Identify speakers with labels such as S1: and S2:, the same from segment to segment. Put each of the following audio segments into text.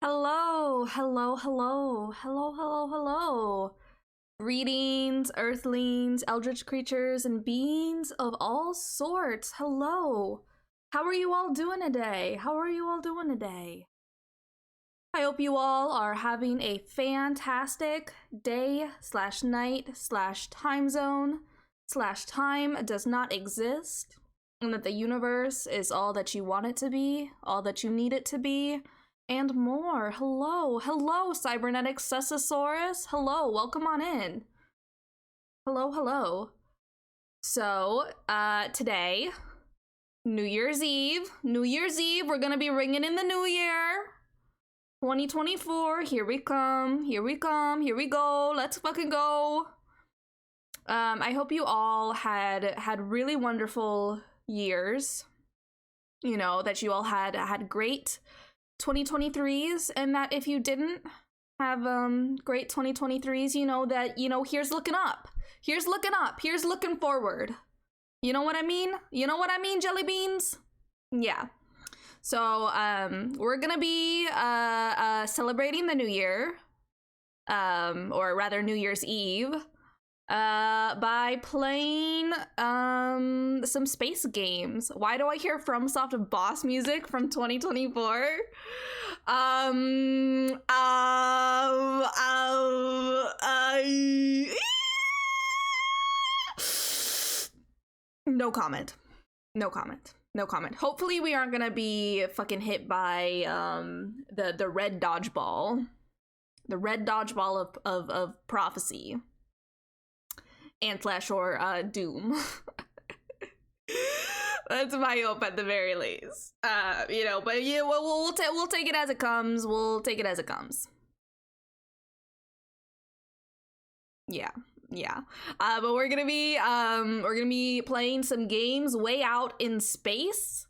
S1: Hello, hello, hello, hello, hello, hello. Greetings, earthlings, eldritch creatures, and beings of all sorts. Hello. How are you all doing today? How are you all doing today? I hope you all are having a fantastic day slash night slash time zone slash time does not exist, and that the universe is all that you want it to be, all that you need it to be, and more. Hello, hello, cybernetic Susasaurus. Hello, welcome on in. Hello, hello. So, today, New Year's Eve, we're gonna be ringing in the new year. 2024, here we come, here we come, here we go, let's fucking go. I hope you all had really wonderful years. You know, that you all had great 2023s, and that if you didn't have great 2023s, you know that, you know, here's looking up. Here's looking up. Here's looking forward. You know what I mean? You know what I mean, jelly beans? Yeah. So we're gonna be celebrating the new year, or rather New Year's Eve, by playing some space games. Why do I hear FromSoft boss music from 2024? No comment. No comment. No comment. Hopefully we aren't gonna be fucking hit by the red dodgeball. The red dodgeball of prophecy. And slash or doom. That's my hope at the very least. You know, but yeah, we'll take it as it comes. We'll take it as it comes. Yeah. Yeah. But we're gonna be playing some games way out in space.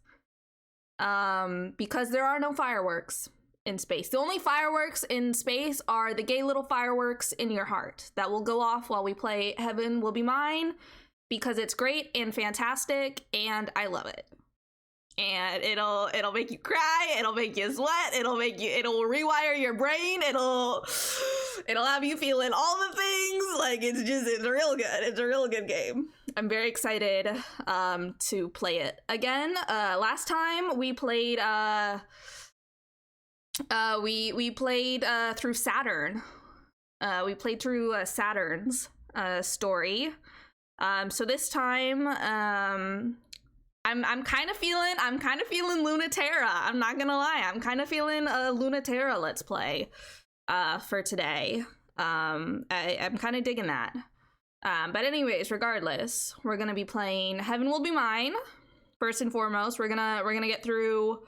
S1: Because there are no fireworks in space. The only fireworks in space are the gay little fireworks in your heart that will go off while we play Heaven Will Be Mine, because it's great and fantastic and I love it. And it'll make you cry, it'll make you sweat, it'll rewire your brain, it'll have you feeling all the things. Like, it's real good. It's a real good game. I'm very excited to play it again. Last time we played we played through Saturn. We played through Saturn's story. So this time I'm kind of feeling Lunaterra. I'm not gonna lie. I'm kind of feeling a Lunaterra let's play for today. I'm kind of digging that. But anyways, regardless, we're gonna be playing Heaven Will Be Mine. First and foremost, we're gonna get through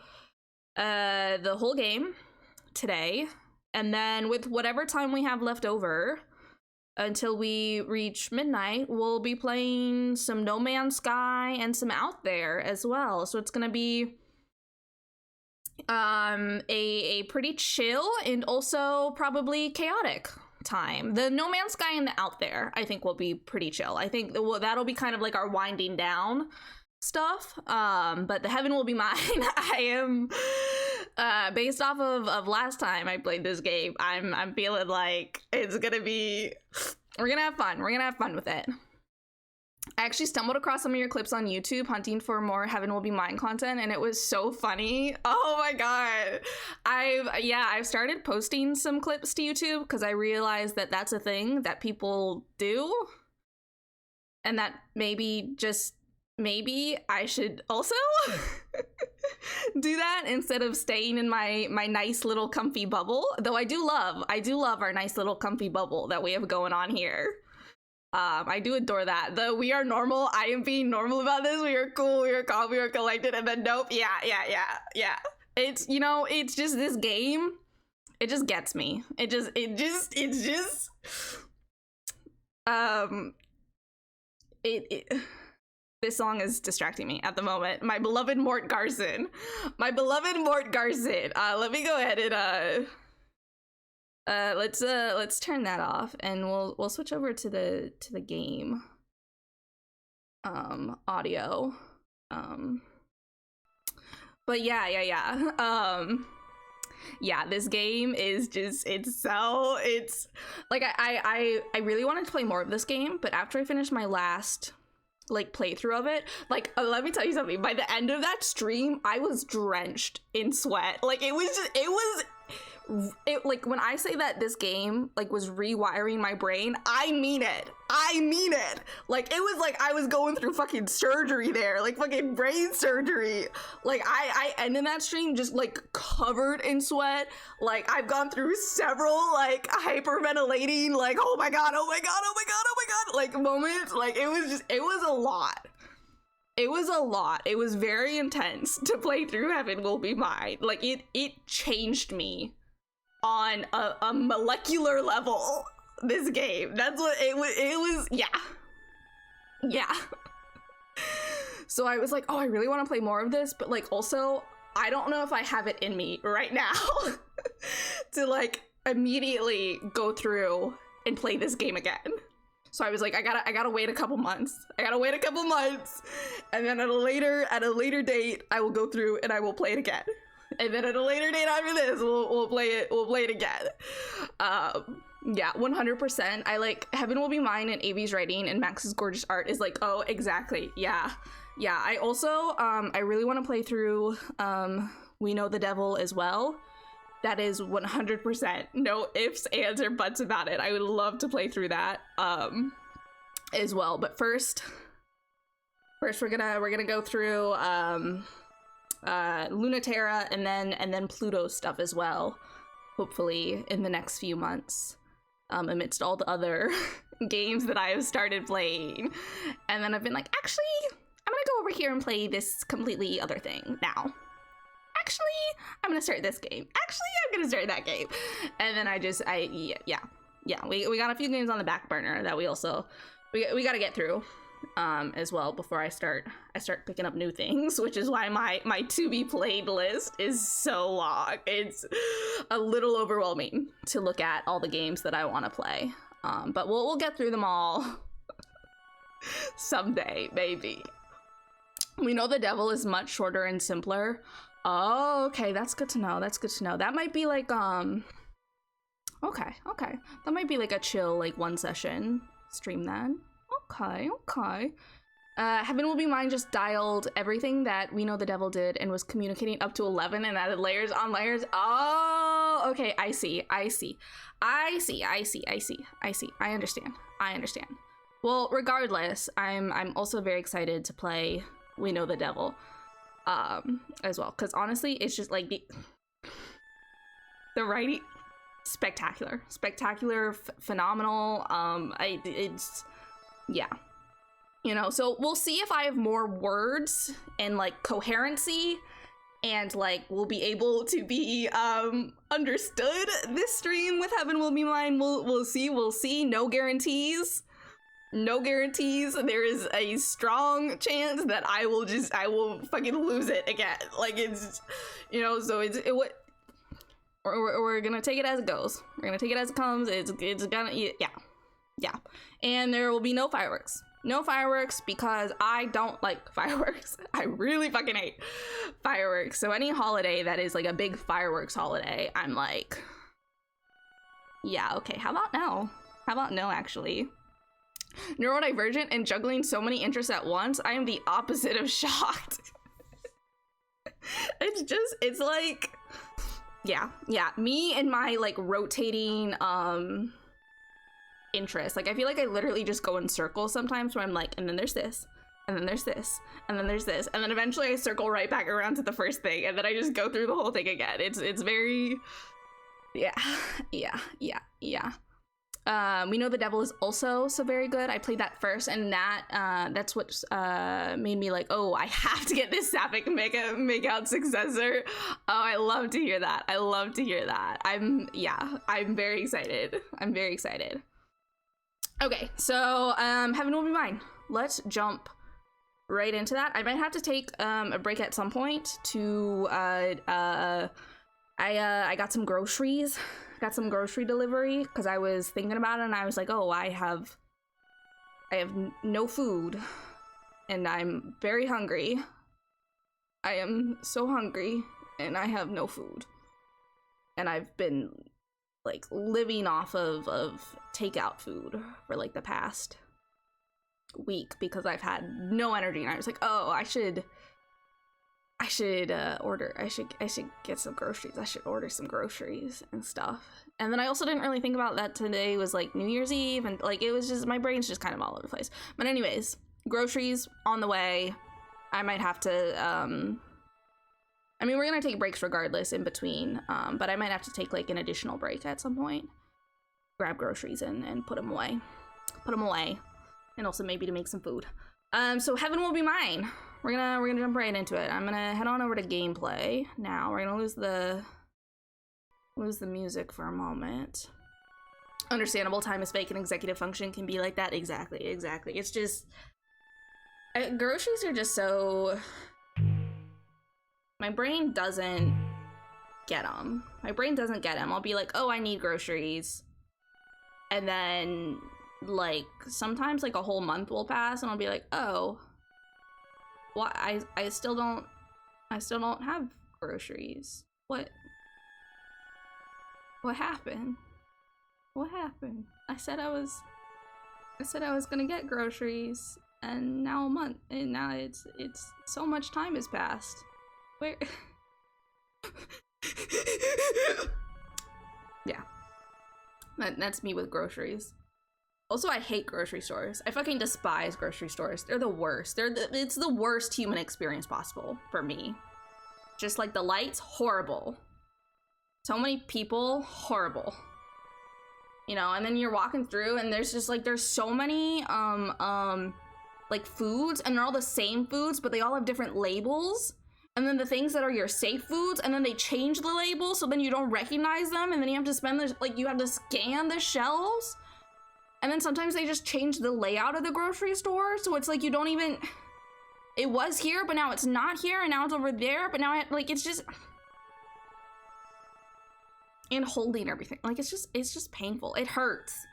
S1: the whole game today, and then with whatever time we have left over until we reach midnight, we'll be playing some No Man's Sky and some Out There as well. So it's gonna be a pretty chill and also probably chaotic time. The No Man's Sky and the Out There, I think, will be pretty chill. I think that'll be kind of like our winding down stuff. But the Heaven Will Be Mine, I am based off of last time I played this game, I'm feeling like it's gonna be, we're gonna have fun with it. I actually stumbled across some of your clips on YouTube hunting for more Heaven Will Be Mine content, and it was so funny. Oh my god. I've started posting some clips to YouTube because I realized that that's a thing that people do, and that maybe I should also do that instead of staying in my nice little comfy bubble. Though I do love our nice little comfy bubble that we have going on here. I do adore that. The we are normal, I am being normal about this, we are cool, we are calm, we are collected, and then nope, yeah. It's, you know, it's just this game, it just gets me. This song is distracting me at the moment. My beloved Mort Garson. Let me go ahead and let's turn that off, and we'll switch over to the game audio. But yeah. Yeah, this game is just, it's like, I really wanted to play more of this game, but after I finished my last like playthrough of it, like, let me tell you something, by the end of that stream I was drenched in sweat. Like, it was like, when I say that this game like was rewiring my brain, I mean it. Like, it was like I was going through fucking surgery there, like fucking brain surgery. Like, I ended that stream just like covered in sweat. Like, I've gone through several like hyperventilating, like, oh my god, like moments. Like, it was a lot. It was very intense to play through Heaven Will Be Mine. Like, it changed me on a molecular level, this game. That's what it was. Yeah. So I was like, oh, I really want to play more of this, but like, also, I don't know if I have it in me right now to like immediately go through and play this game again. So I was like, I gotta wait a couple months. And then at a later date, I will go through and I will play it again. And then at a later date after this, we'll play it again. Yeah, 100%. I like Heaven Will Be Mine and Avi's writing and Max's gorgeous art is like, oh, exactly. Yeah. I also, I really want to play through We Know the Devil as well. That is 100%. No ifs, ands, or buts about it. I would love to play through that as well. But first we're gonna go through TERRA and then Pluto stuff as well, hopefully in the next few months, amidst all the other games that I have started playing. And then I've been like, actually, I'm gonna go over here and play this completely other thing now. Actually, I'm gonna start this game. Actually, I'm gonna start that game. And then we got a few games on the back burner that we gotta get through as well before I start picking up new things, which is why my to be played list is so long. It's a little overwhelming to look at all the games that I want to play, but we'll get through them all someday, maybe. We Know the Devil is much shorter and simpler. Oh, okay, that's good to know. That might be like okay, that might be like a chill, like, one session stream then. Okay. Heaven Will Be Mine just dialed everything that We Know the Devil did and was communicating up to 11 and added layers on layers. Oh, okay, I see. I understand. Well, regardless, I'm also very excited to play We Know the Devil as well, because honestly, it's just like the writing, spectacular, phenomenal. Yeah, you know, so we'll see if I have more words and like coherency and like will be able to be understood this stream with Heaven Will Be Mine. We'll see. No guarantees. There is a strong chance that I will fucking lose it again. Like, it's, you know, so we're gonna take it as it goes. We're gonna take it as it comes. It's gonna, yeah. And there will be no fireworks. No fireworks, because I don't like fireworks. I really fucking hate fireworks. So any holiday that is like a big fireworks holiday, I'm like, yeah, okay, how about no, actually? Neurodivergent and juggling so many interests at once, I am the opposite of shocked. It's like, yeah, me and my like rotating interests. Like, I feel like I literally just go in circles sometimes, where I'm like, and then there's this, and then there's this, and then there's this, and then eventually I circle right back around to the first thing, and then I just go through the whole thing again. It's very, yeah. We Know the Devil is also so very good. I played that first, and that's what made me like, oh, I have to get this Sapphic make out successor. Oh, I love to hear that. I'm very excited. Okay, so Heaven Will Be Mine. Let's jump right into that. I might have to take a break at some point to I got some groceries. Got some grocery delivery because I was thinking about it, and I was like, oh, I have no food and I'm very hungry. I am so hungry and I have no food. and I've been like living off of takeout food for like the past week because I've had no energy, and I was like, oh, I should get some groceries. I should order some groceries and stuff. And then I also didn't really think about that today was like New Year's Eve, and like it was just, my brain's just kind of all over the place. But anyways, groceries on the way. I might have to I mean, we're gonna take breaks regardless in between, but I might have to take like an additional break at some point, grab groceries and put them away, and also maybe to make some food. So heaven will be mine. We're gonna jump right into it. I'm gonna head on over to gameplay now. We're gonna lose the music for a moment. Understandable, time is fake and executive function can be like that. Exactly. It's just groceries are just so, my brain doesn't get them. I'll be like, oh, I need groceries, and then like sometimes like a whole month will pass and I'll be like, oh, why I still don't have groceries. What happened? I said I was gonna get groceries, and now a month, and now it's so much time has passed. Where? Yeah, that's me with groceries. Also, I hate grocery stores. I fucking despise grocery stores. They're the worst. It's the worst human experience possible for me. Just like the lights, horrible. So many people, horrible. You know, and then you're walking through and there's just like, there's so many like foods, and they're all the same foods, but they all have different labels. And then the things that are your safe foods, and then they change the label, so then you don't recognize them, and then you have to spend this, like, you have to scan the shelves. And then sometimes they just change the layout of the grocery store, so it's like you don't even, it was here, but now it's not here, and now it's over there, but now like it's just, and holding everything, like it's just painful. It hurts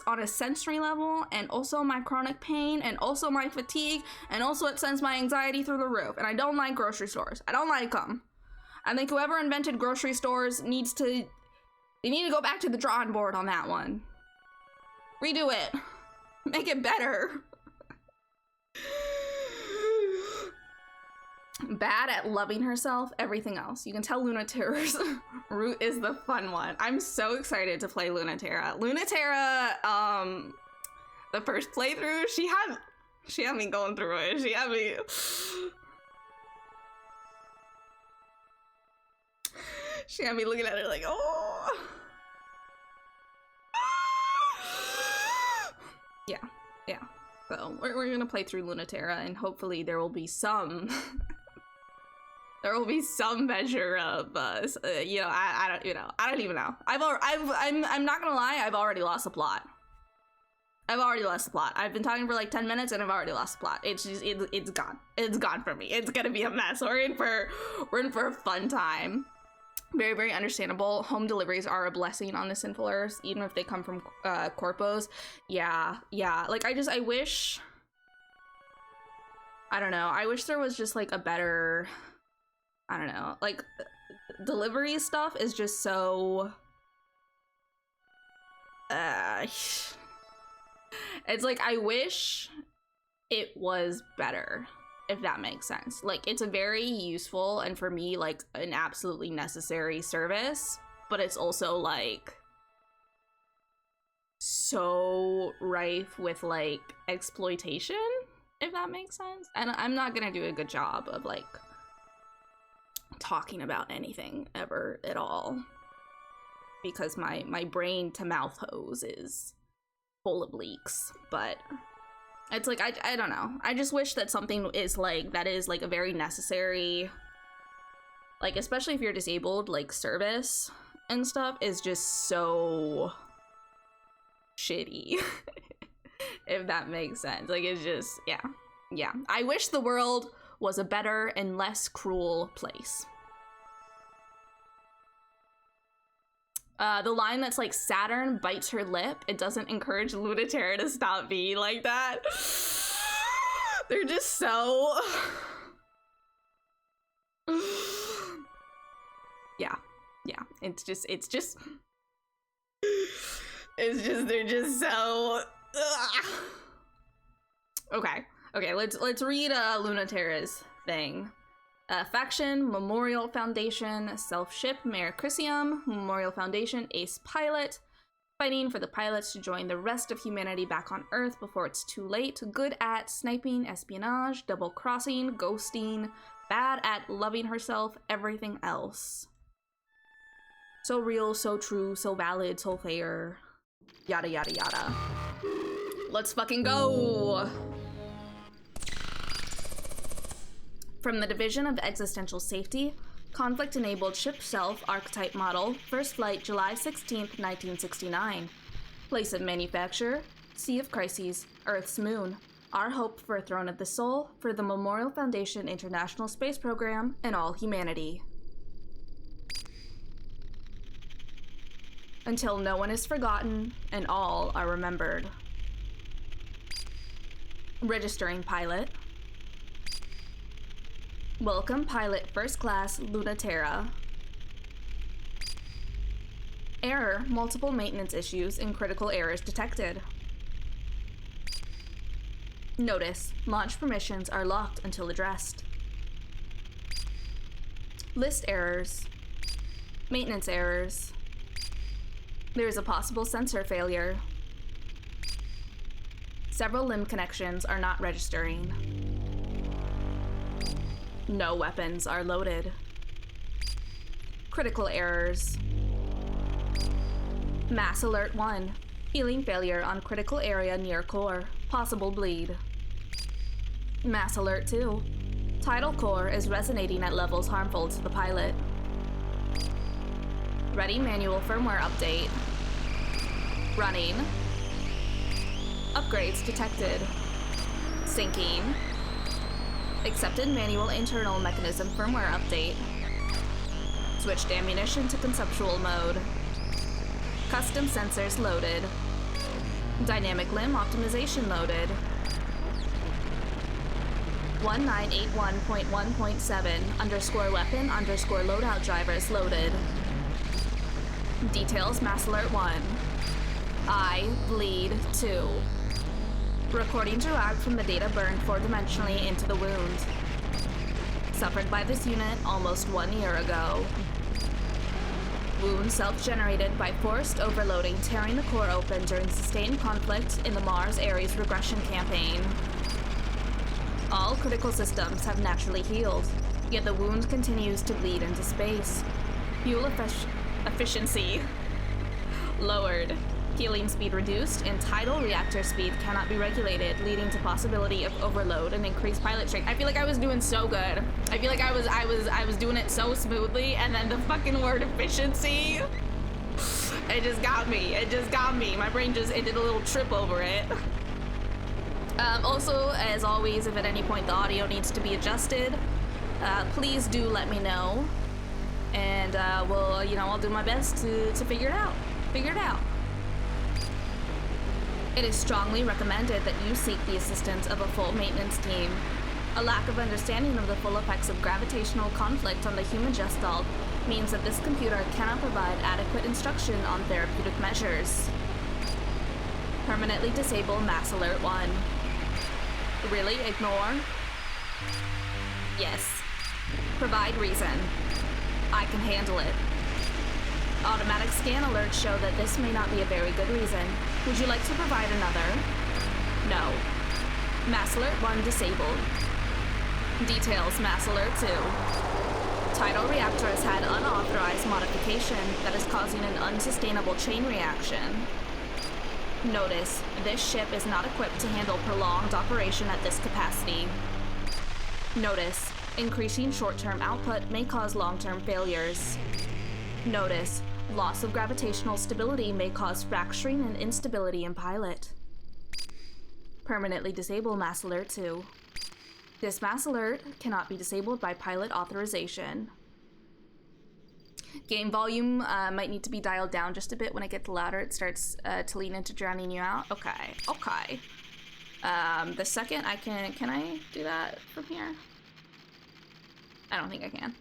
S1: on a sensory level, and also my chronic pain, and also my fatigue, and also it sends my anxiety through the roof. And I don't like grocery stores. I don't like them. I think whoever invented grocery stores they need to go back to the drawing board on that one. Redo it. Make it better. Bad at loving herself, everything else. You can tell Lunaterra's route is the fun one. I'm so excited to play Lunaterra. Lunaterra, the first playthrough, she had me going through it. She had me looking at her like, oh. Yeah. So we're gonna play through Lunaterra, and hopefully there will be some measure of you know, I don't even know. I'm not gonna lie, I've already lost the plot. I've been talking for like 10 minutes and I've already lost the plot. It's just it's gone for me. It's gonna be a mess. We're in for a fun time. Very, very understandable. Home deliveries are a blessing on this sinful earth, even if they come from corpos. Yeah. Like I wish, I don't know. I wish there was just like a better, I don't know. Like delivery stuff is just so. It's like I wish it was better, if that makes sense. Like it's a very useful, and for me like an absolutely necessary service, but it's also like so rife with like exploitation, if that makes sense. And I'm not gonna do a good job of like talking about anything ever at all, because my brain to mouth hose is full of leaks. But it's like, I don't know. I just wish that something is like, that is like a very necessary, like, especially if you're disabled, like service and stuff is just so shitty, if that makes sense. Like, it's just, yeah. I wish the world was a better and less cruel place. The line that's like, Saturn bites her lip. It doesn't encourage Lunaterra to stop being like that. They're just so... Yeah. It's just, they're just so, ugh. Okay, let's read Luna Terra's thing. Faction, Memorial Foundation, Self-Ship, Mayor Chrysium, Memorial Foundation, Ace Pilot, fighting for the pilots to join the rest of humanity back on Earth before it's too late, good at sniping, espionage, double-crossing, ghosting, bad at loving herself, everything else. So real, so true, so valid, so fair, yada yada yada. Let's fucking go! From the Division of Existential Safety, Conflict-Enabled Ship Self Archetype Model, First Flight, July 16th, 1969. Place of Manufacture, Sea of Crises, Earth's Moon. Our hope for a Throne of the Soul, for the Memorial Foundation International Space Program, and all humanity. Until no one is forgotten, and all are remembered. Registering Pilot. Welcome, Pilot First Class Luna Terra. Error, multiple maintenance issues and critical errors detected. Notice, launch permissions are locked until addressed. List errors. Maintenance errors. There is a possible sensor failure. Several limb connections are not registering. No weapons are loaded. Critical errors. Mass Alert 1. Healing failure on critical area near core. Possible bleed. Mass Alert 2. Tidal core is resonating at levels harmful to the pilot. Ready manual firmware update. Running. Upgrades detected. Syncing. Accepted manual internal mechanism firmware update. Switched ammunition to conceptual mode. Custom sensors loaded. Dynamic limb optimization loaded. 1981.1.7 weapon loadout drivers loaded. Details Mass Alert 1. I bleed 2. Recording derived from the data burned 4-dimensionally into the wound. Suffered by this unit almost 1 year ago. Wound self-generated by forced overloading tearing the core open during sustained conflict in the Mars-Ares regression campaign. All critical systems have naturally healed, yet the wound continues to bleed into space. Fuel efficiency lowered. Healing speed reduced, and tidal reactor speed cannot be regulated, leading to possibility of overload and increased pilot strength. I feel like I was doing so good. I feel like I was doing it so smoothly, and then the fucking word efficiency, it just got me. It just got me. My brain just, it did a little trip over it. Also, as always, if at any point the audio needs to be adjusted, please do let me know, and we'll, you know, I'll do my best to figure it out. It is strongly recommended that you seek the assistance of a full maintenance team. A lack of understanding of the full effects of gravitational conflict on the human gestalt means that this computer cannot provide adequate instruction on therapeutic measures. Permanently disable Mass Alert 1. Really? Ignore? Yes. Provide reason. I can handle it. Automatic scan alerts show that this may not be a very good reason. Would you like to provide another? No. Mass Alert 1 disabled. Details Mass Alert 2. Tidal reactor has had unauthorized modification that is causing an unsustainable chain reaction. Notice, this ship is not equipped to handle prolonged operation at this capacity. Notice, increasing short-term output may cause long-term failures. Notice, loss of gravitational stability may cause fracturing and instability in pilot. Permanently disable Mass Alert 2. This Mass Alert cannot be disabled by pilot authorization. Game volume might need to be dialed down just a bit. When it gets louder, it starts to lean into drowning you out. Okay. The second I can I do that from here? I don't think I can.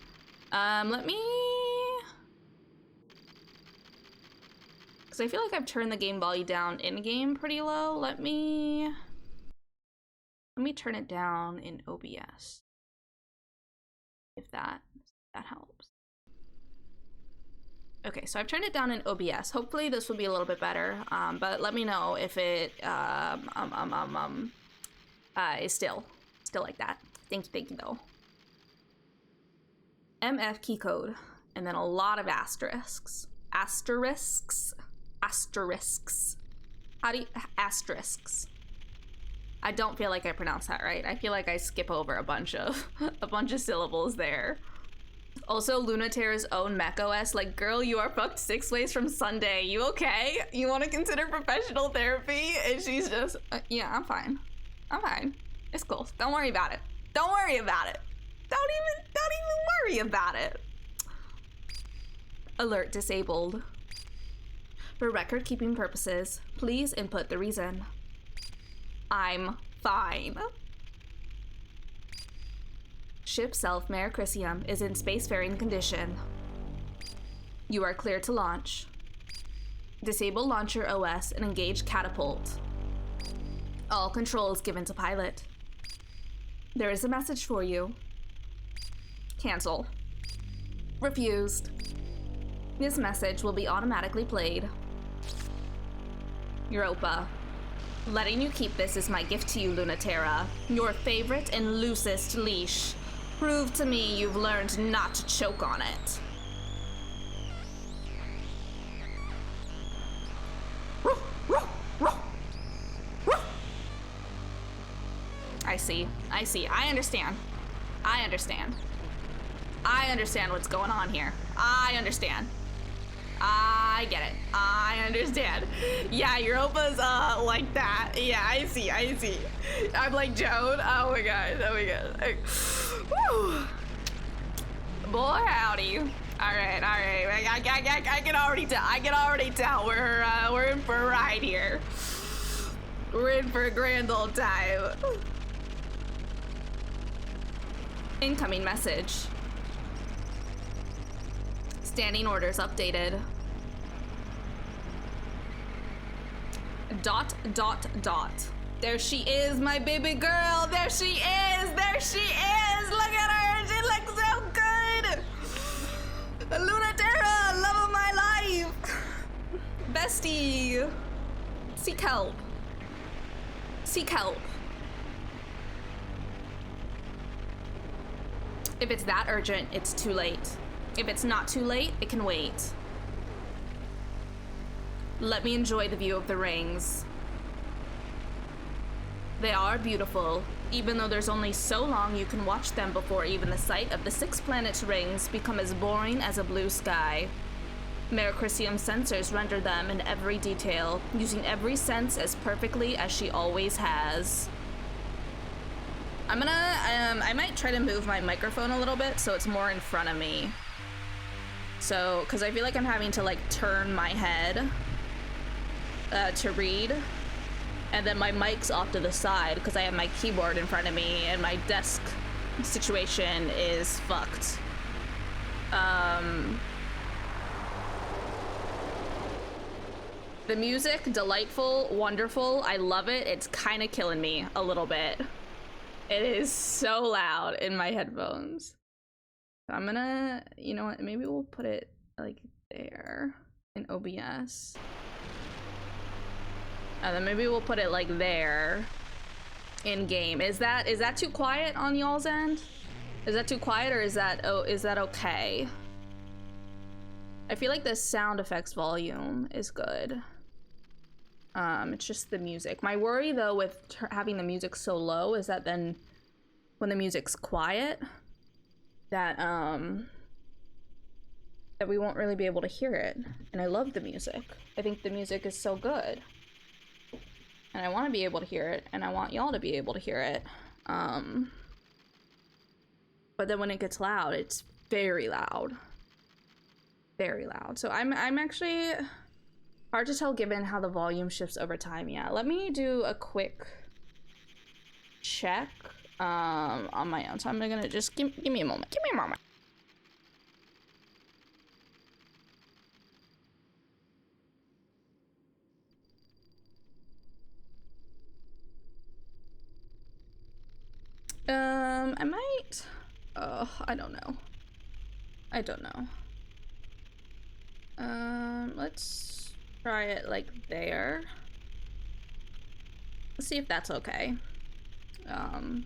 S1: Let me Because I feel like I've turned the game volume down in-game pretty low. Let me turn it down in OBS. If that helps. Okay, so I've turned it down in OBS. Hopefully this will be a little bit better. But let me know if it is still like that. Thank you though. MF key code, and then a lot of asterisks. Asterisks. How do you asterisks? I don't feel like I pronounced that right. I feel like I skip over a bunch of syllables there. Also, Lunaterra's own macOS, like, girl, you are fucked 6 ways from Sunday. You okay? You want to consider professional therapy? And she's just, yeah, I'm fine. It's cool. Don't worry about it. Don't worry about it. Don't even worry about it. Alert disabled. For record-keeping purposes, please input the reason. I'm fine. Ship self Mare Crisium is in spacefaring condition. You are clear to launch. Disable launcher OS and engage catapult. All controls given to pilot. There is a message for you. Cancel. Refused. This message will be automatically played. Europa. Letting you keep this is my gift to you, Lunaterra. Your favorite and loosest leash. Prove to me you've learned not to choke on it. I see. I understand. I understand what's going on here. I understand. I get it. I understand. Yeah, Europa's like that. Yeah, I see. I'm like Joan. Oh my god. Woo. Boy, howdy. All right. I can already tell. We're in for a ride here. We're in for a grand old time. Incoming message. Standing orders updated. ... There she is, my baby girl. There she is. Look at her. She looks so good. Lunaterra, love of my life. Bestie. Seek help. If it's that urgent, it's too late. If it's not too late, it can wait. Let me enjoy the view of the rings. They are beautiful, even though there's only so long you can watch them before even the sight of the 6 planets' rings become as boring as a blue sky. Mare Crisium's sensors render them in every detail, using every sense as perfectly as she always has. I might try to move my microphone a little bit so it's more in front of me. So, because I feel like I'm having to like turn my head to read, and then my mic's off to the side because I have my keyboard in front of me and my desk situation is fucked. The music, delightful, wonderful, I love it. It's kind of killing me a little bit. It is so loud in my headphones. So I'm gonna, you know what, maybe we'll put it like there in OBS. And then maybe we'll put it like there in game. Is that too quiet on y'all's end? Is that too quiet, or is that okay? I feel like the sound effects volume is good. It's just the music. My worry though with having the music so low is that then when the music's quiet, that we won't really be able to hear it. And I love the music. I think the music is so good. And I want to be able to hear it, and I want y'all to be able to hear it. But then when it gets loud, it's very loud. Very loud. So I'm actually hard to tell given how the volume shifts over time. Yeah, let me do a quick check on my own. So I'm gonna just give me a moment. Give me a moment. I might, oh, I don't know. I don't know. Let's try it like there. Let's see if that's okay. I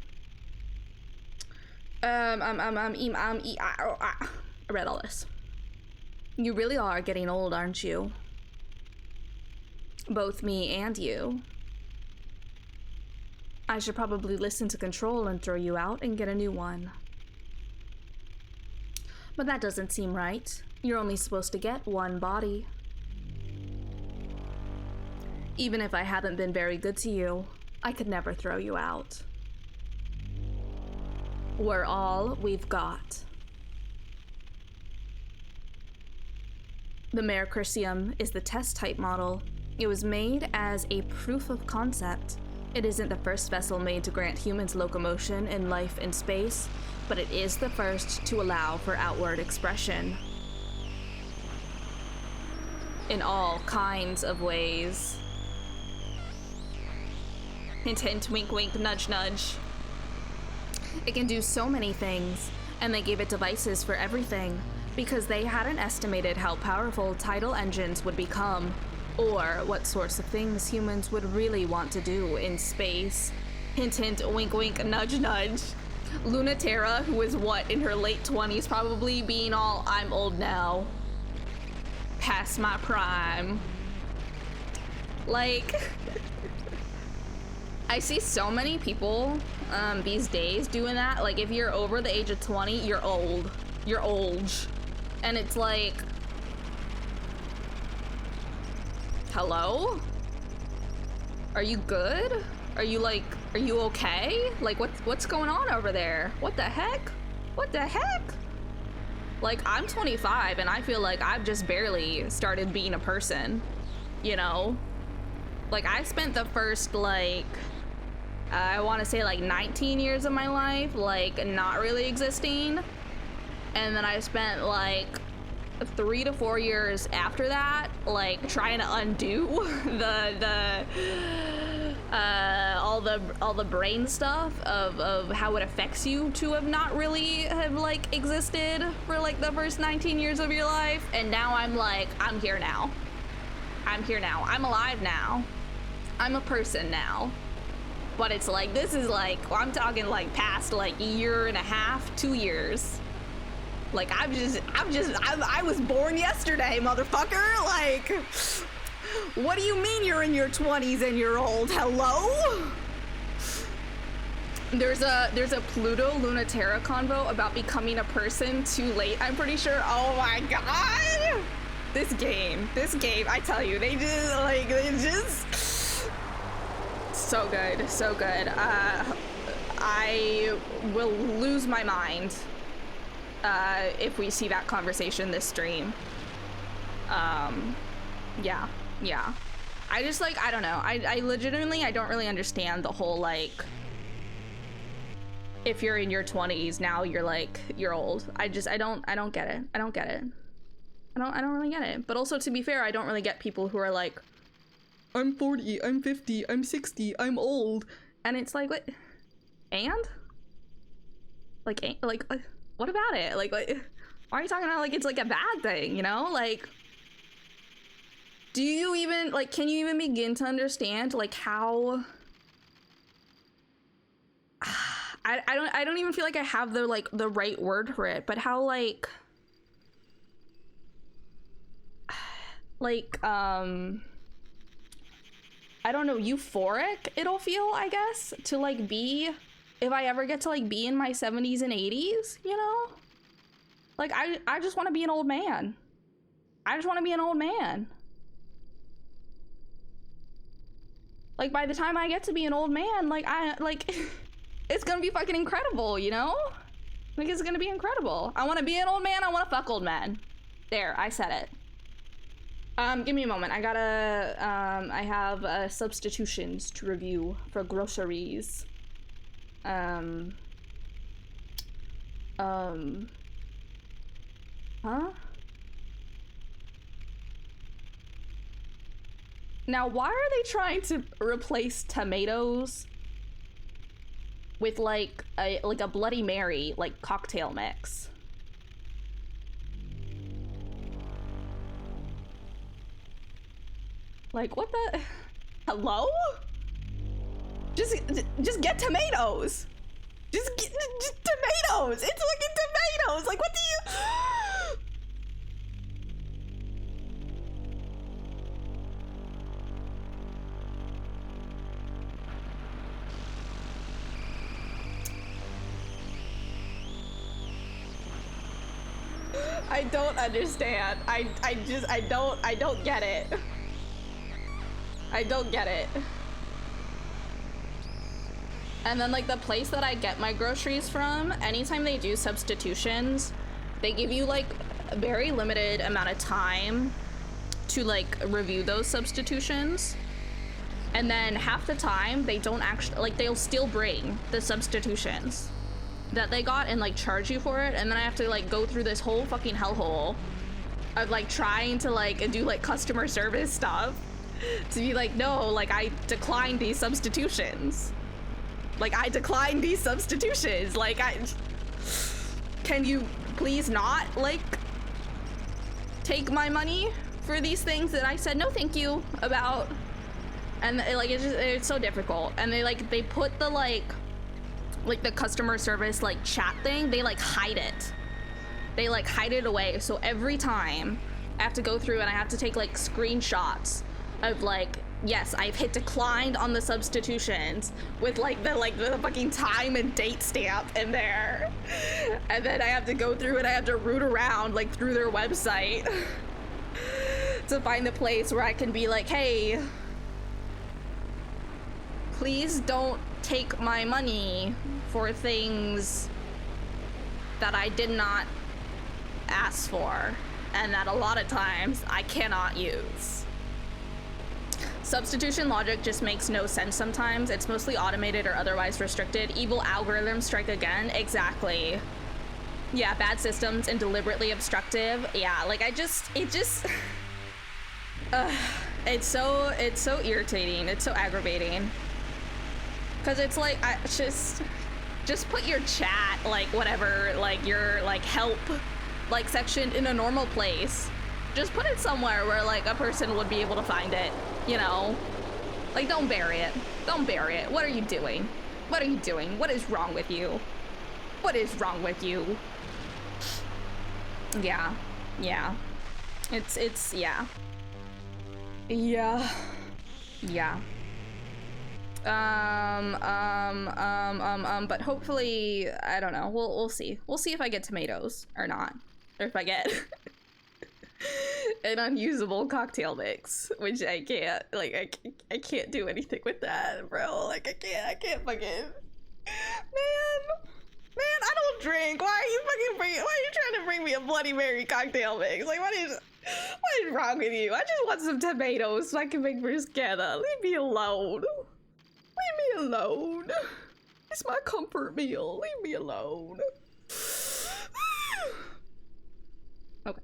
S1: read all this. You really are getting old, aren't you? Both me and you. I should probably listen to Control and throw you out and get a new one. But that doesn't seem right. You're only supposed to get one body. Even if I haven't been very good to you, I could never throw you out. We're all we've got. The Mare Crucium is the test type model. It was made as a proof of concept. It isn't the first vessel made to grant humans locomotion in life in space, but it is the first to allow for outward expression. In all kinds of ways. Hint hint, wink wink, nudge nudge. It can do so many things, and they gave it devices for everything, because they hadn't estimated how powerful tidal engines would become, or what sorts of things humans would really want to do in space. Hint hint, wink wink, nudge nudge. Luna Terra, who is what, in her late 20s, probably being all, I'm old now. Past my prime. Like, I see so many people these days doing that. Like, if you're over the age of 20, you're old. You're old. And it's like, hello? Are you good? Are you okay? Like, what's going on over there? What the heck? What the heck? Like, I'm 25 and I feel like I've just barely started being a person, you know? Like, I spent the first, like, I want to say like 19 years of my life, like, not really existing. And then I spent like 3 to 4 years after that, like, trying to undo all the brain stuff of how it affects you to have not really have like existed for like the first 19 years of your life. And now I'm like, I'm here now. I'm here now. I'm alive now. I'm a person now. But it's like, this is like, well, I'm talking like past like a year and a half, 2 years. Like, I was born yesterday, motherfucker. Like, what do you mean you're in your 20s and you're old? Hello? There's a Pluto Luna Terra convo about becoming a person too late, I'm pretty sure. Oh my god! This game, I tell you, they just so good, so good. I will lose my mind if we see that conversation this stream. Yeah. I just, like, I don't know. I legitimately, I don't really understand the whole, like, if you're in your 20s now, you're like, you're old. I don't get it. I don't get it. I don't really get it. But also, to be fair, I don't really get people who are like, I'm 40, I'm 50, I'm 60, I'm old. And it's like, what? And? Like, what about it? Like, why are you talking about like it's like a bad thing, you know? Like, do you even, like, can you even begin to understand like how I don't even feel like I have the like the right word for it, but how like I don't know, euphoric it'll feel, I guess, to like be, if I ever get to like be in my 70s and 80s, you know? Like, I just want to be an old man. I just want to be an old man. Like, by the time I get to be an old man, like, it's gonna be fucking incredible, you know? Like, it's gonna be incredible. I want to be an old man, I want to fuck old men. There, I said it. Give me a moment. I gotta, I have substitutions to review for groceries. Huh? Now, why are they trying to replace tomatoes with like a Bloody Mary like cocktail mix. Like, what the? Hello? Just get tomatoes. Just tomatoes. It's fucking tomatoes. Like, what do you? I don't understand. I don't get it. I don't get it. And then like the place that I get my groceries from, anytime they do substitutions, they give you like a very limited amount of time to like review those substitutions. And then half the time they don't actually, like they'll still bring the substitutions that they got and like charge you for it. And then I have to like go through this whole fucking hellhole of like trying to like do like customer service stuff to be like, no, like I declined these substitutions. Like I declined these substitutions. Like can you please not like take my money for these things that I said no thank you about? And like it's so difficult. And they put the like the customer service like chat thing, they like hide it. They like hide it away. So every time I have to go through and I have to take like screenshots of like, yes, I've hit declined on the substitutions with like the fucking time and date stamp in there. And then I have to go through and I have to root around like through their website to find the place where I can be like, hey, please don't take my money for things that I did not ask for and that a lot of times I cannot use. Substitution logic just makes no sense sometimes. It's mostly automated or otherwise restricted. Evil algorithms strike again. Exactly. Yeah, bad systems and deliberately obstructive. Yeah, like it's so irritating. It's so aggravating. Cause it's like, just put your chat, like whatever, like your like help, like section in a normal place. Just put it somewhere where like a person would be able to find it, you know? Like don't bury it. Don't bury it. What are you doing? What are you doing? What is wrong with you? What is wrong with you? Yeah. Yeah. It's yeah. Yeah. Yeah. But hopefully, I don't know. We'll see. We'll see if I get tomatoes or not. Or if I get an unusable cocktail mix, which I can't, like, I can't do anything with that, bro. Like, I can't fucking, man, I don't drink. Why are you trying to bring me a Bloody Mary cocktail mix? Like, what is wrong with you? I just want some tomatoes so I can make bruschetta. Leave me alone. Leave me alone. It's my comfort meal. Leave me alone. Okay.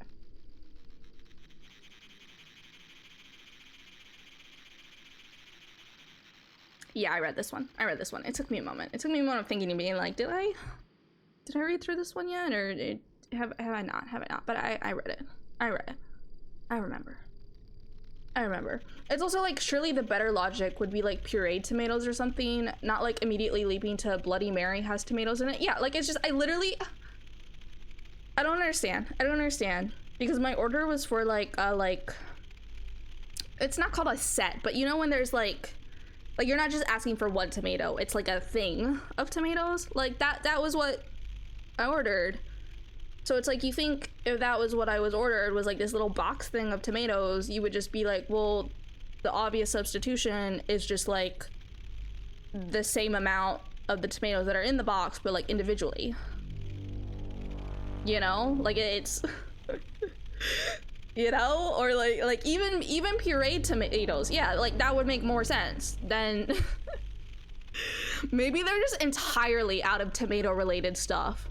S1: Yeah, I read this one. It took me a moment. It took me a moment of thinking and being like, did I read through this one yet? Or have I not? But I read it. I remember. It's also like, surely the better logic would be like pureed tomatoes or something, not like immediately leaping to Bloody Mary has tomatoes in it. Yeah, like it's just, I don't understand. Because my order was for like, it's not called a set, but you know when there's like you're not just asking for one tomato, it's like a thing of tomatoes. Like that was what I ordered. So it's like, you think if that was what I was ordered, was like this little box thing of tomatoes, you would just be like, well, the obvious substitution is just like the same amount of the tomatoes that are in the box, but like individually. You know, like it's, you know, or like even pureed tomatoes. Yeah, like that would make more sense than maybe they're just entirely out of tomato related stuff.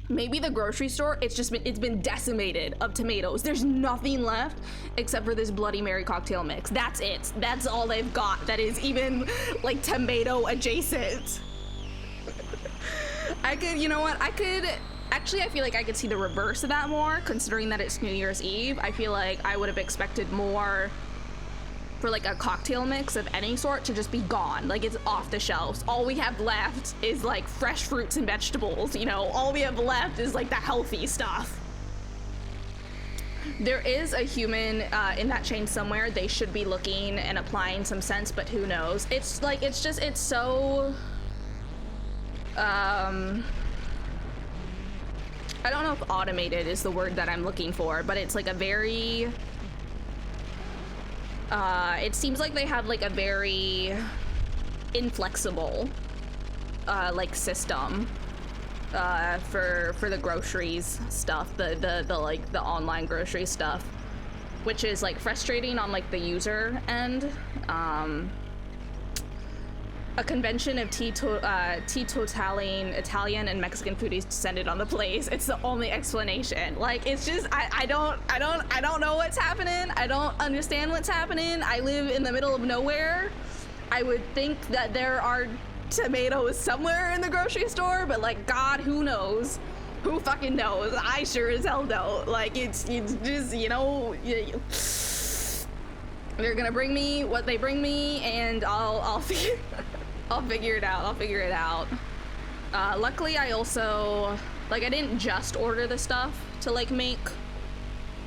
S1: Maybe the grocery store, it's been decimated of tomatoes. There's nothing left except for this Bloody Mary cocktail mix. That's it. That's all they've got that is even like tomato adjacent. I could, you know what? I could, actually, I feel like I could see the reverse of that more, considering that it's New Year's Eve. I feel like I would have expected more for like a cocktail mix of any sort to just be gone. Like, it's off the shelves. All we have left is like fresh fruits and vegetables, you know? All we have left is like the healthy stuff. There is a human in that chain somewhere. They should be looking and applying some sense, but who knows? It's like, it's just, it's so... I don't know if automated is the word that I'm looking for, but it's like a very... it seems like they have like a very inflexible like system for the groceries stuff, the like the online grocery stuff, which is like frustrating on like the user end. A convention of teetotaling Italian and Mexican foodies descended on the place. It's the only explanation. Like, it's just, I don't know what's happening. I don't understand what's happening. I live in the middle of nowhere. I would think that there are tomatoes somewhere in the grocery store, but like, God, who knows? Who fucking knows? I sure as hell don't. Like, it's just, you know, they're gonna bring me what they bring me, and I'll figure it out. I'll figure it out. Luckily, I also, like, I didn't just order the stuff to like make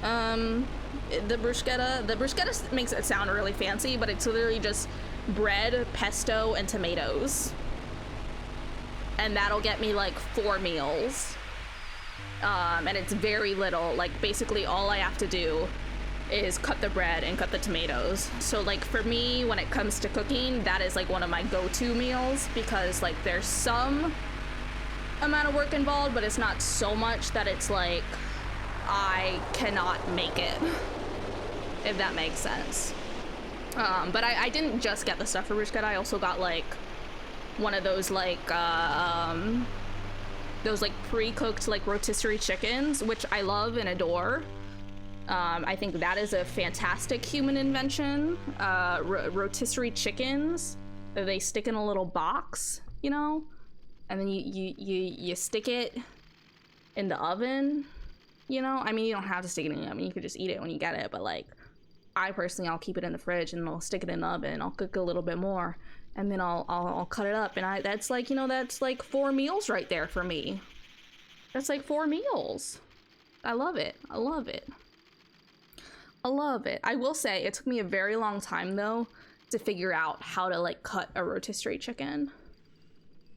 S1: the bruschetta. The bruschetta makes it sound really fancy, but it's literally just bread, pesto, and tomatoes, and that'll get me like 4 meals. And it's very little. Like, basically all I have to do is cut the bread and cut the tomatoes. So like, for me, when it comes to cooking, that is like one of my go-to meals, because like there's some amount of work involved, but it's not so much that it's like I cannot make it, if that makes sense. But I didn't just get the stuff for bruschetta. I also got like one of those like pre-cooked like rotisserie chickens, which I love and adore. I think that is a fantastic human invention. Rotisserie chickens, they stick in a little box, you know, and then you stick it in the oven, you know. I mean, you don't have to stick it in the oven, you could just eat it when you get it, but like, I personally, I'll keep it in the fridge and I'll stick it in the oven. I'll cook a little bit more, and then I'll cut it up, and that's like, you know, that's like 4 meals right there for me. That's like 4 meals. I love it. I love it. I love it. I will say it took me a very long time though to figure out how to like cut a rotisserie chicken,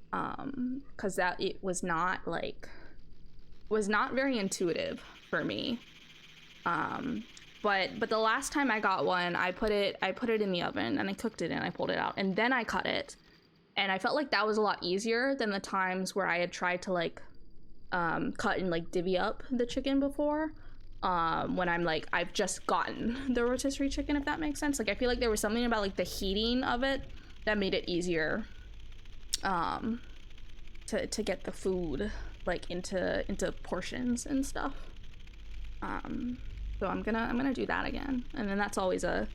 S1: because it was not very intuitive for me. But the last time I got one, I put it in the oven and I cooked it and I pulled it out and then I cut it, and I felt like that was a lot easier than the times where I had tried to like cut and like divvy up the chicken before. When I'm like, I've just gotten the rotisserie chicken, if that makes sense. Like, I feel like there was something about like the heating of it that made it easier to get the food like into portions and stuff. So I'm gonna do that again, and then that's always a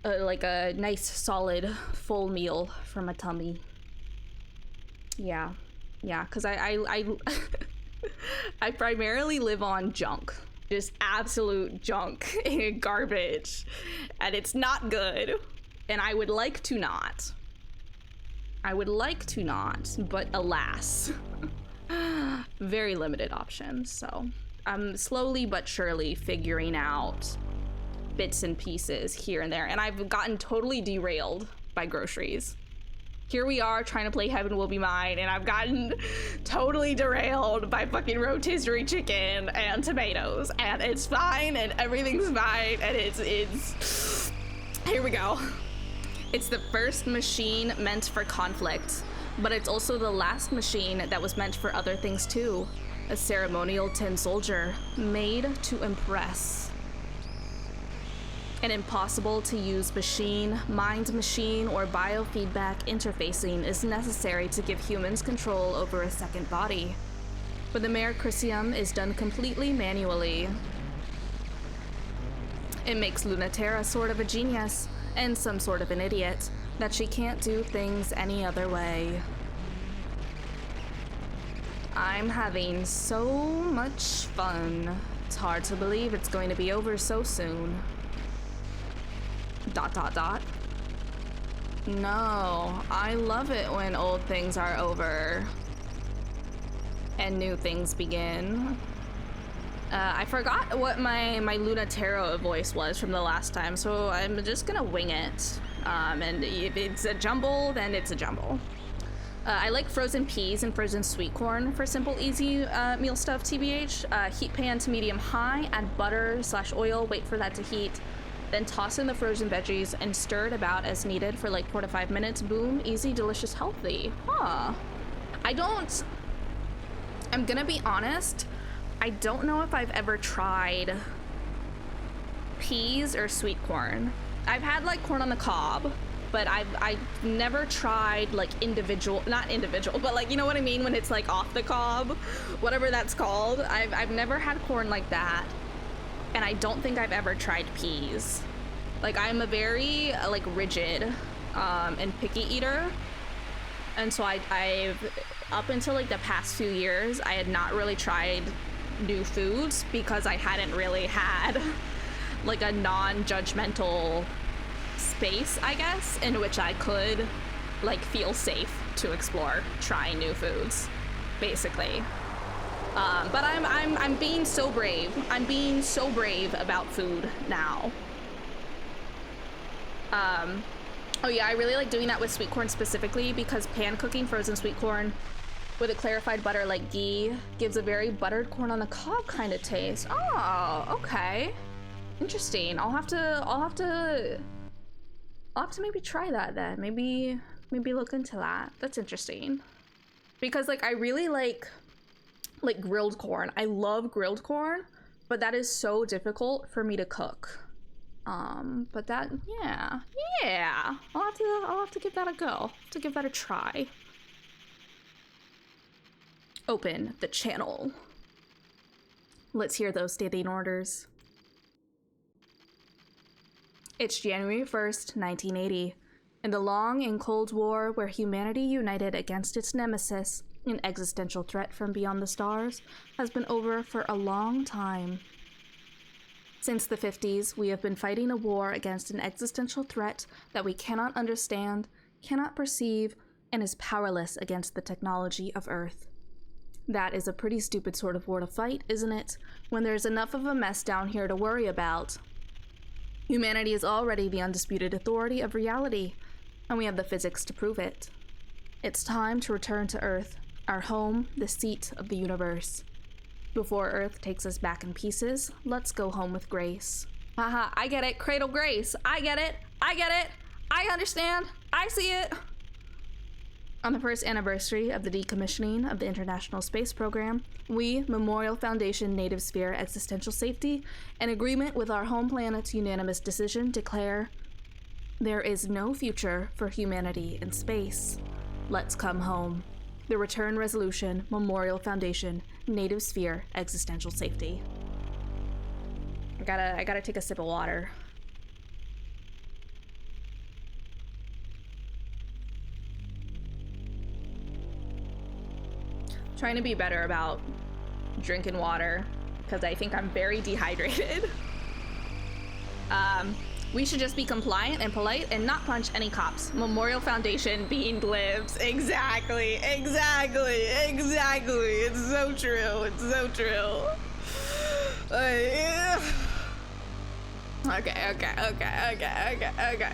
S1: nice solid full meal for my tummy. Yeah, because I I primarily live on junk. Just absolute junk and garbage, and it's not good, and I would like to not, but alas, very limited options. So I'm slowly but surely figuring out bits and pieces here and there, and I've gotten totally derailed by groceries. Here we are trying to play Heaven Will Be Mine, and I've gotten totally derailed by fucking rotisserie chicken and tomatoes, and it's fine, and everything's fine, and it's here we go. It's the first machine meant for conflict, but it's also the last machine that was meant for other things too. A ceremonial tin soldier made to impress. An impossible to use machine, mind-machine, or biofeedback interfacing is necessary to give humans control over a second body. But the Merecrisium is done completely manually. It makes TERRA sort of a genius, and some sort of an idiot, that she can't do things any other way. I'm having so much fun. It's hard to believe it's going to be over so soon. ... No, I love it when old things are over and new things begin. I forgot what my Luna Tarot voice was from the last time, so I'm just gonna wing it. And if it's a jumble, then it's a jumble. I like frozen peas and frozen sweet corn for simple, easy meal stuff, TBH. Heat pan to medium high, add butter / oil, wait for that to heat. Then toss in the frozen veggies and stir it about as needed for like 4 to 5 minutes. Boom, easy, delicious, healthy. Huh. I'm gonna be honest, I don't know if I've ever tried peas or sweet corn. I've had like corn on the cob, but I've never tried like not individual, but like, you know what I mean? When it's like off the cob, whatever that's called. I've never had corn like that. And I don't think I've ever tried peas. Like, I'm a very like rigid and picky eater. And so I've up until like the past few years, I had not really tried new foods because I hadn't really had like a non-judgmental space, I guess, in which I could like feel safe to explore trying new foods, basically. But I'm being so brave. I'm being so brave about food now. Oh yeah, I really like doing that with sweet corn specifically because pan cooking frozen sweet corn with a clarified butter like ghee gives a very buttered corn on the cob kind of taste. Oh, okay. Interesting. I'll have to maybe try that then. Maybe look into that. That's interesting. Because like I really like grilled corn. I love grilled corn, but that is so difficult for me to cook. But that, yeah. I'll have to give that a go. To give that a try. Open the channel. Let's hear those standing orders. It's January 1st, 1980. In the long and cold war where humanity united against its nemesis, an existential threat from beyond the stars, has been over for a long time. Since the 50s, we have been fighting a war against an existential threat that we cannot understand, cannot perceive, and is powerless against the technology of Earth. That is a pretty stupid sort of war to fight, isn't it? When there's enough of a mess down here to worry about. Humanity is already the undisputed authority of reality, and we have the physics to prove it. It's time to return to Earth, our home, the seat of the universe. Before Earth takes us back in pieces, let's go home with Grace. Haha, I get it, Cradle Grace. I get it. I understand. I see it. On the first anniversary of the decommissioning of the International Space Program, we, Memorial Foundation Native Sphere Existential Safety, in agreement with our home planet's unanimous decision, declare, there is no future for humanity in space. Let's come home. The Return Resolution, Memorial Foundation, Native Sphere, Existential Safety. I gotta take a sip of water. Trying to be better about drinking water because I think I'm very dehydrated. We should just be compliant and polite and not punch any cops. Memorial Foundation Bean lives. Exactly. It's so true. Okay.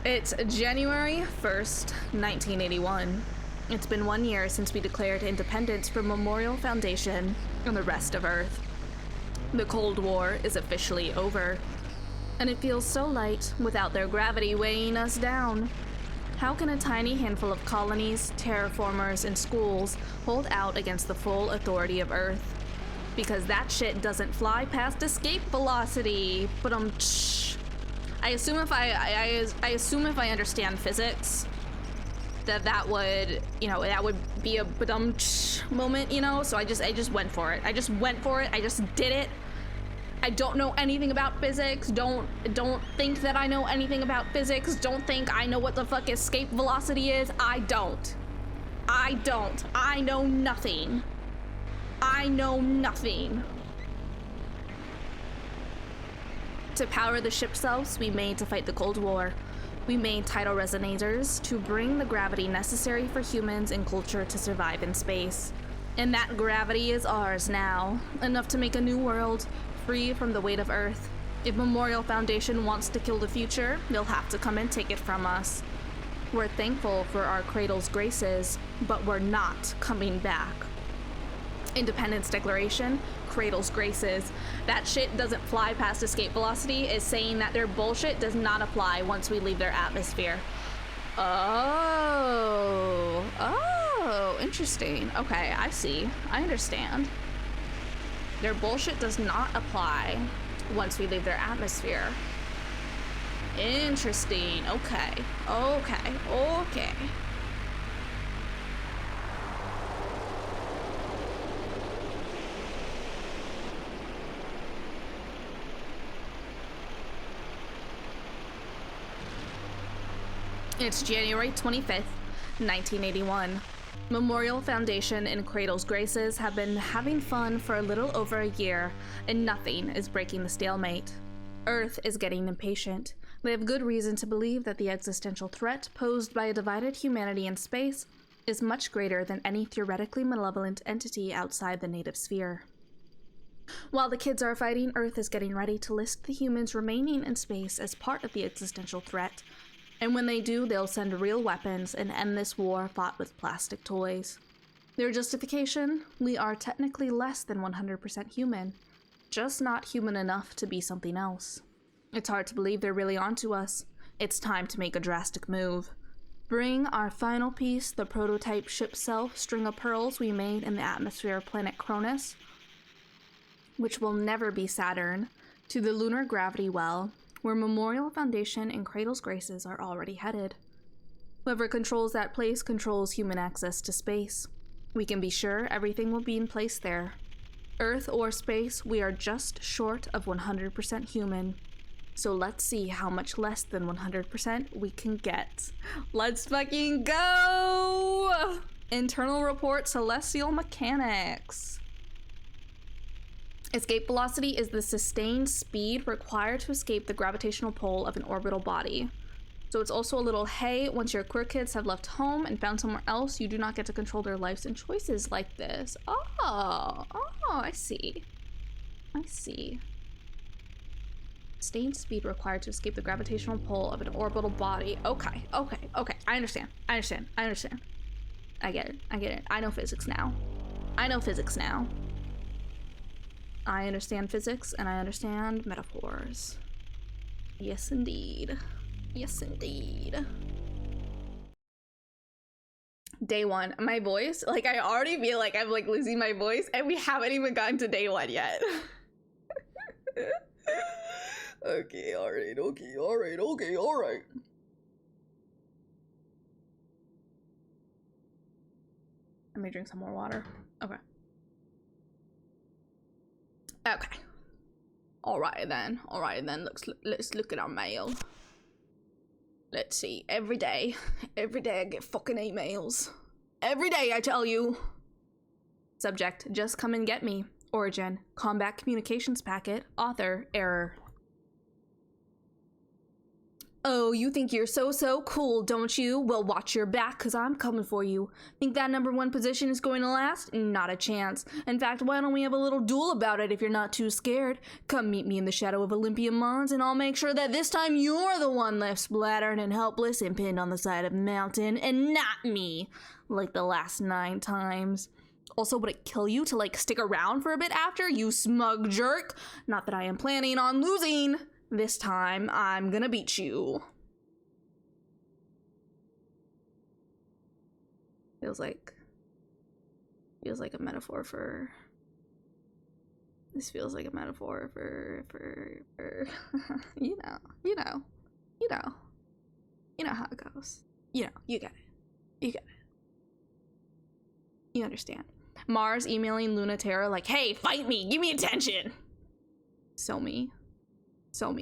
S1: It's January 1st, 1981. It's been 1 year since we declared independence from Memorial Foundation and the rest of Earth. The Cold War is officially over. And it feels so light without their gravity weighing us down. How can a tiny handful of colonies, terraformers, and schools hold out against the full authority of Earth? Because that shit doesn't fly past escape velocity. But I assume if I understand physics, that would, that would be a moment, So I just went for it. I just did it. I don't know anything about physics. Don't think that I know anything about physics. Don't think I know what the fuck escape velocity is. I don't. I know nothing. I know nothing. To power the ship cells we made to fight the Cold War, we made tidal resonators to bring the gravity necessary for humans and culture to survive in space. And that gravity is ours now, enough to make a new world, free from the weight of Earth. If Memorial Foundation wants to kill the future, they'll have to come and take it from us. We're thankful for our CRADLE'S GRACES, but we're not coming back. Independence Declaration, CRADLE'S GRACES. That shit doesn't fly past escape velocity is saying that their bullshit does not apply once we leave their atmosphere. Oh, interesting. Okay, I see. I understand. Their bullshit does not apply once we leave their atmosphere. Interesting. Okay. It's January 25th, 1981. Memorial Foundation and CRADLE'S GRACES have been having fun for a little over a year, and nothing is breaking the stalemate. Earth is getting impatient. They have good reason to believe that the existential threat posed by a divided humanity in space is much greater than any theoretically malevolent entity outside the native sphere. While the kids are fighting, Earth is getting ready to list the humans remaining in space as part of the existential threat. And when they do, they'll send real weapons and end this war fought with plastic toys. Their justification? We are technically less than 100% human, just not human enough to be something else. It's hard to believe they're really onto us. It's time to make a drastic move. Bring our final piece, the prototype ship cell string of pearls we made in the atmosphere of planet Cronus, which will never be Saturn, to the lunar gravity well, where Memorial Foundation and CRADLE'S GRACES are already headed. Whoever controls that place controls human access to space. We can be sure everything will be in place there. Earth or space, we are just short of 100% human. So let's see how much less than 100% we can get. Let's fucking go! Internal report, celestial mechanics. Escape velocity is the sustained speed required to escape the gravitational pull of an orbital body. So it's also a little, hey, once your queer kids have left home and found somewhere else, you do not get to control their lives and choices like this. Oh, I see. Sustained speed required to escape the gravitational pull of an orbital body. Okay. I understand. I get it. I know physics now. I understand physics, and I understand metaphors. Yes, indeed. Day one. My voice, like, I already feel like I'm, like, losing my voice, and we haven't even gotten to day one yet. Okay, alright. Let me drink some more water. Okay. Alright then. Let's look at our mail. Let's see. Every day I get fucking emails. Every day, I tell you. Subject, just come and get me. Origin, combat communications packet. Author, error. Oh, you think you're so cool, don't you? Well, watch your back, cause I'm coming for you. Think that #1 position is going to last? Not a chance. In fact, why don't we have a little duel about it if you're not too scared? Come meet me in the shadow of Olympia Mons, and I'll make sure that this time you're the one left splattered and helpless and pinned on the side of the mountain, and not me, like the last 9 times. Also, would it kill you to, like, stick around for a bit after, you smug jerk? Not that I am planning on losing. This time, I'm gonna beat you. Feels like a metaphor for... This feels like a metaphor for you know how it goes. You get it. You understand. Mars emailing Luna TERRA like, hey, fight me, give me attention. So me. So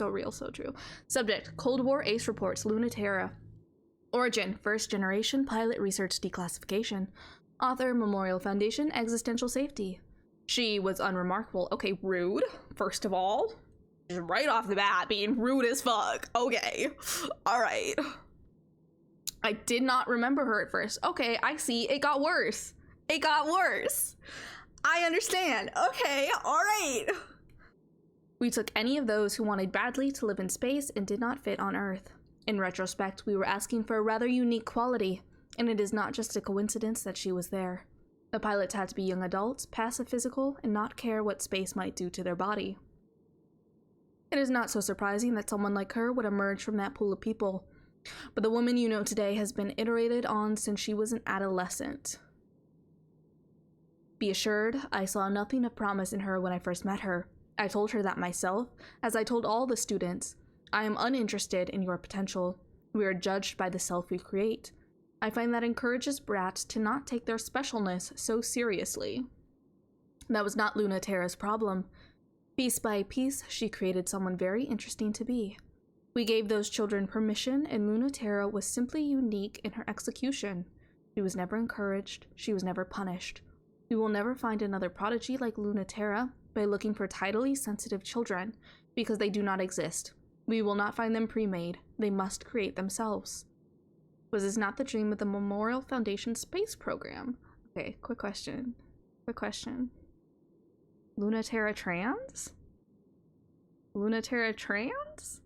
S1: real, so true. Subject, Cold War ace reports Luna TERRA. Origin, first generation pilot research declassification. Author, Memorial Foundation, Existential Safety. She was unremarkable. Okay, rude, first of all. Just right off the bat, being rude as fuck. Okay, all right. I did not remember her at first. Okay, I see. It got worse. It got worse. I understand. Okay, all right. We took any of those who wanted badly to live in space and did not fit on Earth. In retrospect, we were asking for a rather unique quality, and it is not just a coincidence that she was there. The pilots had to be young adults, pass a physical, and not care what space might do to their body. It is not so surprising that someone like her would emerge from that pool of people, but the woman you know today has been iterated on since she was an adolescent. Be assured, I saw nothing of promise in her when I first met her. I told her that myself, as I told all the students. I am uninterested in your potential. We are judged by the self we create. I find that encourages brats to not take their specialness so seriously. That was not Luna Terra's problem. Piece by piece, she created someone very interesting to be. We gave those children permission, and Luna Terra was simply unique in her execution. She was never encouraged. She was never punished. We will never find another prodigy like Luna Terra by looking for tidally sensitive children, because they do not exist. We will not find them pre-made. They must create themselves. Was this not the dream of the Memorial Foundation space program? Okay, quick question. Luna Terra trans? Luna Terra trans?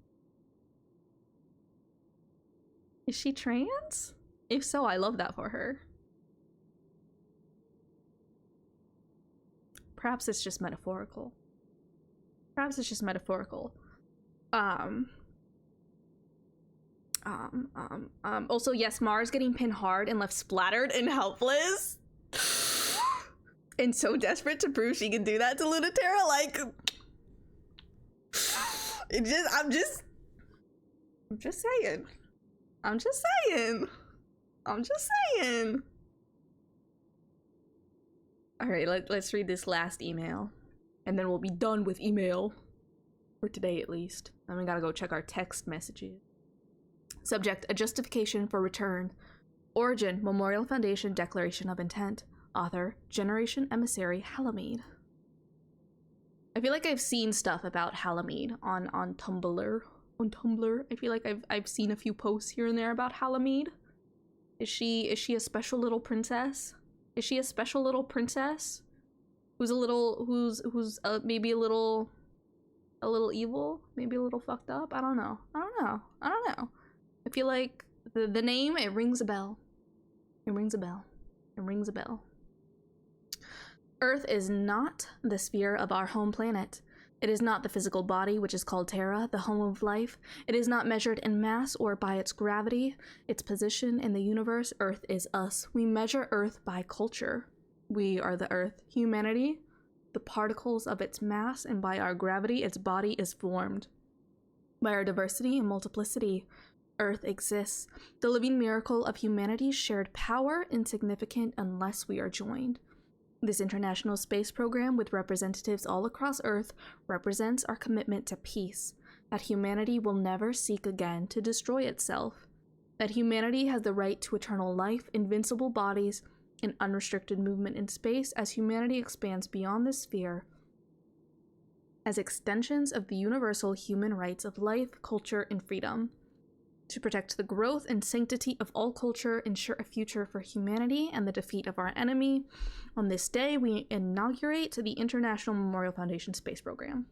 S1: Is she trans? If so, I love that for her. Perhaps it's just metaphorical. Also, yes, Mars getting pinned hard and left splattered and helpless. And so desperate to prove she can do that to Luna Terra, like... I'm just saying. Alright, let's read this last email. And then we'll be done with email. For today, at least. Then we gotta go check our text messages. Subject, a justification for return. Origin, Memorial Foundation Declaration of Intent. Author, Generation Emissary Halamede. I feel like I've seen stuff about Halamede on Tumblr. I feel like I've seen a few posts here and there about Halamede. Is she a special little princess? Is she a special little princess? Who's maybe a little evil? Maybe a little fucked up? I don't know. I feel like the name, it rings a bell. Earth is not the sphere of our home planet. It is not the physical body, which is called Terra, the home of life. It is not measured in mass or by its gravity, its position in the universe. Earth is us. We measure Earth by culture. We are the Earth. Humanity, the particles of its mass, and by our gravity, its body is formed. By our diversity and multiplicity, Earth exists. The living miracle of humanity's shared power, insignificant unless we are joined. This international space program with representatives all across Earth represents our commitment to peace, that humanity will never seek again to destroy itself, that humanity has the right to eternal life, invincible bodies, and unrestricted movement in space as humanity expands beyond this sphere as extensions of the universal human rights of life, culture, and freedom. To protect the growth and sanctity of all culture, ensure a future for humanity, and the defeat of our enemy. On this day, we inaugurate the International Memorial Foundation Space Program.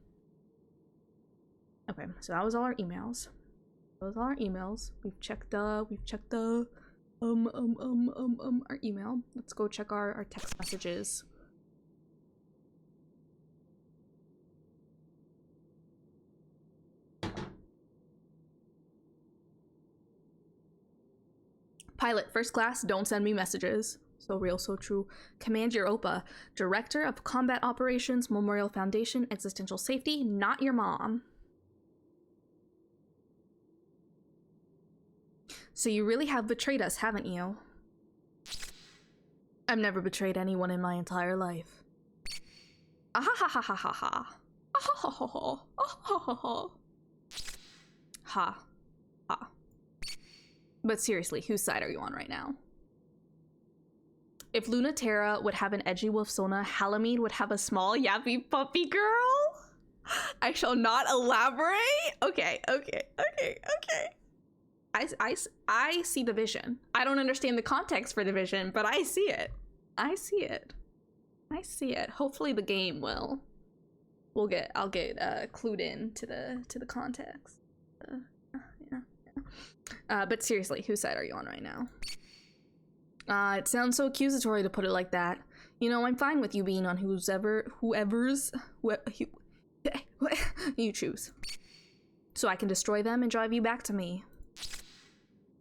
S1: Okay, so that was all our emails. We've checked our email. Let's go check our text messages. Pilot, first class, don't send me messages. So real, so true. Command your OPA. Director of Combat Operations, Memorial Foundation, Existential Safety, not your mom. So you really have betrayed us, haven't you? I've never betrayed anyone in my entire life. Ah-ha-ha-ha-ha-ha. Ah-ha-ha-ha-ha. Ah-ha-ha-ha. Ha. Ha. But seriously, whose side are you on right now? If Luna Terra would have an edgy wolfsona, Halamede would have a small yappy puppy girl. I shall not elaborate. Okay. I see the vision. I don't understand the context for the vision, but I see it. I see it. Hopefully the game will. I'll get clued in to the context. But seriously, whose side are you on right now? It sounds so accusatory to put it like that. You know, I'm fine with you being on whoever's you choose. So I can destroy them and drive you back to me.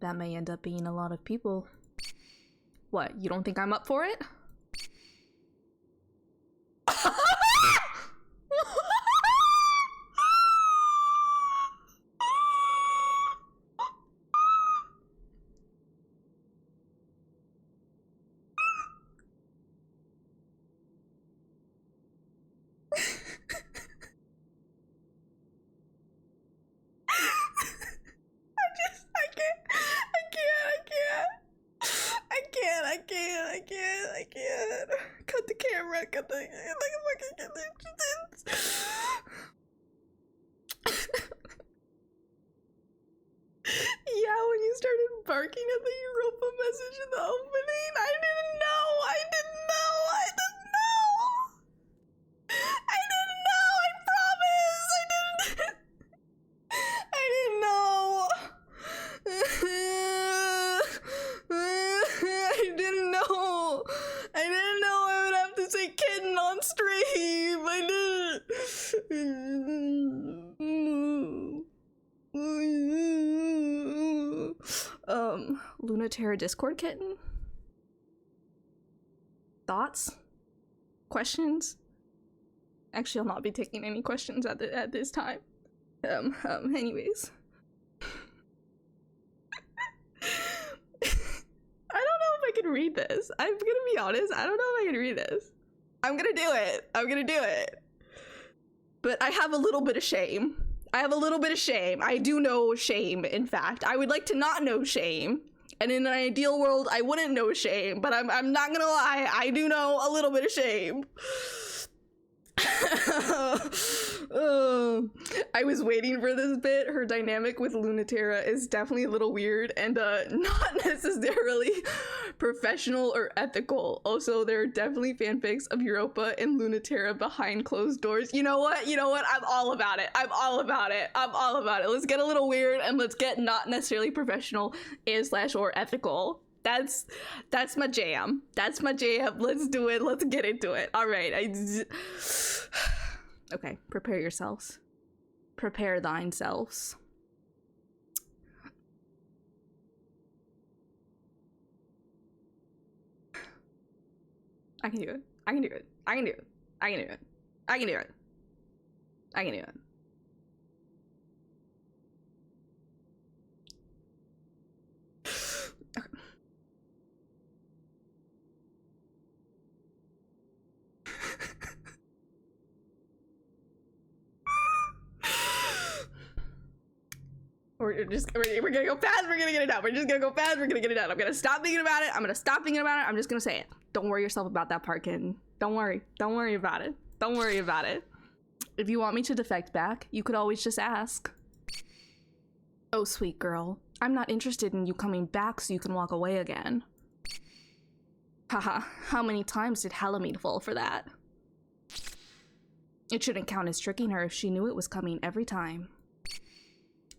S1: That may end up being a lot of people. What, you don't think I'm up for it? I can't. Cut the camera, cut the fucking Yeah, when you started barking at the Europa message in the opening, I didn't know. I promise. I didn't know. I didn't know I would have to say kitten on stream. I didn't. Luna Terra Discord kitten? Thoughts? Questions? Actually, I'll not be taking any questions at this time. Anyways. I don't know if I can read this. I'm gonna be honest, I don't know if I can read this. I'm gonna do it. But I have a little bit of shame. I do know shame, in fact. I would like to not know shame. And in an ideal world, I wouldn't know shame. But I'm not gonna lie, I do know a little bit of shame. I was waiting for this bit. Her dynamic with Luna Terra is definitely a little weird and not necessarily professional or ethical. Also, there are definitely fanfics of Europa and Luna Terra behind closed doors. You know what? I'm all about it. Let's get a little weird and let's get not necessarily professional /or ethical. That's my jam. Let's do it. Let's get into it. All right. Okay, prepare yourselves. Prepare thine selves. I can do it. Okay. We're gonna go fast, we're gonna get it out. I'm gonna stop thinking about it. I'm just gonna say it. Don't worry yourself about that part, kitten. Don't worry about it. If you want me to defect back, you could always just ask. Oh, sweet girl. I'm not interested in you coming back so you can walk away again. Haha, how many times did Halamede fall for that? It shouldn't count as tricking her if she knew it was coming every time.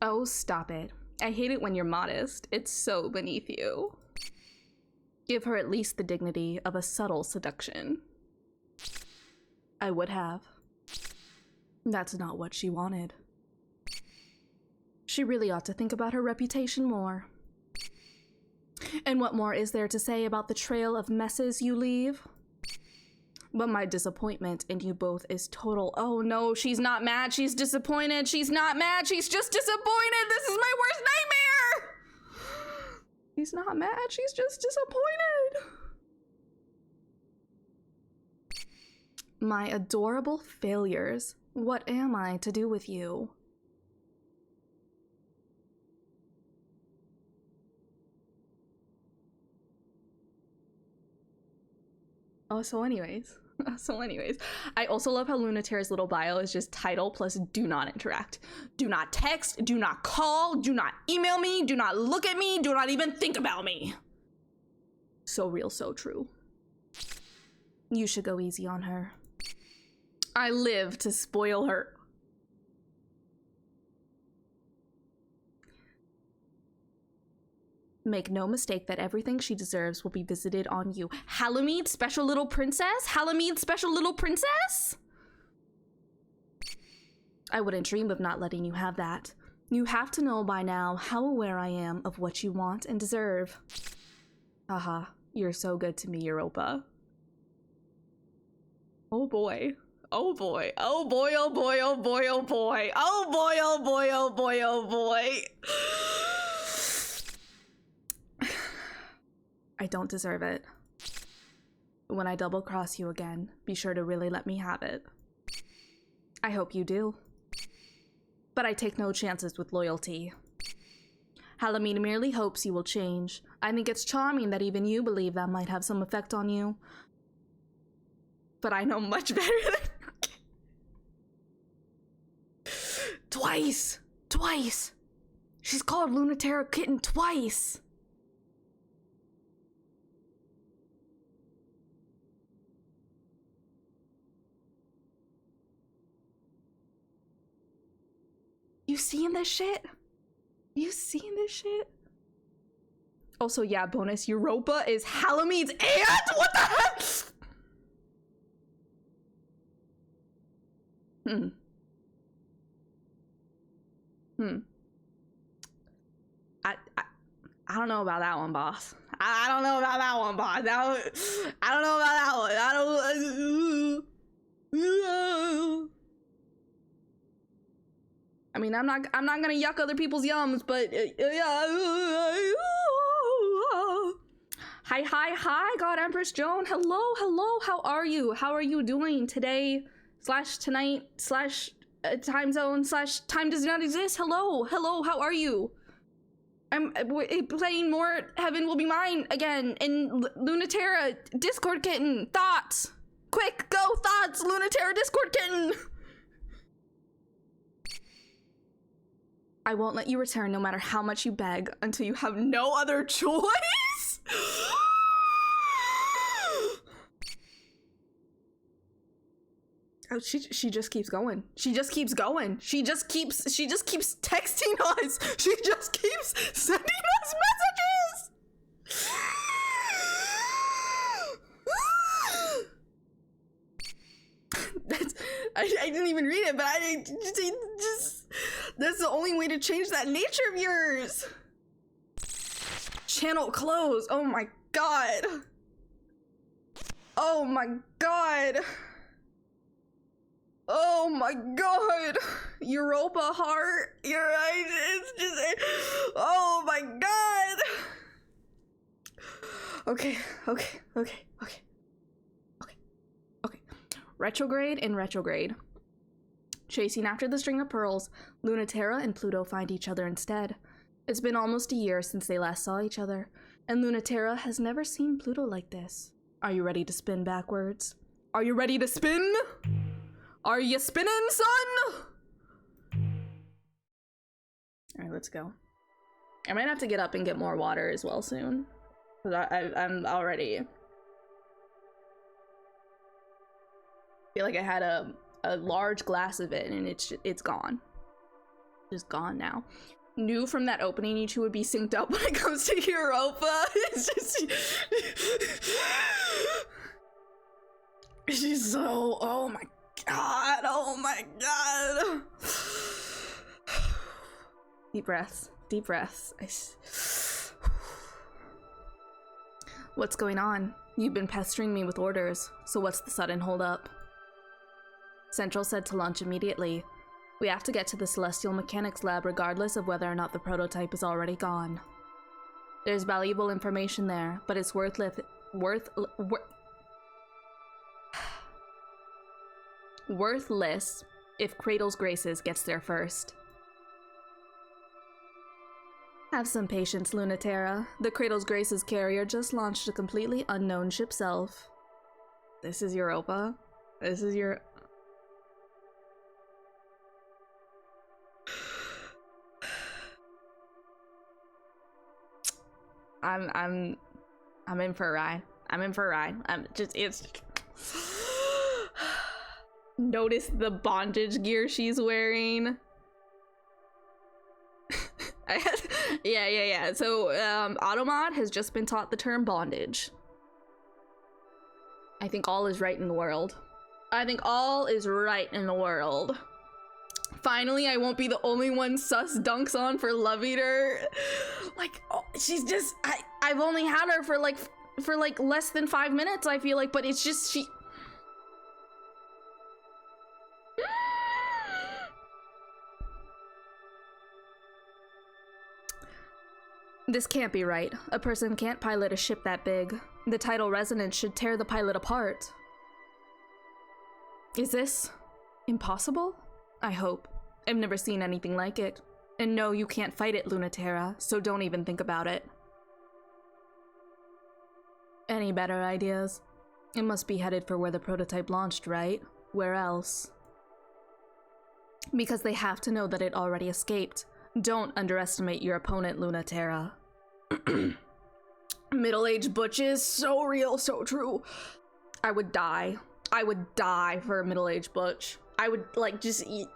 S1: Oh, stop it. I hate it when you're modest. It's so beneath you. Give her at least the dignity of a subtle seduction. I would have. That's not what she wanted. She really ought to think about her reputation more. And what more is there to say about the trail of messes you leave? But my disappointment in you both is total. Oh no, she's not mad, she's disappointed. She's not mad, she's just disappointed. This is my worst nightmare. She's not mad, she's just disappointed. My adorable failures. What am I to do with you? Oh, so anyways. I also love how Lunaterra's little bio is just title plus do not interact. Do not text, do not call, do not email me, do not look at me, do not even think about me. So real, so true. You should go easy on her. I live to spoil her. Make no mistake that everything she deserves will be visited on you. Halamede, special little princess? Halamede, special little princess? I wouldn't dream of not letting you have that. You have to know by now how aware I am of what you want and deserve. Haha, you're so good to me, Europa. Oh boy. Oh boy. Oh boy, oh boy, oh boy, oh boy. Oh boy, oh boy, oh boy, oh boy. I don't deserve it. When I double cross you again, be sure to really let me have it. I hope you do. But I take no chances with loyalty. Halamede merely hopes you will change. I think it's charming that even you believe that might have some effect on you. But I know much better than... Twice! Twice! She's called Lunaterra Kitten twice! You seeing this shit? You seeing this shit? Also, yeah, bonus, Europa is Halamede's aunt? What the heck? I don't know about that one, boss. I don't know about that one, boss. I don't know about that one. I mean, I'm not gonna yuck other people's yums, but hi, God Empress Joan. Hello, how are you? How are you doing today / tonight / time zone / time does not exist? Hello, how are you? I'm playing more Heaven Will Be Mine again in Lunaterra Discord Kitten. Thoughts? Quick, go thoughts, Lunaterra Discord Kitten. I won't let you return no matter how much you beg until you have no other choice. Oh, she just keeps going. She just keeps going. She just keeps texting us. She just keeps sending us messages. I didn't even read it, but I just that's the only way to change that nature of yours. Channel close. Oh my god. Oh my god. Oh my god. Europa heart. You're right. It's just, oh my god. Okay. Retrograde and retrograde. Chasing after the string of pearls, Lunaterra and Pluto find each other instead. It's been almost a year since they last saw each other, and Lunaterra has never seen Pluto like this. Are you ready to spin backwards? Are you ready to spin? Are you spinning, son? Alright, let's go. I might have to get up and get more water as well soon. Because I'm already... I feel like I had a large glass of it and it's gone. Just gone now. Knew from that opening you two would be synced up when it comes to Europa. It's just... She's so... Oh my god. Oh my god. Deep breaths. Deep breaths. What's going on? You've been pestering me with orders, so what's the sudden holdup? Central said to launch immediately. We have to get to the Celestial Mechanics Lab regardless of whether or not the prototype is already gone. There's valuable information there, but it's worthless if CRADLE'S GRACES gets there first. Have some patience, Lunaterra. The CRADLE'S GRACES carrier just launched a completely unknown ship self. This is Europa. This is your... I'm in for a ride. I'm in for a ride. It's notice the bondage gear she's wearing. Yeah. So Automod has just been taught the term bondage. I think all is right in the world. I think all is right in the world. Finally, I won't be the only one sus dunks on for Love Eater. Like, oh, she's just, I've only had her for like less than 5 minutes, I feel like, but it's just, she... This can't be right. A person can't pilot a ship that big. The tidal resonance should tear the pilot apart. Is this impossible? I hope. I've never seen anything like it. And no, you can't fight it, TERRA, so don't even think about it. Any better ideas? It must be headed for where the prototype launched, right? Where else? Because they have to know that it already escaped. Don't underestimate your opponent, TERRA. Middle-aged butches, so real, so true. I would die. I would die for a middle-aged butch. I would, like, just eat.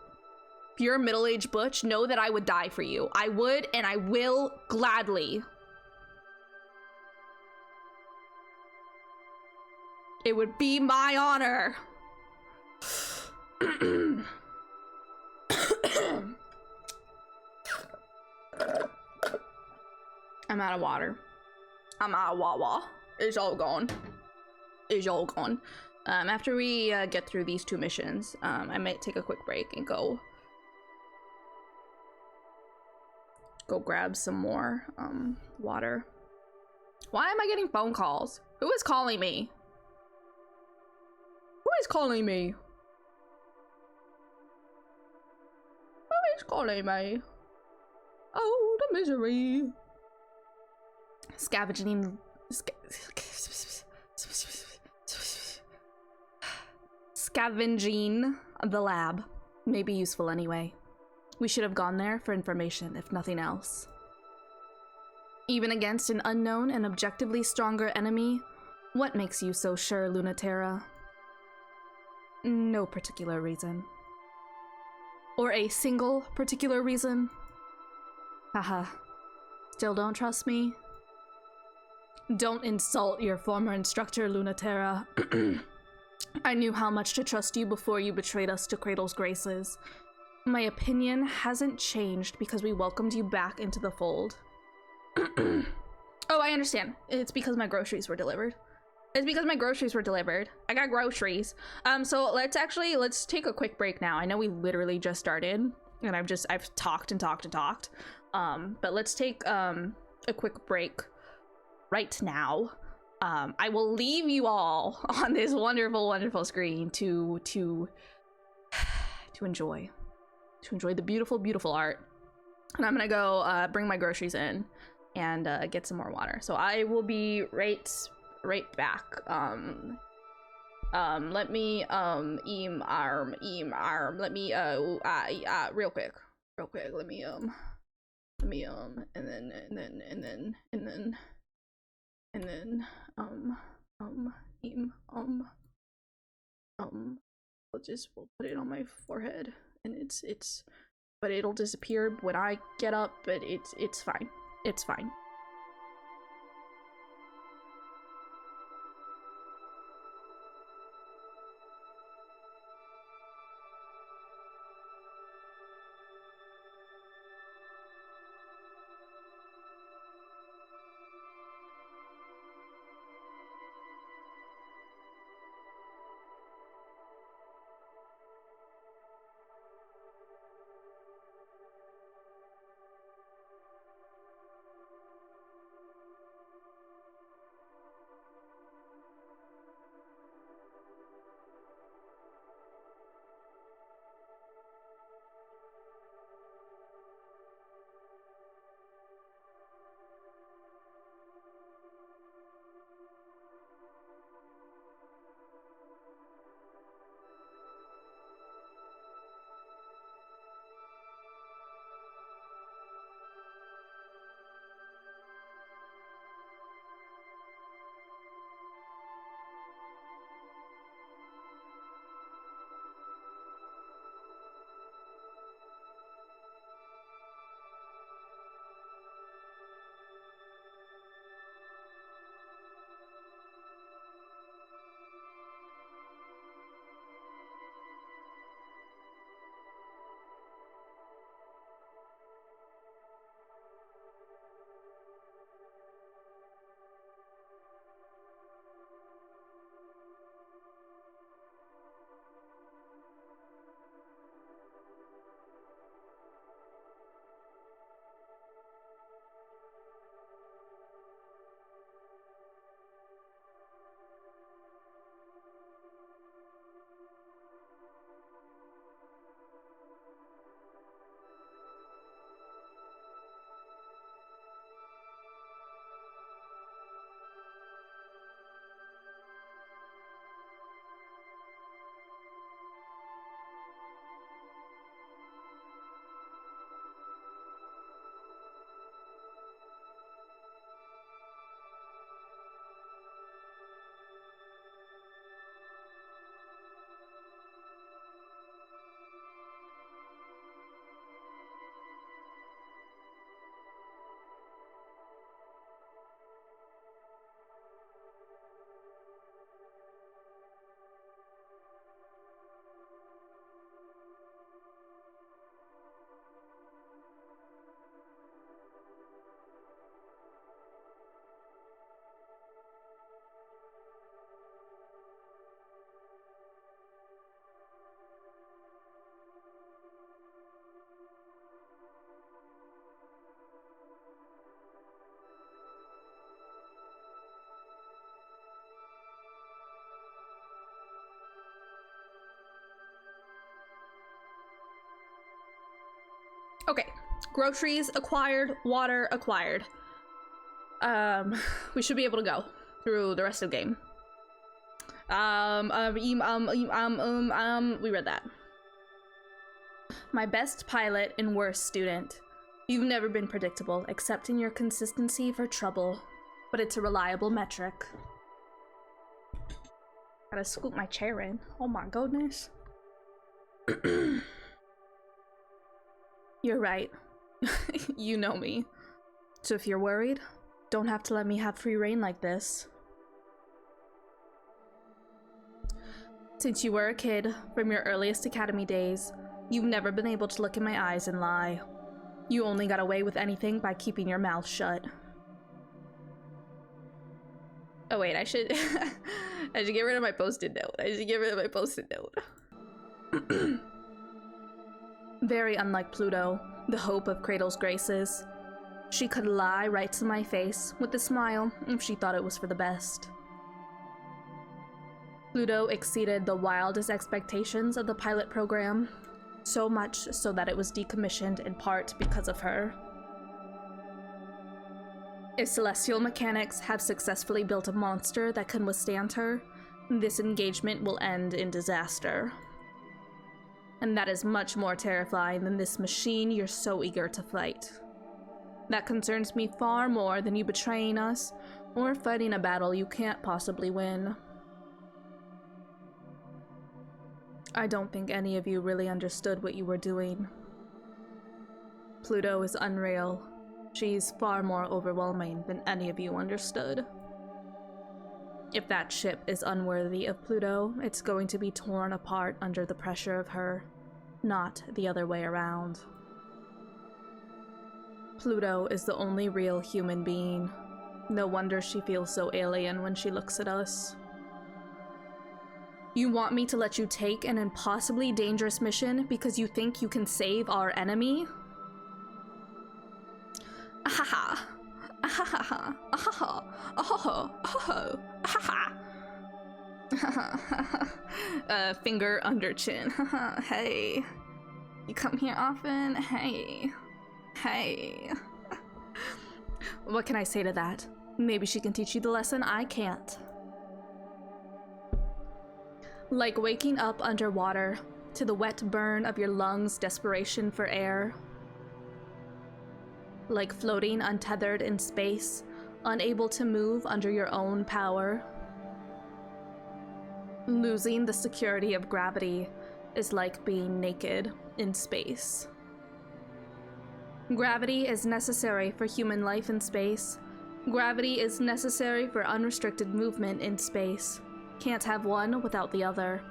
S1: If you're a middle-aged butch, know that I would die for you. I would, and I will gladly. It would be my honor. I'm out of water. I'm out of wawa. It's all gone. It's all gone. After we get through these 2 missions, I might take a quick break and go grab some more water. Why am I getting phone calls? Who is calling me? Who is calling me? Who is calling me? Oh, the misery. Scavenging the lab may be useful anyway. We should have gone there for information, if nothing else. Even against an unknown and objectively stronger enemy, what makes you so sure, TERRA? No particular reason. Or a single particular reason? Haha. Still don't trust me? Don't insult your former instructor, TERRA. I knew how much to trust you before you betrayed us to CRADLE'S GRACES. My opinion hasn't changed because we welcomed you back into the fold. Oh, I understand. It's because my groceries were delivered. It's because my groceries were delivered. I got groceries. So let's take a quick break now. I know we literally just started and I've talked and talked and talked. But let's take a quick break right now. I will leave you all on this wonderful, wonderful screen to enjoy the beautiful, beautiful art. And I'm gonna go bring my groceries in and get some more water. So I will be right back. Let me arm. Let me real quick. Let me we'll put it on my forehead, and but it'll disappear when I get up, but it's fine. It's fine. Okay, groceries acquired, water acquired. We should be able to go through the rest of the game. We read that. My best pilot and worst student. You've never been predictable, except in your consistency for trouble, but it's a reliable metric. Gotta scoop my chair in. Oh my goodness. You're right. You know me. So if you're worried, don't have to let me have free reign like this. Since you were a kid, from your earliest academy days, you've never been able to look in my eyes and lie. You only got away with anything by keeping your mouth shut. Oh wait, I should I should get rid of my post-it note. Very unlike Pluto, the hope of CRADLE'S GRACES. She could lie right to my face with a smile if she thought it was for the best. Pluto exceeded the wildest expectations of the pilot program, so much so that it was decommissioned in part because of her. If celestial mechanics have successfully built a monster that can withstand her, this engagement will end in disaster. And that is much more terrifying than this machine you're so eager to fight. That concerns me far more than you betraying us or fighting a battle you can't possibly win. I don't think any of you really understood what you were doing. Pluto is unreal. She's far more overwhelming than any of you understood. If that ship is unworthy of Pluto, it's going to be torn apart under the pressure of her, not the other way around. Pluto is the only real human being. No wonder she feels so alien when she looks at us. You want me to let you take an impossibly dangerous mission because you think you can save our enemy? Ahaha. Ahaha. Ahaha. Ahaha. Ahaha. Ahaha. Finger under chin. Hey. You come here often? Hey. Hey. What can I say to that? Maybe she can teach you the lesson I can't. Like waking up underwater, to the wet burn of your lungs' desperation for air. Like floating untethered in space, unable to move under your own power. Losing the security of gravity is like being naked in space. Gravity is necessary for human life in space. Gravity is necessary for unrestricted movement in space. Can't have one without the other.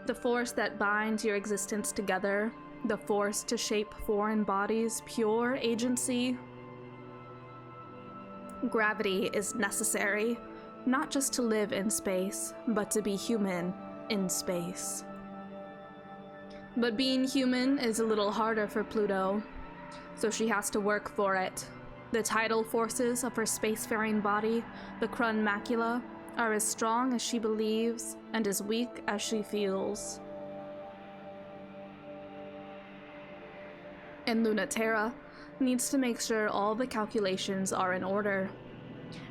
S1: The force that binds your existence together, the force to shape foreign bodies' pure agency. Gravity is necessary, not just to live in space, but to be human in space. But being human is a little harder for Pluto, so she has to work for it. The tidal forces of her spacefaring body, the Krun macula, are as strong as she believes and as weak as she feels. And TERRA needs to make sure all the calculations are in order.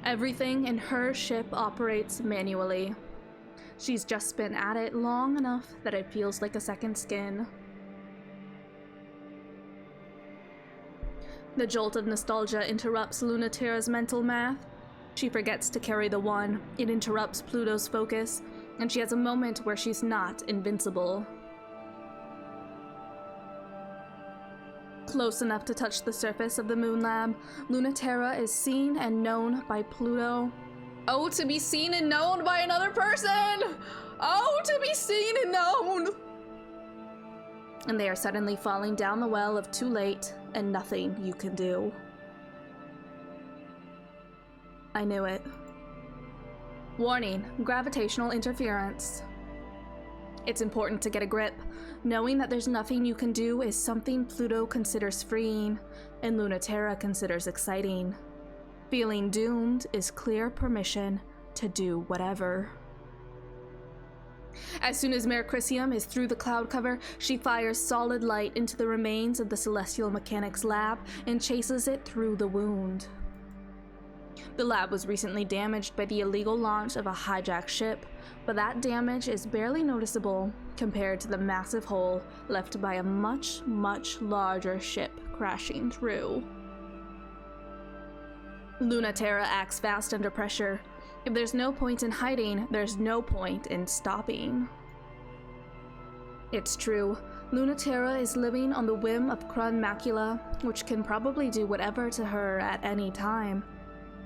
S1: Everything in her ship operates manually. She's just been at it long enough that it feels like a second skin. The jolt of nostalgia interrupts TERRA's mental math. She forgets to carry the one. It interrupts Pluto's focus, and she has a moment where she's not invincible. Close enough to touch the surface of the moon lab, TERRA is seen and known by Pluto. Oh, to be seen and known by another person! Oh, to be seen and known! And they are suddenly falling down the well of too late and nothing you can do. I knew it. Warning, gravitational interference. It's important to get a grip. Knowing that there's nothing you can do is something Pluto considers freeing, and TERRA considers exciting. Feeling doomed is clear permission to do whatever. As soon as Mercurium is through the cloud cover, she fires solid light into the remains of the Celestial Mechanics lab and chases it through the wound. The lab was recently damaged by the illegal launch of a hijacked ship, but that damage is barely noticeable compared to the massive hole left by a much, much larger ship crashing through. TERRA acts fast under pressure. If there's no point in hiding, there's no point in stopping. It's true, TERRA is living on the whim of Macula, which can probably do whatever to her at any time.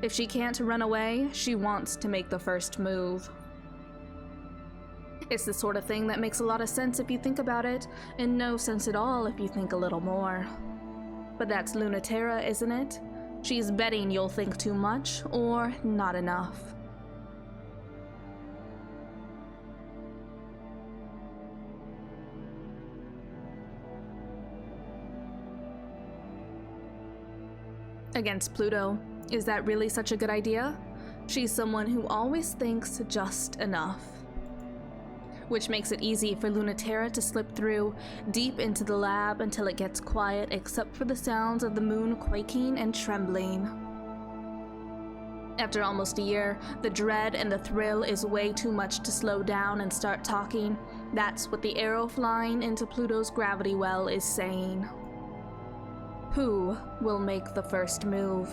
S1: If she can't run away, she wants to make the first move. It's the sort of thing that makes a lot of sense if you think about it, and no sense at all if you think a little more. But that's TERRA, isn't it? She's betting you'll think too much or not enough. Against Pluto, is that really such a good idea? She's someone who always thinks just enough. Which makes it easy for TERRA to slip through deep into the lab until it gets quiet except for the sounds of the moon quaking and trembling. After almost a year, the dread and the thrill is way too much to slow down and start talking. That's what the arrow flying into Pluto's gravity well is saying. Who will make the first move?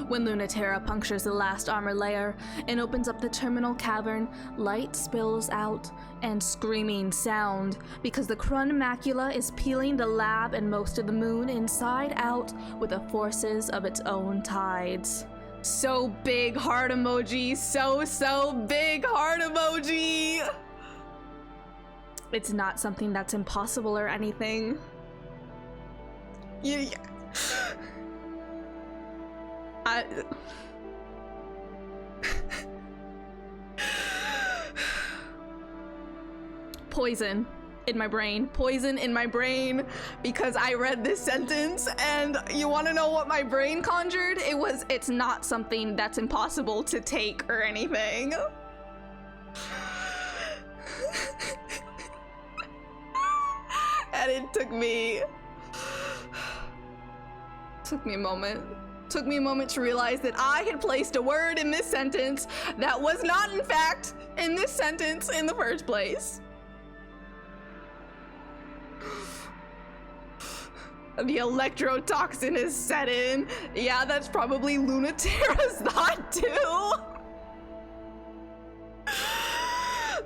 S1: When TERRA punctures the last armor layer and opens up the terminal cavern, light spills out and screaming sound because the Macula is peeling the lab and most of the moon inside out with the forces of its own tides. So big heart emoji, so big heart emoji! It's not something that's impossible or anything. Yeah. Poison in my brain, because I read this sentence, and you want to know what my brain conjured? It's not something that's impossible to take or anything. And it took me a moment to realize that I had placed a word in this sentence that was not, in fact, in this sentence in the first place. The electrotoxin is set in. Yeah, that's probably TERRA's thought too.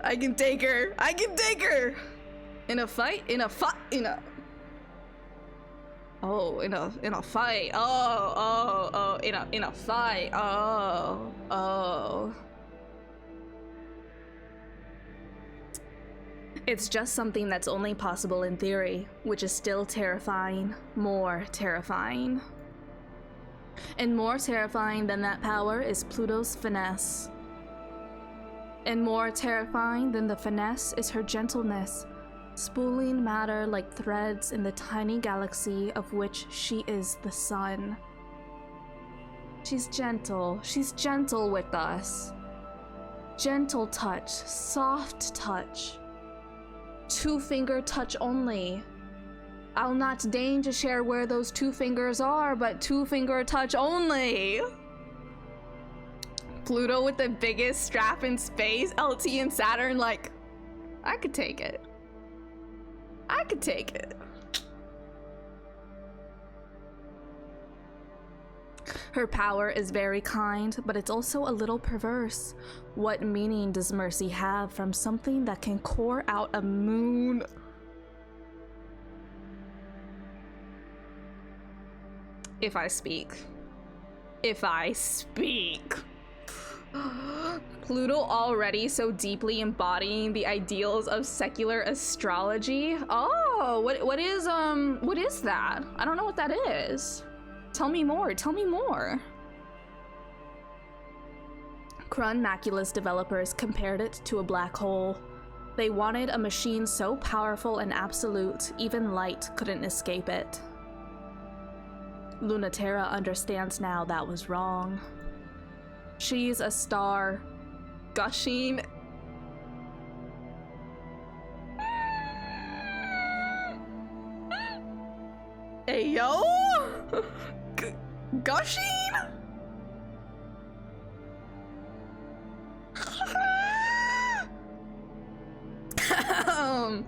S1: I can take her. In a fight. Oh, in a fight. Oh, in a fight. Oh. It's just something that's only possible in theory, which is still terrifying, more terrifying. And more terrifying than that power is Pluto's finesse. And more terrifying than the finesse is her gentleness, spooling matter like threads in the tiny galaxy of which she is the sun. She's gentle with us. Gentle touch, soft touch. Two-finger touch only. I'll not deign to share where those two fingers are, but two-finger touch only. Pluto with the biggest strap in space, LT and Saturn, like, I could take it. Her power is very kind, but it's also a little perverse. What meaning does mercy have from something that can core out a moon? If I speak. Pluto already so deeply embodying the ideals of secular astrology. Oh, what is that? I don't know what that is. Tell me more. Macula's developers compared it to a black hole. They wanted a machine so powerful and absolute, even light couldn't escape it. TERRA understands now that was wrong. She's a star. Gushing. Hey, yo! Gushing? um,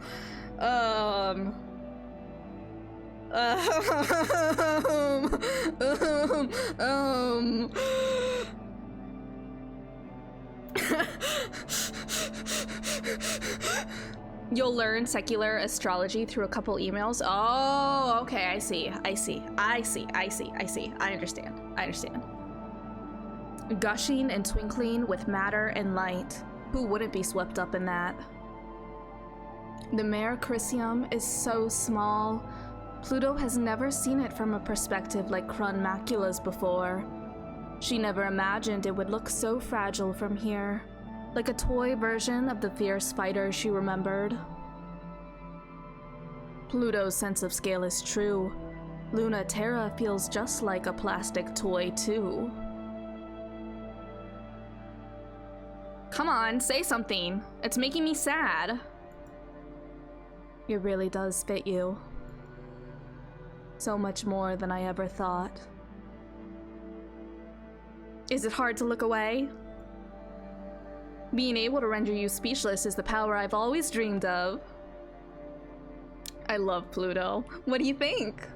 S1: um, You'll learn secular astrology through a couple emails. Oh, okay, I see. I understand. Gushing and twinkling with matter and light. Who wouldn't be swept up in that? The Mare Crisium is so small. Pluto has never seen it from a perspective like Crun Macula's before. She never imagined it would look so fragile from here. Like a toy version of the fierce spider she remembered. Pluto's sense of scale is true. Luna Terra feels just like a plastic toy, too. Come on, say something. It's making me sad. It really does fit you. So much more than I ever thought. Is it hard to look away? Being able to render you speechless is the power I've always dreamed of. I love Pluto. What do you think?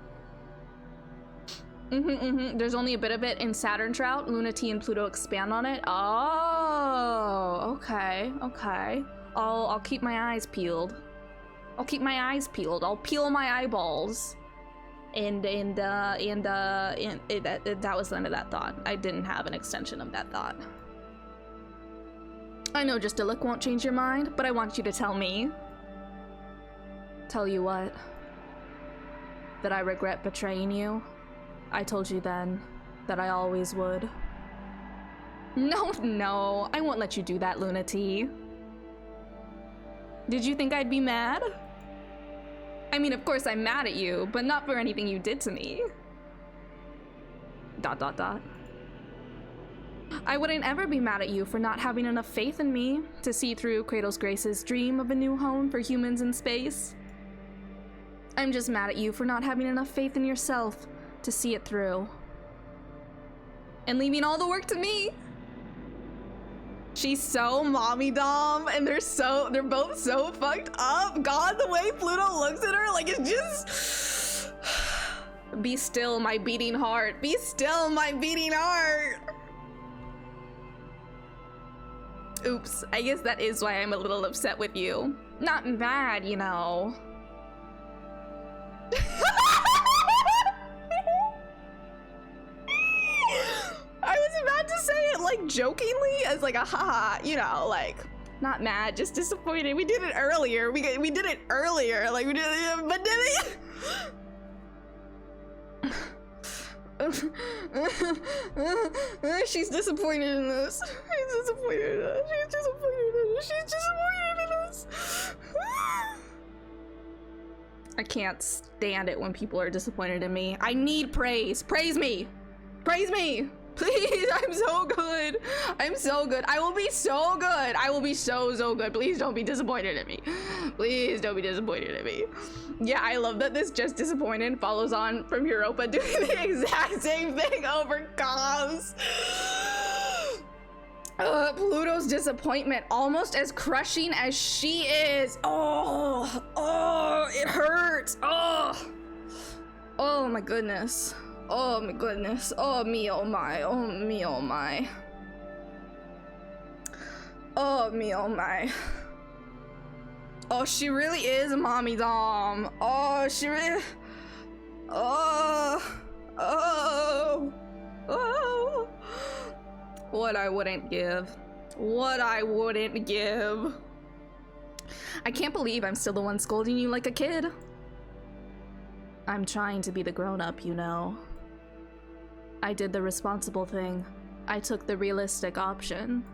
S1: There's only a bit of it in Saturn Trout. Luna T and Pluto expand on it. Oh, okay. I'll keep my eyes peeled. I'll peel my eyeballs. And that was the end of that thought. I didn't have an extension of that thought. I know just a look won't change your mind, but I want you to tell me. Tell you what? That I regret betraying you? I told you then that I always would. No, I won't let you do that, Luna T. Did you think I'd be mad? I mean, of course I'm mad at you, but not for anything you did to me. ... I wouldn't ever be mad at you for not having enough faith in me to see through CRADLE'S Grace's dream of a new home for humans in space. I'm just mad at you for not having enough faith in yourself to see it through. And leaving all the work to me. She's so mommy dom, and they're both so fucked up. God, the way Pluto looks at her, like, it's just... Be still, my beating heart. Be still, my beating heart. Oops, I guess that is why I'm a little upset with you. Not mad, you know. I was about to say it like jokingly as like a haha, you know, like not mad, just disappointed. We did it earlier. We did it earlier. Like we did it, but did it? She's disappointed in us. She's disappointed in us. I can't stand it when people are disappointed in me. I need praise. Praise me. Praise me. Please, I'm so good. I'm so good. I will be so good. I will be so good. Please don't be disappointed in me. Please don't be disappointed in me. Yeah, I love that this just disappointed follows on from Europa doing the exact same thing over comms. Pluto's disappointment, almost as crushing as she is. Oh, it hurts. Oh my goodness. Oh my goodness. Oh me, oh my. Oh me, oh my. Oh me, oh my. Oh, she really is mommy dom. Oh, she really. Oh. What I wouldn't give. What I wouldn't give. I can't believe I'm still the one scolding you like a kid. I'm trying to be the grown-up, you know. I did the responsible thing. I took the realistic option.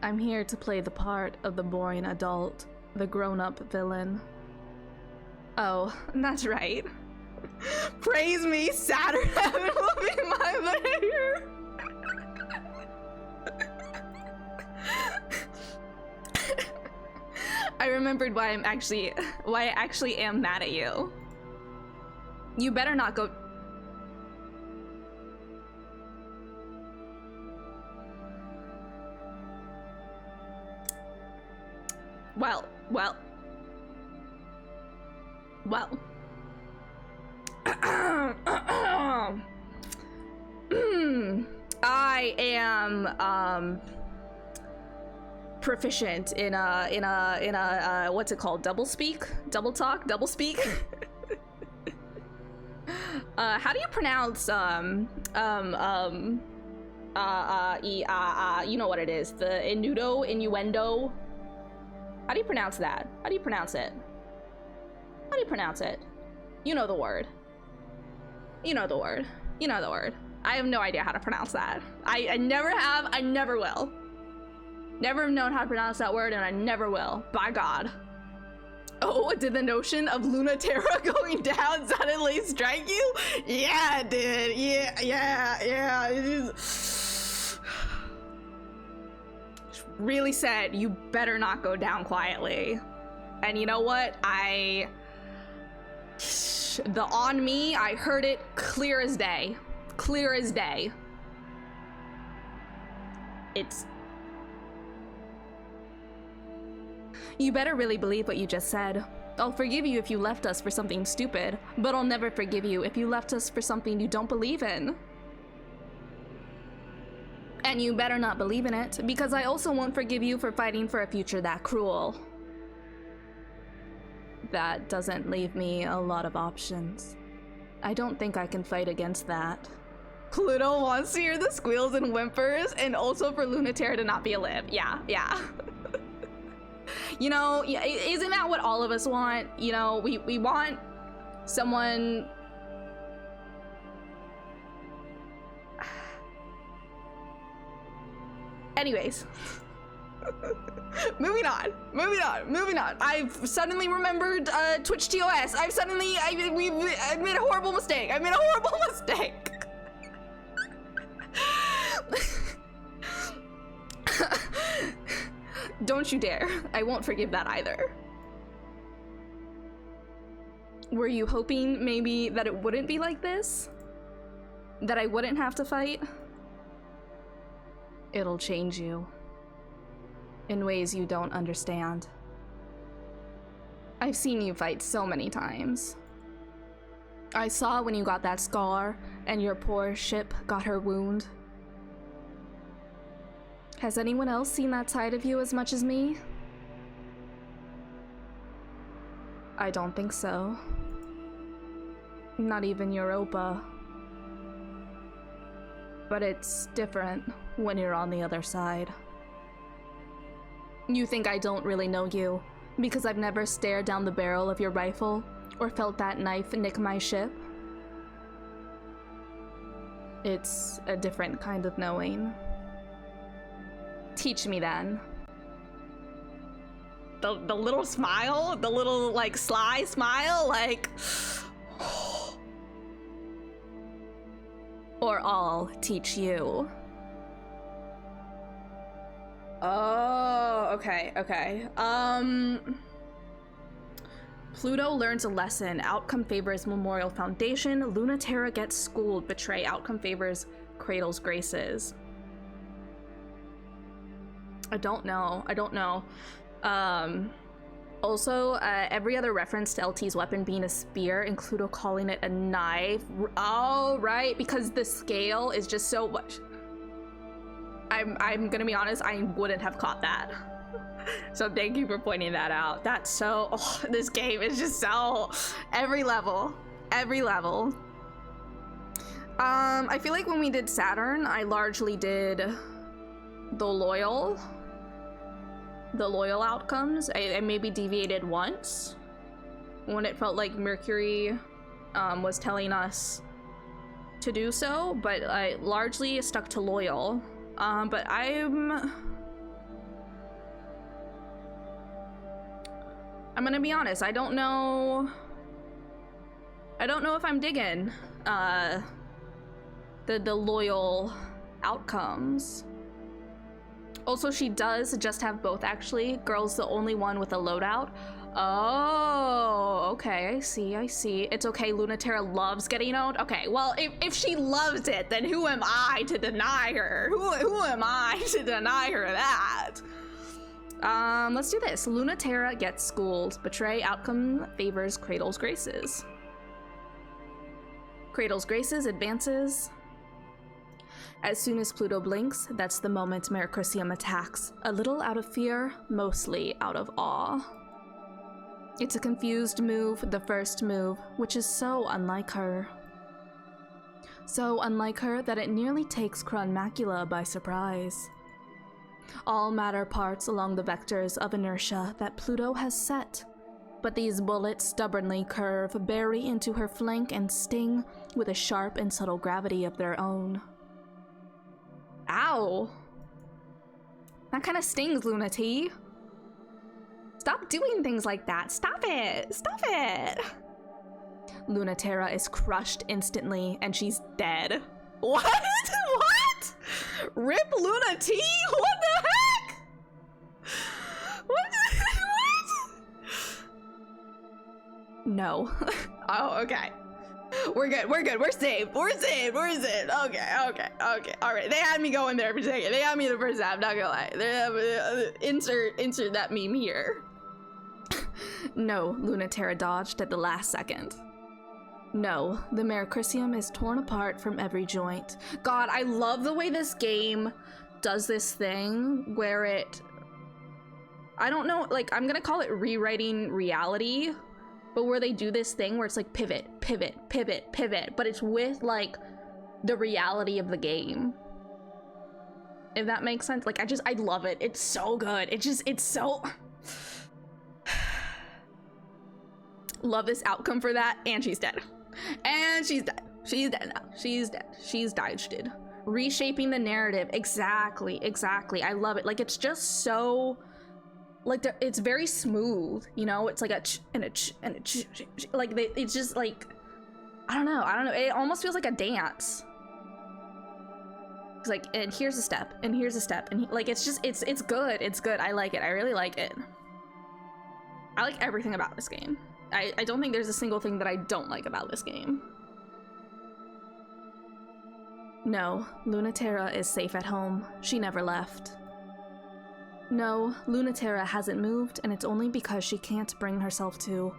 S1: I'm here to play the part of the boring adult, the grown-up villain. Oh, that's right. Praise me, Saturn heaven will be my behavior. I remembered why I actually am mad at you. You better not go. Well. I am proficient in a what's it called? Double speak? Double talk? Double speak? How do you pronounce you know what it is, the innuendo? How do you pronounce that? How do you pronounce it? How do you pronounce it? You know the word. You know the word. You know the word. I have no idea how to pronounce that. I never have, I never will. Never have known how to pronounce that word, and I never will. By God. Oh, did the notion of Terra going down suddenly strike you? Yeah, it did. Yeah. It just really said, you better not go down quietly. And you know what? The on me, I heard it clear as day. Clear as day. You better really believe what you just said. I'll forgive you if you left us for something stupid, but I'll never forgive you if you left us for something you don't believe in. And you better not believe in it, because I also won't forgive you for fighting for a future that cruel. That doesn't leave me a lot of options. I don't think I can fight against that. Pluto wants to hear the squeals and whimpers, and also for Terra to not be alive. Yeah. You know, isn't that what all of us want? You know, we want someone... Anyways. Moving on. I've suddenly remembered Twitch TOS. I made a horrible mistake. Don't you dare. I won't forgive that either. Were you hoping maybe that it wouldn't be like this? That I wouldn't have to fight? It'll change you. In ways you don't understand. I've seen you fight so many times. I saw when you got that scar and your poor ship got her wound. Has anyone else seen that side of you as much as me? I don't think so. Not even Europa. But it's different when you're on the other side. You think I don't really know you because I've never stared down the barrel of your rifle or felt that knife nick my ship? It's a different kind of knowing. Teach me then. The little smile, the little like sly smile, like or I'll teach you. Oh, okay. Pluto learns a lesson. Outcome favors Memorial Foundation. Terra gets schooled. Betray. Outcome favors CRADLE'S GRACES. I don't know. Also, every other reference to LT's weapon being a spear, and Pluto calling it a knife. Oh, right, because the scale is just so much. I'm gonna be honest, I wouldn't have caught that. So thank you for pointing that out. That's so, this game is just so, every level. I feel like when we did Saturn, I largely did the loyal outcomes. I maybe deviated once when it felt like Mercury was telling us to do so, but I largely stuck to loyal. But I'm gonna be honest, I don't know if I'm digging the loyal outcomes. Also, she does just have both, actually. Girl's the only one with a loadout. Oh, okay, I see. It's okay, Lunaterra loves getting owned. Okay, well, if she loves it, then who am I to deny her? Who am I to deny her that? Let's do this. Lunaterra gets schooled. Betray outcome favors Cradle's Graces. Cradle's Graces advances. As soon as Pluto blinks, that's the moment Mercurcium attacks. A little out of fear, mostly out of awe. It's a confused move, the first move, which is so unlike her. So unlike her that it nearly takes Crun Macula by surprise. All matter parts along the vectors of inertia that Pluto has set, but these bullets stubbornly curve, bury into her flank and sting with a sharp and subtle gravity of their own. Ow! That kind of stings, Luna T. Stop doing things like that. Stop it! Stop it! Lunaterra is crushed instantly, and she's dead. What? What? Rip Luna T? What the heck? What? No. Oh, okay. We're good. We're safe. We're safe. Okay. All right. They had me going there for a second. They had me the first half, not gonna lie. Insert that meme here. No, Lunaterra dodged at the last second. No, the Mercurcium is torn apart from every joint. God, I love the way this game does this thing where it... I don't know, like, I'm gonna call it rewriting reality, but where they do this thing where it's like pivot, but it's with, like, the reality of the game. If that makes sense. Like, I love it. It's so good. It's so... Love this outcome for that, and she's dead. And she's dead. She's dead now. She's dead. She's died. Reshaping the narrative. Exactly. I love it. Like, it's just so... Like, it's very smooth, you know? It's like a ch and a ch and a ch. Like, it's just like... I don't know. It almost feels like a dance. It's like, and here's a step, and here's a step, and like, it's just, it's good. It's good. I like it. I really like it. I like everything about this game. I don't think there's a single thing that I don't like about this game. No, Lunaterra is safe at home. She never left. No, Lunaterra hasn't moved, and it's only because she can't bring herself to.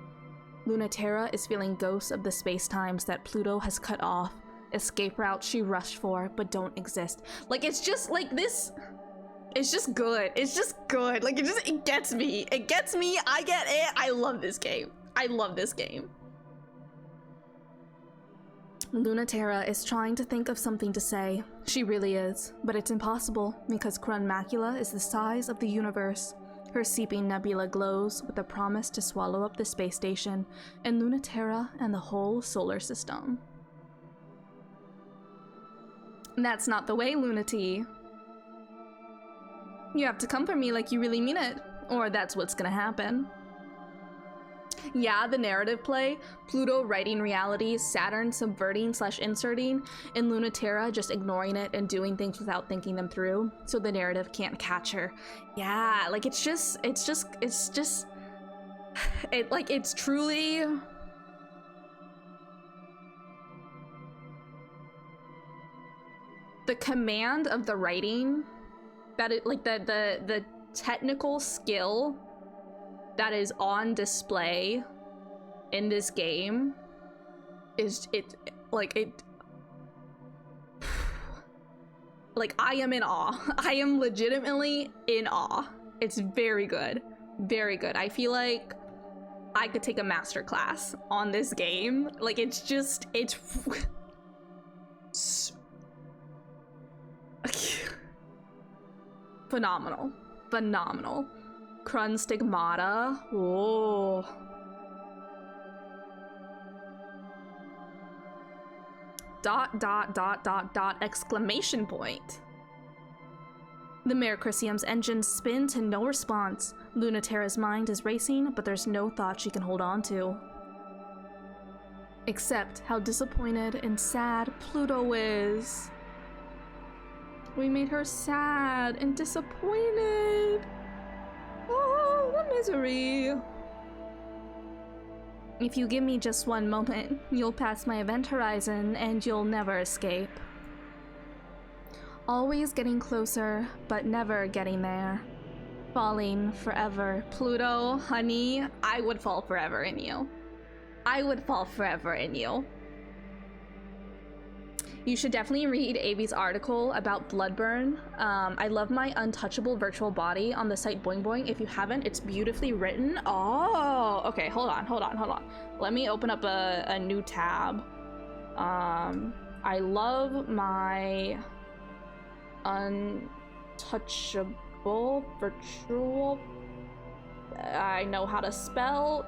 S1: Lunaterra is feeling ghosts of the space-times that Pluto has cut off, escape routes she rushed for but don't exist. Like, it's just like this... It's just good. It's just good. Like, it gets me. It gets me. I get it. I love this game. I love this game. Lunaterra is trying to think of something to say. She really is, but it's impossible because Crun Macula is the size of the universe. Her seeping nebula glows with the promise to swallow up the space station and Lunaterra and the whole solar system. That's not the way, Lunati. You have to come for me like you really mean it, or that's what's gonna happen. Yeah, the narrative play, Pluto writing reality, Saturn subverting / inserting, and Lunaterra just ignoring it and doing things without thinking them through, so the narrative can't catch her. Yeah, like it's truly... The command of the writing, that it, like the technical skill that is on display in this game is like I am in awe. I am legitimately in awe. It's very good. Very good. I feel like I could take a master class on this game. Like, it's phenomenal. Crun Stigmata. Whoa. Exclamation point. The Mercurcium's engines spin to no response. Lunaterra's mind is racing, but there's no thought she can hold on to. Except how disappointed and sad Pluto is. We made her sad and disappointed. Oh, the misery. If you give me just one moment, you'll pass my event horizon and you'll never escape. Always getting closer, but never getting there. Falling forever. Pluto, honey, I would fall forever in you. I would fall forever in you. You should definitely read Avi's article about Bloodburn. I love my untouchable virtual body on the site Boing Boing. If you haven't, it's beautifully written. Oh, okay, hold on. Let me open up a new tab. I love my untouchable virtual. I know how to spell.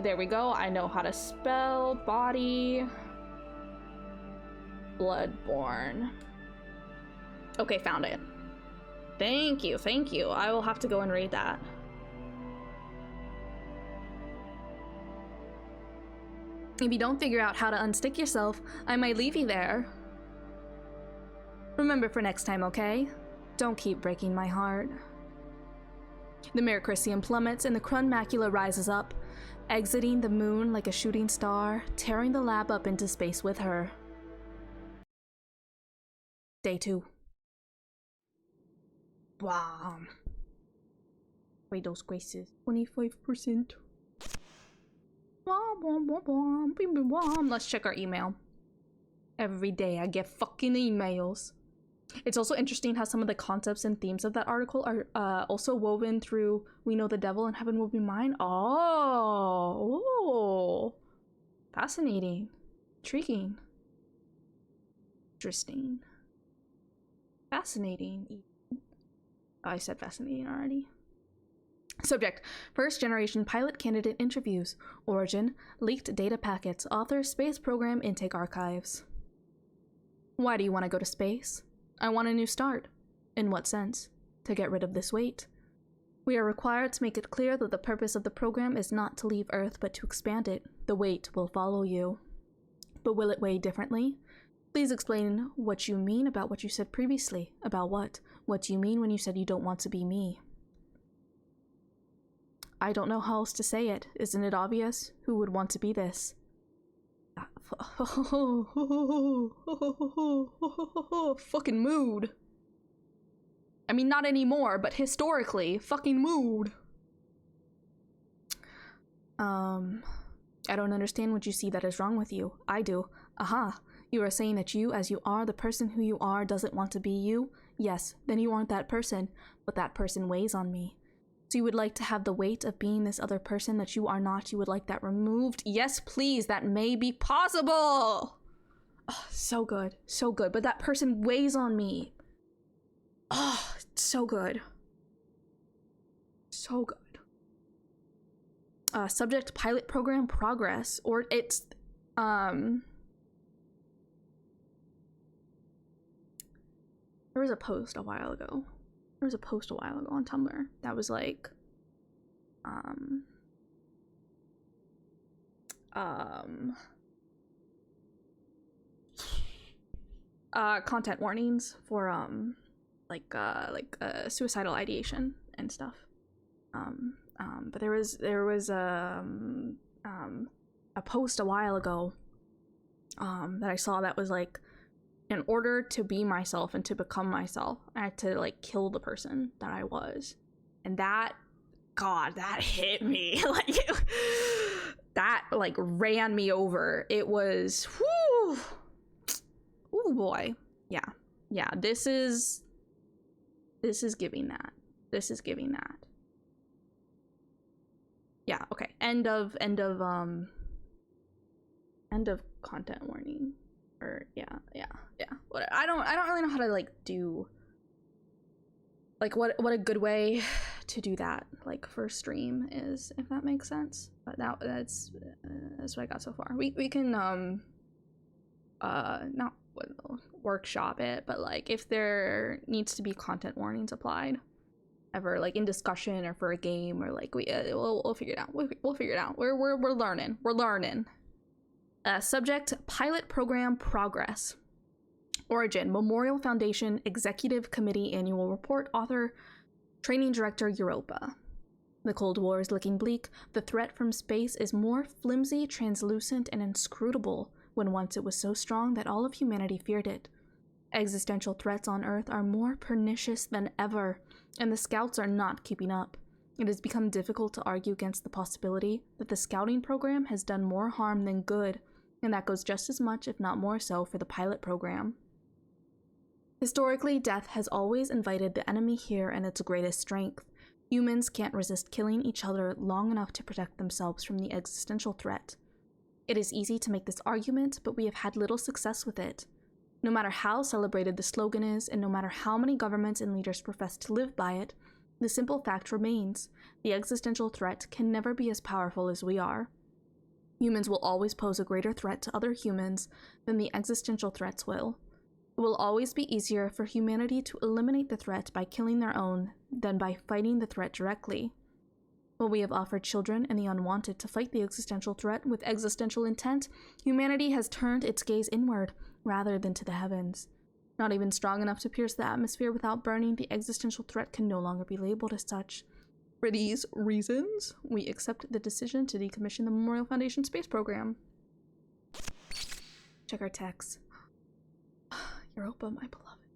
S1: There we go. I know how to spell body. Bloodborne. Okay, found it. Thank you. I will have to go and read that. If you don't figure out how to unstick yourself, I might leave you there. Remember for next time, okay? Don't keep breaking my heart. The Mercurium plummets and the Krun macula rises up, exiting the moon like a shooting star, tearing the lab up into space with her. Day 2. Wow. Wait, those graces. 25%. Let's check our email. Every day I get fucking emails. It's also interesting how some of the concepts and themes of that article are also woven through We Know the Devil and Heaven Will Be Mine. Oh. Fascinating. Intriguing. Interesting. Fascinating. Oh, I said fascinating already. Subject: First generation pilot candidate interviews. Origin: leaked data packets. Author: space program intake archives. Why do you want to go to space? I want a new start. In what sense? To get rid of this weight. We are required to make it clear that the purpose of the program is not to leave Earth but to expand it. The weight will follow you. But will it weigh differently? Please explain what you mean about what you said previously. About what? What do you mean when you said you don't want to be me? I don't know how else to say it. Isn't it obvious? Who would want to be this? Fucking mood. I mean, not anymore, but historically, fucking mood. I don't understand what you see that is wrong with you. I do. Aha. You are saying that you, as you are, the person who you are, doesn't want to be you? Yes, then you aren't that person, but that person weighs on me. So you would like to have the weight of being this other person that you are not, you would like that removed? Yes, please, that may be possible! Oh, so good, but that person weighs on me. Oh, so good. So good. Subject: pilot program progress, or it's, there was a post a while ago. On Tumblr that was like, content warnings for, suicidal ideation and stuff. But there was a post a while ago, that I saw that was like, in order to be myself and to become myself, I had to like kill the person that I was. And that, God, that hit me. Like, that like ran me over. It was, whoo. Oh boy. Yeah, this is giving that. Yeah, okay. End of content warning. Or yeah. What, I don't really know how to like do, like what a good way to do that like for stream is, if that makes sense. But that's what I got so far. We can not workshop it, but like if there needs to be content warnings applied ever, like in discussion or for a game, or like we'll figure it out. We'll figure it out. We're learning. Subject: pilot program progress. Origin, Memorial Foundation Executive Committee Annual Report, author, Training Director, Europa. The Cold War is looking bleak. The threat from space is more flimsy, translucent, and inscrutable when once it was so strong that all of humanity feared it. Existential threats on Earth are more pernicious than ever, and the scouts are not keeping up. It has become difficult to argue against the possibility that the scouting program has done more harm than good, and that goes just as much, if not more so, for the pilot program. Historically, death has always invited the enemy here in its greatest strength. Humans can't resist killing each other long enough to protect themselves from the existential threat. It is easy to make this argument, but we have had little success with it. No matter how celebrated the slogan is, and no matter how many governments and leaders profess to live by it, the simple fact remains: the existential threat can never be as powerful as we are. Humans will always pose a greater threat to other humans than the existential threats will. It will always be easier for humanity to eliminate the threat by killing their own than by fighting the threat directly. While we have offered children and the unwanted to fight the existential threat with existential intent, humanity has turned its gaze inward rather than to the heavens. Not even strong enough to pierce the atmosphere without burning, the existential threat can no longer be labeled as such. For these reasons, we accept the decision to decommission the Memorial Foundation space program. Check our text. Europa, my beloved.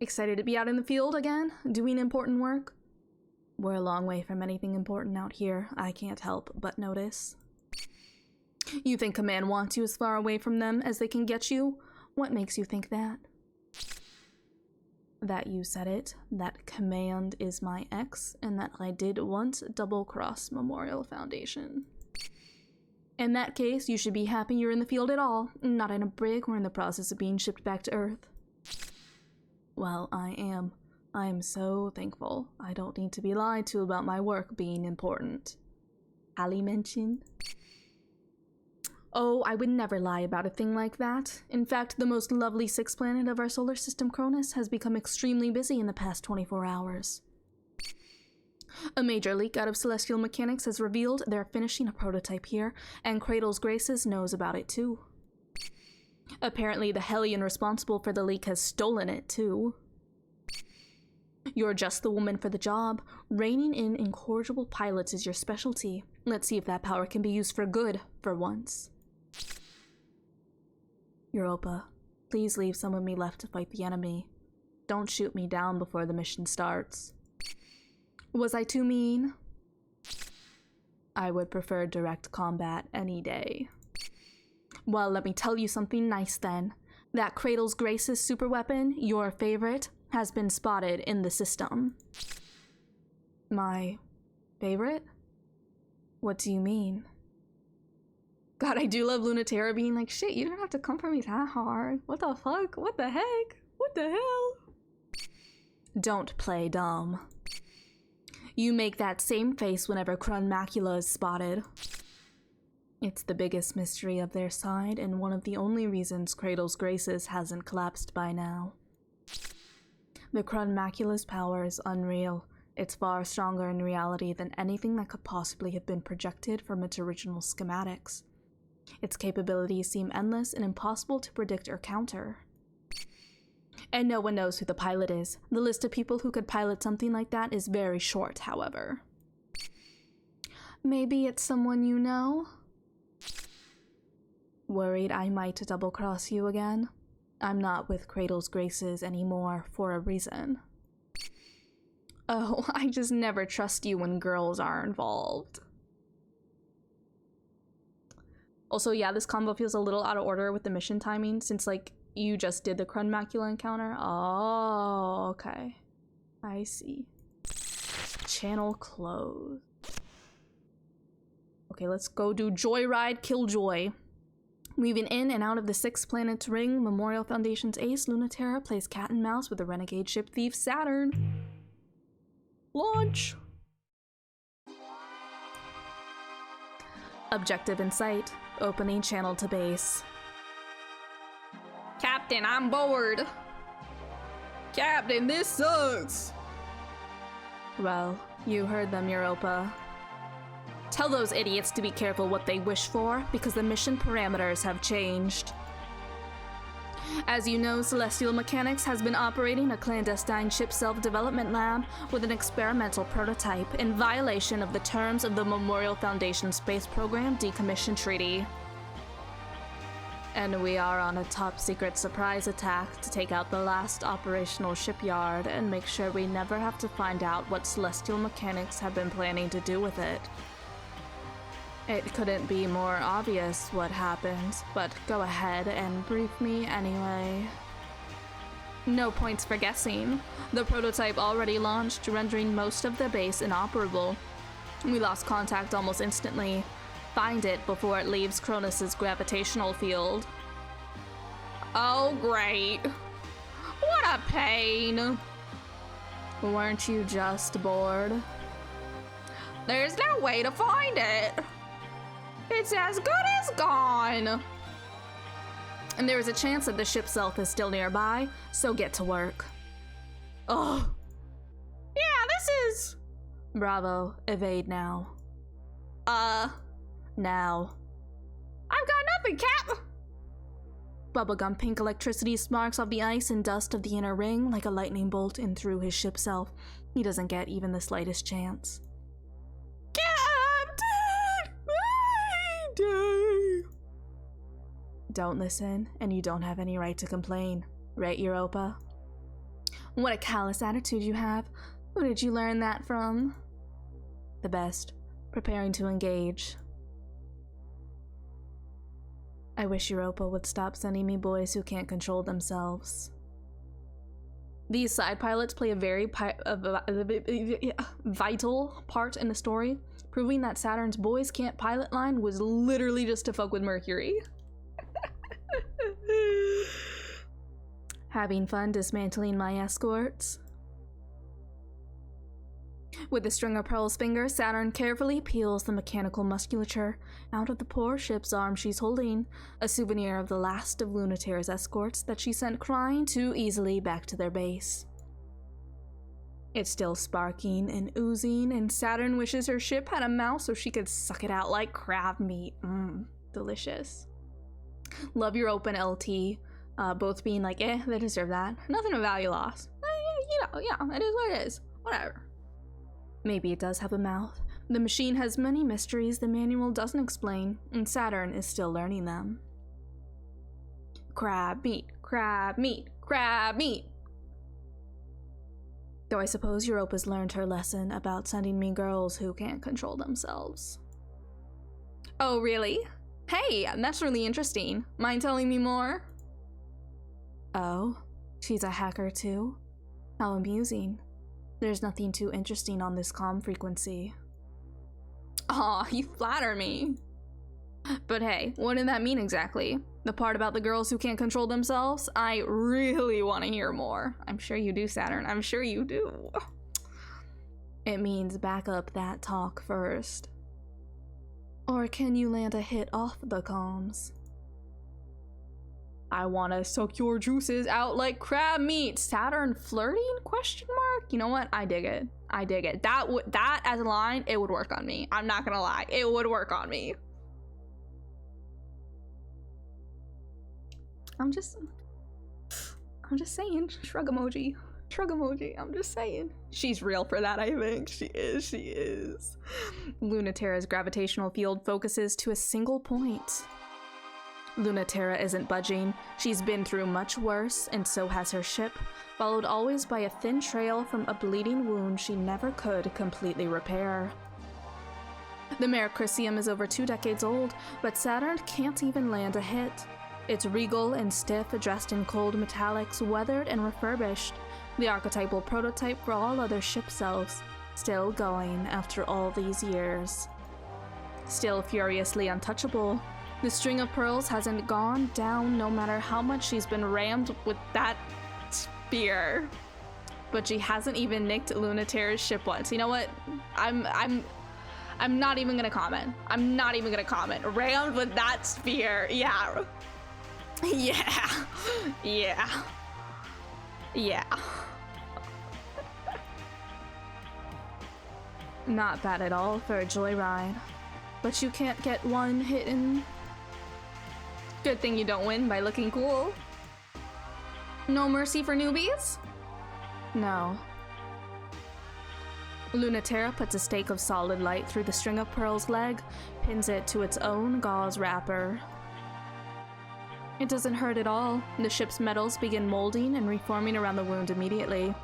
S1: Excited to be out in the field again, doing important work? We're a long way from anything important out here. I can't help but notice. You think Command wants you as far away from them as they can get you? What makes you think that? That you said it, that Command is my ex, and that I did once double-cross Memorial Foundation. In that case, you should be happy you're in the field at all, not in a brig or in the process of being shipped back to Earth. Well, I am. I am so thankful. I don't need to be lied to about my work being important. Ali mentioned. Oh, I would never lie about a thing like that. In fact, the most lovely sixth planet of our solar system, Cronus, has become extremely busy in the past 24 hours. A major leak out of Celestial Mechanics has revealed they're finishing a prototype here, and GRACES knows about it too. Apparently, the Hellion responsible for the leak has stolen it too. You're just the woman for the job. Reining in incorrigible pilots is your specialty. Let's see if that power can be used for good, for once. Europa, please leave some of me left to fight the enemy. Don't shoot me down before the mission starts. Was I too mean? I would prefer direct combat any day. Well, let me tell you something nice then. That GRACES superweapon, your favorite, has been spotted in the system. My favorite? What do you mean? God, I do love TERRA being like, shit, you don't have to come for me that hard. What the fuck? What the heck? What the hell? Don't play dumb. You make that same face whenever Crun Macula is spotted. It's the biggest mystery of their side, and one of the only reasons GRACES hasn't collapsed by now. The Crun Macula's power is unreal. It's far stronger in reality than anything that could possibly have been projected from its original schematics. Its capabilities seem endless and impossible to predict or counter. And no one knows who the pilot is. The list of people who could pilot something like that is very short, however. Maybe it's someone you know? Worried I might double-cross you again? I'm not with GRACES anymore for a reason. Oh, I just never trust you when girls are involved. Also, yeah, this combo feels a little out of order with the mission timing since, like, you just did the Crun Macula encounter. Oh, okay. I see. Channel closed. Okay, let's go do Joyride Killjoy. Weaving in and out of the sixth planet's ring, Memorial Foundation's ace, TERRA, plays cat and mouse with the renegade ship thief Saturn. Launch! Objective in sight. Opening channel to base. Captain, I'm bored! Captain, this sucks! Well, you heard them, Europa. Tell those idiots to be careful what they wish for, because the mission parameters have changed. As you know, Celestial Mechanics has been operating a clandestine ship self-development lab with an experimental prototype in violation of the terms of the Memorial Foundation Space Program Decommission Treaty. And we are on a top-secret surprise attack to take out the last operational shipyard and make sure we never have to find out what Celestial Mechanics have been planning to do with it. It couldn't be more obvious what happened, but go ahead and brief me anyway. No points for guessing. The prototype already launched, rendering most of the base inoperable. We lost contact almost instantly. Find it before it leaves Cronus's gravitational field. Oh, great. What a pain. Weren't you just bored? There's no way to find it. It's as good as gone. And there is a chance that the ship self is still nearby, so get to work. Oh. Yeah, this is... Bravo, evade now. Now. I've got nothing, Cap! Bubblegum pink electricity sparks off the ice and dust of the inner ring like a lightning bolt in through his ship self. He doesn't get even the slightest chance. Don't listen, and you don't have any right to complain. Right, Europa? What a callous attitude you have. Who did you learn that from? The best. Preparing to engage. I wish Europa would stop sending me boys who can't control themselves. These side pilots play a very vital part in the story, proving that Saturn's boys can't pilot line was literally just to fuck with Mercury. Having fun dismantling my escorts? With a string of Pearl's fingers, Saturn carefully peels the mechanical musculature out of the poor ship's arm she's holding, a souvenir of the last of Lunaterra's escorts that she sent crying too easily back to their base. It's still sparking and oozing, and Saturn wishes her ship had a mouth so she could suck it out like crab meat. Delicious. Love your open LT, both being like, they deserve that. Nothing of value lost. Yeah, it is what it is. Whatever. Maybe it does have a mouth. The machine has many mysteries the manual doesn't explain, and Saturn is still learning them. Crab meat, crab meat, crab meat. Though I suppose Europa's learned her lesson about sending me girls who can't control themselves. Oh, really? Hey, that's really interesting. Mind telling me more? Oh, she's a hacker too? How amusing. There's nothing too interesting on this comm frequency. Aw, you flatter me. But hey, what did that mean exactly? The part about the girls who can't control themselves? I really want to hear more. I'm sure you do, Saturn. I'm sure you do. It means back up that talk first. Or can you land a hit off the comms? I want to suck your juices out like crab meat. Saturn flirting? Question mark? You know what? I dig it. I dig it. That as a line, it would work on me. I'm not gonna lie. It would work on me. I'm just saying. Shrug emoji. Shrug emoji. I'm just saying. She's real for that, I think. She is. Lunaterra's gravitational field focuses to a single point. Lunaterra isn't budging. She's been through much worse, and so has her ship, followed always by a thin trail from a bleeding wound she never could completely repair. The Merecrisium is over 2 decades old, but Saturn can't even land a hit. It's regal and stiff, dressed in cold metallics, weathered and refurbished, the archetypal prototype for all other ship selves, still going after all these years. Still furiously untouchable, the string of pearls hasn't gone down no matter how much she's been rammed with that spear. But she hasn't even nicked Lunaterra's ship once. You know what? I'm not even gonna comment. I'm not even gonna comment. Rammed with that spear. Yeah. Yeah. Not bad at all for a joyride. But you can't get one hit in. Good thing you don't win by looking cool. No mercy for newbies? No. TERRA puts a stake of solid light through the string of Pearl's leg, pins it to its own gauze wrapper. It doesn't hurt at all. The ship's metals begin molding and reforming around the wound immediately.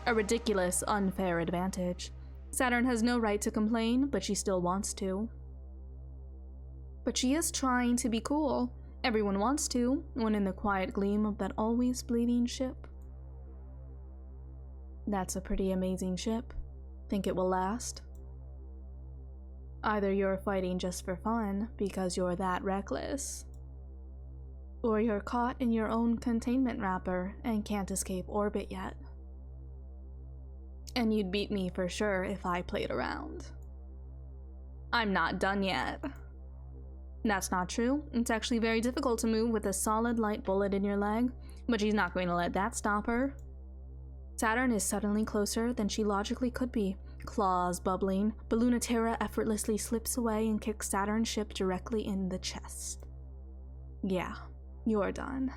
S1: A ridiculous, unfair advantage. Saturn has no right to complain, but she still wants to. But she is trying to be cool. Everyone wants to, when in the quiet gleam of that always bleeding ship. That's a pretty amazing ship. Think it will last? Either you're fighting just for fun, because you're that reckless, or you're caught in your own containment wrapper and can't escape orbit yet. And you'd beat me for sure if I played around. I'm not done yet. That's not true. It's actually very difficult to move with a solid light bullet in your leg, but she's not going to let that stop her. Saturn is suddenly closer than she logically could be. Claws bubbling, TERRA effortlessly slips away and kicks Saturn's ship directly in the chest. Yeah, you're done.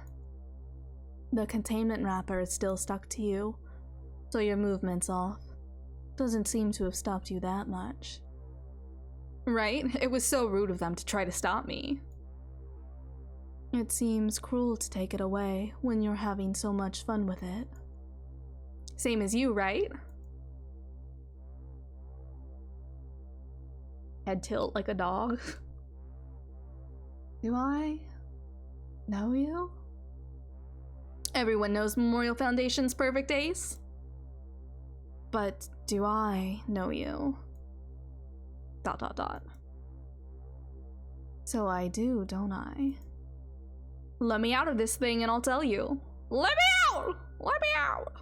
S1: The containment wrapper is still stuck to you, so your movement's off. Doesn't seem to have stopped you that much. Right? It was so rude of them to try to stop me. It seems cruel to take it away when you're having so much fun with it. Same as you, right? Head tilt like a dog. Do I know you? Everyone knows Memorial Foundation's perfect ace. But do I know you? ... So I do, don't I? Let me out of this thing and I'll tell you. Let me out! Let me out!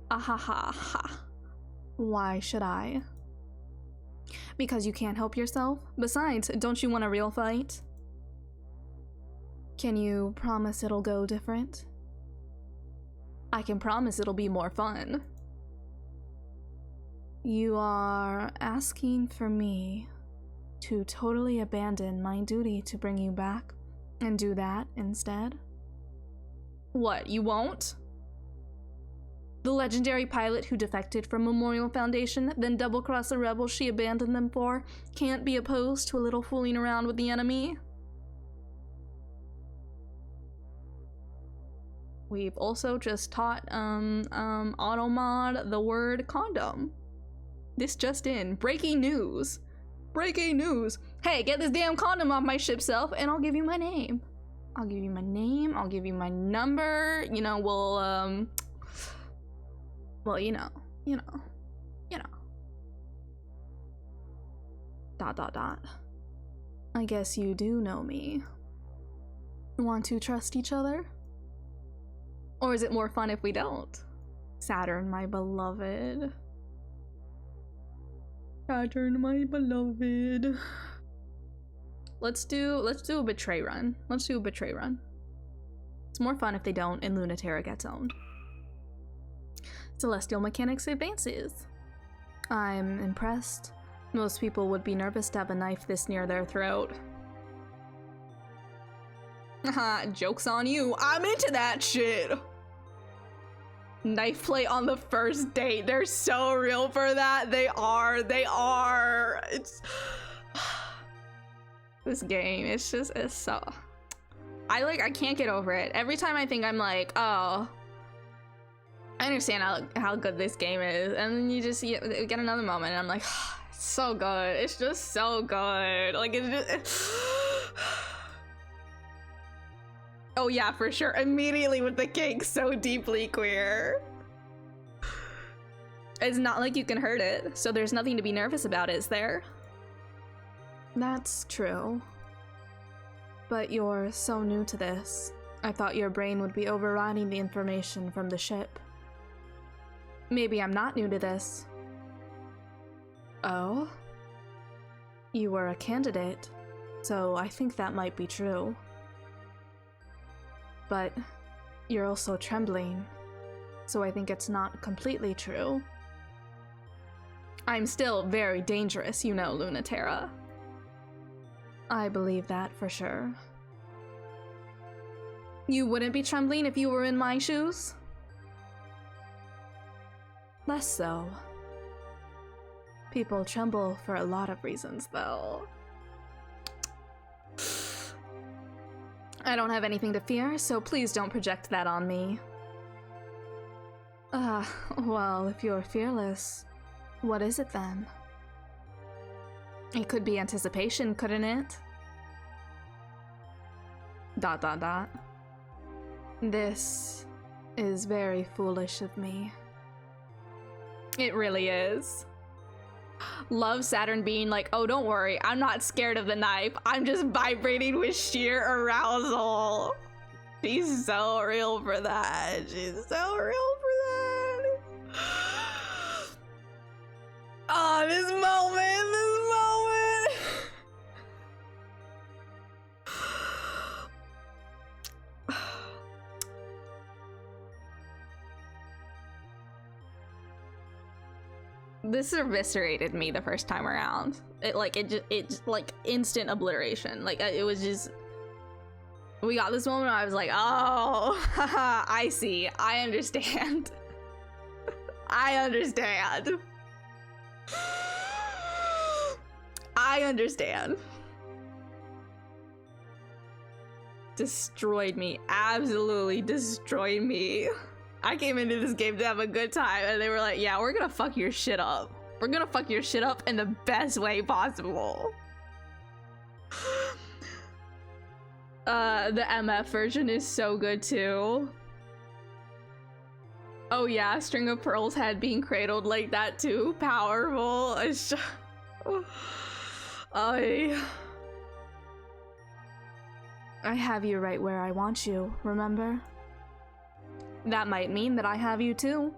S1: Ahaha. Why should I? Because you can't help yourself? Besides, don't you want a real fight? Can you promise it'll go different? I can promise it'll be more fun. You are asking for me to totally abandon my duty to bring you back and do that instead? What, you won't? The legendary pilot who defected from Memorial Foundation, then double-crossed the rebels she abandoned them for, can't be opposed to a little fooling around with the enemy? We've also just taught Automod the word condom. This just in. Breaking news. Breaking news. Hey, get this damn condom off my ship self and I'll give you my name. I'll give you my name. I'll give you my number. You know, we'll, well, you know. ... I guess you do know me. Want to trust each other? Or is it more fun if we don't? Saturn, my beloved. Saturn, my beloved. Let's do a betray run. Let's do a betray run. It's more fun if they don't and TERRA gets owned. Celestial mechanics advances. I'm impressed. Most people would be nervous to have a knife this near their throat. Haha, joke's on you. I'm into that shit. Knife play on the first date. They're so real for that. They are. It's this game. It's so. I can't get over it. Every time I think I'm like, oh, I understand how good this game is, and then you just get another moment, and I'm like, oh, it's so good. It's just so good. Like it's just. Oh yeah, for sure. Immediately with the cake, so deeply queer. It's not like you can hurt it, so there's nothing to be nervous about, is there? That's true. But you're so new to this. I thought your brain would be overriding the information from the ship. Maybe I'm not new to this. Oh? You were a candidate, so I think that might be true. But you're also trembling, so I think it's not completely true. I'm still very dangerous, you know, TERRA. I believe that for sure. You wouldn't be trembling if you were in my shoes? Less so. People tremble for a lot of reasons, though. I don't have anything to fear, so please don't project that on me. Well, if you're fearless, what is it then? It could be anticipation, couldn't it? ... This is very foolish of me. It really is. Love Saturn being like, oh, don't worry, I'm not scared of the knife. I'm just vibrating with sheer arousal. She's so real for that. She's so real for that. Oh, this moment. This eviscerated me the first time around. It just like instant obliteration. Like it was just, we got this moment where I was like, oh, haha, I see, I understand. I understand. I understand. Destroyed me, absolutely destroyed me. I came into this game to have a good time, and they were like, yeah, we're gonna fuck your shit up. We're gonna fuck your shit up in the best way possible. The MF version is so good too. Oh yeah, String of Pearls head being cradled like that too. Powerful. It's just... I have you right where I want you, remember? That might mean that I have you too.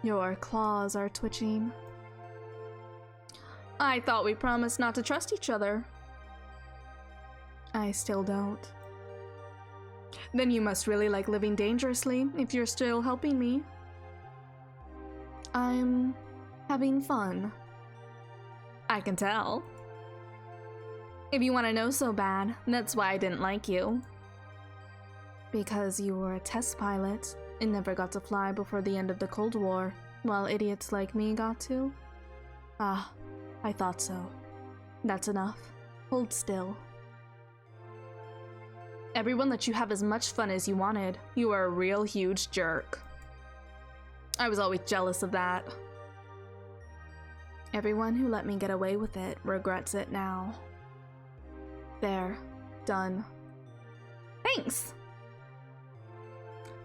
S1: Your claws are twitching. I thought we promised not to trust each other. I still don't. Then you must really like living dangerously if you're still helping me. I'm having fun. I can tell. If you want to know so bad, that's why I didn't like you. Because you were a test pilot and never got to fly before the end of the Cold War, while idiots like me got to? Ah, I thought so. That's enough. Hold still. Everyone let you have as much fun as you wanted. You are a real huge jerk. I was always jealous of that. Everyone who let me get away with it regrets it now. There. Done. Thanks!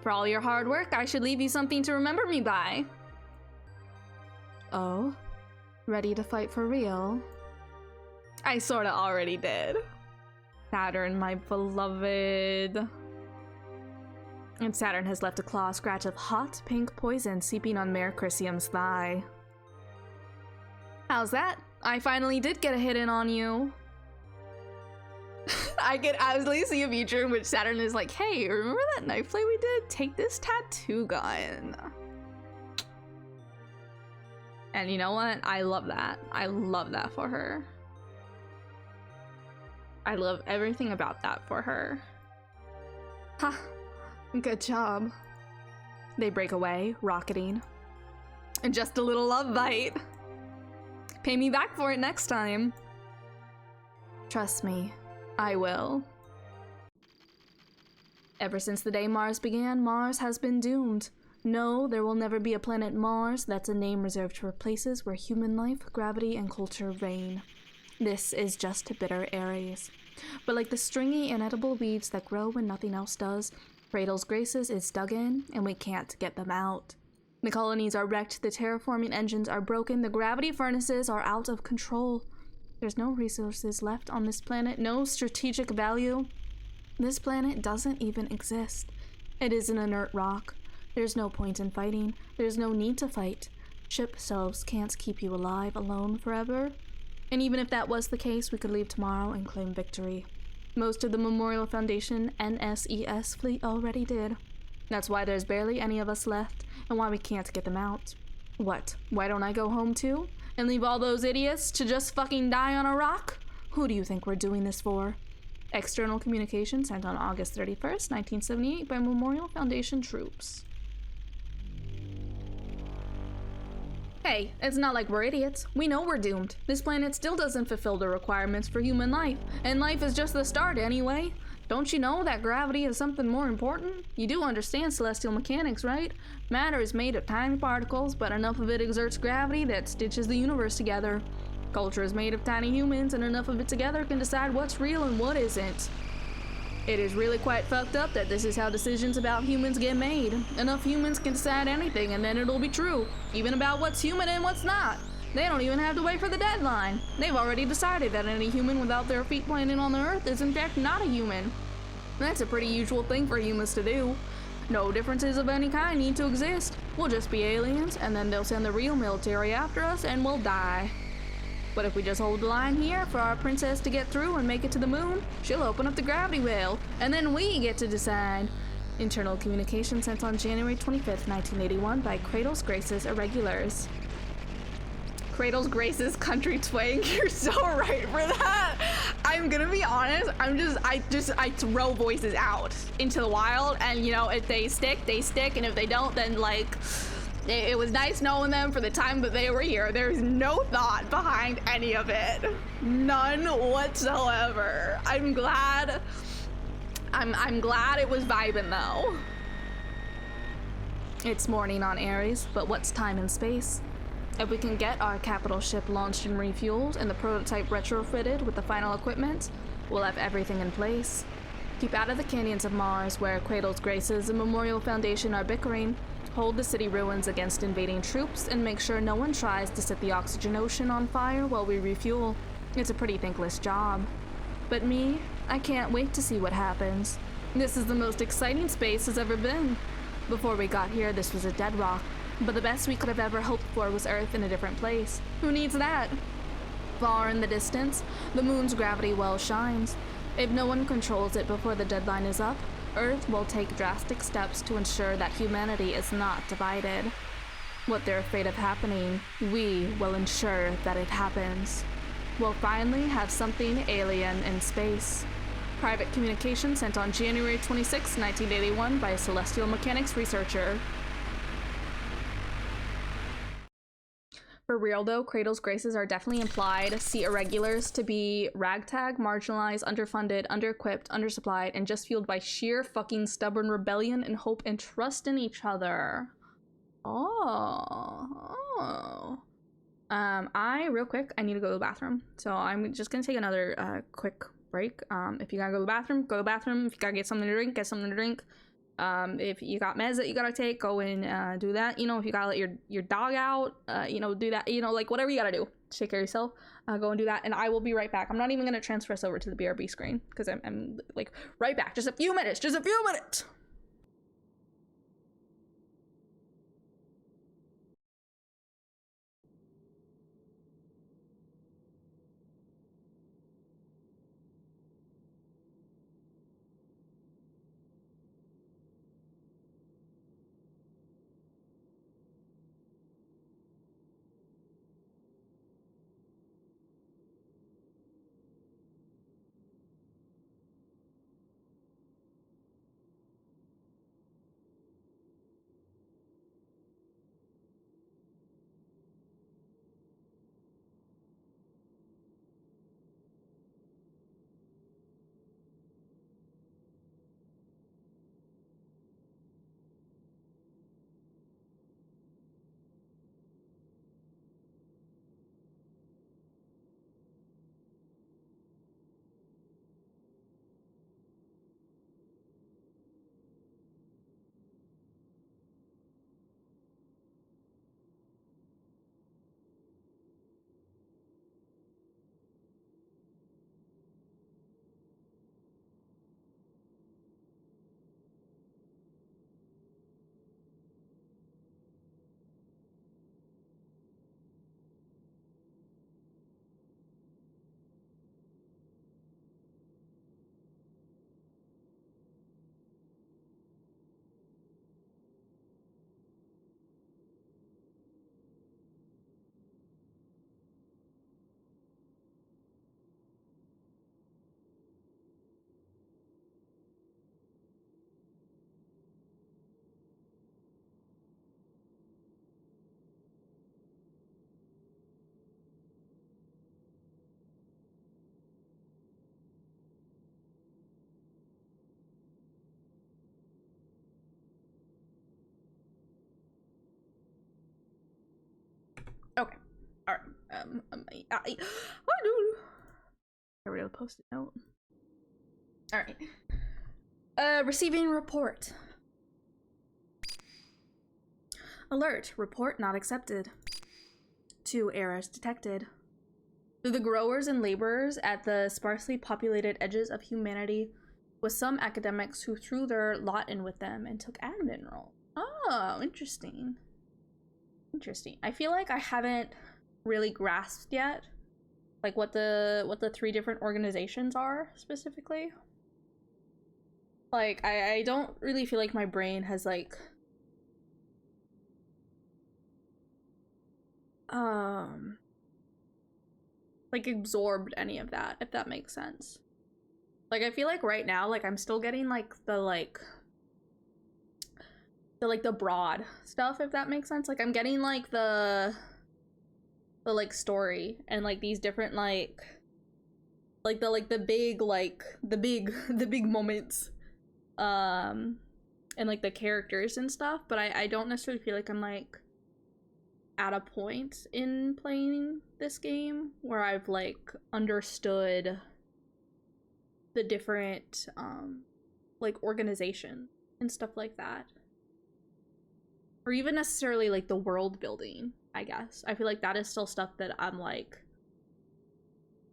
S1: For all your hard work, I should leave you something to remember me by. Oh? Ready to fight for real? I sorta already did. Saturn, my beloved. And Saturn has left a claw scratch of hot pink poison seeping on Mayor Chrysium's thigh. How's that? I finally did get a hit in on you. I was like seeing a future in which Saturn is like, hey, remember that knife play we did? Take this tattoo gun. And you know what? I love that. I love that for her. I love everything about that for her. Ha! Good job. They break away, rocketing. And just a little love bite. Pay me back for it next time. Trust me. I will. Ever since the day Mars began, Mars has been doomed. No, there will never be a planet Mars. That's a name reserved for places where human life, gravity, and culture reign. This is just bitter Aries. But like the stringy, inedible weeds that grow when nothing else does, CRADLE'S GRACES is dug in, and we can't get them out. The colonies are wrecked, the terraforming engines are broken, the gravity furnaces are out of control. There's no resources left on this planet, no strategic value. This planet doesn't even exist. It is an inert rock. There's no point in fighting. There's no need to fight. Ship selves can't keep you alive alone forever. And even if that was the case, we could leave tomorrow and claim victory. Most of the Memorial Foundation NSES fleet already did. That's why there's barely any of us left, and why we can't get them out. What? Why don't I go home too? And leave all those idiots to just fucking die on a rock? Who do you think we're doing this for? External communication sent on August 31st, 1978 by Memorial Foundation troops. Hey, it's not like we're idiots. We know we're doomed. This planet still doesn't fulfill the requirements for human life, and life is just the start anyway. Don't you know that gravity is something more important? You do understand celestial mechanics, right? Matter is made of tiny particles, but enough of it exerts gravity that stitches the universe together. Culture is made of tiny humans, and enough of it together can decide what's real and what isn't. It is really quite fucked up that this is how decisions about humans get made. Enough humans can decide anything and then it'll be true, even about what's human and what's not. They don't even have to wait for the deadline. They've already decided that any human without their feet planted on the earth is in fact not a human. That's a pretty usual thing for humans to do. No differences of any kind need to exist. We'll just be aliens, and then they'll send the real military after us and we'll die. But if we just hold the line here for our princess to get through and make it to the moon, she'll open up the gravity well, and then we get to decide. Internal communication sent on January 25th, 1981 by CRADLE'S, GRACES, Irregulars. CRADLE'S, GRACES, country twang. You're so right for that. I'm gonna be honest, I throw voices out into the wild, and you know, if they stick, and if they don't, then like, it was nice knowing them for the time that they were here. There's no thought behind any of it. None whatsoever. I'm glad it was vibing though. It's morning on Ares, but what's time and space? If we can get our capital ship launched and refueled and the prototype retrofitted with the final equipment, we'll have everything in place. Keep out of the canyons of Mars where CRADLE'S, GRACES, and Memorial Foundation are bickering. Hold the city ruins against invading troops and make sure no one tries to set the oxygen ocean on fire while we refuel. It's a pretty thankless job. But me, I can't wait to see what happens. This is the most exciting space has ever been. Before we got here, this was a dead rock, but the best we could have ever hoped for was Earth in a different place. Who needs that? Far in the distance, the moon's gravity well shines. If no one controls it before the deadline is up, Earth will take drastic steps to ensure that humanity is not divided. What they're afraid of happening, we will ensure that it happens. We'll finally have something alien in space. Private communication sent on January 26, 1981 by a celestial mechanics researcher. For real though, CRADLE'S, GRACES are definitely implied. See Irregulars to be ragtag, marginalized, underfunded, underequipped, undersupplied, and just fueled by sheer fucking stubborn rebellion and hope and trust in each other. Real quick, I need to go to the bathroom. So I'm just gonna take another quick break. If you gotta go to the bathroom, go to the bathroom. If you gotta get something to drink, get something to drink. If you got meds that you gotta take, go and do that. You know, if you gotta let your dog out, you know, do that. You know, like whatever you gotta do to take care of yourself, go and do that. And I will be right back. I'm not even gonna transfer us over to the BRB screen because I'm like right back. Just a few minutes. Just a few minutes. Alright, I real post-it note. Alright. Receiving report. Alert, report not accepted. 2 errors detected. To the growers and laborers at the sparsely populated edges of humanity, with some academics who threw their lot in with them and took admin role. Oh, interesting. Interesting. I feel like I haven't really grasped yet, like what the 3 different organizations are specifically. Like, I don't really feel like my brain has like absorbed any of that, if that makes sense. Like, I feel like right now, like, I'm still getting like the broad stuff, if that makes sense. Like, I'm getting like the like story and like these different the big moments and like the characters and stuff, but I don't necessarily feel like I'm like at a point in playing this game where I've like understood the different like organization and stuff like that, or even necessarily like the world building. I guess I feel like that is still stuff that I'm like,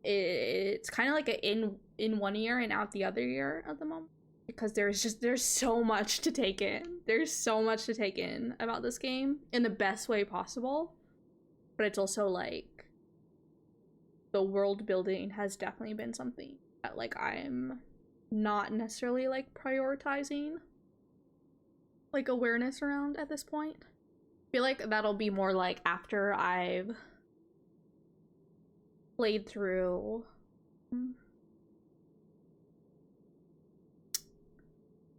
S1: it's kind of like a in one ear and out the other ear at the moment, because there's so much to take in. There's so much to take in about this game in the best way possible, but it's also like the world building has definitely been something that like I'm not necessarily like prioritizing like awareness around at this point. I feel like that'll be more like after I've played through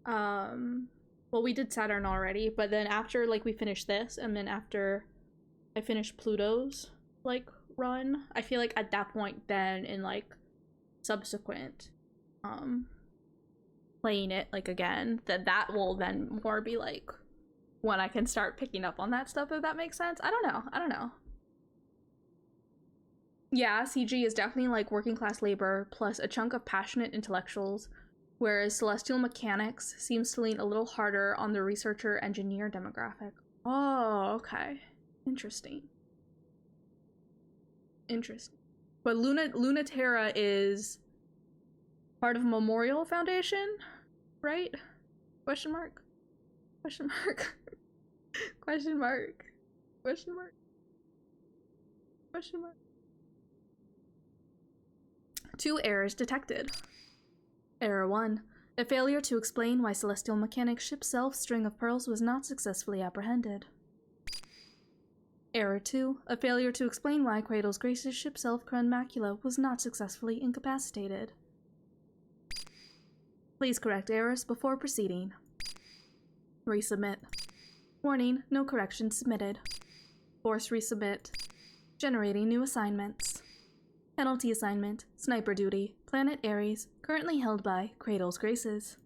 S1: well, we did Saturn already, but then after like we finish this, and then after I finish Pluto's like run, I feel like at that point then in like subsequent playing it like again, that will then more be like when I can start picking up on that stuff, if that makes sense. I don't know. Yeah, CG is definitely like working class labor plus a chunk of passionate intellectuals, whereas celestial mechanics seems to lean a little harder on the researcher engineer demographic. Oh, okay. Interesting. But Luna Terra is part of Memorial Foundation, right? Question mark? Question mark? Question mark? Question mark? Question mark? 2 errors detected. Error 1. A failure to explain why Celestial Mechanics' ship self string of pearls was not successfully apprehended. Error 2. A failure to explain why CRADLE'S GRACES ship self Crown Macula was not successfully incapacitated. Please correct errors before proceeding. Resubmit. Warning, no corrections submitted. Force resubmit. Generating new assignments. Penalty assignment, Sniper Duty, Planet Ares, currently held by CRADLE'S GRACES.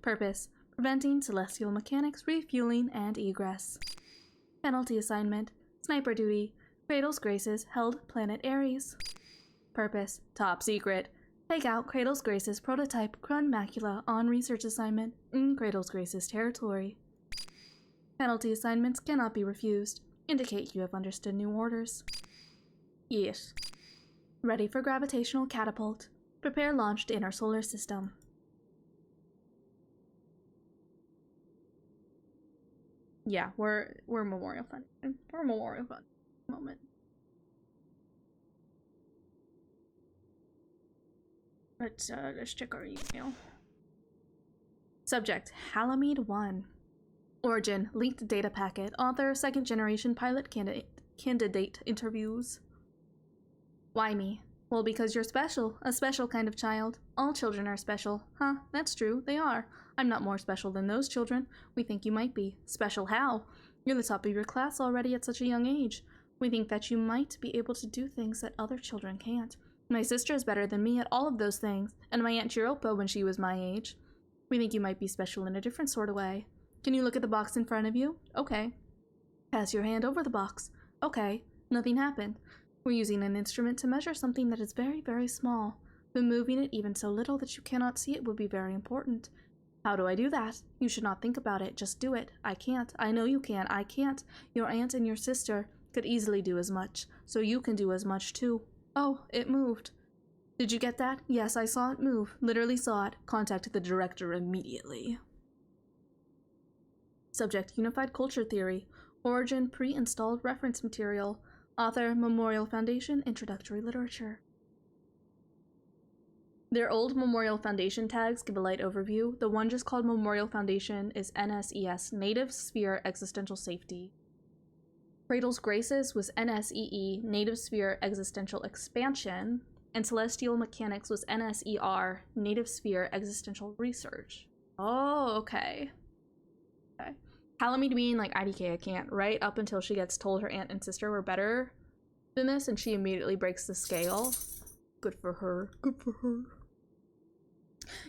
S1: Purpose, preventing Celestial Mechanics refueling and egress. Penalty assignment, Sniper Duty, CRADLE'S GRACES held Planet Ares. Purpose, top secret, take out CRADLE'S GRACES prototype Crown Macula on research assignment in CRADLE'S GRACES territory. Penalty assignments cannot be refused. Indicate you have understood new orders. Yes. Ready for gravitational catapult. Prepare launch to inner solar system. Yeah, we're Memorial Fund. We're Memorial Fund moment. Let's check our email. Subject, Halamede 1. Origin, leaked data packet. Author, 2nd generation pilot candidate interviews. Why me? Well, because you're special. A special kind of child. All children are special. Huh, that's true, they are. I'm not more special than those children. We think you might be. Special how? You're the top of your class already at such a young age. We think that you might be able to do things that other children can't. My sister is better than me at all of those things, and my Aunt Europa when she was my age. We think you might be special in a different sort of way. Can you look at the box in front of you? Okay. Pass your hand over the box. Okay. Nothing happened. We're using an instrument to measure something that is very, very small, but moving it even so little that you cannot see it would be very important. How do I do that? You should not think about it, just do it. I can't. I know you can. I can't. Your aunt and your sister could easily do as much, so you can do as much too. Oh, it moved. Did you get that? Yes, I saw it move. Literally saw it. Contact the director immediately. Subject: Unified Culture Theory. Origin: pre-installed reference material. Author: Memorial Foundation, Introductory Literature. Their old Memorial Foundation tags give a light overview. The one just called Memorial Foundation is NSES, Native Sphere Existential Safety. CRADLE'S GRACES was NSEE, Native Sphere Existential Expansion, and Celestial Mechanics was NSER, Native Sphere Existential Research. Oh, okay. Okay. Halamede being like, IDK, I can't, right? Up until she gets told her aunt and sister were better than this, and she immediately breaks the scale. Good for her. Good for her.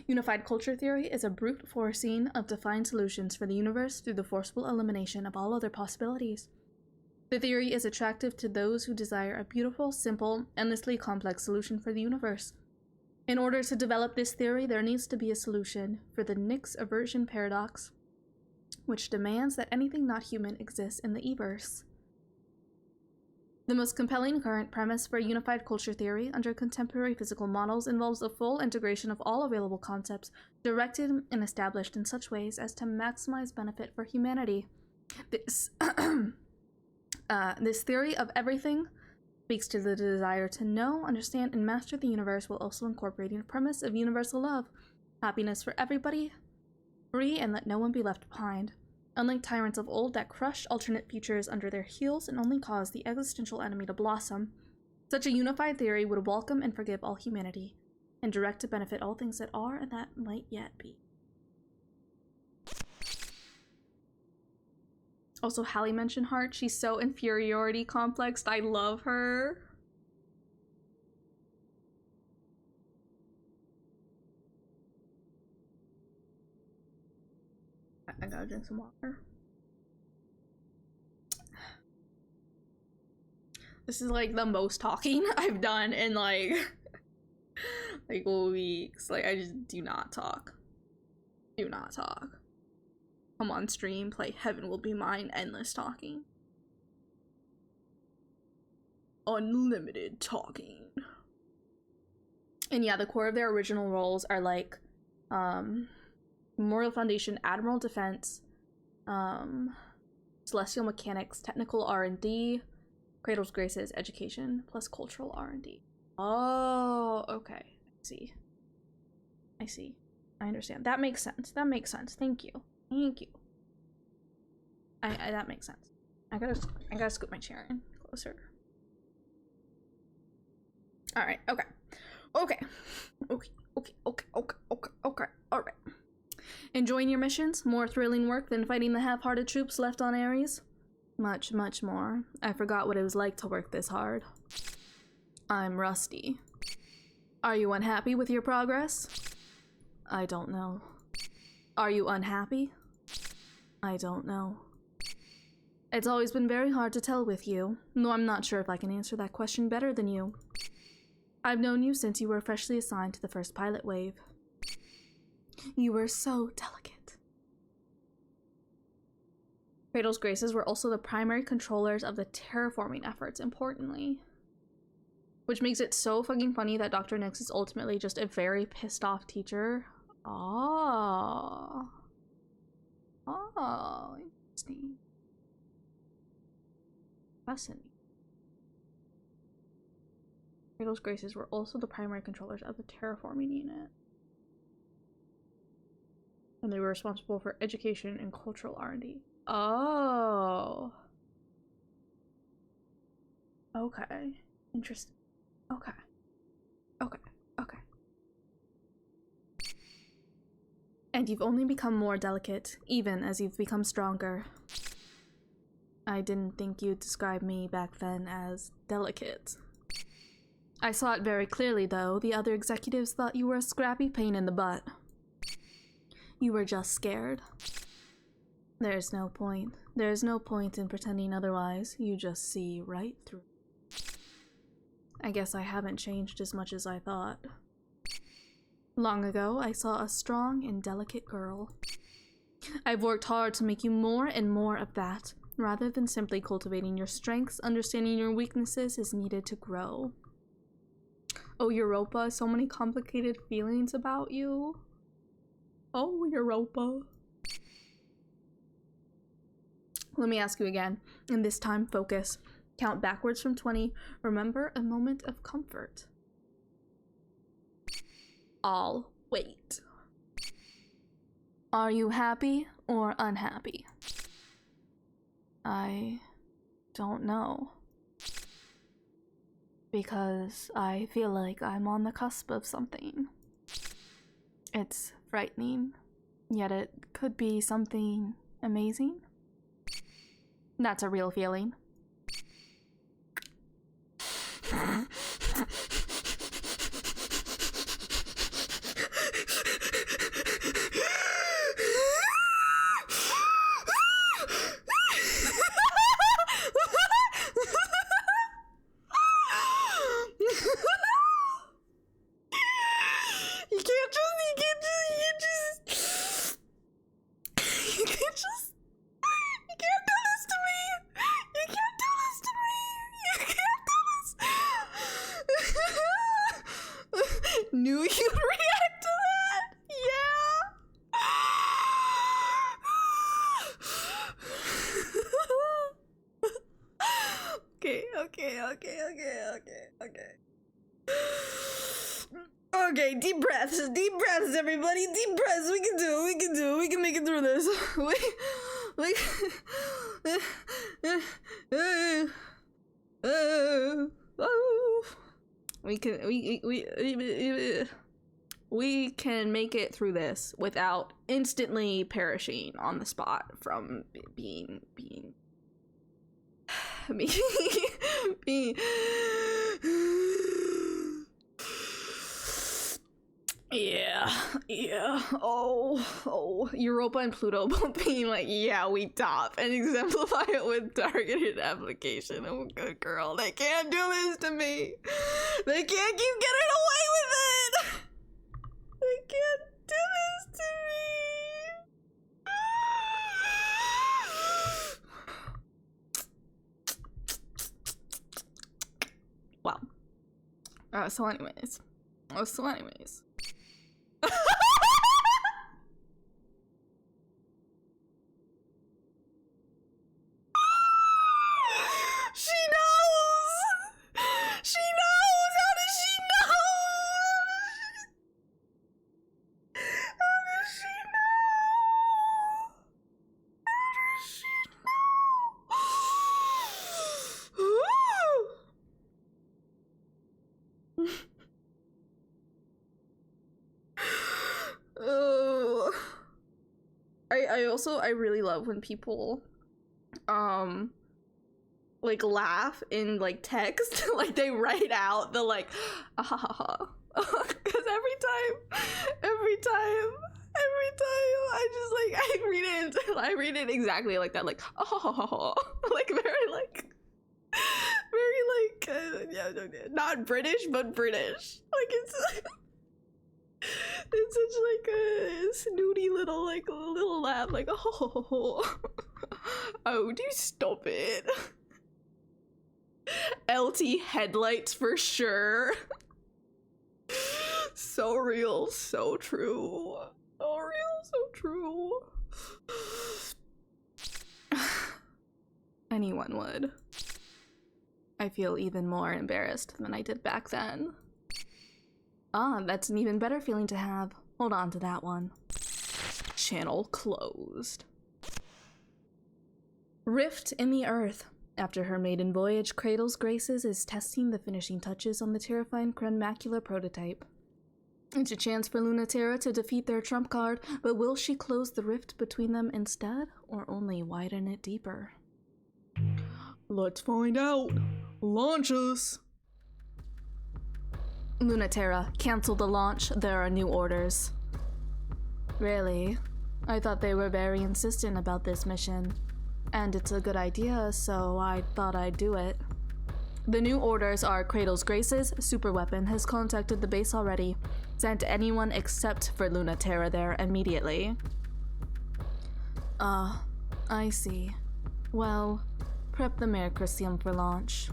S1: Unified Culture Theory is a brute forcing of defined solutions for the universe through the forceful elimination of all other possibilities. The theory is attractive to those who desire a beautiful, simple, endlessly complex solution for the universe. In order to develop this theory, there needs to be a solution for the Nix aversion paradox, which demands that anything not human exists in the E-verse. The most compelling current premise for unified culture theory under contemporary physical models involves a full integration of all available concepts, directed and established in such ways as to maximize benefit for humanity. This theory of everything speaks to the desire to know, understand, and master the universe while also incorporating a premise of universal love, happiness for everybody, free, and let no one be left behind. Unlike tyrants of old that crushed alternate futures under their heels and only caused the existential enemy to blossom, such a unified theory would welcome and forgive all humanity, and direct to benefit all things that are and that might yet be. Also, Hallie mentioned Heart. She's so inferiority complexed. I love her. I gotta drink some water. This is like the most talking I've done in like weeks. Like, I just do not talk. Do not talk. Come on stream, play Heaven Will Be Mine, endless talking. Unlimited talking. And yeah, the core of their original roles are like Memorial Foundation, Admiral Defense, Celestial Mechanics, Technical R&D, CRADLE'S Graces, Education, plus Cultural R&D. Oh, okay. I see. I understand. That makes sense. That makes sense. Thank you. Thank you. That makes sense. I gotta scoop my chair in closer. Alright, okay. Okay. Alright. Enjoying your missions? More thrilling work than fighting the half-hearted troops left on Ares? Much, much more. I forgot what it was like to work this hard. I'm rusty. Are you unhappy with your progress? I don't know. Are you unhappy? I don't know. It's always been very hard to tell with you, though I'm not sure if I can answer that question better than you. I've known you since you were freshly assigned to the first pilot wave. You were so delicate. CRADLE'S Graces were also the primary controllers of the terraforming efforts, importantly. Which makes it so fucking funny that Dr. Nix is ultimately just a very pissed off teacher. Oh. Oh, interesting. Fascinating. CRADLE'S Graces were also the primary controllers of the terraforming unit. And they were responsible for education and cultural R&D. Oh. Okay. Interesting. Okay. And you've only become more delicate, even as you've become stronger. I didn't think you'd describe me back then as delicate. I saw it very clearly, though. The other executives thought you were a scrappy pain in the butt. You were just scared. There's no point. There's no point in pretending otherwise. You just see right through. I guess I haven't changed as much as I thought. Long ago, I saw a strong and delicate girl. I've worked hard to make you more and more of that. Rather than simply cultivating your strengths, understanding your weaknesses is needed to grow. Oh, Europa, so many complicated feelings about you. Oh, Europa. Let me ask you again, and this time focus. Count backwards from 20. Remember a moment of comfort. I'll wait. Are you happy or unhappy? I don't know. Because I feel like I'm on the cusp of something. It's frightening, yet it could be something amazing. That's a real feeling. Knew you'd react to that? Yeah. Okay, deep breaths, everybody, deep breaths. We can do it, we can make it through this. We can make it through this without instantly perishing on the spot from being yeah. Oh, Europa and Pluto both being like, yeah, we top, and exemplify it with targeted application. Oh, good girl. They can't do this to me. They can't keep getting away with it. They can't do this to me. Wow. So anyways. She knows! How does she know? How does she know? Oh. I really love when people like laugh in like text. Like they write out the like because every time I read it exactly like that, like like not British but British, like it's such like a snooty little laugh, like oh do stop it. LT headlights for sure. So real, so true. So real, so true. Anyone would. I feel even more embarrassed than I did back then. Ah, that's an even better feeling to have. Hold on to that one. Channel closed. Rift in the Earth. After her maiden voyage, CRADLE'S GRACES is testing the finishing touches on the terrifying Cremacular prototype. It's a chance for TERRA to defeat their trump card, but will she close the rift between them instead, or only widen it deeper? Let's find out. Launch us! TERRA, cancel the launch. There are new orders. Really? I thought they were very insistent about this mission, and it's a good idea, so I thought I'd do it. The new orders are CRADLE'S GRACES superweapon has contacted the base already. Sent anyone except for TERRA there immediately. I see. Well, prep the Mercurium for launch.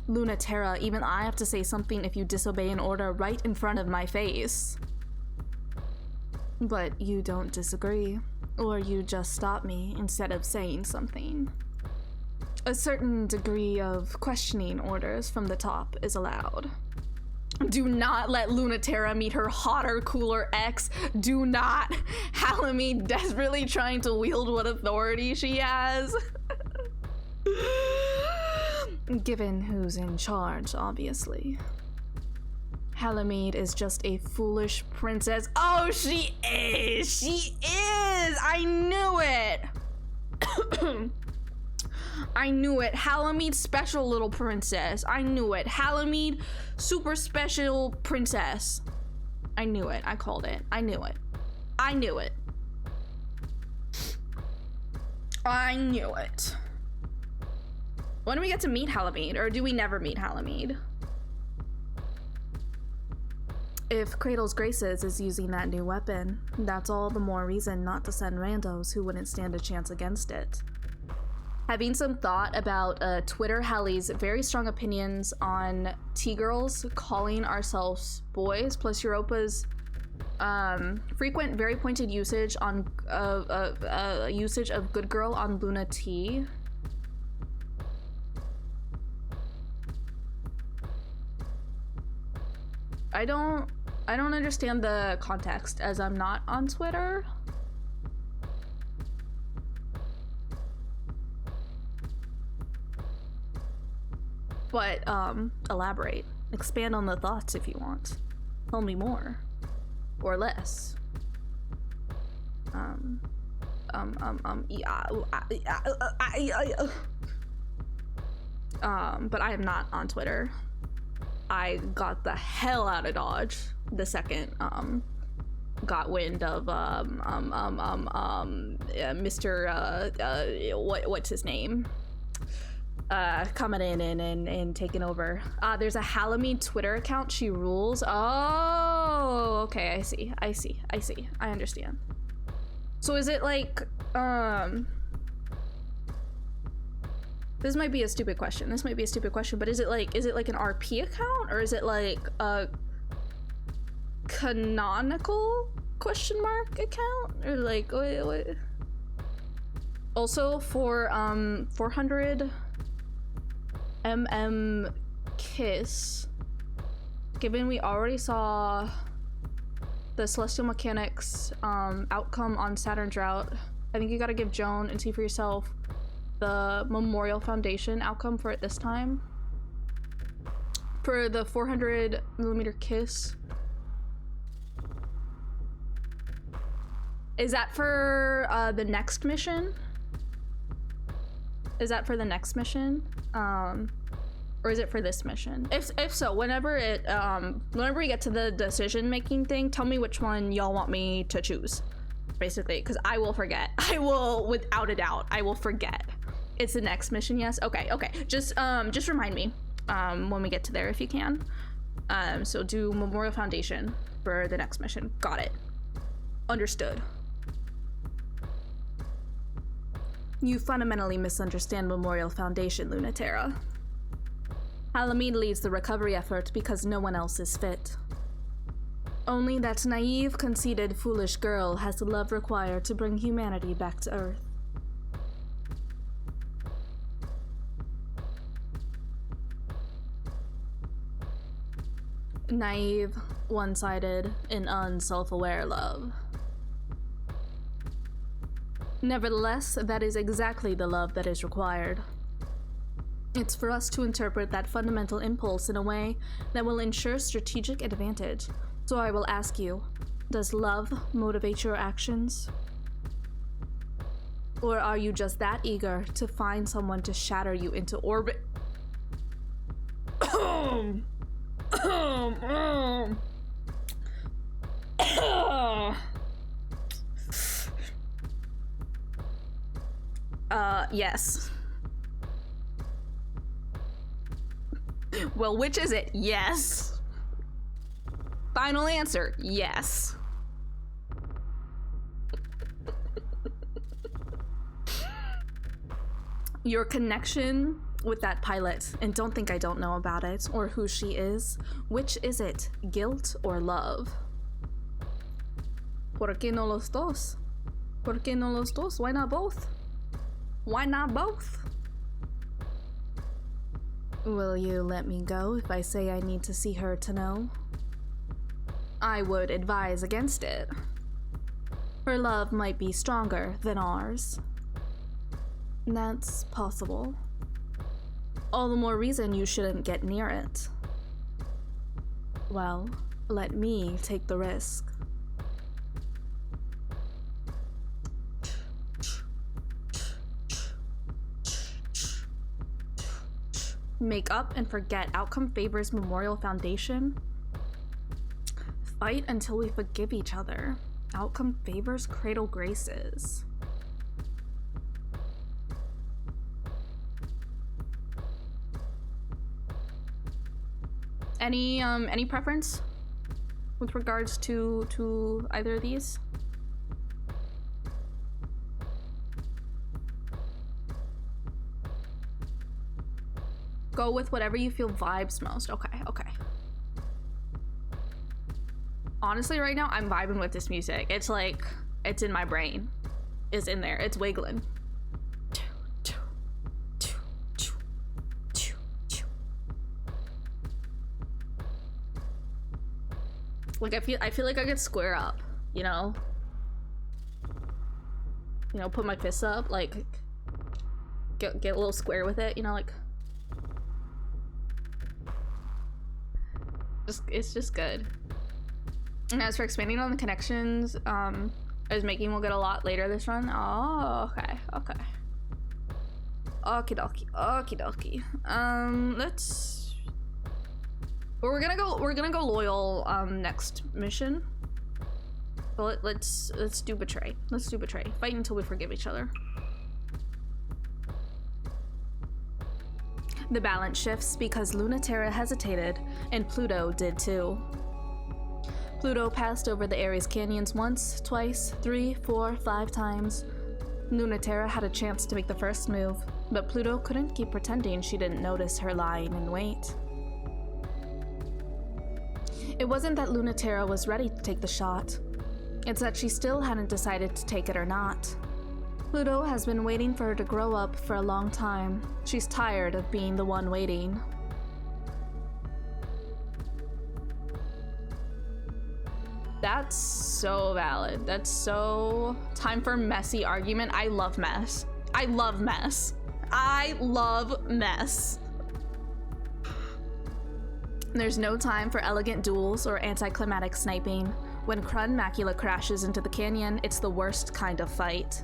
S1: TERRA, even I have to say something if you disobey an order right in front of my face. But you don't disagree, or you just stop me instead of saying something. A certain degree of questioning orders from the top is allowed. Do not let TERRA meet her hotter, cooler ex. Do not. Halamede desperately trying to wield what authority she has. Given who's in charge, obviously. Halamede is just a foolish princess. Oh, she is! She is! I knew it! I knew it. Halamede, special little princess. I knew it. Halamede, super special princess. I knew it. I called it. I knew it. I knew it. I knew it. When do we get to meet Halamede? Or do we never meet Halamede? If CRADLE'S GRACES is using that new weapon, that's all the more reason not to send randos who wouldn't stand a chance against it. Having some thought about Twitter Hallie's very strong opinions on T-girls calling ourselves boys, plus Europa's frequent, very pointed usage on usage of good girl on Luna T. I don't understand the context as I'm not on Twitter. But elaborate. Expand on the thoughts if you want. Tell me more. Or less. But I am not on Twitter. I got the hell out of Dodge the second got wind of Mr. what's his name? Coming in and taking over. There's a Halamede Twitter account. She rules. Oh, okay. I see. I understand. So is it like, this might be a stupid question. But is it like an RP account, or is it like a canonical question mark account, or like what? Also for 400 kiss, given we already saw the Celestial Mechanics outcome on Saturn Drought, I think you gotta give Joan and see for yourself the Memorial Foundation outcome for it this time. For the 400mm kiss. Is that for the next mission? Is that for the next mission? Or is it for this mission? If so, whenever we get to the decision-making thing, tell me which one y'all want me to choose. Basically, because I will forget. I will, without a doubt, I will forget. It's the next mission, yes? Okay. Just remind me when we get to there if you can. So do Memorial Foundation for the next mission. Got it. Understood. You fundamentally misunderstand Memorial Foundation, TERRA. Halamede leads the recovery effort because no one else is fit. Only that naive, conceited, foolish girl has the love required to bring humanity back to Earth. Naive, one-sided, and unself-aware love. Nevertheless, that is exactly the love that is required. It's for us to interpret that fundamental impulse in a way that will ensure strategic advantage. So I will ask you, does love motivate your actions? Or are you just that eager to find someone to shatter you into orbit? Yes. Well, which is it? Yes. Final answer, yes. Your connection with that pilot, and don't think I don't know about it or who she is. Which is it? Guilt or love? ¿Por qué no los dos? ¿Por qué no los dos? Why not both? Why not both? Will you let me go if I say I need to see her to know? I would advise against it. Her love might be stronger than ours. That's possible. All the more reason you shouldn't get near it. Well, let me take the risk. Make up and forget. Outcome favors Memorial Foundation. Fight until we forgive each other. Outcome favors GRACES. Any preference with regards to either of these? Go with whatever you feel vibes most. Okay, okay. Honestly, right now, I'm vibing with this music. It's like, it's in my brain. It's in there. It's wiggling. Like, I feel like I could square up, you know? You know, put my fists up, like, get a little square with it, you know, like... It's just good. And as for expanding on the connections, as making will get a lot later this run. Oh, okay, okay. Okie dokie, okie dokie. Let's... We're gonna go loyal, next mission. But let's do betray. Let's do betray. Fight until we forgive each other. The balance shifts because TERRA hesitated, and Pluto did too. Pluto passed over the Ares canyons once, twice, 3, 4, 5 times. TERRA had a chance to make the first move, but Pluto couldn't keep pretending she didn't notice her lying in wait. It wasn't that TERRA was ready to take the shot. It's that she still hadn't decided to take it or not. Pluto has been waiting for her to grow up for a long time. She's tired of being the one waiting. That's so valid. That's so... Time for messy argument. I love mess. I love mess. I love mess. There's no time for elegant duels or anticlimactic sniping. When Crud Macula crashes into the canyon, it's the worst kind of fight.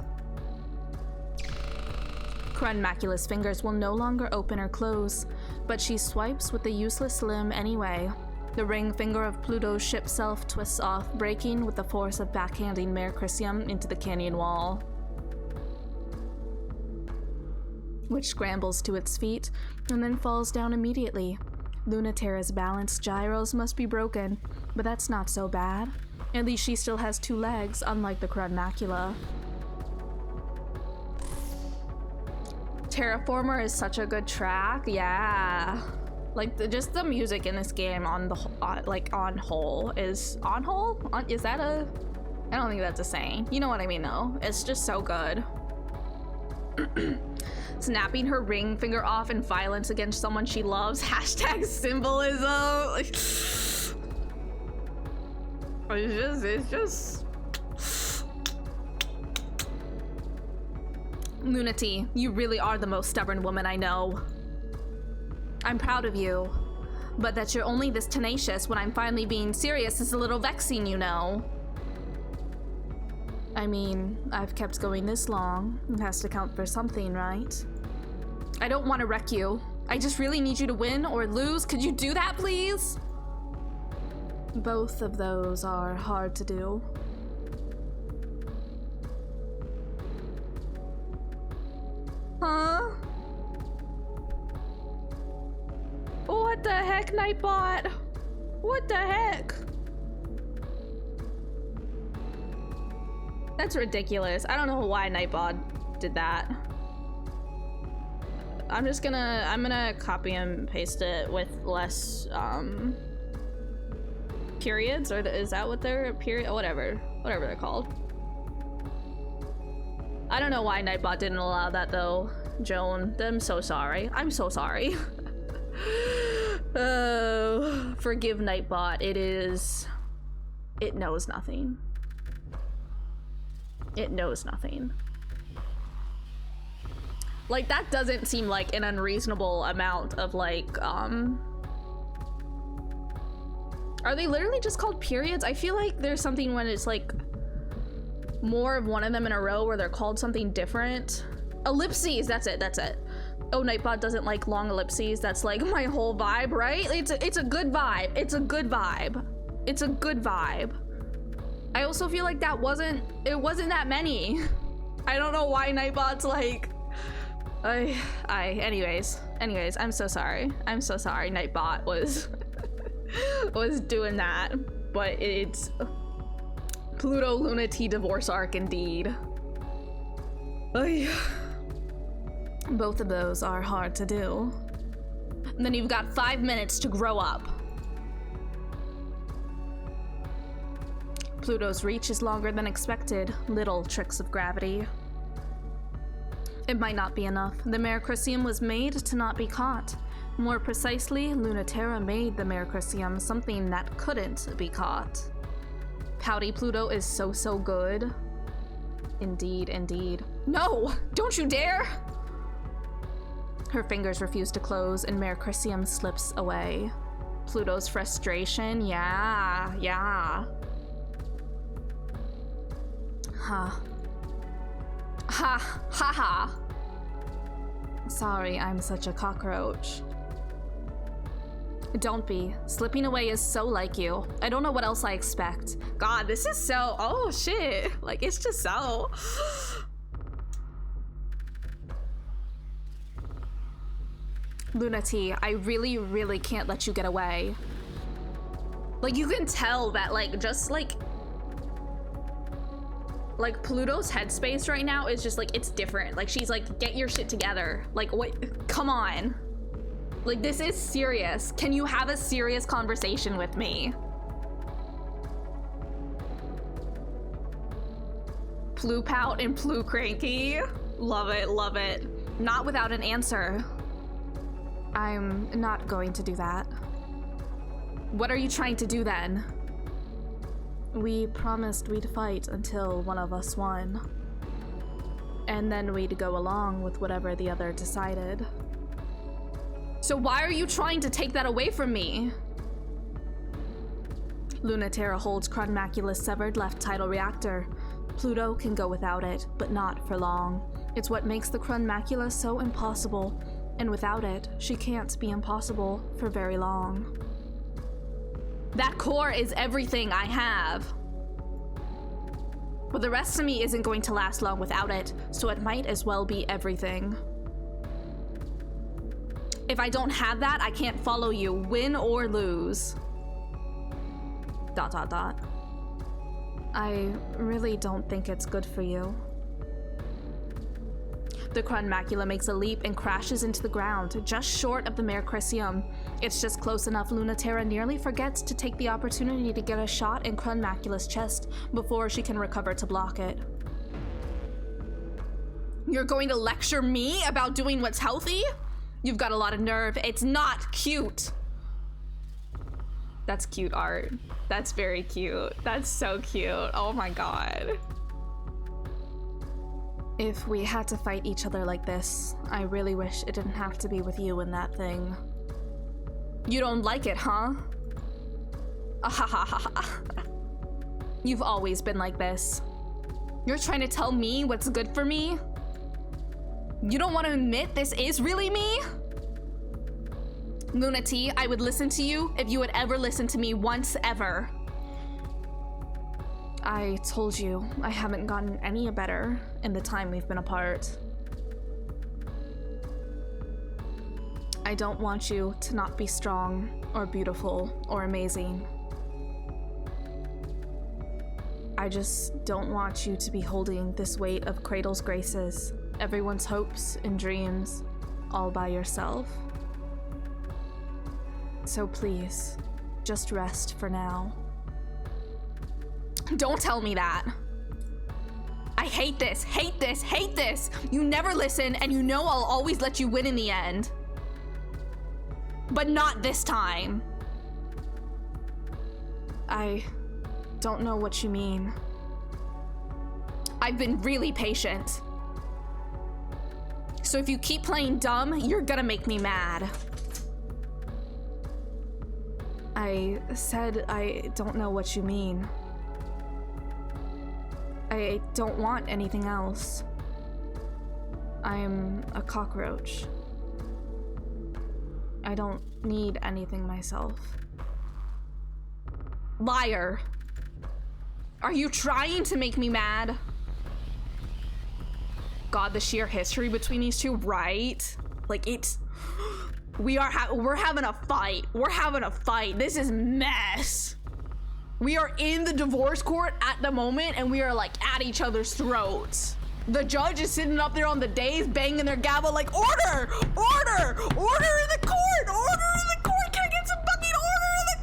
S1: Crud Macula's fingers will no longer open or close, but she swipes with the useless limb anyway. The ring finger of Pluto's ship self twists off, breaking with the force of backhanding Mare Crisium into the canyon wall, which scrambles to its feet and then falls down immediately. TERRA's balance gyros must be broken, but that's not so bad. At least she still has 2 legs, unlike the Crud Macula. Terraformer is such a good track, yeah. Like, just the music in this game on the on whole is... On whole? Is that a... I don't think that's a saying. You know what I mean, though. It's just so good. Snapping her ring finger off in violence against someone she loves. Hashtag symbolism. It's just... Lunati, you really are the most stubborn woman I know. I'm proud of you, but that you're only this tenacious when I'm finally being serious is a little vexing, you know. I mean, I've kept going this long. It has to count for something, right? I don't want to wreck you. I just really need you to win or lose. Could you do that, please? Both of those are hard to do. heck, Nightbot? What the heck? That's ridiculous. I don't know why Nightbot did that. I'm gonna copy and paste it with less periods, or is that what they're whatever they're called. I don't know why Nightbot didn't allow that though, Joan. I'm so sorry. I'm so sorry. Oh, forgive Nightbot. It knows nothing. It knows nothing. Like, that doesn't seem like an unreasonable amount of, like, are they literally just called periods? I feel like there's something when it's, like, more of one of them in a row where they're called something different. Ellipses, that's it. Oh, Nightbot doesn't like long ellipses. That's, like, my whole vibe, right? It's a good vibe. It's a good vibe. It's a good vibe. I also feel like it wasn't that many. I don't know why Nightbot's like, anyways, I'm so sorry. I'm so sorry Nightbot was, was doing that, but it's Pluto Luna T divorce arc indeed. Both of those are hard to do. And then you've got 5 minutes to grow up. Pluto's reach is longer than expected. Little tricks of gravity. It might not be enough. The Mercurium was made to not be caught. More precisely, TERRA made the Mercurium something that couldn't be caught. Pouty Pluto is so good. Indeed, indeed. No! Don't you dare! Her fingers refuse to close and Mercurium slips away. Pluto's frustration, yeah. Ha. Sorry, I'm such a cockroach. Don't be. Slipping away is so like you. I don't know what else I expect. God, this is so, oh shit. Like, it's just so. Luna T, I really can't let you get away. Like, you can tell that, like, just like Pluto's headspace right now is just like, it's different. Like, she's like, get your shit together. Like, what? Come on. Like, this is serious. Can you have a serious conversation with me? Plu pout and Plu cranky. Love it, love it. Not without an answer. I'm not going to do that. What are you trying to do then? We promised we'd fight until one of us won. And then we'd go along with whatever the other decided. So why are you trying to take that away from me? TERRA holds CRADLE'S severed left tidal reactor. Pluto can go without it, but not for long. It's what makes the CRADLE so impossible, and without it, she can't be impossible for very long. That core is everything I have. But the rest of me isn't going to last long without it, so it might as well be everything. If I don't have that, I can't follow you, win or lose. ... I really don't think it's good for you. The CRADLE makes a leap and crashes into the ground, just short of the Mercurium. It's just close enough TERRA nearly forgets to take the opportunity to get a shot in CRADLE's chest before she can recover to block it. You're going to lecture me about doing what's healthy? You've got a lot of nerve. It's not cute. That's cute art. That's very cute. That's so cute. Oh my god. If we had to fight each other like this, I really wish it didn't have to be with you in that thing. You don't like it, huh? You've always been like this. You're trying to tell me what's good for me? You don't want to admit this is really me? Luna T, I would listen to you if you would ever listen to me once ever. I told you, I haven't gotten any better in the time we've been apart. I don't want you to not be strong. or beautiful or amazing. I just don't want you to be holding this weight of CRADLE'S graces, everyone's hopes and dreams, all by yourself. So please, just rest for now. Don't tell me that. I hate this, hate this, hate this. You never listen, and you know I'll always let you win in the end. But not this time. I don't know what you mean. I've been really patient. So if you keep playing dumb, you're gonna make me mad. I said I don't know what you mean. I don't want anything else. I'm a cockroach. I don't need anything myself. Liar! Are you trying to make me mad? God, the sheer history between these two, right? Like, it's... we're having a fight. We're having a fight. This is mess. We are in the divorce court at the moment, and we are, like, at each other's throats. The judge is sitting up there on the dais, banging their gavel like, order! Order! Order in the court! Order in the court! Can I get some fucking order in the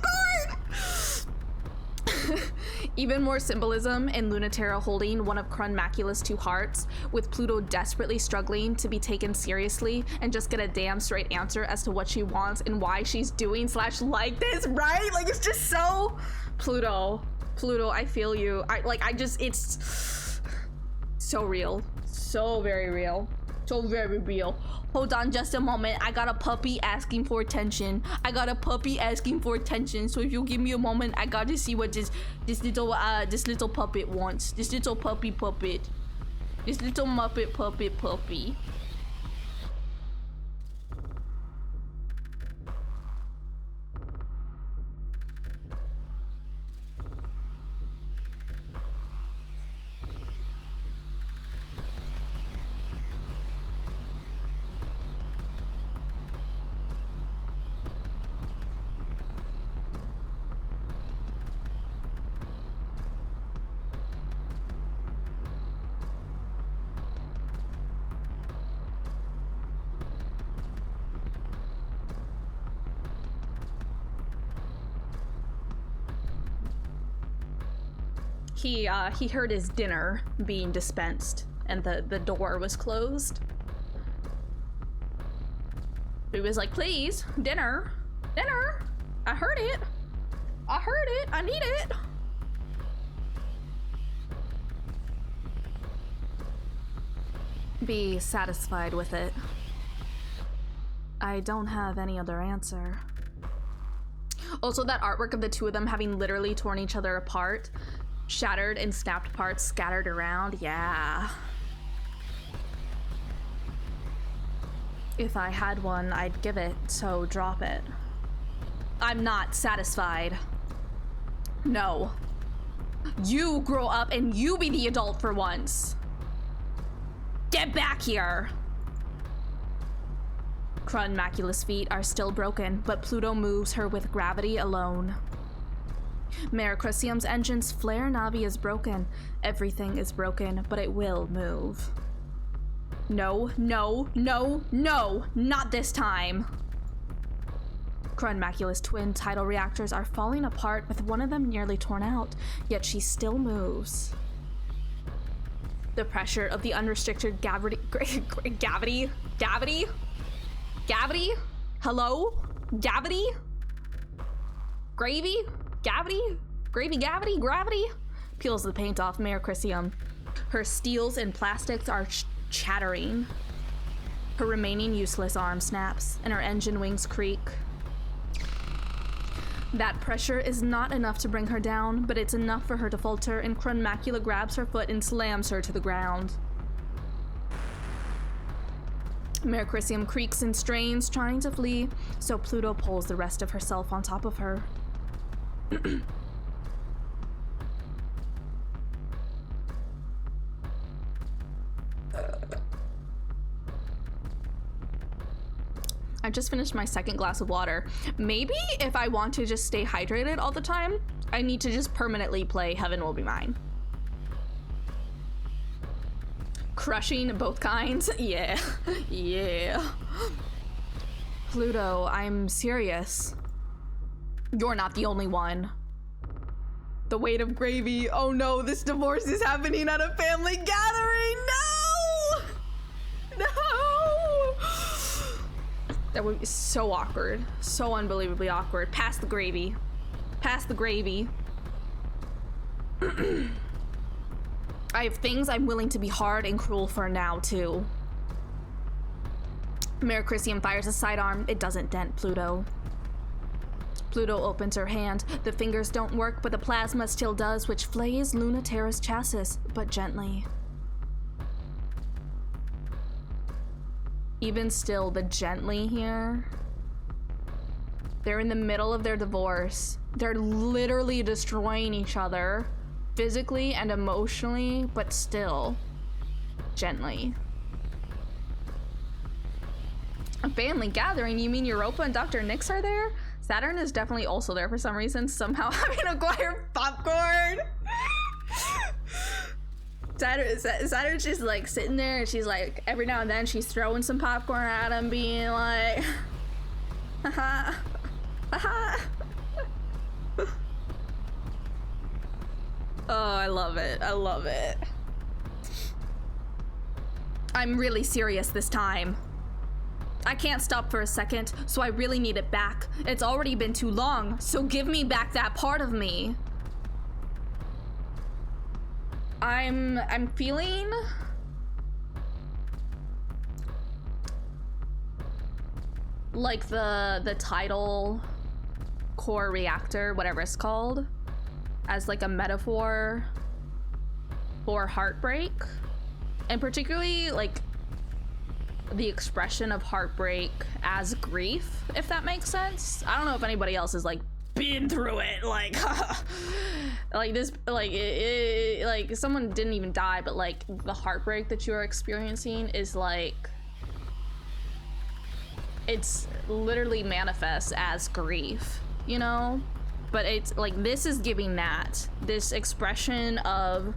S1: court? Even more symbolism in Lunaterra holding one of Crunmacula's two hearts, with Pluto desperately struggling to be taken seriously and just get a damn straight answer as to what she wants and why she's doing / like this, right? Like, it's just so... Pluto, I feel you. It's so real. So very real. So very real. Hold on just a moment. I got a puppy asking for attention. So if you'll give me a moment, I gotta see what this little puppet wants. This little puppet. This little Muppet puppy. He heard his dinner being dispensed and the door was closed. He was like, please, dinner. I heard it. I need it. Be satisfied with it. I don't have any other answer. Also, that artwork of the two of them having literally torn each other apart, shattered and snapped parts scattered around, yeah. If I had one, I'd give it, so drop it. I'm not satisfied. No. You grow up and you be the adult for once. Get back here! Crunmacula's feet are still broken, but Pluto moves her with gravity alone. Mercurcium's engine's flare navi is broken. Everything is broken, but it will move. No, not this time. Crunmacula's twin tidal reactors are falling apart, with one of them nearly torn out, yet she still moves. The pressure of the unrestricted gravity? Hello? Gravity? Gravy? Gravity? Peels the paint off Mercurcium. Her steels and plastics are chattering. Her remaining useless arm snaps, and her engine wings creak. That pressure is not enough to bring her down, but it's enough for her to falter, and Crunmacula grabs her foot and slams her to the ground. Mercurcium creaks and strains, trying to flee, so Pluto pulls the rest of herself on top of her. I just finished my second glass of water. Maybe if I want to just stay hydrated all the time, I need to just permanently play Heaven Will Be Mine. Crushing both kinds? Yeah. Yeah. Pluto, I'm serious. You're not the only one. The weight of gravy. Oh no, this divorce is happening at a family gathering. No! No! That would be so awkward. So unbelievably awkward. Pass the gravy. Pass the gravy. I have things I'm willing to be hard and cruel for now, too. Mericrysium fires a sidearm. It doesn't dent Pluto. Pluto opens her hand. The fingers don't work, but the plasma still does, which flays Luna Terra's chassis, but gently. Even still, the gently here. They're in the middle of their divorce. They're literally destroying each other, physically and emotionally, but still, gently. A family gathering? You mean Europa and Dr. Nyx are there? Saturn is definitely also there for some reason, somehow having acquired popcorn. Saturn's just like sitting there, and she's like, every now and then she's throwing some popcorn at him, being like, haha, haha. Oh, I love it. I love it. I'm really serious this time. I can't stop for a second, so I really need it back. It's already been too long, so give me back that part of me. I'm feeling like the tidal core reactor, whatever it's called, as like a metaphor for heartbreak, and particularly like the expression of heartbreak as grief, if that makes sense. I don't know if anybody else has like been through it, like like this, like like someone didn't even die, but like the heartbreak that you're experiencing is like, it's literally manifests as grief, you know? But it's like, this is giving that, this expression of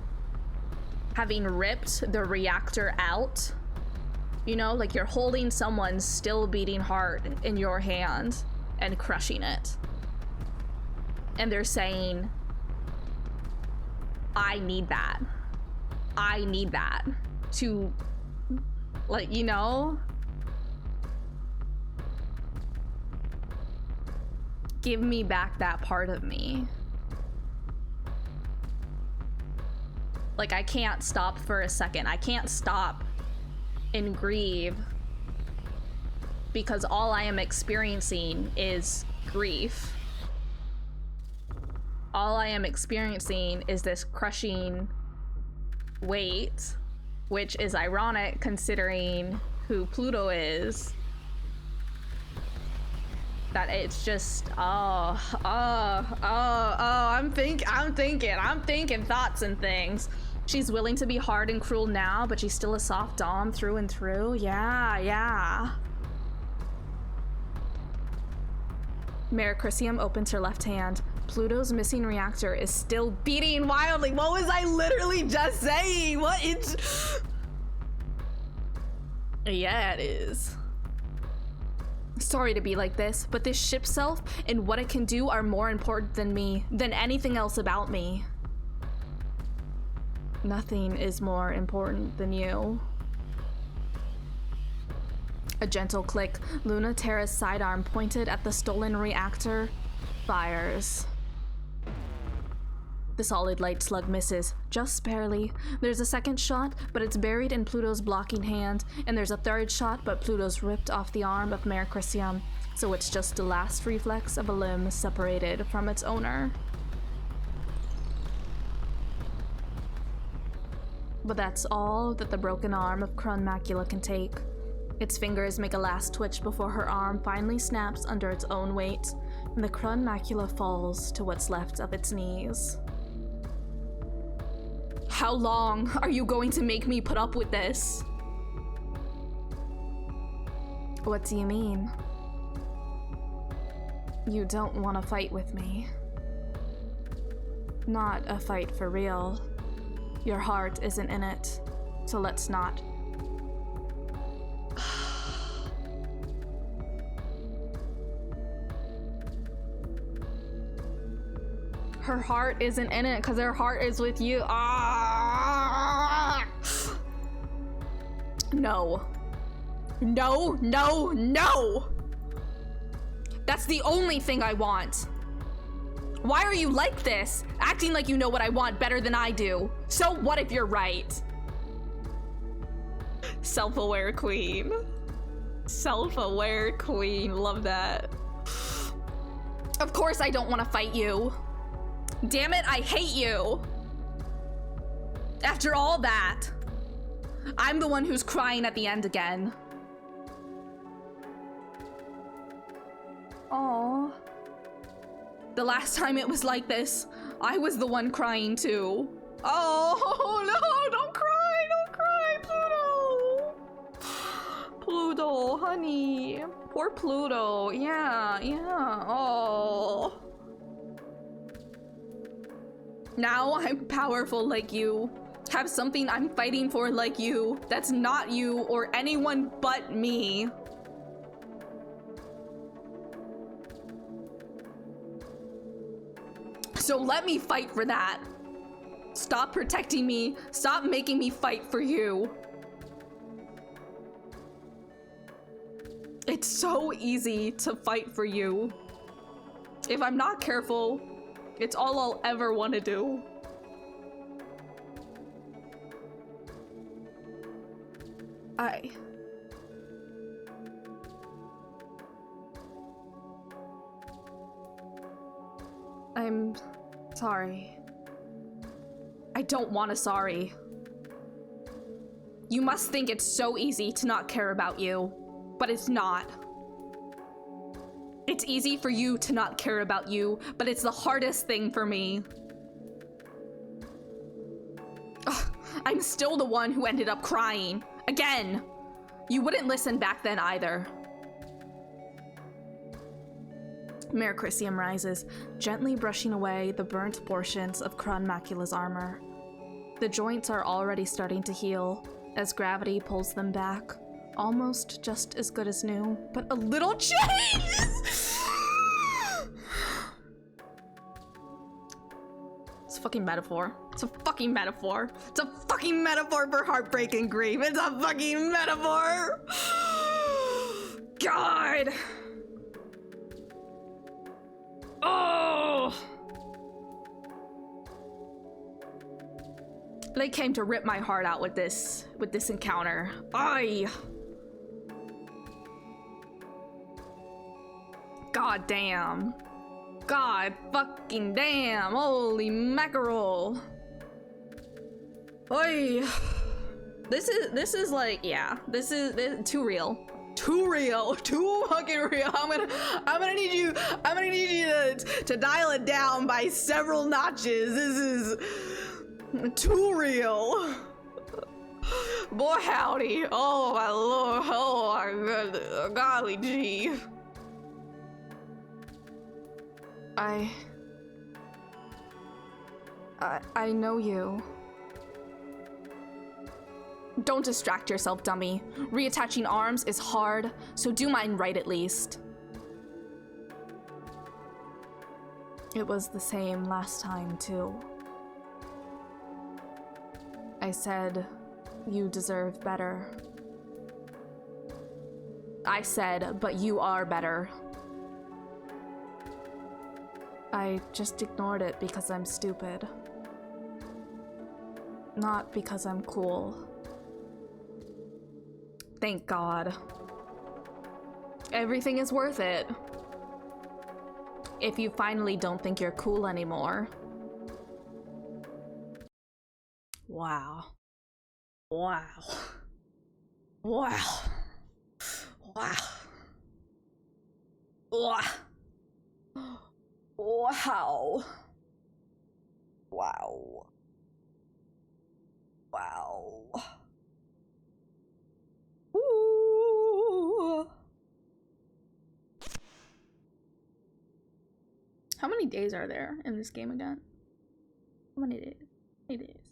S1: having ripped the reactor out, you know, like you're holding someone's still beating heart in your hand and crushing it. And they're saying, I need that. I need that to, like, you know, give me back that part of me. Like, I can't stop for a second. I can't stop and grieve because all I am experiencing is grief. All I am experiencing is this crushing weight, which is ironic considering who Pluto is. That it's just, I'm thinking thoughts and things. She's willing to be hard and cruel now, but she's still a soft dom through and through. Yeah. Mericrysium opens her left hand. Pluto's missing reactor is still beating wildly. What was I literally just saying? What? It's... Yeah, it is. Sorry to be like this, but this ship self and what it can do are more important than me, than anything else about me. Nothing is more important than you. A gentle click. Luna Terra's sidearm pointed at the stolen reactor fires. The solid light slug misses, just barely. There's a second shot, but it's buried in Pluto's blocking hand, and there's a third shot, but Pluto's ripped off the arm of Mericrysium, so it's just the last reflex of a limb separated from its owner. But that's all that the broken arm of Crun Macula can take. Its fingers make a last twitch before her arm finally snaps under its own weight, and the Crun Macula falls to what's left of its knees. How long are you going to make me put up with this? What do you mean? You don't want to fight with me. Not a fight for real. Your heart isn't in it, so let's not. Her heart isn't in it because her heart is with you. Ah! No. No, no, no! That's the only thing I want. Why are you like this? Acting like you know what I want better than I do. So what if you're right? Self-aware queen. Self-aware queen. Love that. Of course I don't want to fight you. Damn it, I hate you. After all that, I'm the one who's crying at the end again. Aww. The last time it was like this, I was the one crying too. Oh no, don't cry, Pluto. Pluto, honey. Poor Pluto, yeah, oh. Now I'm powerful like you. Have something I'm fighting for like you. That's not you or anyone but me. So let me fight for that. Stop protecting me. Stop making me fight for you. It's so easy to fight for you. If I'm not careful, it's all I'll ever want to do. I'm sorry. I don't want a sorry. You must think it's so easy to not care about you, but it's not. It's easy for you to not care about you, but it's the hardest thing for me. Ugh, I'm still the one who ended up crying. Again! You wouldn't listen back then either. Mercurium rises, gently brushing away the burnt portions of Crun Macula's armor. The joints are already starting to heal, as gravity pulls them back. Almost just as good as new, but a little changed! It's a fucking metaphor. It's a fucking metaphor. It's a fucking metaphor for heartbreak and grief. It's a fucking metaphor! God! Oh! They came to rip my heart out with this encounter. Ay! God damn. God fucking damn. Holy mackerel. Oy. This is like, yeah, this is too real. Too real. Too fucking real. I'm gonna need you to dial it down by several notches. This is too real. Boy howdy. Oh my lord. Oh my goodness. Golly gee. I know you. Don't distract yourself, dummy. Reattaching arms is hard, so do mine right at least. It was the same last time, too. I said, you deserve better. I said, but you are better. I just ignored it because I'm stupid. Not because I'm cool. Thank God. Everything is worth it. If you finally don't think you're cool anymore. Wow. Wow. Wow. Wow. Wow. Wow. Wow. Wow. Ooh. many days are there in this game again? How many days? How many days?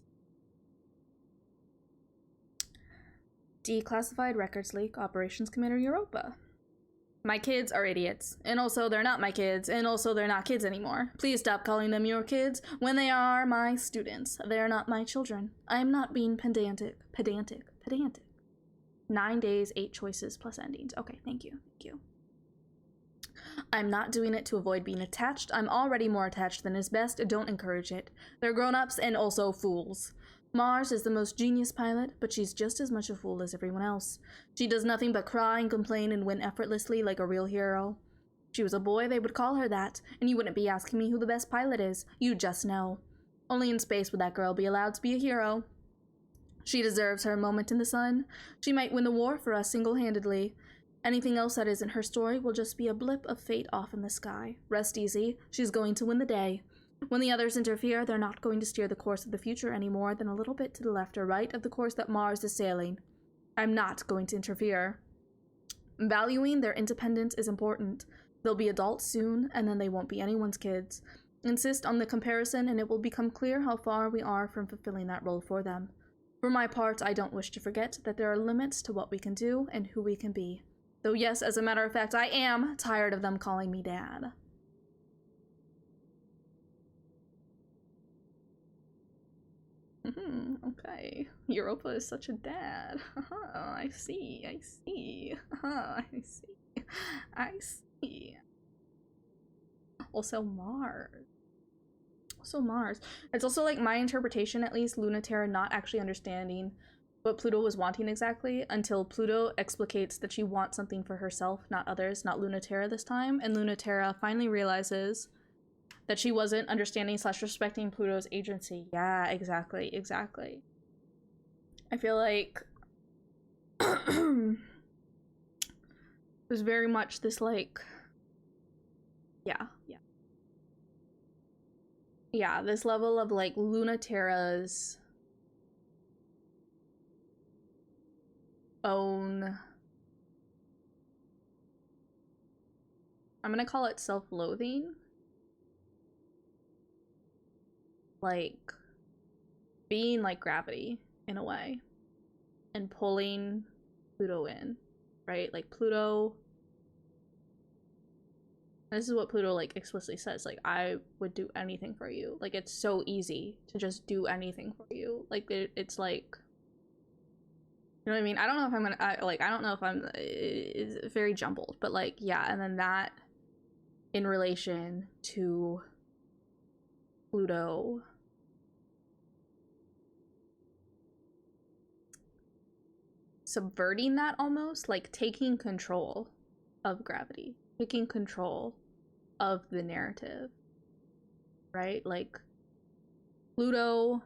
S1: Declassified records leak, Operations Commander Europa. My kids are idiots, and also they're not my kids, and also they're not kids anymore. Please stop calling them your kids when they are my students. They are not my children. I am not being pedantic. 9 days, 8 choices plus endings. Okay, thank you. I'm not doing it to avoid being attached. I'm already more attached than is best. Don't encourage it. They're grown-ups and also fools. Mars is the most genius pilot, but she's just as much a fool as everyone else. She does nothing but cry and complain and win effortlessly like a real hero. If she was a boy, they would call her that, and you wouldn't be asking me who the best pilot is. You just know. Only in space would that girl be allowed to be a hero. She deserves her moment in the sun. She might win the war for us single-handedly. Anything else that isn't her story will just be a blip of fate off in the sky. Rest easy. She's going to win the day. When the others interfere, they're not going to steer the course of the future any more than a little bit to the left or right of the course that Mars is sailing. I'm not going to interfere. Valuing their independence is important. They'll be adults soon, and then they won't be anyone's kids. Insist on the comparison, and it will become clear how far we are from fulfilling that role for them. For my part, I don't wish to forget that there are limits to what we can do and who we can be. Though yes, as a matter of fact, I am tired of them calling me Dad. Okay. Europa is such a dad. I see. I see. Also Mars. It's also like my interpretation, at least, TERRA not actually understanding what Pluto was wanting exactly until Pluto explicates that she wants something for herself, not others, not TERRA this time, and TERRA finally realizes that she wasn't understanding / respecting Pluto's agency. Yeah, exactly. I feel like it was very much this, like, yeah, this level of, like, TERRA's own, I'm gonna call it self-loathing. Like, being like gravity in a way and pulling Pluto in, right? Like, Pluto, this is what Pluto, like, explicitly says, like, I would do anything for you. Like, it's so easy to just do anything for you. Like, it's like, you know what I mean? I don't know if I'm gonna, I don't know if I'm, it's very jumbled, but, like, yeah. And then that in relation to Pluto subverting that, almost like taking control of gravity, taking control of the narrative, right? Like, Pluto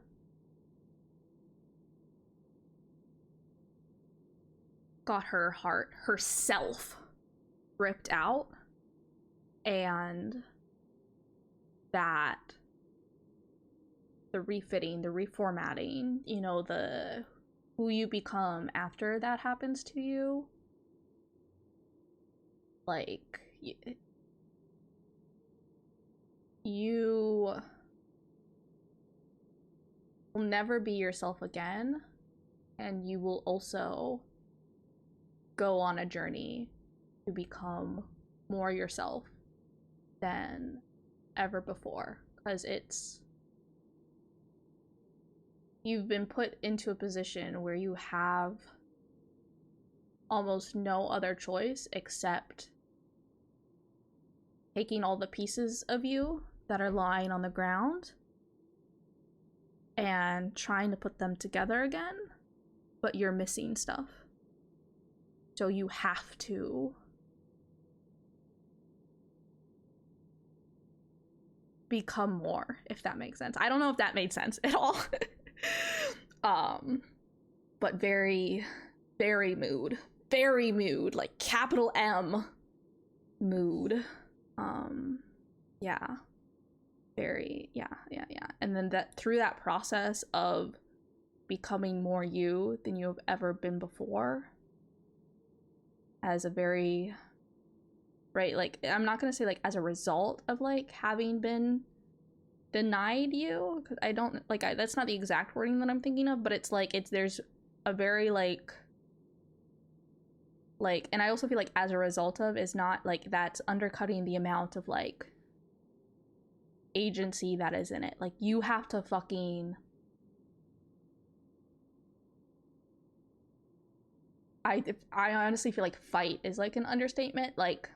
S1: got her heart, herself, ripped out, and that the refitting, the reformatting, you know, the who you become after that happens to you, like, you will never be yourself again, and you will also go on a journey to become more yourself than ever before, because you've been put into a position where you have almost no other choice except taking all the pieces of you that are lying on the ground and trying to put them together again, but you're missing stuff. So you have to become more, if that makes sense. I don't know if that made sense at all. But very, very mood, like capital M mood. Yeah, very, yeah. And then that through that process of becoming more you than you have ever been before, as a very right? Like, I'm not gonna say like as a result of like having been denied you, because I don't like that's not the exact wording that I'm thinking of, but it's like there's a very like, and I also feel like as a result of is not like that's undercutting the amount of like agency that is in it. Like, you have to fucking I honestly feel like fight is like an understatement. Like,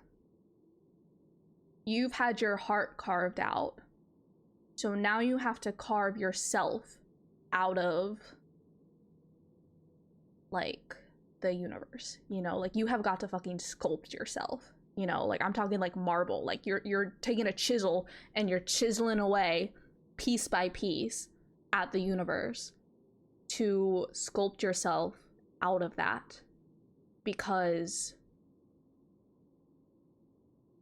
S1: you've had your heart carved out, so now you have to carve yourself out of like the universe, you know? Like, you have got to fucking sculpt yourself, you know? Like, I'm talking like marble. Like, you're taking a chisel and you're chiseling away piece by piece at the universe to sculpt yourself out of that, because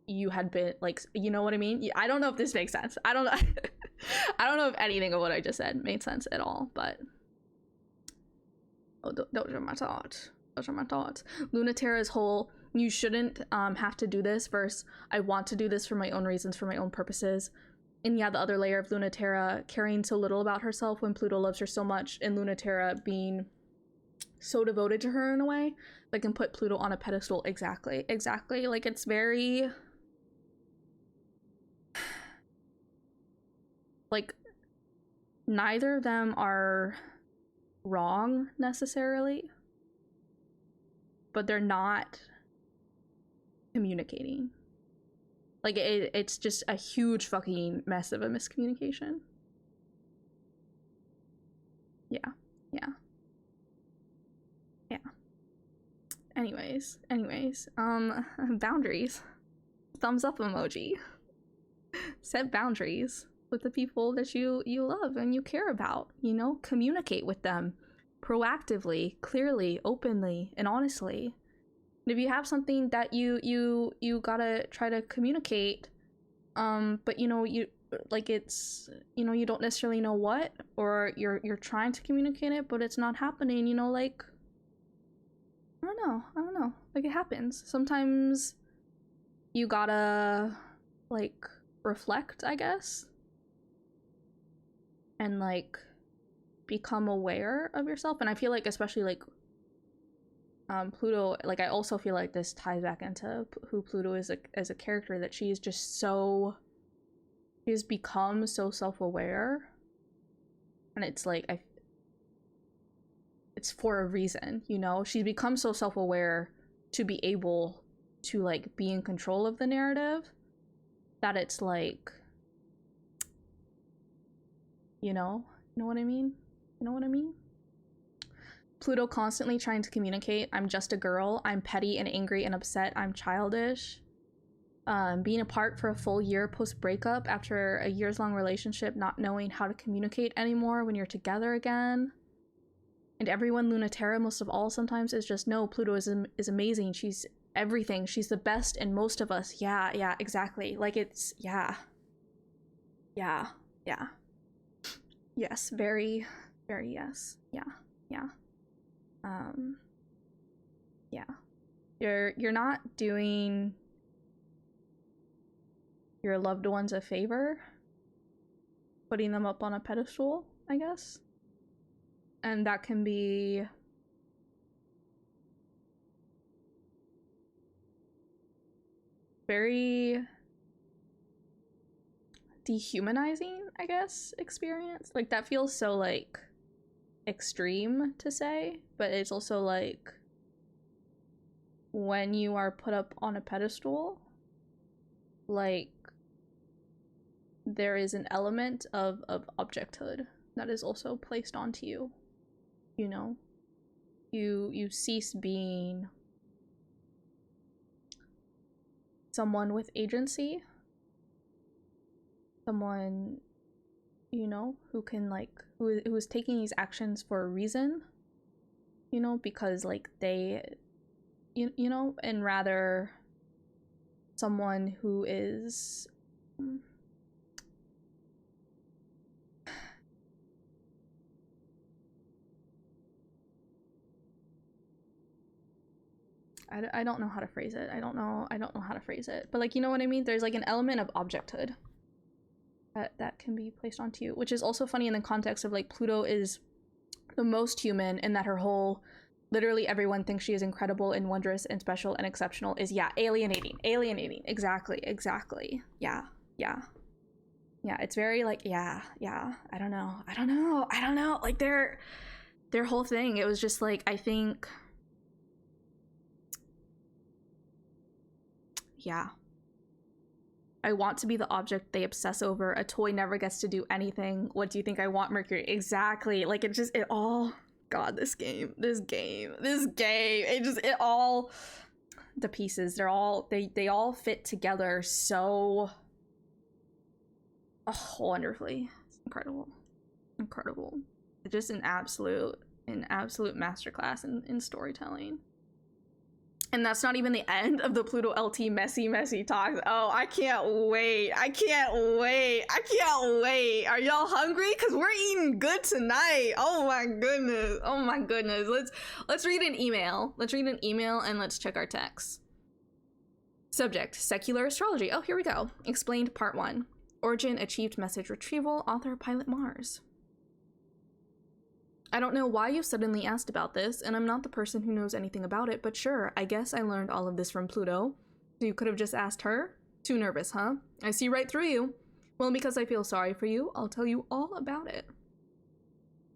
S1: you had been like, you know what I mean? I don't know if this makes sense. I don't know. I don't know if anything of what I just said made sense at all, but those are my thoughts. Those are my thoughts. Lunaterra's whole "you shouldn't have to do this" versus "I want to do this for my own reasons, for my own purposes." And yeah, the other layer of Lunaterra caring so little about herself when Pluto loves her so much, and Lunaterra being so devoted to her in a way that can put Pluto on a pedestal. Exactly. Like, it's very like, neither of them are wrong necessarily, but they're not communicating. Like, it's just a huge fucking mess of a miscommunication. Yeah. Anyways, boundaries. Thumbs up emoji. Set boundaries with the people that you love and you care about, you know? Communicate with them proactively, clearly, openly, and honestly. And if you have something that you gotta try to communicate, but you know, you like, it's, you know, you don't necessarily know what, or you're trying to communicate it but it's not happening, you know, like, I don't know. Like, it happens. Sometimes you gotta like reflect, I guess, and like become aware of yourself. And I feel like, especially like Pluto, like, I also feel like this ties back into who Pluto is as a character, that she is just so, she's become so self-aware, and it's like, it's for a reason, you know? She's become so self-aware to be able to like be in control of the narrative, that it's like, you know what I mean? Pluto constantly trying to communicate, "I'm just a girl, I'm petty and angry and upset, I'm childish." Being apart for a full year post breakup after a years-long relationship, not knowing how to communicate anymore when you're together again. And everyone Lunaterra, most of all, sometimes is just, "No, Pluto is amazing, she's everything, she's the best in most of us." Yeah, exactly. Like, it's, yeah. Yes, very yes. Yeah. Yeah. You're not doing your loved ones a favor putting them up on a pedestal, I guess. And that can be very dehumanizing, I guess, experience. Like, that feels so like extreme to say, but it's also like, when you are put up on a pedestal, like, there is an element of objecthood that is also placed onto you, you know? You cease being someone with agency, someone, you know, who can like, who is taking these actions for a reason, you know, because like they, you know, and rather someone who is I don't know how to phrase it. I don't know how to phrase it. But like, you know what I mean? There's like an element of objecthood that can be placed onto you, which is also funny in the context of like Pluto is the most human in that her whole, literally everyone thinks she is incredible and wondrous and special and exceptional is, yeah, alienating. Exactly. Yeah. It's very like, yeah. I don't know. Like their whole thing, it was just like, I think, yeah. I want to be the object they obsess over. A toy never gets to do anything. What do you think I want, Mercury? Exactly. Like it all, God, this game, it all, the pieces, they all fit together so wonderfully. It's incredible. It's just an absolute masterclass in storytelling. And that's not even the end of the Pluto LT messy talks. Oh, I can't wait. Are y'all hungry? Because we're eating good tonight. Oh my goodness. Let's read an email. And let's check our text. Subject, secular astrology. Oh, here we go. Explained part 1. Origin, achieved message retrieval. Author, Pilot Mars. I don't know why you suddenly asked about this, and I'm not the person who knows anything about it, but sure, I guess I learned all of this from Pluto. So you could have just asked her? Too nervous, huh? I see right through you. Well, because I feel sorry for you, I'll tell you all about it.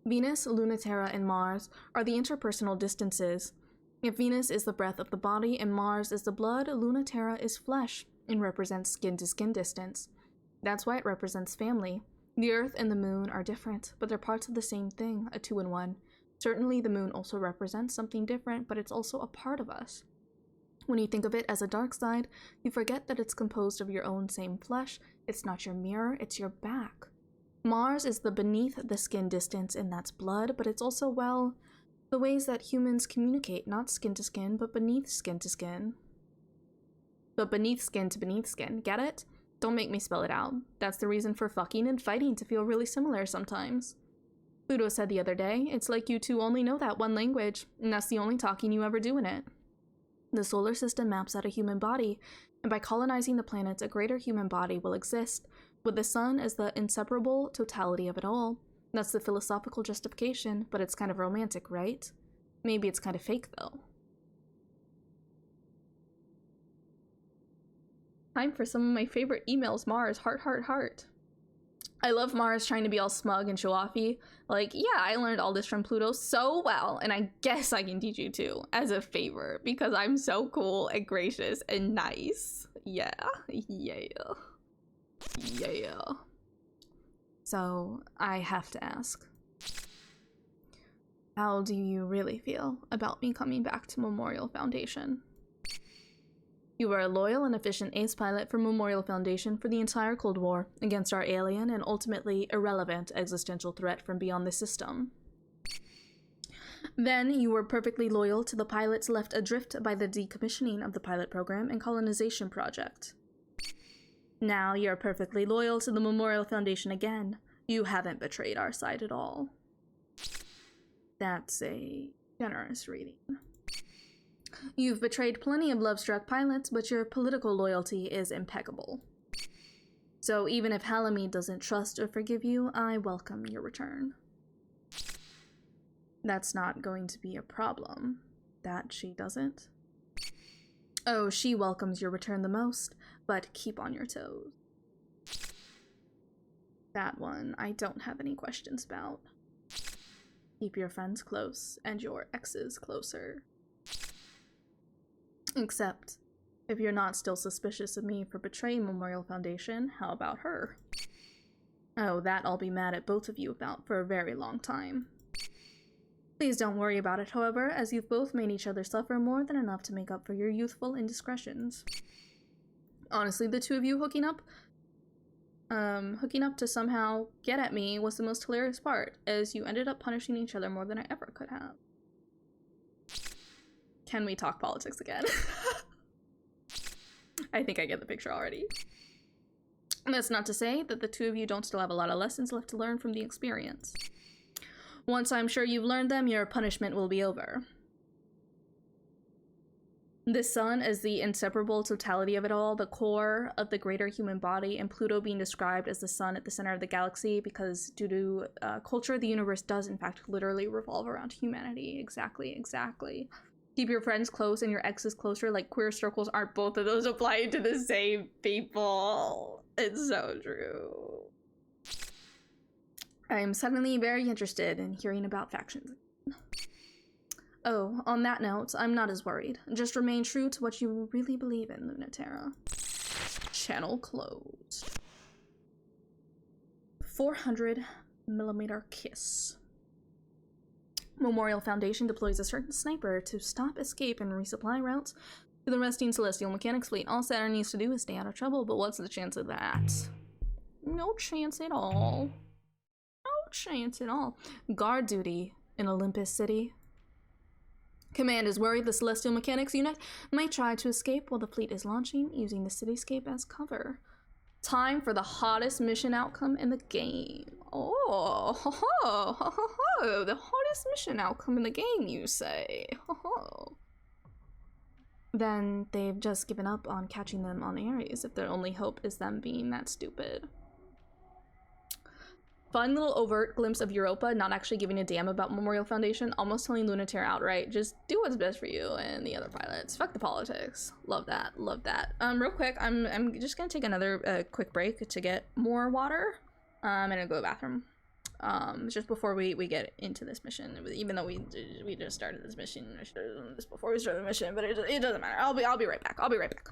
S1: Venus, Luna, Terra, and Mars are the interpersonal distances. If Venus is the breath of the body and Mars is the blood, Luna Terra is flesh and represents skin-to-skin distance. That's why it represents family. The Earth and the Moon are different, but they're parts of the same thing, a two-in-one. Certainly the Moon also represents something different, but it's also a part of us. When you think of it as a dark side, you forget that it's composed of your own same flesh. It's not your mirror, it's your back. Mars is the beneath the skin distance, and that's blood, but it's also, well, the ways that humans communicate, not skin to skin, but beneath skin to skin. But beneath skin to beneath skin, get it? Don't make me spell it out. That's the reason for fucking and fighting to feel really similar sometimes. Pluto said the other day, it's like you two only know that one language, and that's the only talking you ever do in it. The solar system maps out a human body, and by colonizing the planets, a greater human body will exist, with the sun as the inseparable totality of it all. That's the philosophical justification, but it's kind of romantic, right? Maybe it's kind of fake, though. Time for some of my favorite emails. Mars, heart. I love Mars trying to be all smug and show-offy. Like, yeah, I learned all this from Pluto so well, and I guess I can teach you too, as a favor, because I'm so cool and gracious and nice. Yeah. So, I have to ask. How do you really feel about me coming back to Memorial Foundation? You were a loyal and efficient ace pilot for Memorial Foundation for the entire Cold War against our alien and ultimately irrelevant existential threat from beyond the system. Then you were perfectly loyal to the pilots left adrift by the decommissioning of the pilot program and colonization project. Now you're perfectly loyal to the Memorial Foundation again. You haven't betrayed our side at all. That's a generous reading. You've betrayed plenty of love-struck pilots, but your political loyalty is impeccable. So even if Halamede doesn't trust or forgive you, I welcome your return. That's not going to be a problem. That she doesn't. Oh, she welcomes your return the most, but keep on your toes. That one I don't have any questions about. Keep your friends close and your exes closer. Except, if you're not still suspicious of me for betraying Memorial Foundation, how about her? Oh, that I'll be mad at both of you about for a very long time. Please don't worry about it, however, as you've both made each other suffer more than enough to make up for your youthful indiscretions. Honestly, the two of you hooking up to somehow get at me was the most hilarious part, as you ended up punishing each other more than I ever could have. Can we talk politics again? I think I get the picture already. That's not to say that the two of you don't still have a lot of lessons left to learn from the experience. Once I'm sure you've learned them, your punishment will be over. The sun as the inseparable totality of it all, the core of the greater human body, and Pluto being described as the sun at the center of the galaxy because due to culture, the universe does in fact literally revolve around humanity. Exactly, exactly. Keep your friends close and your exes closer, like queer circles aren't both of those applying to the same people. It's so true. I'm suddenly very interested in hearing about factions. Oh, on that note, I'm not as worried. Just remain true to what you really believe in, Lunaterra. Channel closed. 400mm kiss. Memorial Foundation deploys a certain sniper to stop escape and resupply routes to the resting Celestial Mechanics fleet. All Saturn needs to do is stay out of trouble, but what's the chance of that? No chance at all. No chance at all. Guard duty in Olympus City. Command is worried the Celestial Mechanics unit might try to escape while the fleet is launching, using the cityscape as cover. Time for the hottest mission outcome in the game. Oh, ho ho, ho ho ho, the hottest mission outcome in the game, you say? Ho ho. Then they've just given up on catching them on Ares if their only hope is them being that stupid. Fun little overt glimpse of Europa not actually giving a damn about Memorial Foundation, almost telling Lunaterra outright, just do what's best for you and the other pilots. Fuck the politics. Love that, love that. Real quick, I'm just gonna take another quick break to get more water. I'm gonna go to the bathroom. Just before we get into this mission, even though we just started this mission, I should have done this before we started the mission, but it doesn't matter. I'll be right back. I'll be right back.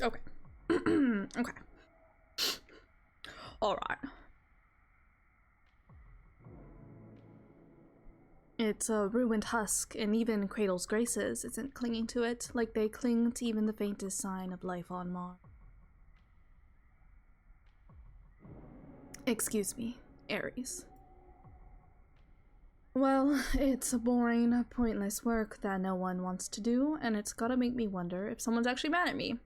S1: Okay. Okay. All right. It's a ruined husk, and even CRADLE'S GRACES isn't clinging to it like they cling to even the faintest sign of life on Mars. Excuse me, Ares. Well, it's a boring, pointless work that no one wants to do, and it's gotta make me wonder if someone's actually mad at me.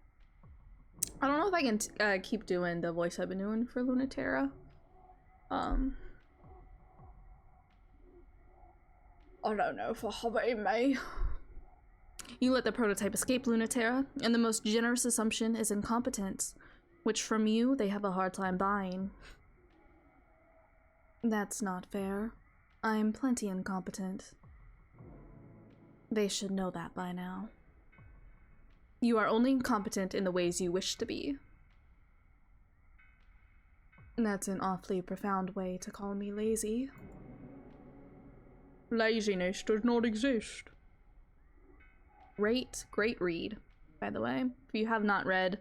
S1: I don't know if I can keep doing the voice I've been doing for Lunaterra. I don't know if I may. You let the prototype escape, Lunaterra, and the most generous assumption is incompetence, which from you they have a hard time buying. That's not fair. I'm plenty incompetent. They should know that by now. You are only incompetent in the ways you wish to be. That's an awfully profound way to call me lazy. Laziness does not exist. Great read, by the way. If you have not read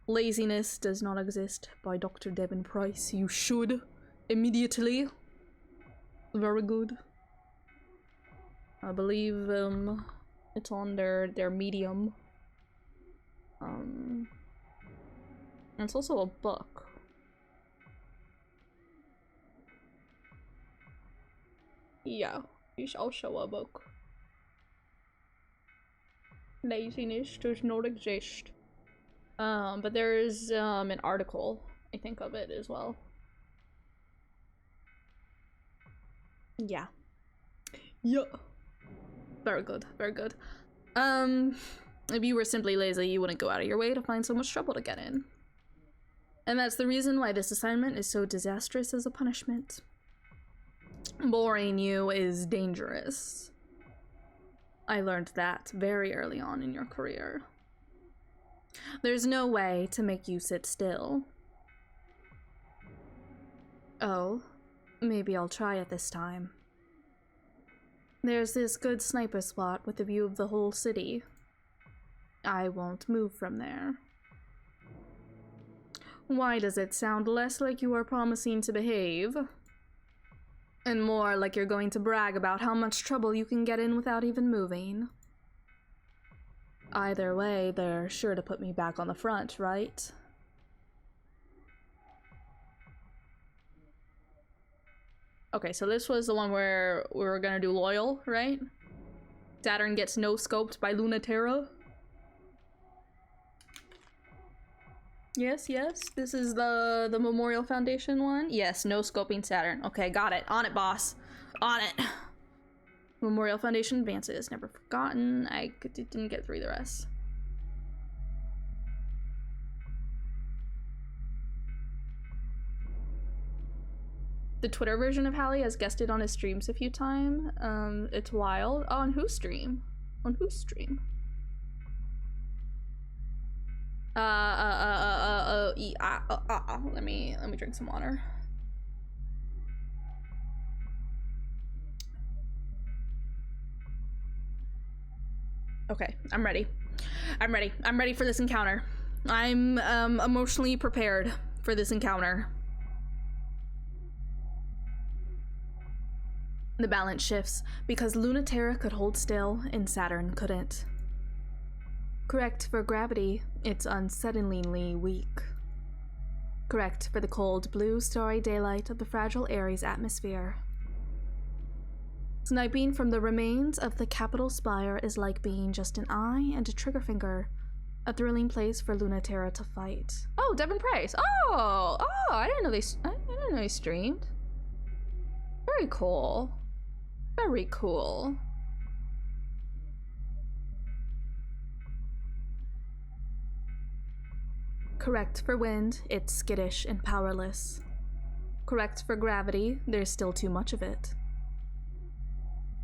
S1: Laziness Does Not Exist by Dr. Devin Price, you should immediately. Very good. I believe it's on their Medium. It's also a book. Yeah, it's also a book. Laziness does not exist. But there's an article, I think, of it as well. Yeah. Yeah. Very good, very good. If you were simply lazy, you wouldn't go out of your way to find so much trouble to get in. And that's the reason why this assignment is so disastrous as a punishment. Boring you is dangerous. I learned that very early on in your career. There's no way to make you sit still. Oh, maybe I'll try it this time. There's this good sniper spot with a view of the whole city. I won't move from there. Why does it sound less like you are promising to behave? And more like you're going to brag about how much trouble you can get in without even moving? Either way, they're sure to put me back on the front, right? Okay, so this was the one where we were gonna do Loyal, right? Saturn gets no-scoped by TERRA. Yes, this is the Memorial Foundation one. Yes, no-scoping Saturn. Okay, got it. On it, boss. On it. Memorial Foundation advances. Never forgotten. I didn't get through the rest. The Twitter version of Hallie has guested on his streams a few times. It's wild. Oh, on whose stream? On whose stream? Let me drink some water. Okay, I'm ready. I'm ready for this encounter. I'm emotionally prepared for this encounter. The balance shifts because TERRA could hold still and Saturn couldn't. Correct for gravity, it's unsettlingly weak. Correct for the cold, blue, starry daylight of the fragile Aries atmosphere. Sniping from the remains of the Capitol spire is like being just an eye and a trigger finger, a thrilling place for TERRA to fight. Oh, Devin Price. Oh, I didn't know they streamed. Very cool. Very cool. Correct for wind, it's skittish and powerless. Correct for gravity, there's still too much of it.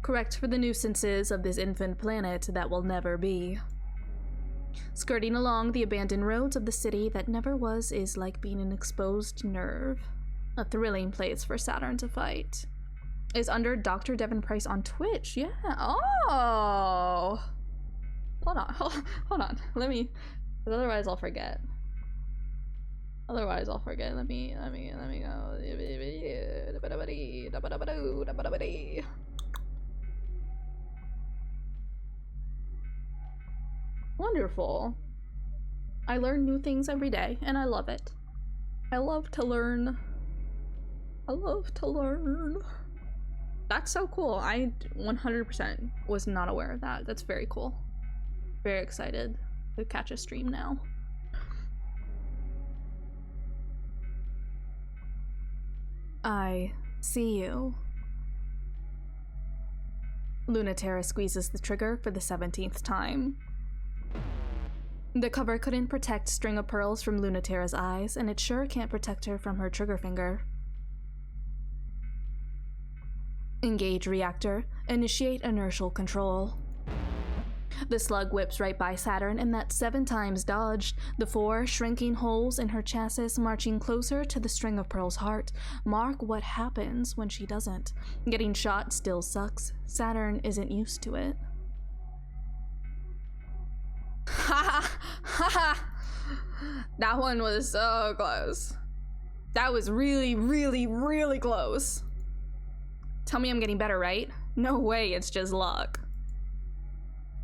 S1: Correct for the nuisances of this infant planet that will never be. Skirting along the abandoned roads of the city that never was is like being an exposed nerve. A thrilling place for Saturn to fight. Is under Dr. Devin Price on Twitch. Yeah. Oh. Hold on. Let me. Otherwise I'll forget. Let me go. Wonderful. I learn new things every day, and I love it. I love to learn. That's so cool. I 100% was not aware of that. That's very cool. Very excited to catch a stream now. I see you. TERRA squeezes the trigger for the 17th time. The cover couldn't protect String of Pearls from TERRA's eyes, and it sure can't protect her from her trigger finger. Engage reactor. Initiate inertial control. The slug whips right by Saturn, and that's 7 times dodged, the 4 shrinking holes in her chassis marching closer to the string of Pearl's heart. Mark what happens when she doesn't. Getting shot still sucks. Saturn isn't used to it. Ha ha! That one was so close. That was really, really, really close. Tell me I'm getting better, right? No way, it's just luck.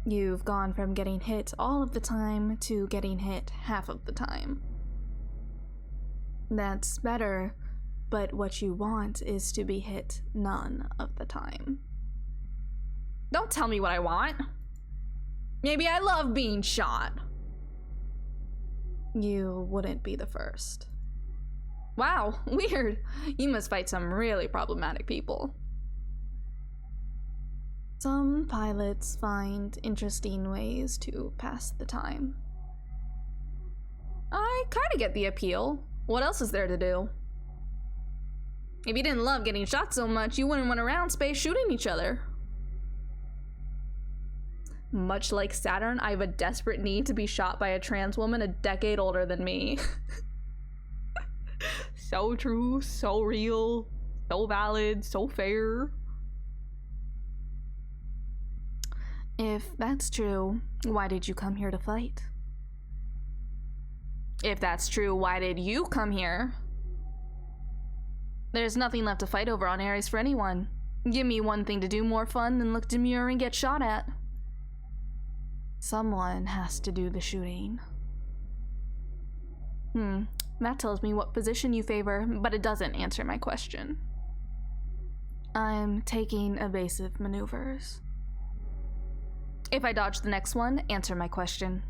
S1: You've gone from getting hit all of the time to getting hit half of the time. That's better, but what you want is to be hit none of the time. Don't tell me what I want. Maybe I love being shot. You wouldn't be the first. Wow, weird. You must fight some really problematic people. Some pilots find interesting ways to pass the time. I kinda get the appeal. What else is there to do? If you didn't love getting shot so much, you wouldn't run around space shooting each other. Much like Saturn, I have a desperate need to be shot by a trans woman a decade older than me. So true, so real, so valid, so fair. If that's true, why did you come here to fight? If that's true, why did you come here? There's nothing left to fight over on Ares for anyone. Give me one thing to do more fun than look demure and get shot at. Someone has to do the shooting. That tells me what position you favor, but it doesn't answer my question. I'm taking evasive maneuvers. If I dodge the next one, answer my question.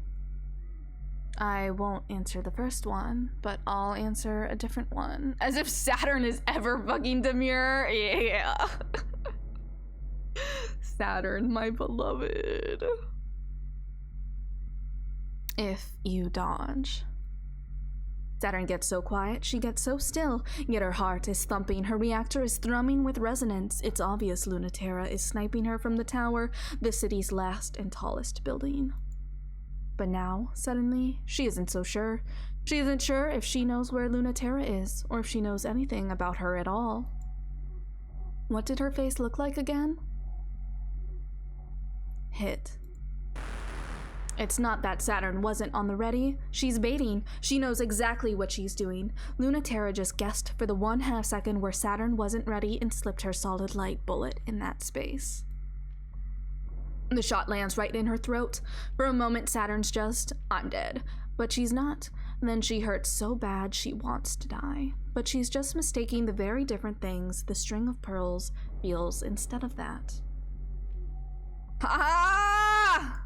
S1: I won't answer the first one, but I'll answer a different one. As if Saturn is ever fucking demure. Yeah. Saturn, my beloved. If you dodge. Saturn gets so quiet, she gets so still, yet her heart is thumping, her reactor is thrumming with resonance. It's obvious Luna Terra is sniping her from the tower, the city's last and tallest building. But now, suddenly, she isn't so sure. She isn't sure if she knows where Luna Terra is, or if she knows anything about her at all. What did her face look like again? Hit. It's not that Saturn wasn't on the ready. She's baiting. She knows exactly what she's doing. Luna Terra just guessed for the 1/2 second where Saturn wasn't ready and slipped her solid light bullet in that space. The shot lands right in her throat. For a moment, Saturn's just, I'm dead. But she's not. Then she hurts so bad she wants to die. But she's just mistaking the very different things the string of pearls feels instead of that. Ha!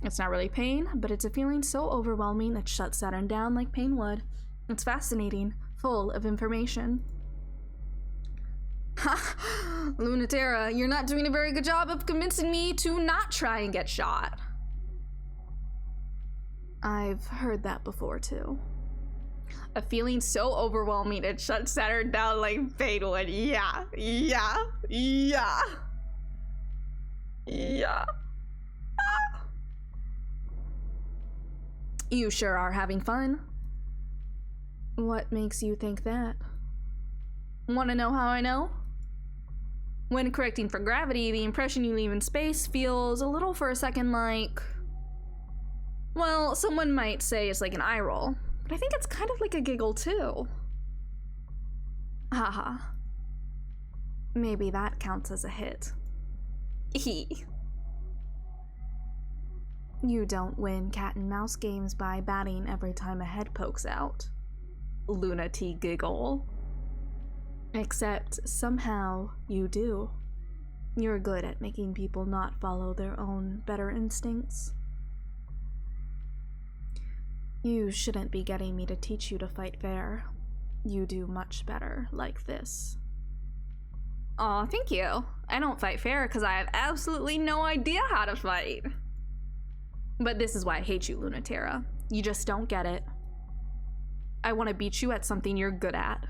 S1: It's not really pain, but it's a feeling so overwhelming it shuts Saturn down like pain would. It's fascinating, full of information. Ha! Luna Terra, you're not doing a very good job of convincing me to not try and get shot. I've heard that before, too. A feeling so overwhelming it shuts Saturn down like pain would. Yeah. You sure are having fun. What makes you think that? Want to know how I know? When correcting for gravity, the impression you leave in space feels a little for a second like... Well, someone might say it's like an eye roll, but I think it's kind of like a giggle too. Haha. Maybe that counts as a hit. You don't win cat and mouse games by batting every time a head pokes out. Luna T giggle. Except somehow you do. You're good at making people not follow their own better instincts. You shouldn't be getting me to teach you to fight fair. You do much better like this. Aw, thank you. I don't fight fair because I have absolutely no idea how to fight. But this is why I hate you, Luna Terra. You just don't get it. I want to beat you at something you're good at.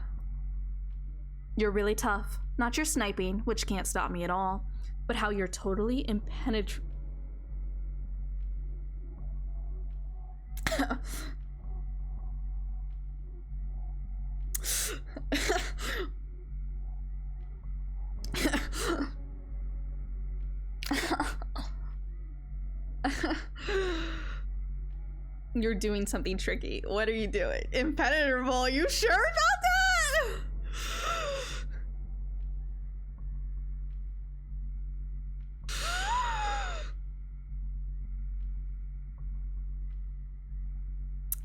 S1: You're really tough. Not your sniping, which can't stop me at all, but how you're totally impenetrable. You're doing something tricky. What are you doing? Impenetrable. You sure about that?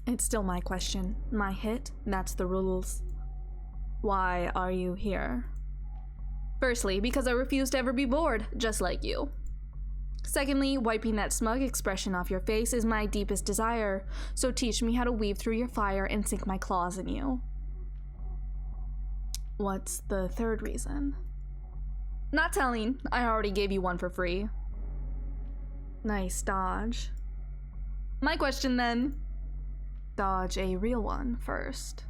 S1: It's still my question. My hit, that's the rules. Why are you here? Firstly, because I refuse to ever be bored, just like you. Secondly, wiping that smug expression off your face is my deepest desire, so teach me how to weave through your fire and sink my claws in you. What's the third reason? Not telling. I already gave you one for free. Nice dodge. My question then. Dodge a real one first.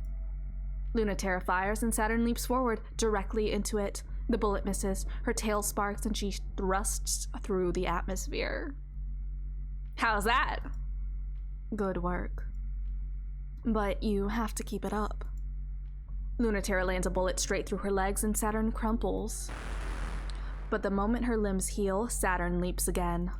S1: TERRA fires and Saturn leaps forward, directly into it. The bullet misses, her tail sparks, and she thrusts through the atmosphere. How's that? Good work. But you have to keep it up. TERRA lands a bullet straight through her legs and Saturn crumples. But the moment her limbs heal, Saturn leaps again.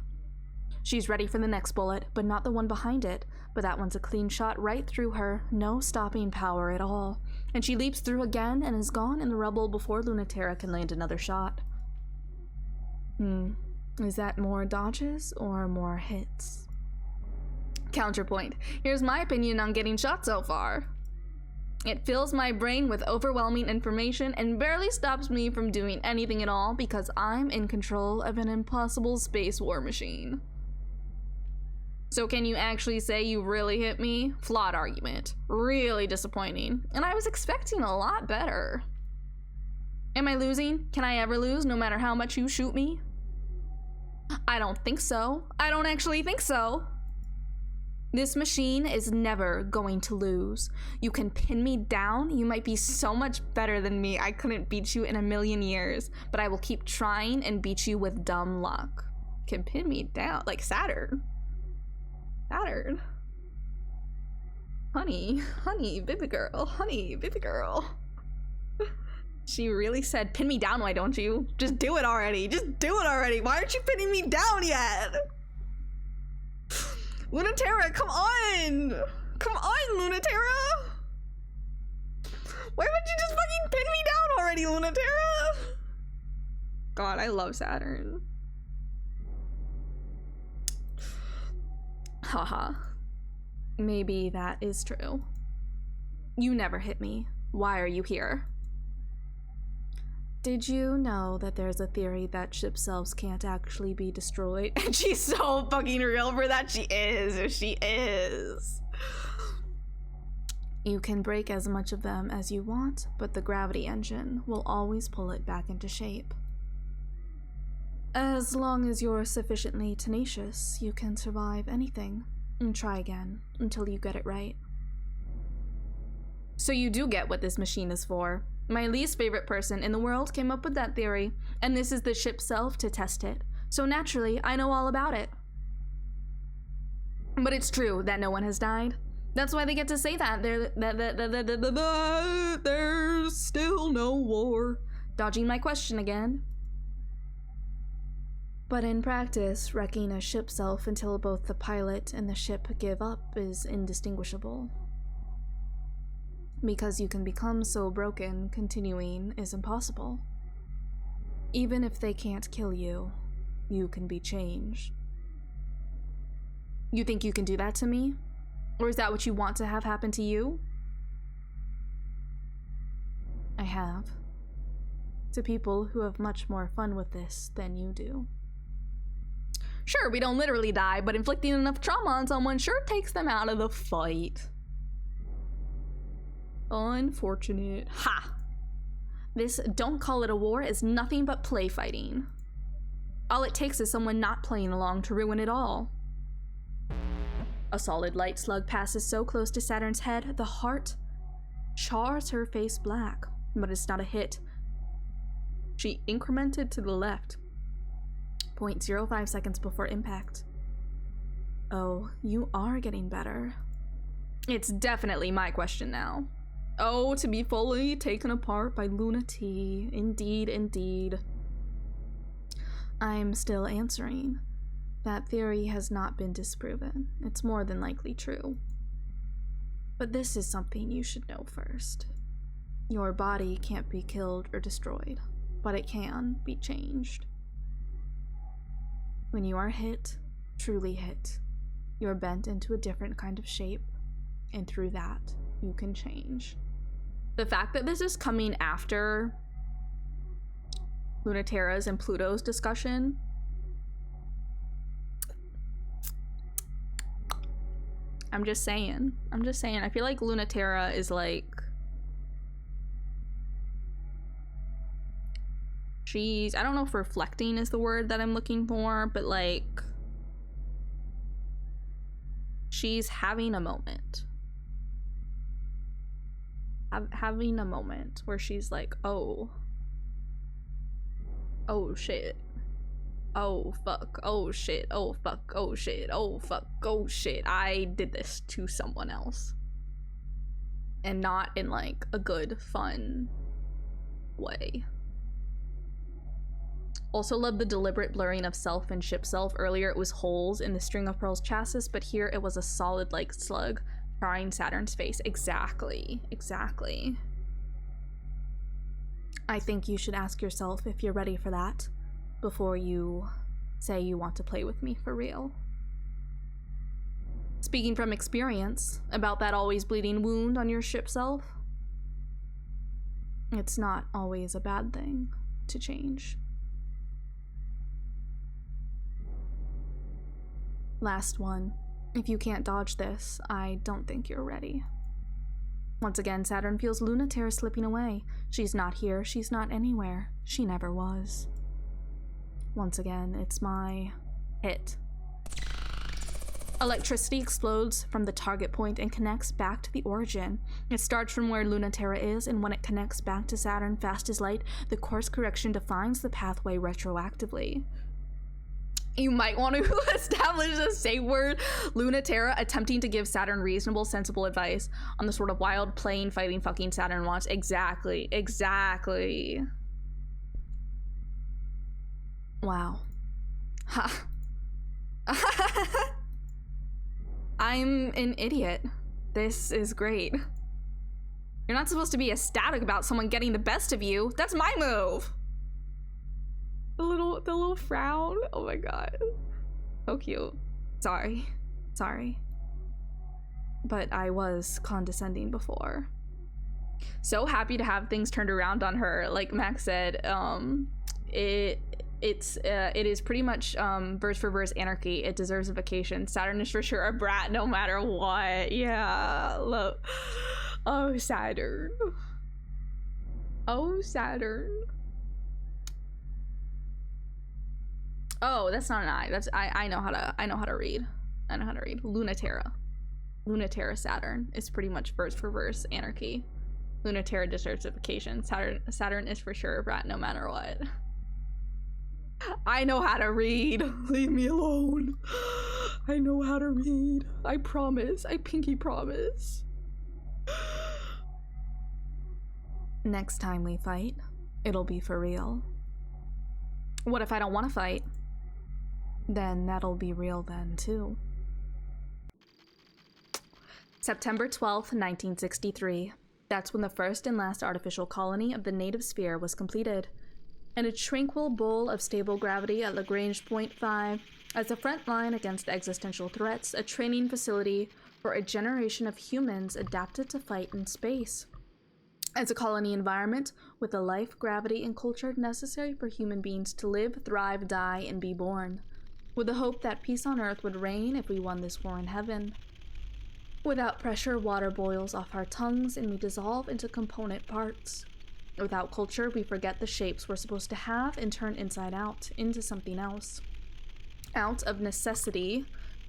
S1: She's ready for the next bullet, but not the one behind it. But that one's a clean shot right through her, no stopping power at all. And she leaps through again and is gone in the rubble before TERRA can land another shot. Is that more dodges or more hits? Counterpoint. Here's my opinion on getting shot so far. It fills my brain with overwhelming information and barely stops me from doing anything at all because I'm in control of an impossible space war machine. So can you actually say you really hit me? Flawed argument. Really disappointing. And I was expecting a lot better. Am I losing? Can I ever lose no matter how much you shoot me? I don't think so. I don't actually think so. This machine is never going to lose. You can pin me down. You might be so much better than me. I couldn't beat you in a million years, but I will keep trying and beat you with dumb luck. Can pin me down like Saturn. Saturn. Honey, baby girl, honey, baby girl. She really said, pin me down, why don't you? Just do it already, just do it already. Why aren't you pinning me down yet? TERRA, come on! Come on, TERRA! Why would you just fucking pin me down already, TERRA? God, I love Saturn. Haha. Maybe that is true. You never hit me. Why are you here? Did you know that there's a theory that ship selves can't actually be destroyed? And she's so fucking real for that. She is. She is. You can break as much of them as you want, but the gravity engine will always pull it back into shape. As long as you're sufficiently tenacious, you can survive anything. And try again, until you get it right. So you do get what this machine is for. My least favorite person in the world came up with that theory, and this is the ship self to test it. So naturally, I know all about it. But it's true that no one has died. That's why they get to say that. There's still no war. Dodging my question again. But in practice, wrecking a ship self until both the pilot and the ship give up is indistinguishable. Because you can become so broken, continuing is impossible. Even if they can't kill you, you can be changed. You think you can do that to me? Or is that what you want to have happen to you? I have. To people who have much more fun with this than you do. Sure, we don't literally die, but inflicting enough trauma on someone sure takes them out of the fight. Unfortunate. Ha! This don't call it a war is nothing but play fighting. All it takes is someone not playing along to ruin it all. A solid light slug passes so close to Saturn's head, the heart chars her face black, but it's not a hit. She incremented to the left. 0.05 seconds before impact. Oh, you are getting better. It's definitely my question now. Oh, to be fully taken apart by Luna T. Indeed, indeed. I'm still answering. That theory has not been disproven. It's more than likely true. But this is something you should know first. Your body can't be killed or destroyed, but it can be changed. When you are hit, truly hit, you're bent into a different kind of shape, and through that, you can change. The fact that this is coming after Lunaterra's and Pluto's discussion, I'm just saying. I feel like Lunaterra is like, she's, I don't know if reflecting is the word that I'm looking for, but like, she's having a moment. Having a moment where she's like, oh shit, oh fuck, oh shit, oh fuck, oh shit, oh fuck, oh shit, I did this to someone else. And not in like a good, fun way. Also love the deliberate blurring of self and ship self. Earlier it was holes in the String of Pearls chassis, but here it was a solid like slug trying Saturn's face. Exactly. I think you should ask yourself if you're ready for that before you say you want to play with me for real. Speaking from experience about that always bleeding wound on your ship self, it's not always a bad thing to change. Last one. If you can't dodge this, I don't think you're ready. Once again, Saturn feels Lunaterra slipping away. She's not here, she's not anywhere. She never was. Once again, it's my hit. Electricity explodes from the target point and connects back to the origin. It starts from where Lunaterra is, and when it connects back to Saturn fast as light, the course correction defines the pathway retroactively. You might want to establish a safe word. Lunaterra attempting to give Saturn reasonable, sensible advice on the sort of wild, plain, fighting fucking Saturn wants. Exactly. Wow. Ha. I'm an idiot. This is great. You're not supposed to be ecstatic about someone getting the best of you. That's my move. The little frown. Oh my god. So cute. Sorry. But I was condescending before. So happy to have things turned around on her. Like Max said, it is pretty much verse for verse anarchy. It deserves a vacation. Saturn is for sure a brat no matter what. Yeah, love. Oh, Saturn. Oh, Saturn. Oh, that's not an I. That's I know how to read. Lunaterra. Lunaterra Saturn is pretty much verse for verse anarchy. Lunaterra deserves a vacation. Saturn is for sure a brat no matter what. I know how to read. Leave me alone. I know how to read. I promise. I pinky promise. Next time we fight, it'll be for real. What if I don't want to fight? Then that'll be real then, too. September 12th, 1963. That's when the first and last artificial colony of the native sphere was completed. And a tranquil bowl of stable gravity at Lagrange Point 5 as a front line against existential threats, a training facility for a generation of humans adapted to fight in space. As a colony environment with the life, gravity, and culture necessary for human beings to live, thrive, die, and be born, with the hope that peace on Earth would reign if we won this war in heaven. Without pressure, water boils off our tongues and we dissolve into component parts. Without culture, we forget the shapes we're supposed to have and turn inside out, into something else. Out of necessity,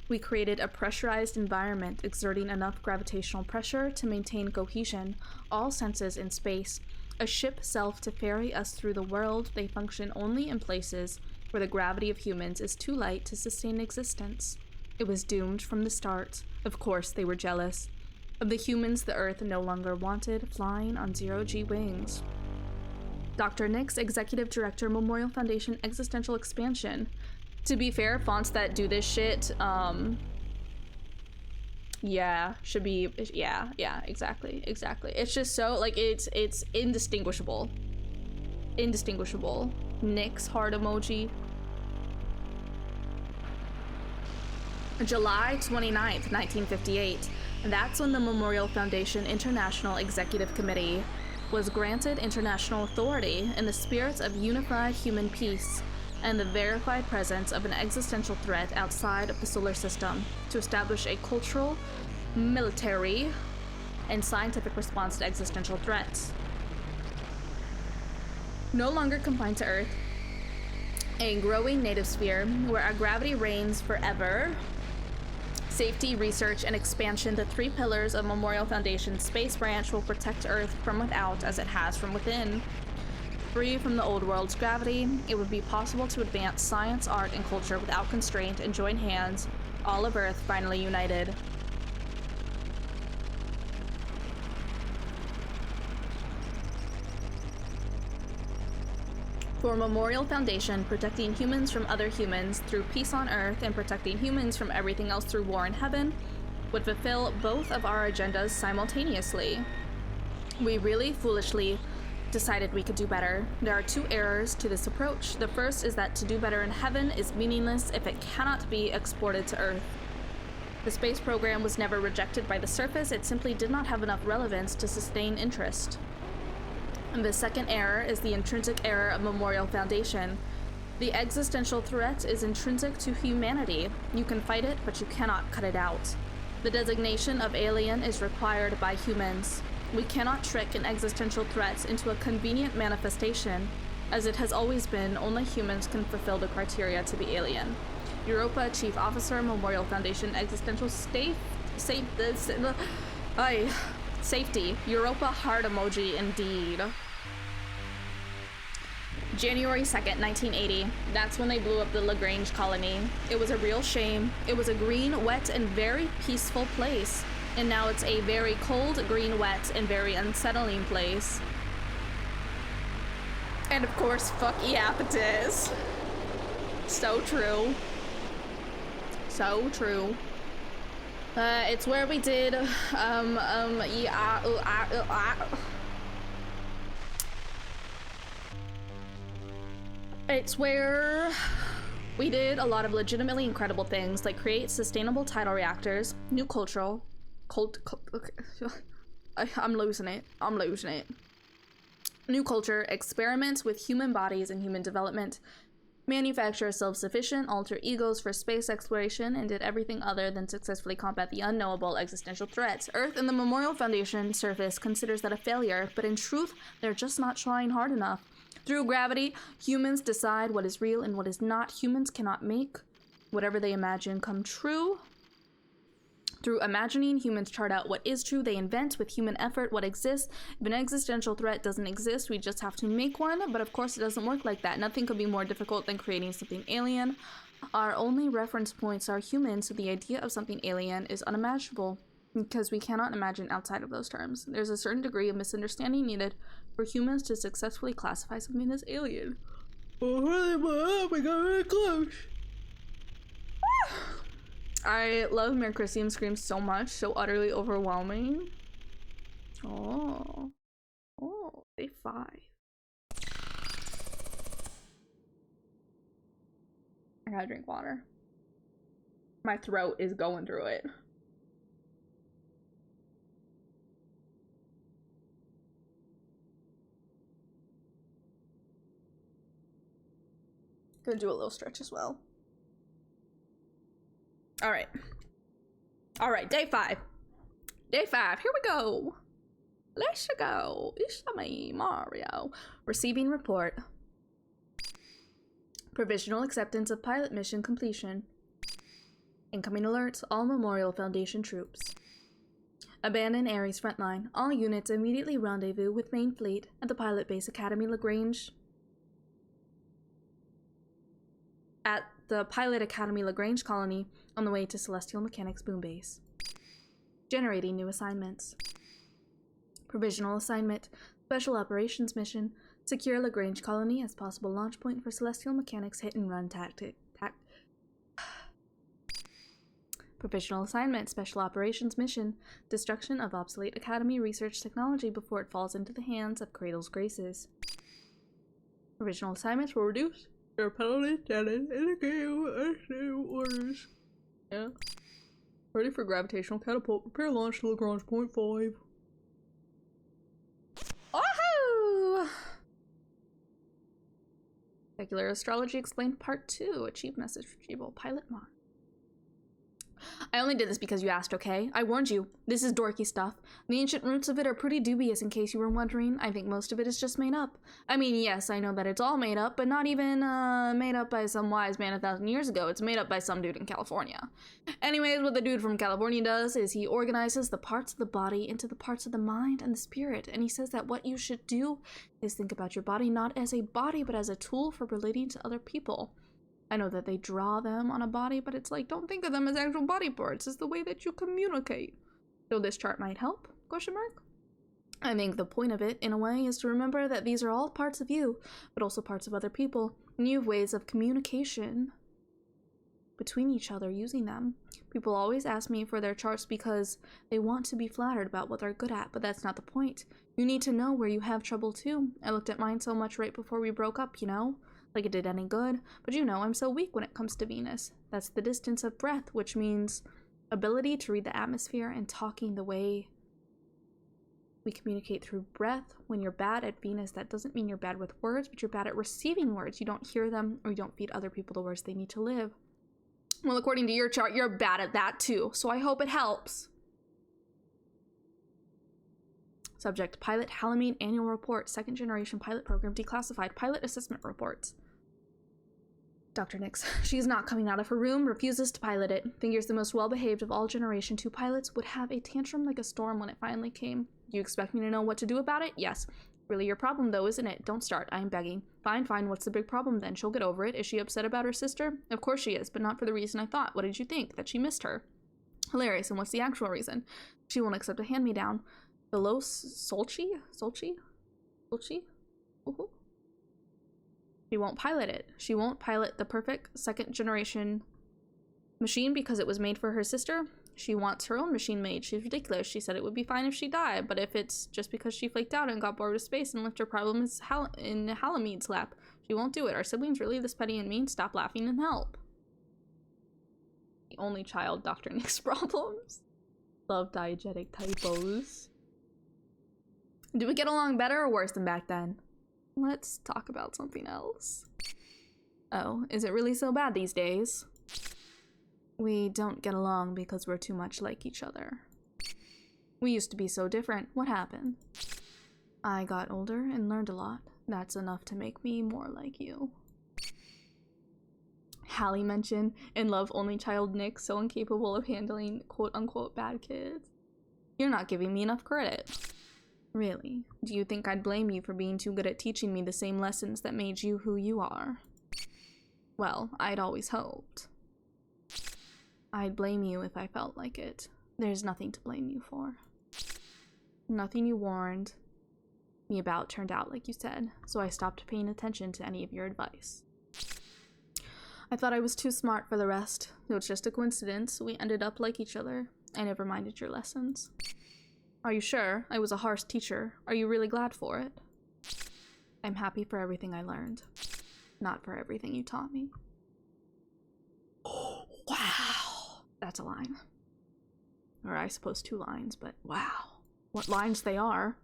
S1: we created a pressurized environment exerting enough gravitational pressure to maintain cohesion, all senses in space, a ship self to ferry us through the world. They function only in places where the gravity of humans is too light to sustain existence. It was doomed from the start. Of course they were jealous. of the humans the Earth no longer wanted, flying on zero-G wings. Dr. Nix, Executive Director, Memorial Foundation Existential Expansion. To be fair, fonts that do this shit, yeah, should be, yeah, exactly. It's just so, like, it's indistinguishable. Indistinguishable. Nix heart emoji. July 29th, 1958. That's when the Memorial Foundation International Executive Committee was granted international authority in the spirit of unified human peace and the verified presence of an existential threat outside of the solar system to establish a cultural, military, and scientific response to existential threats. No longer confined to Earth, a growing native sphere where our gravity reigns forever. Safety, research, and expansion, the three pillars of Memorial Foundation's space branch, will protect Earth from without as it has from within. Free from the old world's gravity, it would be possible to advance science, art, and culture without constraint and join hands, all of Earth finally united. For Memorial Foundation, protecting humans from other humans through peace on Earth and protecting humans from everything else through war in heaven would fulfill both of our agendas simultaneously. We really foolishly decided we could do better. There are two errors to this approach. The first is that to do better in heaven is meaningless if it cannot be exported to Earth. The space program was never rejected by the surface, it simply did not have enough relevance to sustain interest. And the second error is the intrinsic error of Memorial Foundation. The existential threat is intrinsic to humanity. You can fight it, but you cannot cut it out. The designation of alien is required by humans. We cannot trick an existential threat into a convenient manifestation. As it has always been, only humans can fulfill the criteria to be alien. Europa, Chief Officer, Memorial Foundation Existential Safety. Europa heart emoji indeed. January 2nd, 1980. That's when they blew up the Lagrange colony. It was a real shame. It was a green, wet, and very peaceful place. And now it's a very cold, green, wet, and very unsettling place. And of course, fuck yeah, it is. So true. So true. It's where we did, It's where we did a lot of legitimately incredible things, like create sustainable tidal reactors, new cultural, I'm losing it. New culture, experiments with human bodies and human development, manufacture self-sufficient alter egos for space exploration, and did everything other than successfully combat the unknowable existential threats. Earth and the Memorial Foundation Service considers that a failure, but in truth, they're just not trying hard enough. Through gravity, humans decide what is real and what is not. Humans cannot make whatever they imagine come true. Through imagining, humans chart out what is true. They invent with human effort what exists. If an existential threat doesn't exist, we just have to make one. But of course, it doesn't work like that. Nothing could be more difficult than creating something alien. Our only reference points are humans, so the idea of something alien is unimaginable because we cannot imagine outside of those terms. There's a certain degree of misunderstanding needed for humans to successfully classify something as alien. Oh my god, we're close. I love Mercurium Screams so much, so utterly overwhelming. Oh, day 5. I gotta drink water. My throat is going through it. Gonna do a little stretch as well. All right, day 5. Day 5, here we go. Let's go. It's me, Mario. Receiving report. Provisional acceptance of pilot mission completion. Incoming alerts, all Memorial Foundation troops. Abandon Ares frontline. All units immediately rendezvous with main fleet at the pilot base Academy Lagrange. At the Pilot Academy Lagrange colony on the way to Celestial Mechanics Boom Base. Generating new assignments. Provisional assignment. Special operations mission. Secure Lagrange colony as possible launch point for Celestial Mechanics hit-and-run tactic. Provisional assignment. Special operations mission. Destruction of obsolete Academy research technology before it falls into the hands of CRADLE'S GRACES. Provisional assignments will reduce your penalty status in the game orders. Yeah. Ready for gravitational catapult. Prepare launch to Lagrange point 5. Woohoo! Secular Astrology Explained Part 2. Achieve message retrieval. Pilot mod. I only did this because you asked, okay? I warned you. This is dorky stuff. The ancient roots of it are pretty dubious, in case you were wondering. I think most of it is just made up. I mean, yes, I know that it's all made up, but not even made up by some wise man 1,000 years ago. It's made up by some dude in California. Anyways, what the dude from California does is he organizes the parts of the body into the parts of the mind and the spirit, and he says that what you should do is think about your body not as a body, but as a tool for relating to other people. I know that they draw them on a body, but it's like, don't think of them as actual body parts. It's the way that you communicate. So this chart might help? Question mark? I think the point of it, in a way, is to remember that these are all parts of you, but also parts of other people. And you have ways of communication between each other using them. People always ask me for their charts because they want to be flattered about what they're good at, but that's not the point. You need to know where you have trouble too. I looked at mine so much right before we broke up, you know? Like it did any good, but you know I'm so weak when it comes to Venus. That's the distance of breath, which means ability to read the atmosphere and talking the way we communicate through breath. When you're bad at Venus, that doesn't mean you're bad with words, but you're bad at receiving words. You don't hear them, or you don't feed other people the words they need to live. Well, according to your chart, you're bad at that too, so I hope it helps. Subject, Pilot Halamine Annual Report, Second Generation Pilot Program Declassified Pilot Assessment Reports. Dr. Nix, she's not coming out of her room, refuses to pilot it. Figures the most well-behaved of all Generation 2 pilots would have a tantrum like a storm when it finally came. Do you expect me to know what to do about it? Yes. Really your problem though, isn't it? Don't start, I am begging. Fine, what's the big problem then? She'll get over it. Is she upset about her sister? Of course she is, but not for the reason I thought. What did you think? That she missed her? Hilarious, and what's the actual reason? She won't accept a hand-me-down. Below Solchi? Ooh. She won't pilot it. She won't pilot the perfect second generation machine because it was made for her sister. She wants her own machine made. She's ridiculous. She said it would be fine if she died, but if it's just because she flaked out and got bored with space and left her problems in Halamine's lap, she won't do it. Are siblings really this petty and mean? Stop laughing and help. The only child, Dr. Nick's problems. Love diegetic typos. Do we get along better or worse than back then? Let's talk about something else. Oh, is it really so bad these days? We don't get along because we're too much like each other. We used to be so different. What happened? I got older and learned a lot. That's enough to make me more like you. Hallie mentioned, in love only child Nick, so incapable of handling quote-unquote bad kids. You're not giving me enough credit. Really? Do you think I'd blame you for being too good at teaching me the same lessons that made you who you are? Well, I'd always hoped. I'd blame you if I felt like it. There's nothing to blame you for. Nothing you warned me about turned out like you said, so I stopped paying attention to any of your advice. I thought I was too smart for the rest. It was just a coincidence. We ended up like each other. I never minded your lessons. Are you sure? I was a harsh teacher. Are you really glad for it? I'm happy for everything I learned. Not for everything you taught me. Wow! That's a line. Or I suppose 2 lines, but wow. What lines they are.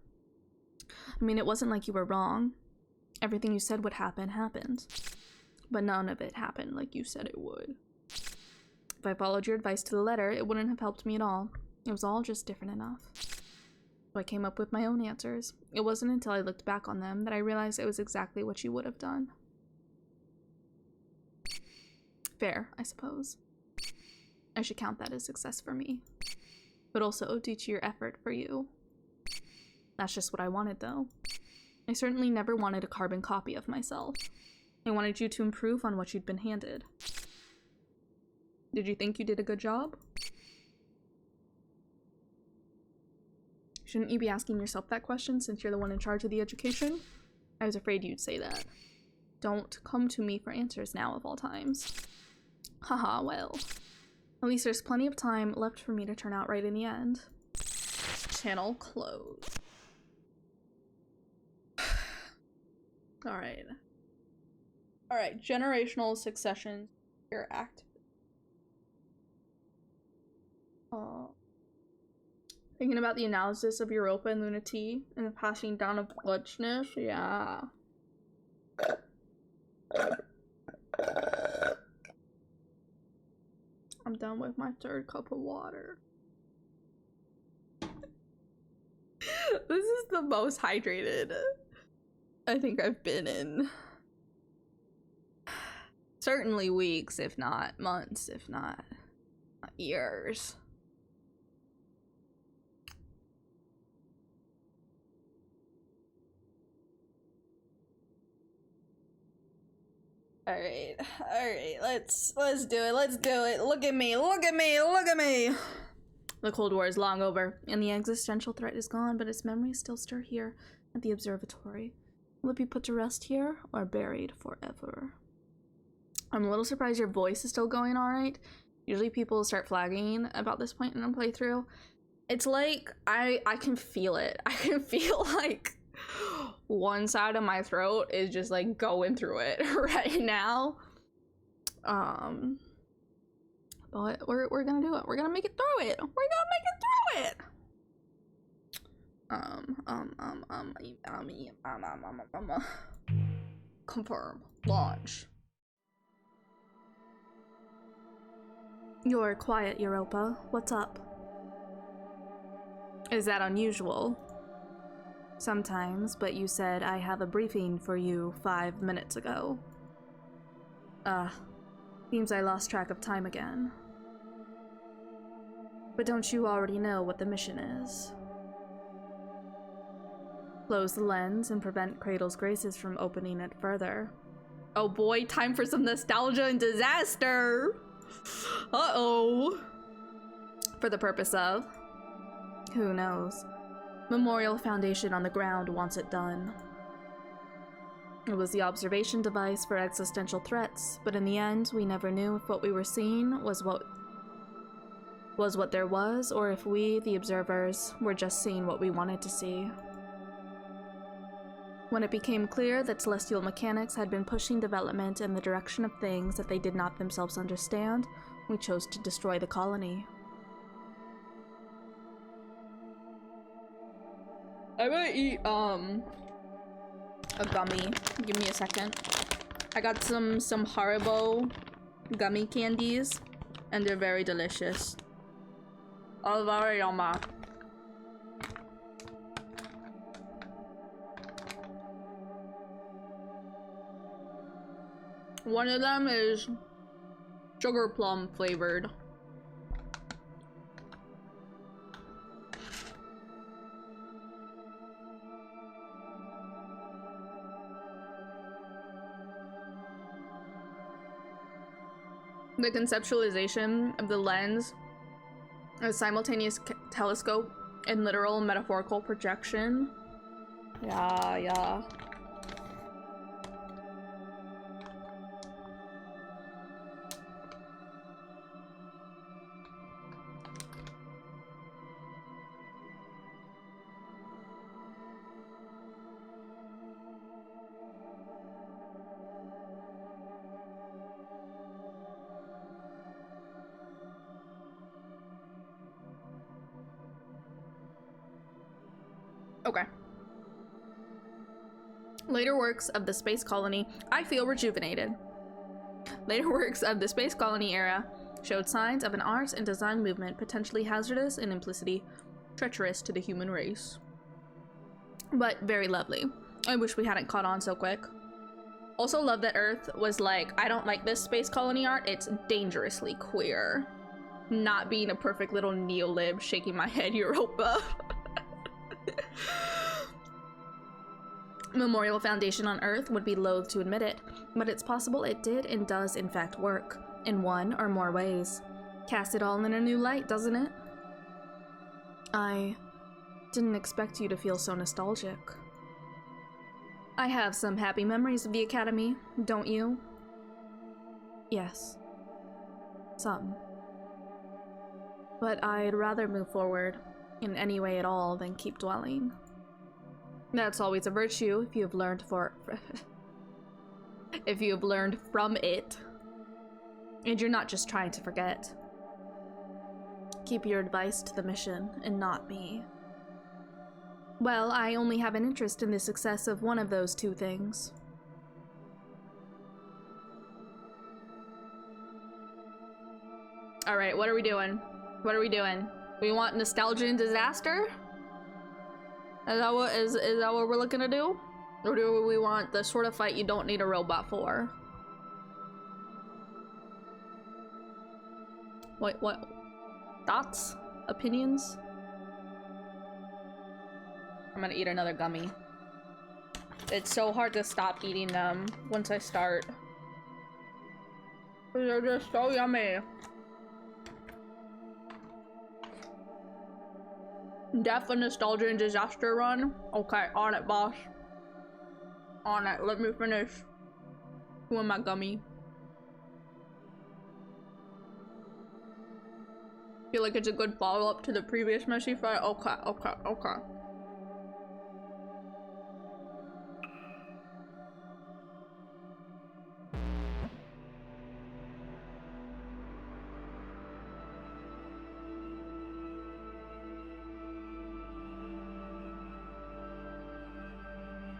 S1: I mean, it wasn't like you were wrong. Everything you said would happen, happened. But none of it happened like you said it would. If I followed your advice to the letter, it wouldn't have helped me at all. It was all just different enough. So I came up with my own answers. It wasn't until I looked back on them that I realized it was exactly what you would have done. Fair, I suppose. I should count that as success for me. But also due to your effort for you. That's just what I wanted, though. I certainly never wanted a carbon copy of myself. I wanted you to improve on what you'd been handed. Did you think you did a good job? Shouldn't you be asking yourself that question since you're the one in charge of the education? I was afraid you'd say that. Don't come to me for answers now of all times. Haha, well. At least there's plenty of time left for me to turn out right in the end. Channel closed. Alright. Alright, generational succession. You're active. Thinking about the analysis of Europa and Luna T and the passing down of glitchness? Yeah. I'm done with my third cup of water. This is the most hydrated I think I've been in certainly weeks, if not months, if not years. All right, let's do it. Look at me. The Cold War is long over, and the existential threat is gone, but its memories still stir here at the observatory. Will it be put to rest here, or buried forever? I'm a little surprised your voice is still going all right. Usually people start flagging about this point in a playthrough. It's like, I can feel it. I can feel like one side of my throat is just like going through it right now. But we're gonna do it. We're gonna make it through it. Confirm. Launch. You're quiet, Europa. What's up? Is that unusual? Sometimes, but you said I have a briefing for you 5 minutes ago. Seems I lost track of time again. But don't you already know what the mission is? Close the lens and prevent CRADLE'S GRACES from opening it further. Oh boy, time for some nostalgia and disaster! Uh-oh! For the purpose of... who knows? Memorial Foundation on the ground wants it done. It was the observation device for existential threats, but in the end, we never knew if what we were seeing was what there was, or if we, the observers, were just seeing what we wanted to see. When it became clear that celestial mechanics had been pushing development in the direction of things that they did not themselves understand, we chose to destroy the colony. I'm gonna eat, a gummy. Give me a second. I got some Haribo gummy candies, and they're very delicious. Oh, very yummy. One of them is sugar plum flavored. The conceptualization of the lens, a simultaneous telescope, and literal metaphorical projection. Yeah. Okay. Later works of the space colony, I feel rejuvenated. Later works of the space colony era showed signs of an art and design movement potentially hazardous and implicitly treacherous to the human race. But very lovely. I wish we hadn't caught on so quick. Also love that Earth was like, I don't like this space colony art, it's dangerously queer. Not being a perfect little neo-lib shaking my head Europa. Memorial Foundation on Earth would be loath to admit it, but it's possible it did and does in fact work, in one or more ways. Cast it all in a new light, doesn't it? I Didn't expect you to feel so nostalgic. I have some happy memories of the Academy, don't you? Yes. Some. But I'd rather move forward, in any way at all, than keep dwelling. That's always a virtue if you have learned if you have learned from it. And you're not just trying to forget. Keep your advice to the mission, and not me. Well, I only have an interest in the success of one of those two things. Alright, what are we doing? What are we doing? We want nostalgia and disaster? Is that what we're looking to do? Or do we want the sort of fight you don't need a robot for? What? Thoughts? Opinions? I'm gonna eat another gummy. It's so hard to stop eating them once I start. They're just so yummy. Death and nostalgia and disaster run? Okay, on it, boss. On it, let me finish. With my gummy. Feel like it's a good follow-up to the previous messy fight? Okay.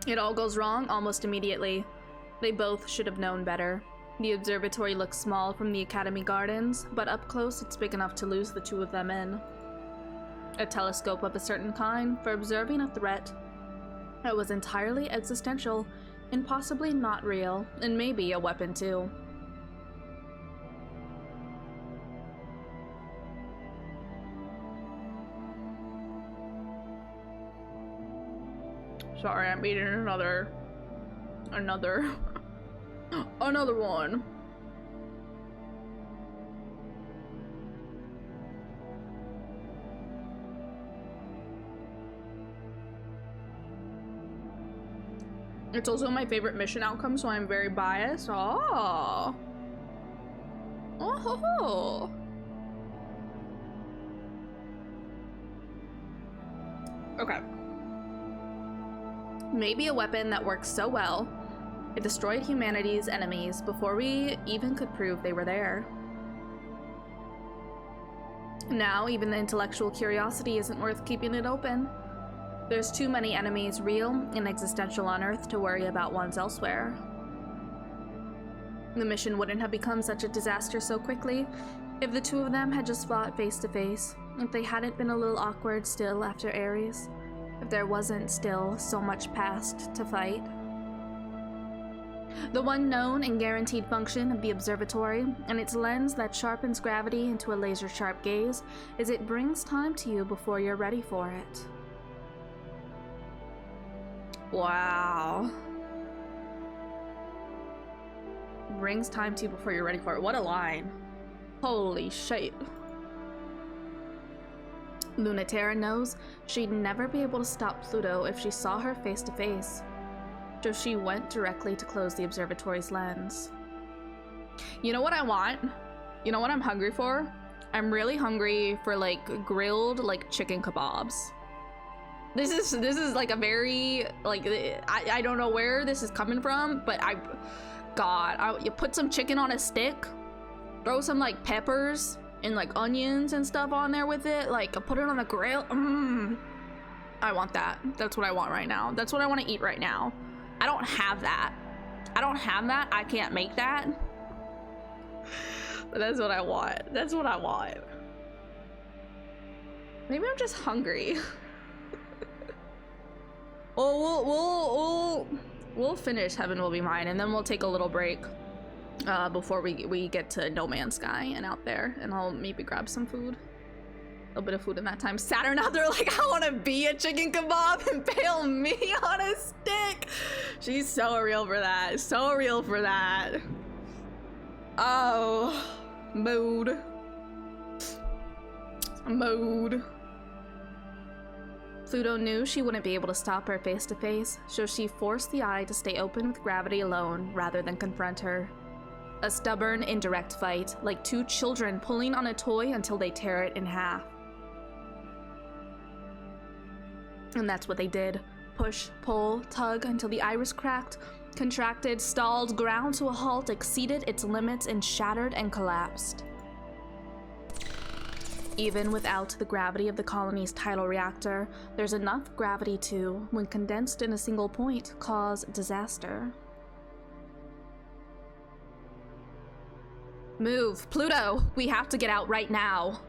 S1: It all goes wrong almost immediately. They both should have known better. The observatory looks small from the Academy gardens, but up close it's big enough to lose the two of them in. A telescope of a certain kind for observing a threat that was entirely existential and possibly not real, and maybe a weapon too. Sorry, I'm eating another one. It's also my favorite mission outcome, so I'm very biased. Oh. Oh. Okay. Maybe a weapon that works so well, it destroyed humanity's enemies before we even could prove they were there. Now, even the intellectual curiosity isn't worth keeping it open. There's too many enemies, real and existential, on Earth to worry about ones elsewhere. The mission wouldn't have become such a disaster so quickly if the two of them had just fought face to face, if they hadn't been a little awkward still after Ares. If there wasn't still so much past to fight. The one known and guaranteed function of the observatory, and its lens that sharpens gravity into a laser-sharp gaze, is it brings time to you before you're ready for it. Wow. Brings time to you before you're ready for it. What a line. Holy shit. TERRA knows she'd never be able to stop Pluto if she saw her face to face, so she went directly to close the observatory's lens. You know what I want? You know what I'm hungry for? I'm really hungry for like grilled like chicken kebabs. This is like a very like I don't know where this is coming from, but you put some chicken on a stick, throw some like peppers and like onions and stuff on there with it, like put it on the grill. I want that. That's what I want right now. That's what I want to eat right now. I don't have that. I can't make that. But that's what I want. That's what I want. Maybe I'm just hungry. Well, we'll finish Heaven Will Be Mine, and then we'll take a little break before we get to No Man's Sky and out there, and I'll maybe grab some food. A little bit of food in that time. Saturn out there like, I want to be a chicken kebab, and impale me on a stick. She's so real for that. So real for that. Oh, mood. Pluto knew she wouldn't be able to stop her face to face, so she forced the eye to stay open with gravity alone rather than confront her. A stubborn, indirect fight, like two children pulling on a toy until they tear it in half. And that's what they did. Push, pull, tug until the iris cracked, contracted, stalled, ground to a halt, exceeded its limits, and shattered and collapsed. Even without the gravity of the colony's tidal reactor, there's enough gravity to, when condensed in a single point, cause disaster. Move, Pluto! We have to get out right now.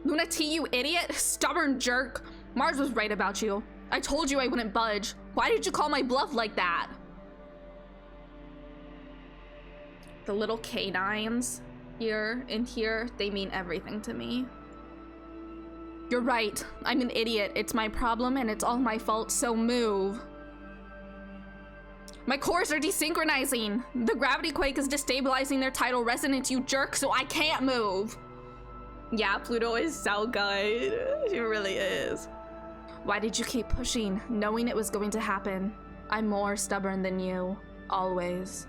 S1: Luna T, you idiot! Stubborn jerk! Mars was right about you. I told you I wouldn't budge. Why did you call my bluff like that? The little canines here and here, they mean everything to me. You're right. I'm an idiot. It's my problem and it's all my fault, so move. My cores are desynchronizing. The gravity quake is destabilizing their tidal resonance, you jerk, so I can't move. Yeah, Pluto is so good. She really is. Why did you keep pushing, knowing it was going to happen? I'm more stubborn than you, always.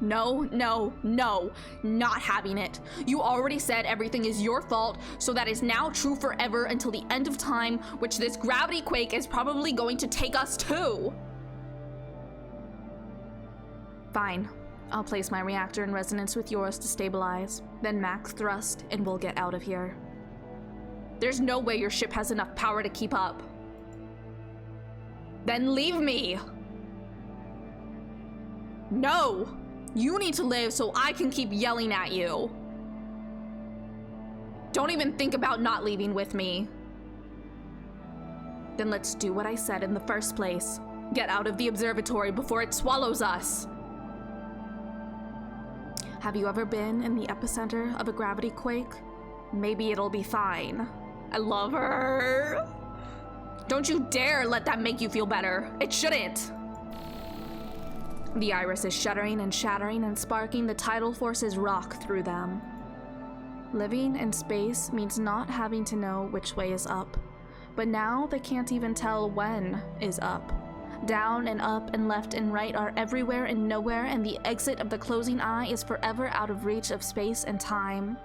S1: No, no, no, not having it. You already said everything is your fault, so that is now true forever until the end of time, which this gravity quake is probably going to take us to. Fine. I'll place my reactor in resonance with yours to stabilize, then max thrust, and we'll get out of here. There's no way your ship has enough power to keep up. Then leave me! No! You need to live so I can keep yelling at you. Don't even think about not leaving with me. Then let's do what I said in the first place. Get out of the observatory before it swallows us. Have you ever been in the epicenter of a gravity quake? Maybe it'll be fine. I love her. Don't you dare let that make you feel better. It shouldn't. The iris is shuddering and shattering and sparking. The tidal forces rock through them. Living in space means not having to know which way is up. But now they can't even tell when is up. Down and up and left and right are everywhere and nowhere, and the exit of the closing eye is forever out of reach of space and time.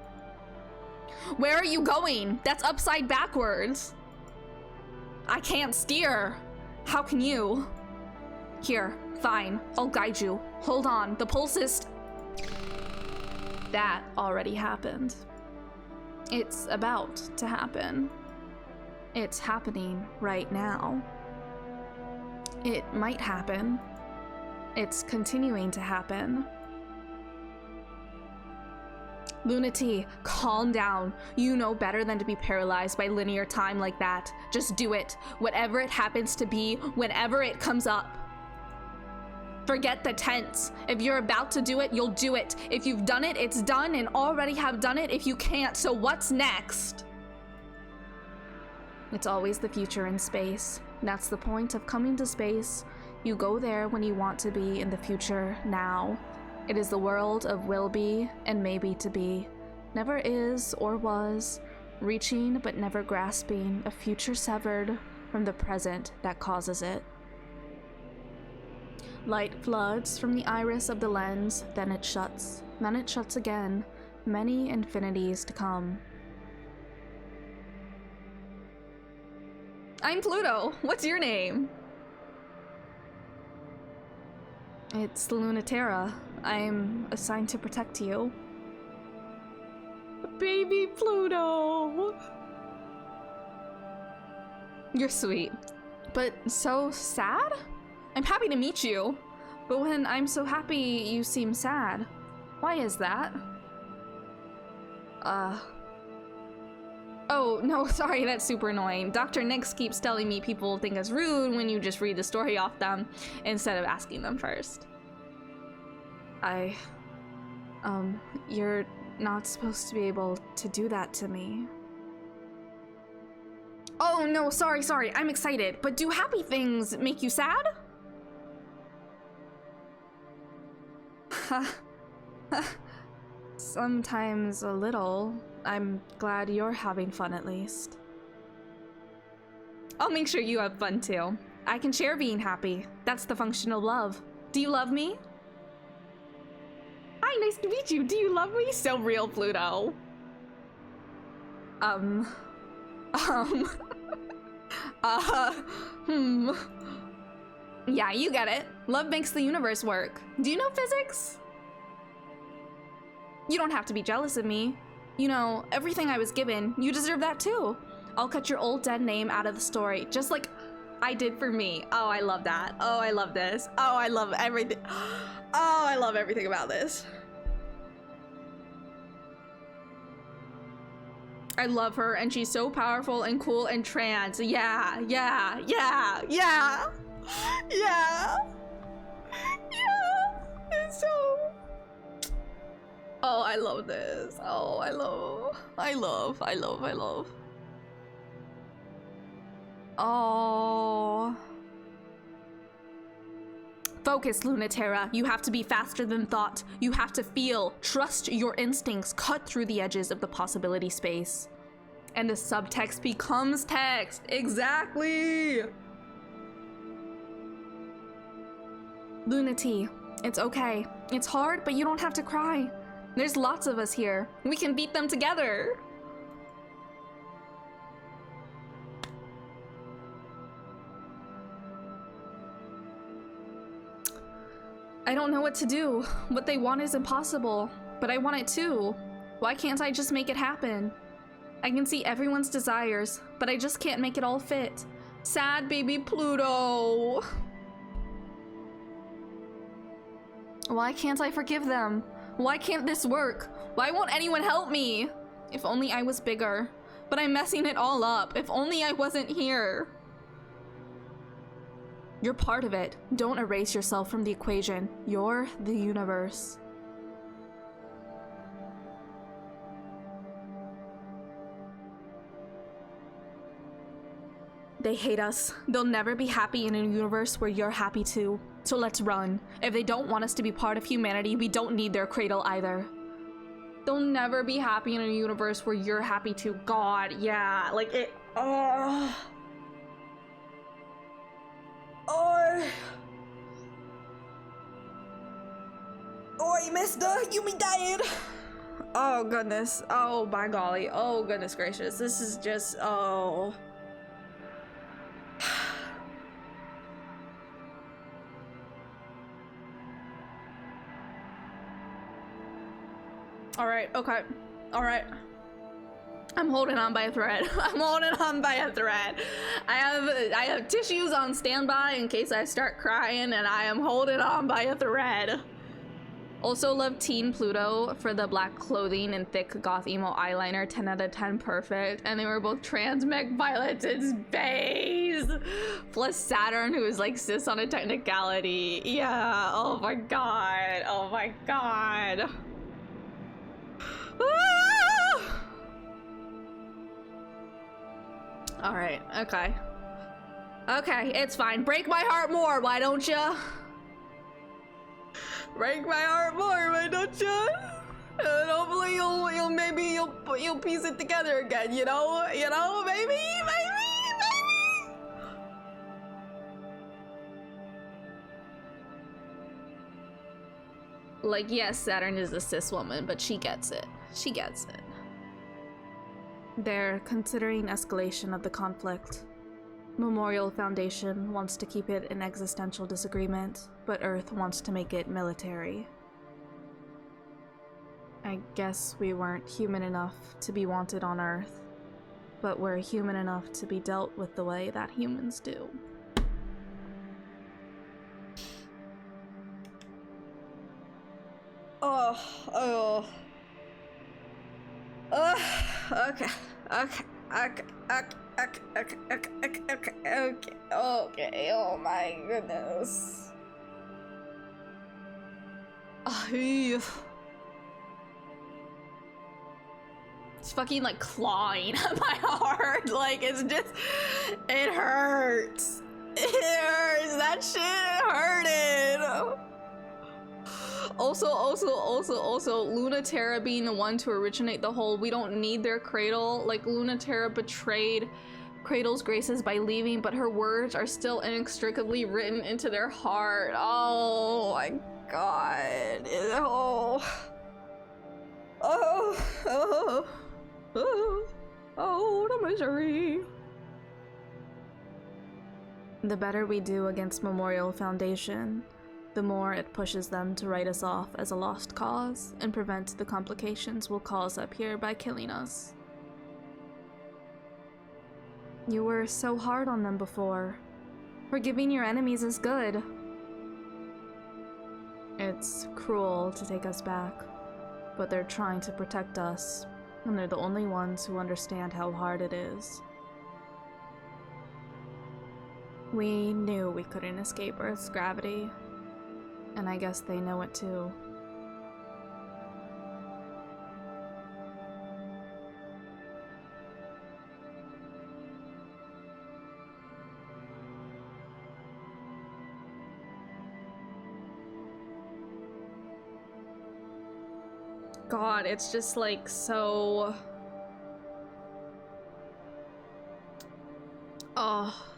S1: Where are you going? That's upside backwards. I can't steer. How can you? Here, fine, I'll guide you. Hold on, the pulse is... That already happened. It's about to happen. It's happening right now. It might happen. It's continuing to happen. Luna T, calm down. You know better than to be paralyzed by linear time like that. Just do it. Whatever it happens to be, whenever it comes up. Forget the tense. If you're about to do it, you'll do it. If you've done it, it's done and already have done it if you can't, so what's next? It's always the future in space. That's the point of coming to space. You go there when you want to be in the future now. It is the world of will be and maybe to be. Never is or was, reaching but never grasping, a future severed from the present that causes it. Light floods from the iris of the lens, then it shuts again, many infinities to come. I'm Pluto. What's your name? It's Luna TERRA. I'm assigned to protect you. Baby Pluto! You're sweet. But so sad? I'm happy to meet you. But when I'm so happy, you seem sad. Why is that? Oh, no, sorry, that's super annoying. Dr. Nix keeps telling me people think it's rude when you just read the story off them instead of asking them first. You're not supposed to be able to do that to me. Oh, no, sorry, I'm excited. But do happy things make you sad? Sometimes a little. I'm glad you're having fun at least. I'll make sure you have fun too. I can share being happy. That's the function of love. Do you love me? Hi, nice to meet you. Do you love me? So real, Pluto. Yeah, you get it. Love makes the universe work. Do you know physics? You don't have to be jealous of me. You know, everything I was given, you deserve that too. I'll cut your old dead name out of the story, just like I did for me. Oh, I love that. Oh, I love this. Oh, I love everything. Oh, I love everything about this. I love her, and she's so powerful and cool and trans. Yeah, yeah, yeah, yeah, yeah, yeah. It's so... Oh, I love this. Oh, I love. Oh. Focus, Terra. You have to be faster than thought. You have to feel, trust your instincts, cut through the edges of the possibility space. And the subtext becomes text. Exactly. Lunati, it's okay. It's hard, but you don't have to cry. There's lots of us here. We can beat them together. I don't know what to do. What they want is impossible, but I want it too. Why can't I just make it happen? I can see everyone's desires, but I just can't make it all fit. Sad baby Pluto. Why can't I forgive them? Why can't this work? Why won't anyone help me? If only I was bigger. But I'm messing it all up. If only I wasn't here. You're part of it. Don't erase yourself from the equation. You're the universe. They hate us. They'll never be happy in a universe where you're happy too. So let's run. If they don't want us to be part of humanity, we don't need their cradle either. They'll never be happy in a universe where you're happy too. God, yeah. Like it... Oh, mister, you be dying. Oh goodness. Oh my golly. Oh goodness gracious. This is just, oh. All right, okay. All right. I'm holding on by a thread. I'm holding on by a thread. I have tissues on standby in case I start crying, and I am holding on by a thread. Also love Teen Pluto for the black clothing and thick goth emo eyeliner. 10 out of 10 perfect. And they were both trans mech pilots in space. Plus Saturn, who is like cis on a technicality. Yeah, oh my god. Oh my god. Ah! All right, okay. Okay, it's fine. Break my heart more, why don't ya? Break my heart more, why don't ya? And hopefully you'll piece it together again, you know, maybe. Like, yes, Saturn is a cis woman, but she gets it. She gets it. They're considering escalation of the conflict. Memorial Foundation wants to keep it an existential disagreement, but Earth wants to make it military. I guess we weren't human enough to be wanted on Earth, but we're human enough to be dealt with the way that humans do. Okay. Oh my goodness. It's fucking like clawing at my heart. Like it's just, it hurts. It hurts. That shit hurted. Also, TERRA being the one to originate the whole we don't need their cradle. Like, TERRA betrayed CRADLE'S graces by leaving, but her words are still inextricably written into their heart. Oh my god. Oh. Oh. Oh, the misery. The better we do against Memorial Foundation, the more it pushes them to write us off as a lost cause and prevent the complications we'll cause up here by killing us. You were so hard on them before. Forgiving your enemies is good. It's cruel to take us back, but they're trying to protect us, and they're the only ones who understand how hard it is. We knew we couldn't escape Earth's gravity, and I guess they know it too. God, it's just like so... Oh.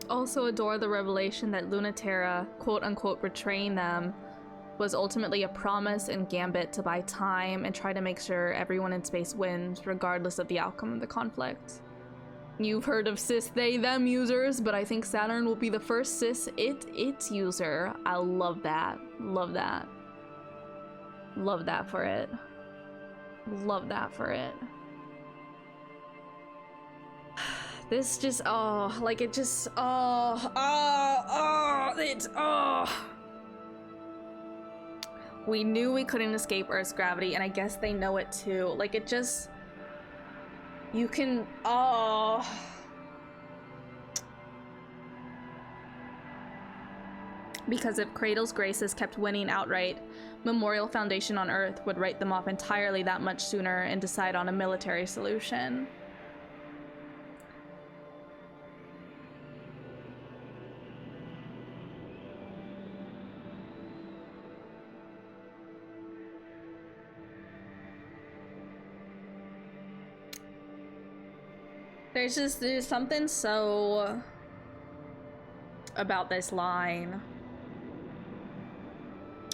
S1: Also adore the revelation that TERRA, quote-unquote betraying them, was ultimately a promise and gambit to buy time and try to make sure everyone in space wins, regardless of the outcome of the conflict. You've heard of cis they them users, but I think Saturn will be the first cis it user. I love that. Love that. Love that for it. Love that for it. This just, oh, like it just, We knew we couldn't escape Earth's gravity, and I guess they know it too. Like it just, you can, Because if CRADLE'S graces kept winning outright, Memorial Foundation on Earth would write them off entirely that much sooner and decide on a military solution. There's something so about this line.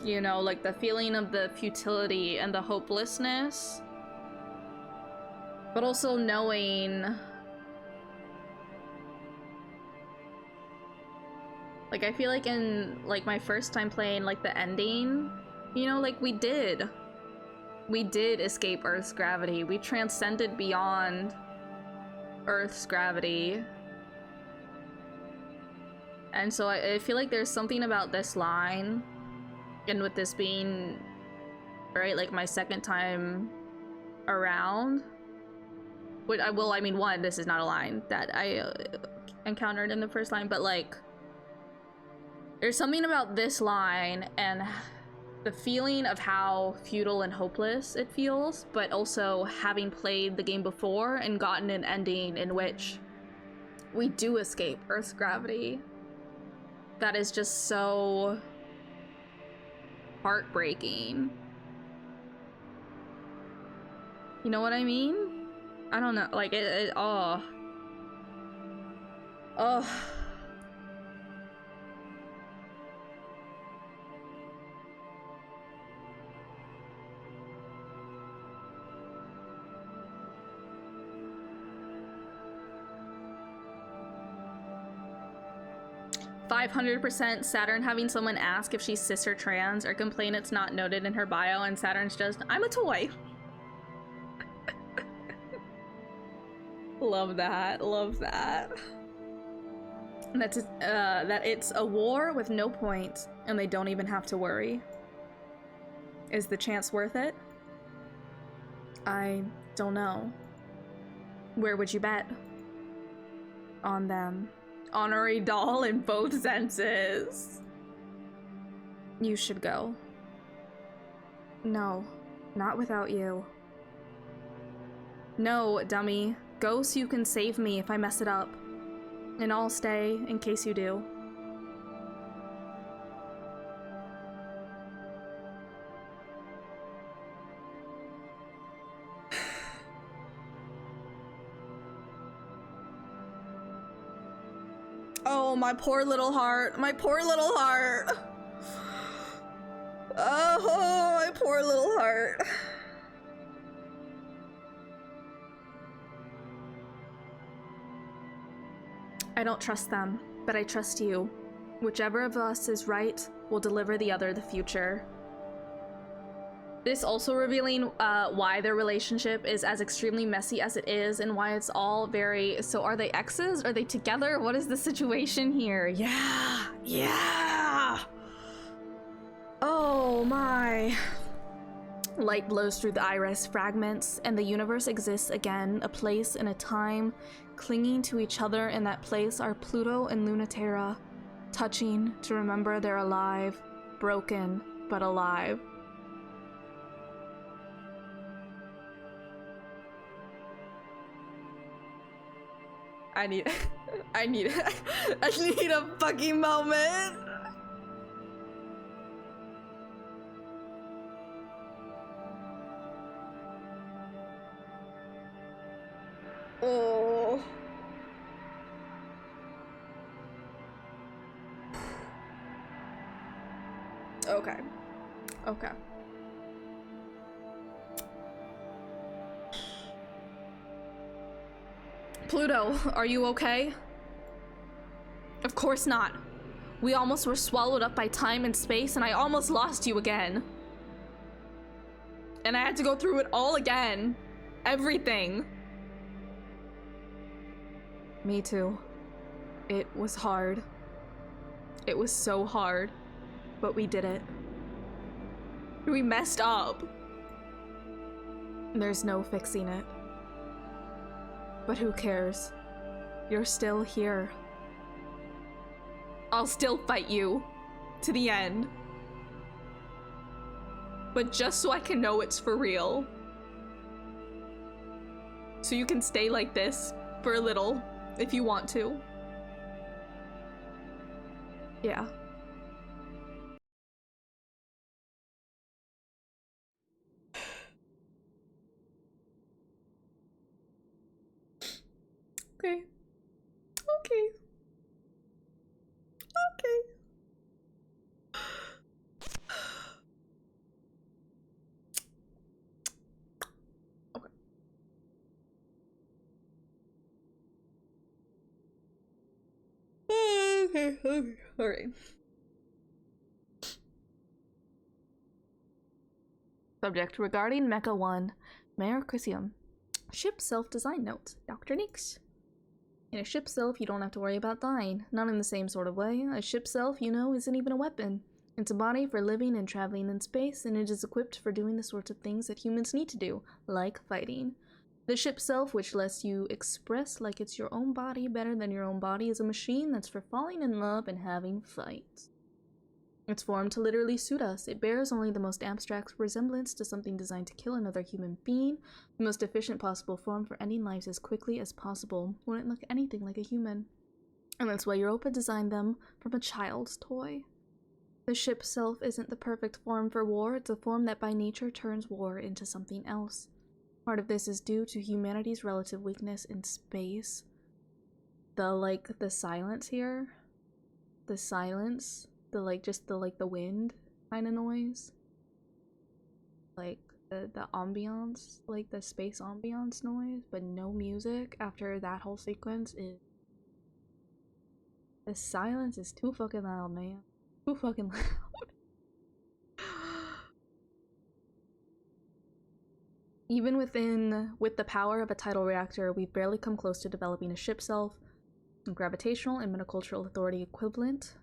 S1: You know, like the feeling of the futility and the hopelessness, but also knowing, like, I feel like in like my first time playing like the ending, you know, like we did escape Earth's gravity. We transcended beyond Earth's gravity. And so I feel like there's something about this line, and with this being, right, like my second time around, I mean, one, this is not a line that I encountered in the first line, but like, there's something about this line and the feeling of how futile and hopeless it feels, but also having played the game before and gotten an ending in which we do escape Earth's gravity. That is just so heartbreaking. You know what I mean? I don't know, like oh. 500% Saturn having someone ask if she's cis or trans or complain it's not noted in her bio, and Saturn's just, I'm a toy. Love that, love that. That it's a war with no point and they don't even have to worry. Is the chance worth it? I don't know. Where would you bet? On them. Honorary doll in both senses. You should go. No, not without you. No, dummy. Go so you can save me if I mess it up. And I'll stay in case you do. Oh, my poor little heart. My poor little heart. Oh, my poor little heart. I don't trust them, but I trust you. Whichever of us is right will deliver the other the future. This also revealing why their relationship is as extremely messy as it is, and why it's all very... So are they exes? Are they together? What is the situation here? Yeah! Yeah! Oh my... Light blows through the iris fragments, and the universe exists again, a place and a time. Clinging to each other in that place are Pluto and Terra, touching to remember they're alive, broken, but alive. I need a fucking moment. Oh. Okay. Okay. Pluto, are you okay? Of course not. We almost were swallowed up by time and space, and I almost lost you again. And I had to go through it all again. Everything. Me too. It was hard. It was so hard. But we did it. We messed up. There's no fixing it. But who cares? You're still here. I'll still fight you. To the end. But just so I can know it's for real. So you can stay like this for a little, if you want to. Yeah. Okay. Okay. Okay. Okay. Okay. All right. Subject regarding Mecha 1, Mayor Chrysium. Ship self-design notes, Dr. Neeks. In a ship self, you don't have to worry about dying. Not in the same sort of way. A ship self, you know, isn't even a weapon. It's a body for living and traveling in space, and it is equipped for doing the sorts of things that humans need to do, like fighting. The ship self, which lets you express like it's your own body better than your own body, is a machine that's for falling in love and having fights. It's formed to literally suit us. It bears only the most abstract resemblance to something designed to kill another human being. The most efficient possible form for ending lives as quickly as possible. Wouldn't look anything like a human. And that's why Europa designed them from a child's toy. The ship self isn't the perfect form for war. It's a form that by nature turns war into something else. Part of this is due to humanity's relative weakness in space. The silence here. The silence. The wind kind of noise. Like, the ambiance, like the space ambiance noise, but no music after that whole sequence is... The silence is too fucking loud, man. Too fucking loud. Even with the power of a tidal reactor, we've barely come close to developing a ship self, a gravitational and metacultural authority equivalent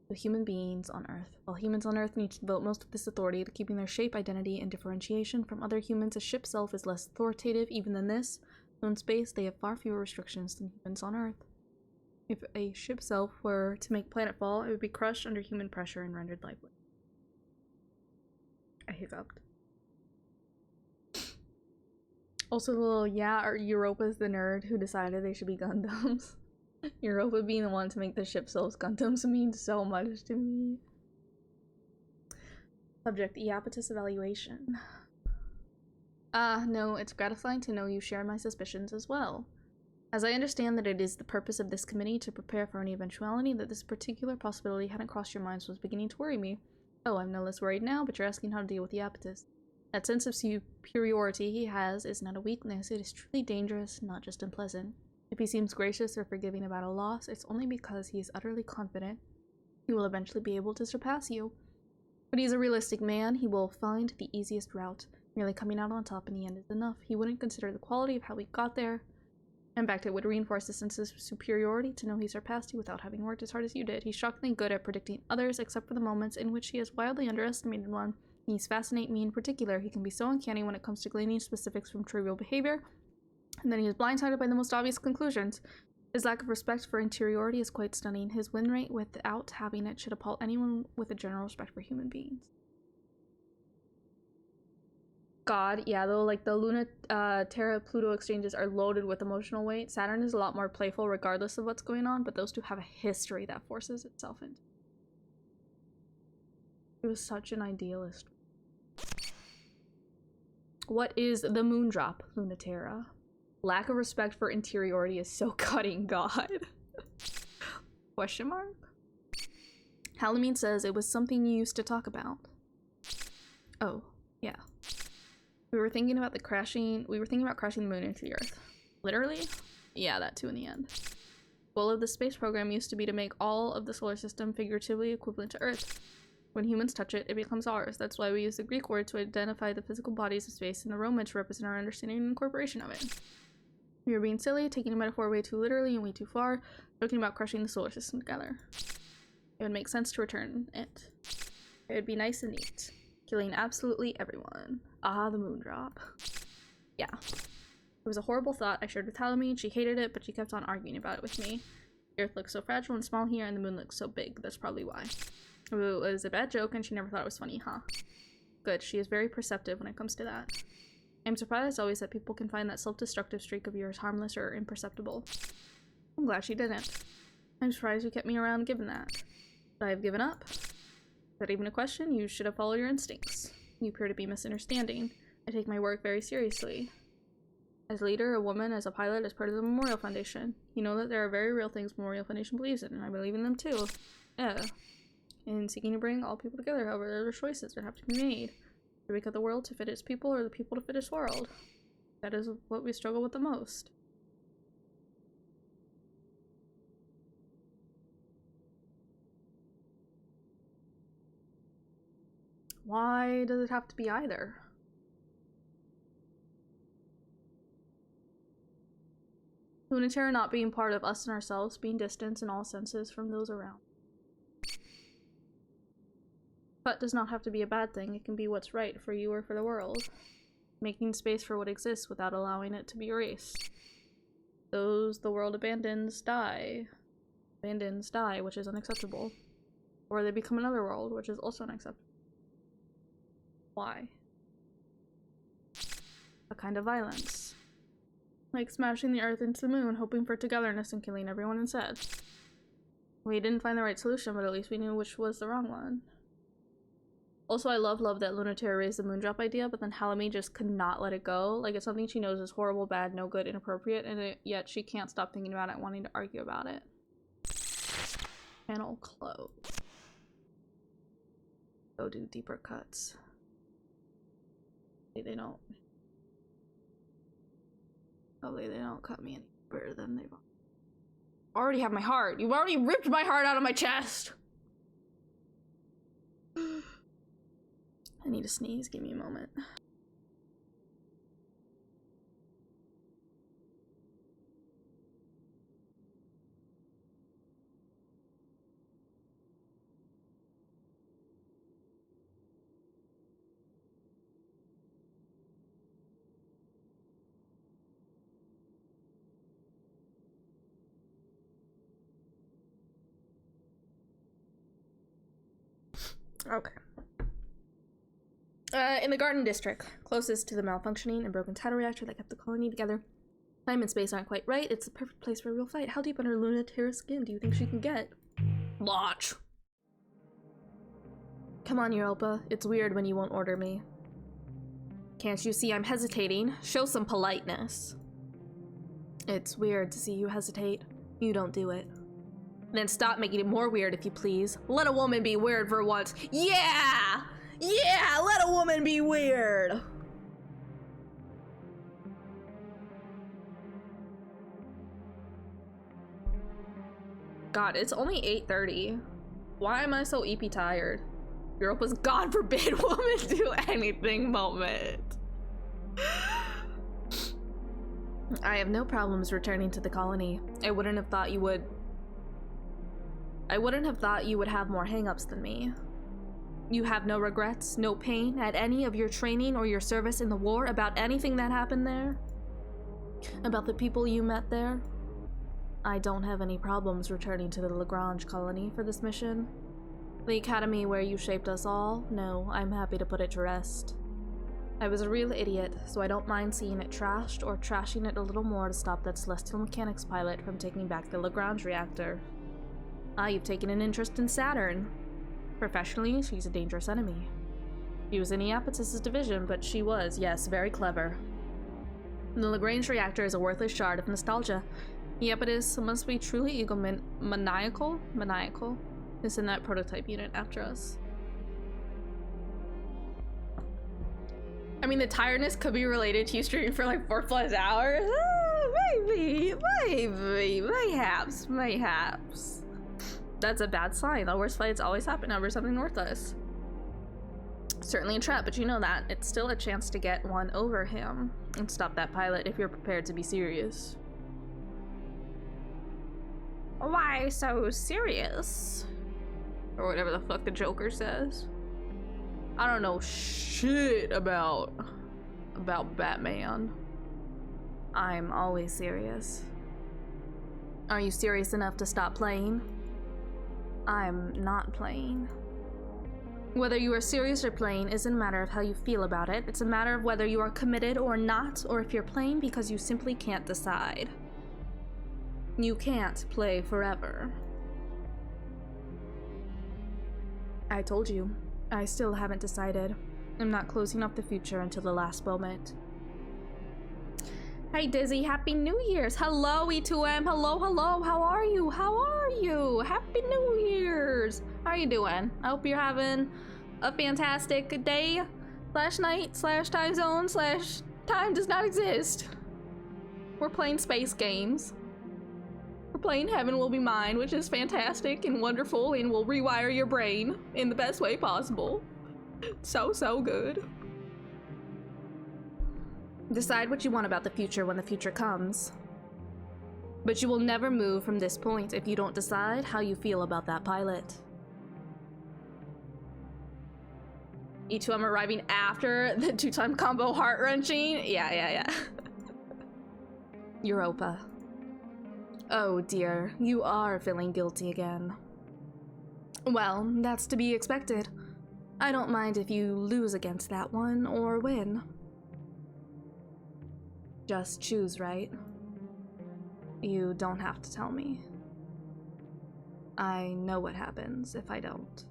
S1: to human beings on Earth. While humans on Earth need to devote most of this authority to keeping their shape, identity, and differentiation from other humans, a ship self is less authoritative even than this. So in space, they have far fewer restrictions than humans on Earth. If a ship self were to make planetfall, it would be crushed under human pressure and rendered lifeless. I hiccuped. Also, the little, yeah, Europa's the nerd who decided they should be Gundams. Europa being the one to make the ship selves Gundams means so much to me. Subject, Iapetus evaluation. No, it's gratifying to know you share my suspicions as well. As I understand that it is the purpose of this committee to prepare for any eventuality, that this particular possibility hadn't crossed your minds was beginning to worry me. Oh, I'm no less worried now, but you're asking how to deal with the Apatis. That sense of superiority he has is not a weakness, it is truly dangerous, not just unpleasant. If he seems gracious or forgiving about a loss, it's only because he is utterly confident he will eventually be able to surpass you. But he's a realistic man, he will find the easiest route. Merely coming out on top in the end is enough. He wouldn't consider the quality of how he got there. In fact, it would reinforce the sense of superiority to know he surpassed you without having worked as hard as you did. He's shockingly good at predicting others, except for the moments in which he has wildly underestimated one. These fascinate me in particular. He can be so uncanny when it comes to gleaning specifics from trivial behavior, and then he is blindsided by the most obvious conclusions. His lack of respect for interiority is quite stunning. His win rate without having it should appall anyone with a general respect for human beings. God, yeah, though, like, the Luna, Terra, Pluto exchanges are loaded with emotional weight. Saturn is a lot more playful regardless of what's going on, but those two have a history that forces itself into. He was such an idealist. What is the moon drop, Luna Terra? Lack of respect for interiority is so cutting, God. Question mark? Halamine says it was something you used to talk about. Oh, yeah. We were thinking about crashing the moon into the Earth. Literally? Yeah, that too in the end. The goal of the space program used to be to make all of the solar system figuratively equivalent to Earth. When humans touch it, it becomes ours. That's why we use the Greek word to identify the physical bodies of space and the Roman to represent our understanding and incorporation of it. We were being silly, taking a metaphor way too literally and way too far, joking about crushing the solar system together. It would make sense to return it. It would be nice and neat. Killing absolutely everyone. Ah, the moon drop. Yeah. It was a horrible thought I shared with Halamine. She hated it, but she kept on arguing about it with me. The Earth looks so fragile and small here, and the moon looks so big. That's probably why. It was a bad joke, and she never thought it was funny, huh? Good. She is very perceptive when it comes to that. I'm surprised always that people can find that self-destructive streak of yours harmless or imperceptible. I'm glad she didn't. I'm surprised you kept me around given that. Should I have given up? Is that even a question? You should have followed your instincts. You appear to be misunderstanding. I take my work very seriously. As leader, a woman, as a pilot, as part of the Memorial Foundation. You know that there are very real things Memorial Foundation believes in, and I believe in them too. Yeah. In seeking to bring all people together, however, there are choices that have to be made. Do we cut the world to fit its people, or the people to fit its world? That is what we struggle with the most. Why does it have to be either? Luna Terra not being part of us and ourselves, being distant in all senses from those around. But does not have to be a bad thing. It can be what's right for you or for the world. Making space for what exists without allowing it to be erased. Those the world abandons die. Abandons die, which is unacceptable. Or they become another world, which is also unacceptable. Why? A kind of violence. Like smashing the Earth into the moon, hoping for togetherness and killing everyone instead. We didn't find the right solution, but at least we knew which was the wrong one. Also, I love that Luna Terra raised the moondrop idea, but then Halamine just could not let it go. Like, it's something she knows is horrible, bad, no good, inappropriate, and yet she can't stop thinking about it, wanting to argue about it. Panel close. Go do deeper cuts. They don't. Hopefully they don't cut me any deeper than they've already have my heart. You've already ripped my heart out of my chest. I need to sneeze. Give me a moment. Okay. In the Garden District, closest to the malfunctioning and broken tidal reactor that kept the colony together. Time and space aren't quite right. It's the perfect place for a real fight. How deep under Luna Terra's skin do you think she can get? Launch! Come on, Europa. It's weird when you won't order me. Can't you see I'm hesitating? Show some politeness. It's weird to see you hesitate. You don't do it. Then stop making it more weird, if you please. Let a woman be weird for once. Yeah! Yeah, let a woman be weird! God, it's only 8:30. Why am I so EP tired? Europa's God forbid woman do anything moment. I have no problems returning to the colony. I wouldn't have thought you would have more hang-ups than me. You have no regrets, no pain at any of your training or your service in the war about anything that happened there? About the people you met there? I don't have any problems returning to the Lagrange colony for this mission. The academy where you shaped us all? No, I'm happy to put it to rest. I was a real idiot, so I don't mind seeing it trashed or trashing it a little more to stop that celestial mechanics pilot from taking back the Lagrange reactor. Ah, you've taken an interest in Saturn. Professionally, she's a dangerous enemy. She was in Iapetus's division, but she was, yes, very clever. The Lagrange reactor is a worthless shard of nostalgia. Iapetus must be truly egomaniacal? Maniacal? To send that prototype unit after us. I mean, the tiredness could be related to you streaming for like 4+ hours. Maybe, mayhaps. That's a bad sign. The worst fights always happen over something worthless. Certainly a trap, but you know that. It's still a chance to get one over him and stop that pilot if you're prepared to be serious. Why so serious? Or whatever the fuck the Joker says. I don't know shit about Batman. I'm always serious. Are you serious enough to stop playing? I'm not playing. Whether you are serious or playing isn't a matter of how you feel about it. It's a matter of whether you are committed or not, or if you're playing because you simply can't decide. You can't play forever. I told you. I still haven't decided. I'm not closing off the future until the last moment. Hey Dizzy, Happy New Year's! Hello E2M, hello, how are you? Happy New Year's! How are you doing? I hope you're having a fantastic day, / night, / time zone, / time does not exist. We're playing space games. We're playing Heaven Will Be Mine, which is fantastic and wonderful and will rewire your brain in the best way possible. So good. Decide what you want about the future when the future comes. But you will never move from this point if you don't decide how you feel about that pilot. E2M arriving after the 2-time combo heart-wrenching? Yeah. Europa. Oh dear, you are feeling guilty again. Well, that's to be expected. I don't mind if you lose against that one or win. Just choose, right? You don't have to tell me. I know what happens if I don't.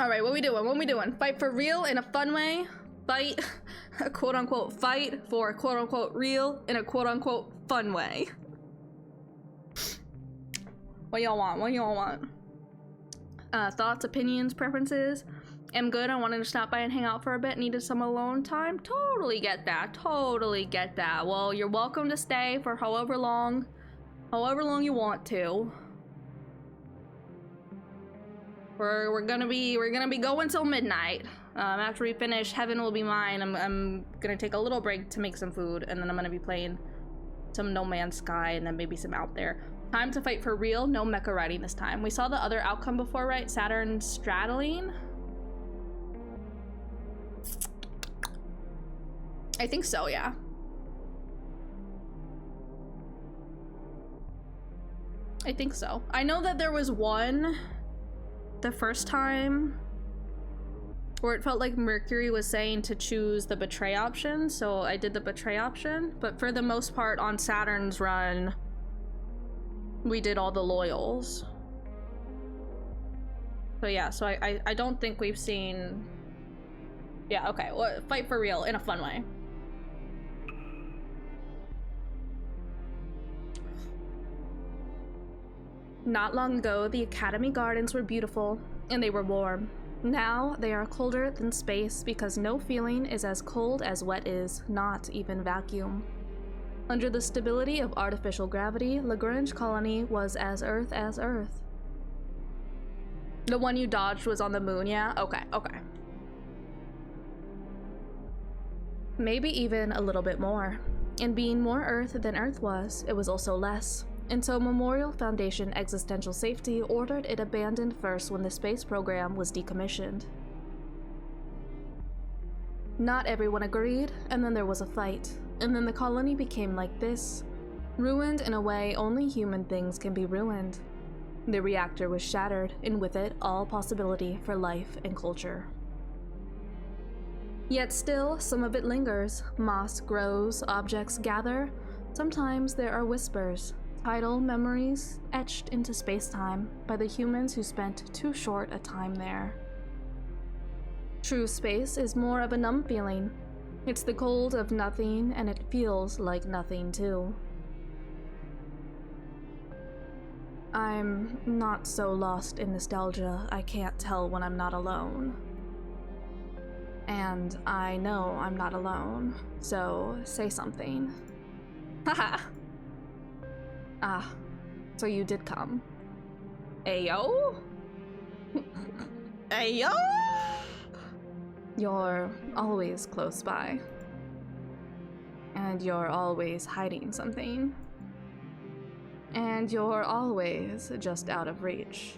S1: Alright, what we doing? Fight for real in a fun way? Fight, a quote-unquote fight for quote-unquote real in a quote-unquote fun way. What y'all want? Thoughts, opinions, preferences? Am good. I wanted to stop by and hang out for a bit. Needed some alone time. Totally get that. Well, you're welcome to stay for however long you want to. We're gonna be going till midnight. After we finish Heaven Will Be Mine, I'm gonna take a little break to make some food, and then I'm gonna be playing some No Man's Sky and then maybe some Out There. Time to fight for real. No mecha riding this time. We saw the other outcome before, right? Saturn straddling. I think so, yeah. I think so. I know that there was one the first time where it felt like Mercury was saying to choose the betray option, so I did the betray option, but for the most part on Saturn's run, we did all the loyals. So yeah, so I don't think we've seen... Yeah, okay, well, fight for real in a fun way. Not long ago, the Academy Gardens were beautiful, and they were warm. Now, they are colder than space because no feeling is as cold as wet is, not even vacuum. Under the stability of artificial gravity, Lagrange Colony was as Earth. The one you dodged was on the moon, yeah? Okay. Maybe even a little bit more. And being more Earth than Earth was, it was also less. And so Memorial Foundation Existential Safety ordered it abandoned first when the space program was decommissioned. Not everyone agreed, and then there was a fight. And then the colony became like this, ruined in a way only human things can be ruined. The reactor was shattered, and with it, all possibility for life and culture. Yet still, some of it lingers. Moss grows, objects gather. Sometimes there are whispers, tidal memories etched into space-time by the humans who spent too short a time there. True space is more of a numb feeling. It's the cold of nothing, and it feels like nothing too. I'm not so lost in nostalgia, I can't tell when I'm not alone. And I know I'm not alone, so say something. Haha! Ah, so you did come. Ayo? Ayo? You're always close by. And you're always hiding something. And you're always just out of reach.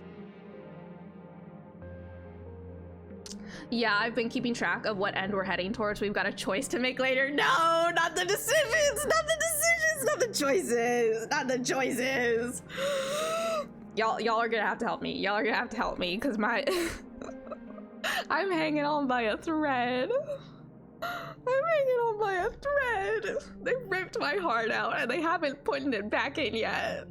S1: Yeah, I've been keeping track of what end we're heading towards. We've got a choice to make later. No, not the decisions, not the decisions, not the choices, not the choices. Y'all are gonna have to help me. Y'all are gonna have to help me, because my I'm hanging on by a thread. I'm hanging on by a thread. They ripped my heart out and they haven't put it back in yet.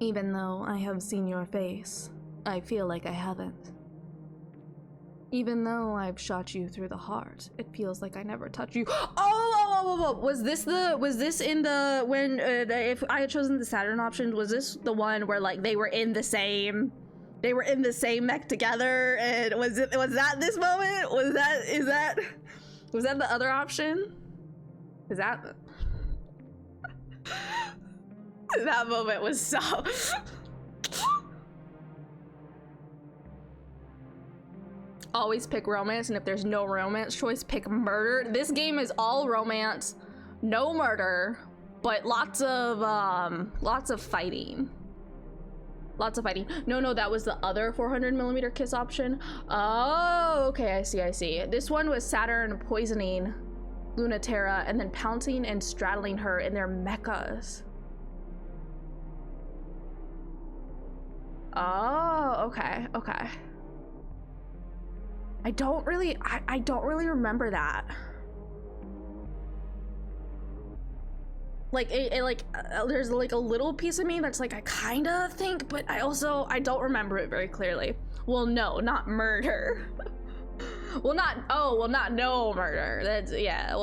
S1: Even though I have seen your face, I feel like I haven't. Even though I've shot you through the heart, it feels like I never touched you. Oh, was this in the, when, if I had chosen the Saturn option, was this the one where like they were in the same mech together, and was that this moment? Was that the other option? Is that that moment was so always pick romance, and if there's no romance choice, pick murder. This game is all romance, no murder, but lots of fighting. Lots of fighting. No, that was the other 400mm kiss option. Oh, okay, I see. This one was Saturn poisoning Luna Terra and then pouncing and straddling her in their mechas. Oh, okay. I don't really remember that. Like there's like a little piece of me that's like I kind of think, but I don't remember it very clearly. Well, no, not murder. not no murder. That's yeah.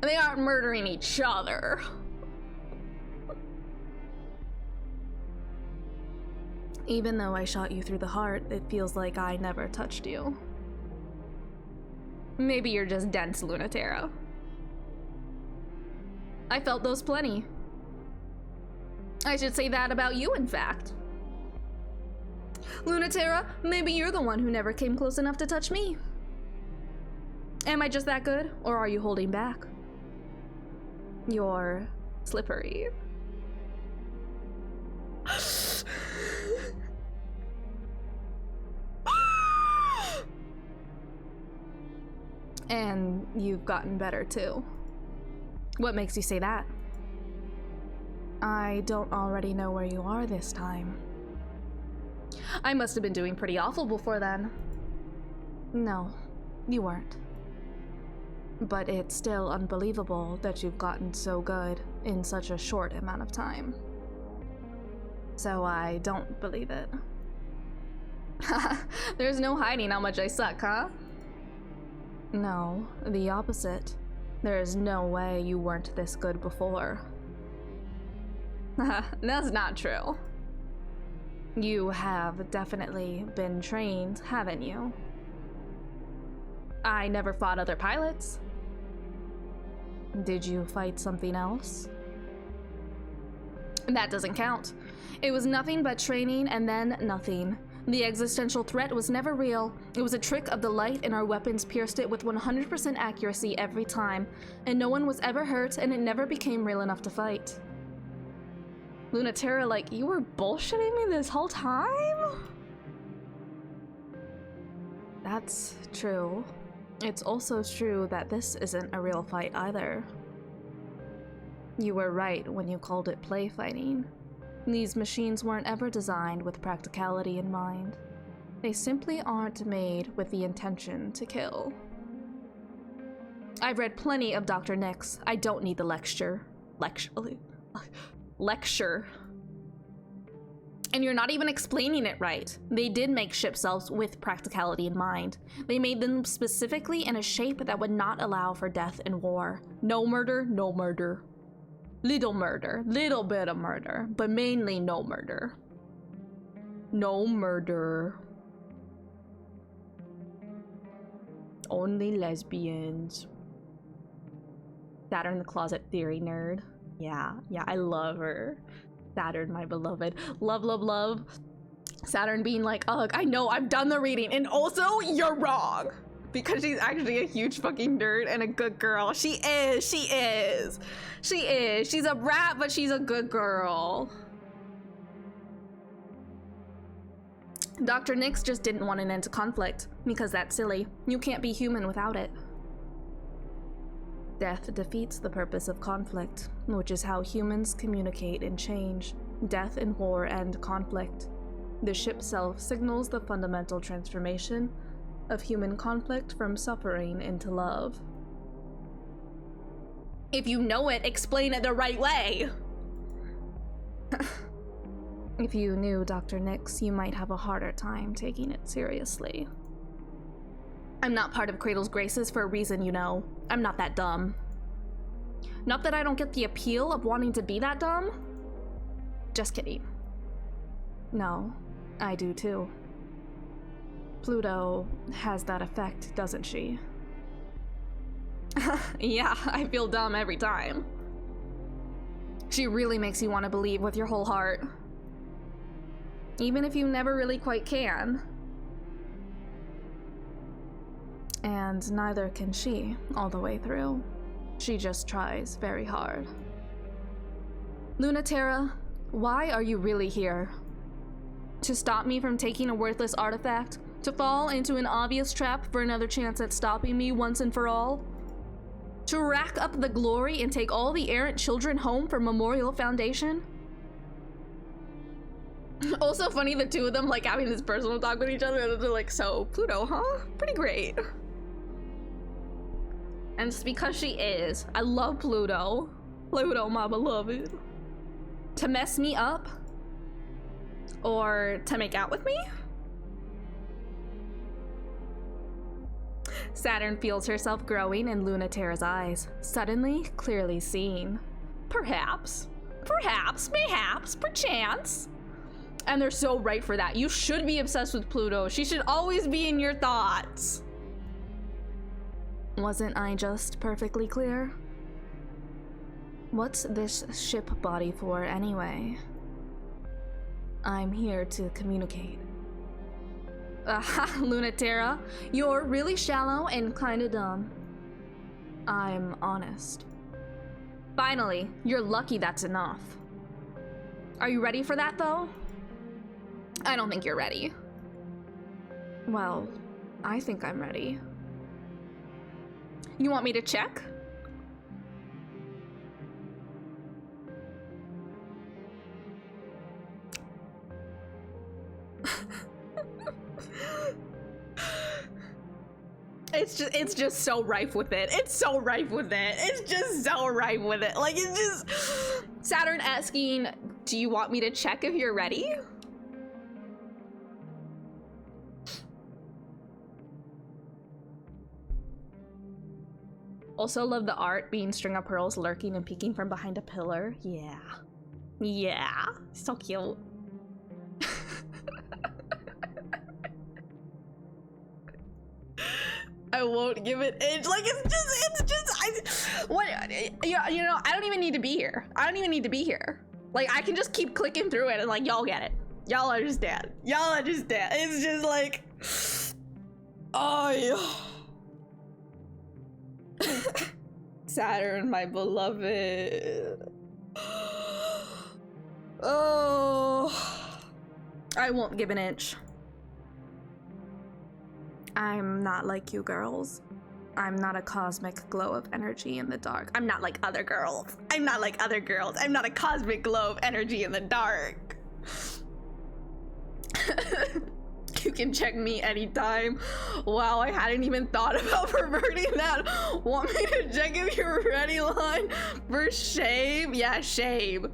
S1: They aren't murdering each other. Even though I shot you through the heart, it feels like I never touched you. Maybe you're just dense, Luna Terra. I felt those plenty. I should say that about you, in fact. Luna Terra, maybe you're the one who never came close enough to touch me. Am I just that good, or are you holding back? You're slippery. And you've gotten better too. What makes you say that? I don't already know where you are this time. I must have been doing pretty awful before then. No, you weren't. But it's still unbelievable that you've gotten so good in such a short amount of time. So I don't believe it. There's no hiding how much I suck, huh? No, the opposite. There is no way you weren't this good before. That's not true. You have definitely been trained, haven't you? I never fought other pilots. Did you fight something else? That doesn't count. It was nothing but training and then nothing. The existential threat was never real. It was a trick of the light, and our weapons pierced it with 100% accuracy every time, and no one was ever hurt, and it never became real enough to fight. TERRA, like, you were bullshitting me this whole time? That's true. It's also true that this isn't a real fight either. You were right when you called it play fighting. These machines weren't ever designed with practicality in mind. They simply aren't made with the intention to kill. I've read plenty of Dr. Nix. I don't need the lecture. Lecture. And you're not even explaining it right. They did make ship cells with practicality in mind. They made them specifically in a shape that would not allow for death and war. No murder, no murder. Little murder, little bit of murder, but mainly no murder. No murder. Only lesbians. Saturn the Closet Theory nerd. Yeah, I love her. Saturn, my beloved. Love, love, love. Saturn being like, ugh, I know, I've done the reading, and also, you're wrong. Because she's actually a huge fucking nerd and a good girl. She is. She's a brat, but she's a good girl. Dr. Nix just didn't want an end to conflict, because that's silly. You can't be human without it. Death defeats the purpose of conflict, which is how humans communicate and change. Death and war end conflict. The ship self signals the fundamental transformation of human conflict from suffering into love. If you know it, explain it the right way! If you knew Dr. Nix, you might have a harder time taking it seriously. I'm not part of CRADLE'S GRACES for a reason, you know. I'm not that dumb. Not that I don't get the appeal of wanting to be that dumb. Just kidding. No, I do too. Pluto has that effect, doesn't she? Yeah, I feel dumb every time. She really makes you want to believe with your whole heart. Even if you never really quite can. And neither can she all the way through. She just tries very hard. TERRA, why are you really here? To stop me from taking a worthless artifact? To fall into an obvious trap for another chance at stopping me once and for all? To rack up the glory and take all the errant children home for Memorial Foundation? Also funny, the two of them like having this personal talk with each other, and they're like, so Pluto, huh? Pretty great. And it's because she is. I love Pluto. Pluto, my beloved. To mess me up? Or to make out with me? Saturn feels herself growing in TERRA's eyes, suddenly clearly seen. Perhaps, mayhaps, perchance. And they're so right for that. You should be obsessed with Pluto. She should always be in your thoughts. Wasn't I just perfectly clear? What's this ship body for anyway? I'm here to communicate. TERRA, you're really shallow and kinda dumb. I'm honest. Finally, you're lucky that's enough. Are you ready for that, though? I don't think you're ready. Well, I think I'm ready. You want me to check? It's just so rife with it. It's so rife with it. It's just so rife with it. Like, it's just Saturn asking, do you want me to check if you're ready? Also love the art, being string of pearls lurking and peeking from behind a pillar. Yeah. Yeah. So cute. I won't give it inch. Like, you know, I don't even need to be here. I don't even need to be here. Like, I can just keep clicking through it and like, y'all get it. Y'all understand. Y'all understand. It's just like, oh, Saturn, my beloved. Oh, I won't give an inch. I'm not like you girls. I'm not a cosmic glow of energy in the dark. I'm not like other girls. I'm not like other girls. I'm not a cosmic glow of energy in the dark. You can check me anytime. Wow, I hadn't even thought about perverting that. Want me to check if you're ready line for shame? Yeah, shame.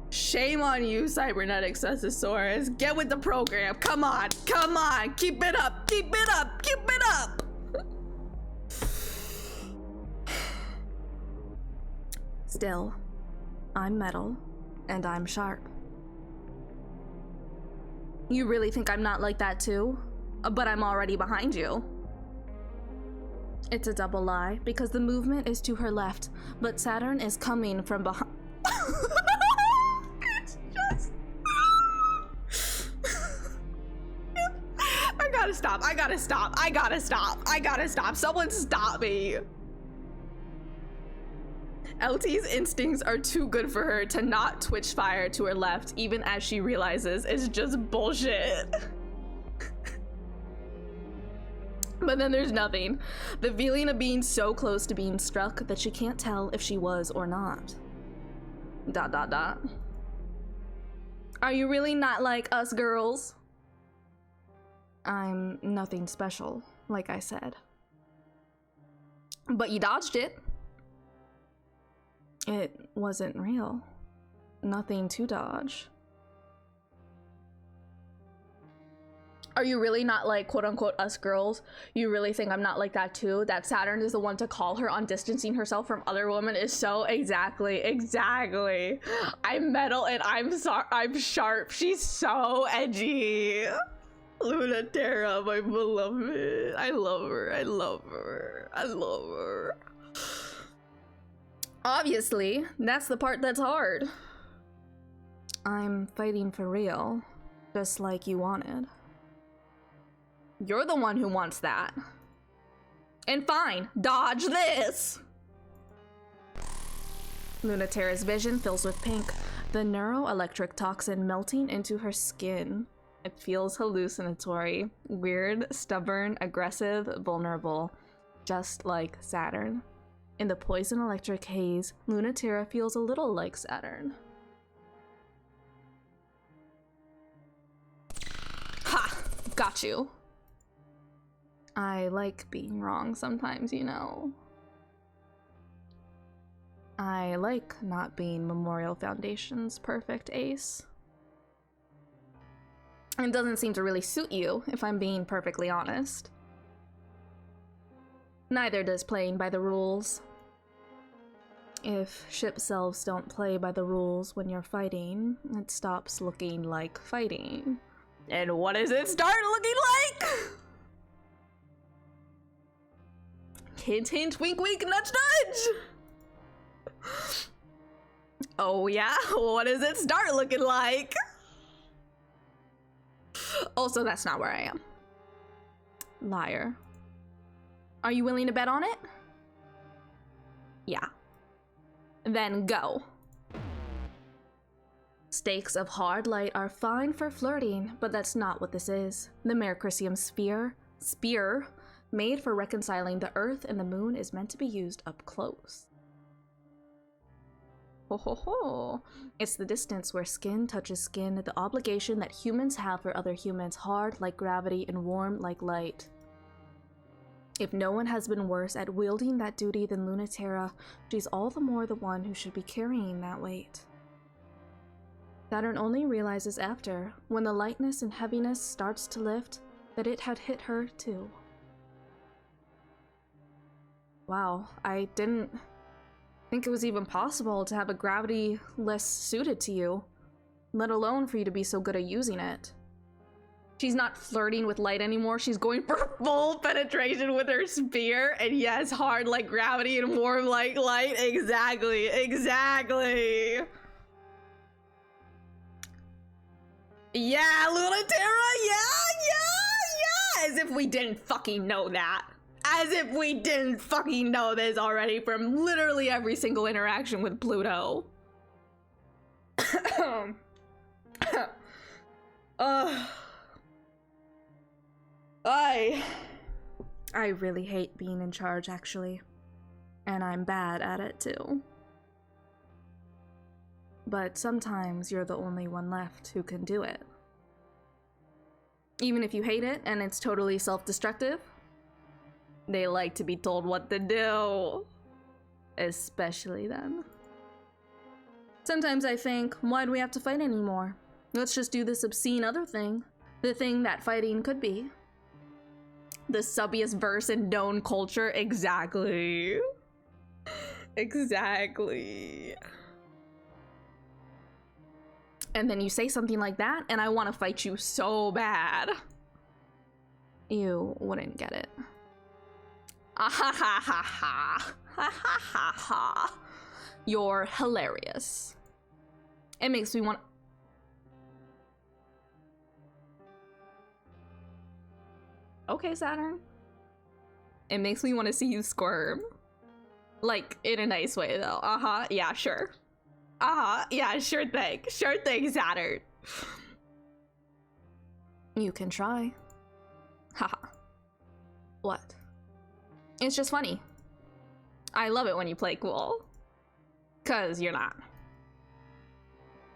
S1: Shame on you, cybernetic Successoris. Get with the program. Come on, come on. Keep it up, keep it up, keep it up. Still, I'm metal and I'm sharp. You really think I'm not like that too? But I'm already behind you. It's a double lie because the movement is to her left, but Saturn is coming from behind. I gotta stop. I gotta stop. I gotta stop. I gotta stop. Someone stop me. LT's instincts are too good for her to not twitch fire to her left, even as she realizes it's just bullshit. But then there's nothing. The feeling of being so close to being struck that she can't tell if she was or not. ... Are you really not like us girls? I'm nothing special, like I said. But you dodged it. It wasn't real. Nothing to dodge. Are you really not like quote unquote us girls? You really think I'm not like that too? That Saturn is the one to call her on distancing herself from other women is so exactly. I'm metal and I'm sharp. She's so edgy. Luna Terra, my beloved. I love her. I love her. I love her. Obviously, that's the part that's hard. I'm fighting for real, just like you wanted. You're the one who wants that. And fine, dodge this! Lunaterra's vision fills with pink, the neuroelectric toxin melting into her skin. It feels hallucinatory, weird, stubborn, aggressive, vulnerable, just like Saturn. In the poison electric haze, Lunaterra feels a little like Saturn. Ha! Got you. I like being wrong sometimes, you know. I like not being Memorial Foundation's perfect ace. It doesn't seem to really suit you, if I'm being perfectly honest. Neither does playing by the rules. If ship selves don't play by the rules when you're fighting, it stops looking like fighting. And what does it start looking like? Hint, hint, wink, wink, nudge, nudge! Oh yeah? What does it start looking like? Also, that's not where I am. Liar. Are you willing to bet on it? Yeah. Then go. Stakes of hard light are fine for flirting, but that's not what this is. The Mercurium spear, made for reconciling the Earth and the Moon, is meant to be used up close. Ho ho ho. It's the distance where skin touches skin, the obligation that humans have for other humans, hard like gravity and warm like light. If no one has been worse at wielding that duty than Lunaterra, she's all the more the one who should be carrying that weight. Saturn only realizes after, when the lightness and heaviness starts to lift, that it had hit her too. Wow, I didn't think it was even possible to have a gravity less suited to you, let alone for you to be so good at using it. She's not flirting with light anymore. She's going for full penetration with her spear. And yes, hard like gravity and warm like light. Exactly, exactly. Yeah, Luna Terra, yeah. As if we didn't fucking know that. As if we didn't fucking know this already from literally every single interaction with Pluto. I really hate being in charge, actually. And I'm bad at it, too. But sometimes you're the only one left who can do it. Even if you hate it and it's totally self-destructive, they like to be told what to do. Especially then. Sometimes I think, why do we have to fight anymore? Let's just do this obscene other thing. The thing that fighting could be. The subbiest verse in known culture. Exactly. Exactly. And then you say something like that, and I want to fight you so bad. You wouldn't get it. Ah ha ha ha ha. Ha ha ha ha. You're hilarious. It makes me want. Okay, Saturn. It makes me want to see you squirm. Like, in a nice way, though. Uh-huh, yeah, sure. Uh-huh, yeah, sure thing, Saturn. You can try. Haha. What? It's just funny. I love it when you play cool. 'Cause you're not.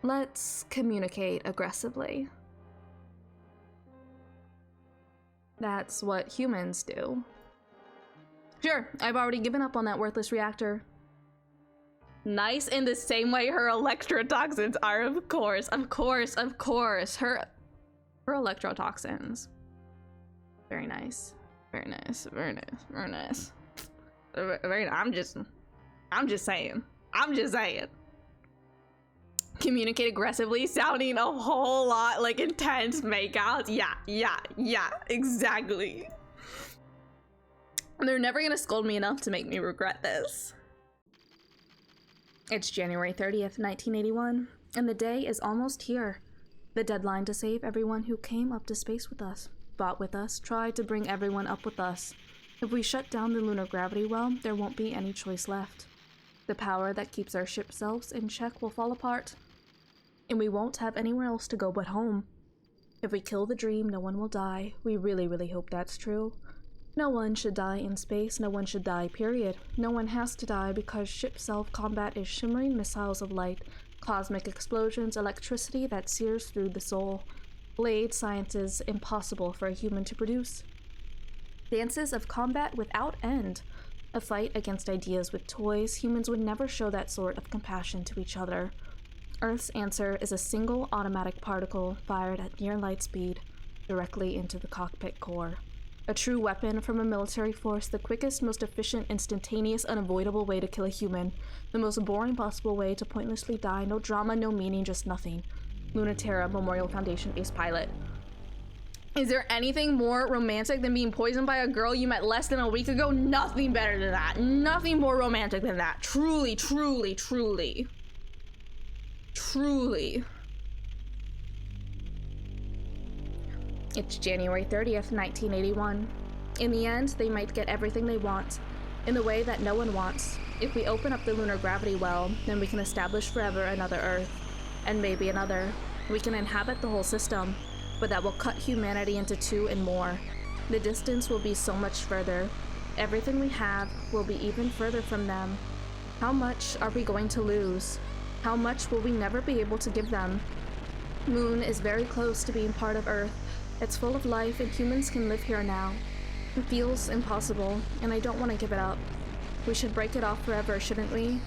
S1: Let's communicate aggressively. That's what humans do. Sure, I've already given up on that worthless reactor. Nice, in the same way her electrotoxins are, of course. Her electrotoxins. Very nice. Very nice. I'm just saying. Communicate aggressively, sounding a whole lot like intense makeouts. Yeah, exactly. They're never gonna scold me enough to make me regret this. It's January 30th, 1981, and the day is almost here. The deadline to save everyone who came up to space with us, fought with us, tried to bring everyone up with us. If we shut down the lunar gravity well, there won't be any choice left. The power that keeps our ship selves in check will fall apart, and we won't have anywhere else to go but home. If we kill the dream, no one will die. We really hope that's true. No one should die in space, no one should die, period. No one has to die because ship self-combat is shimmering missiles of light, cosmic explosions, electricity that sears through the soul. Blade science is impossible for a human to produce. Dances of combat without end. A fight against ideas with toys. Humans would never show that sort of compassion to each other. Earth's answer is a single automatic particle fired at near light speed, directly into the cockpit core. A true weapon from a military force, the quickest, most efficient, instantaneous, unavoidable way to kill a human. The most boring possible way to pointlessly die. No drama, no meaning, just nothing. Luna Terra, Memorial Foundation Ace Pilot. Is there anything more romantic than being poisoned by a girl you met less than a week ago? Nothing better than that. Nothing more romantic than that. Truly. It's January 30th, 1981. In the end, they might get everything they want, in the way that no one wants. If we open up the lunar gravity well, then we can establish forever another Earth, and maybe another. We can inhabit the whole system, but that will cut humanity into two and more. The distance will be so much further. Everything we have will be even further from them. How much are we going to lose? How much will we never be able to give them? Moon is very close to being part of Earth. It's full of life and humans can live here now. It feels impossible, and I don't want to give it up. We should break it off forever, shouldn't we?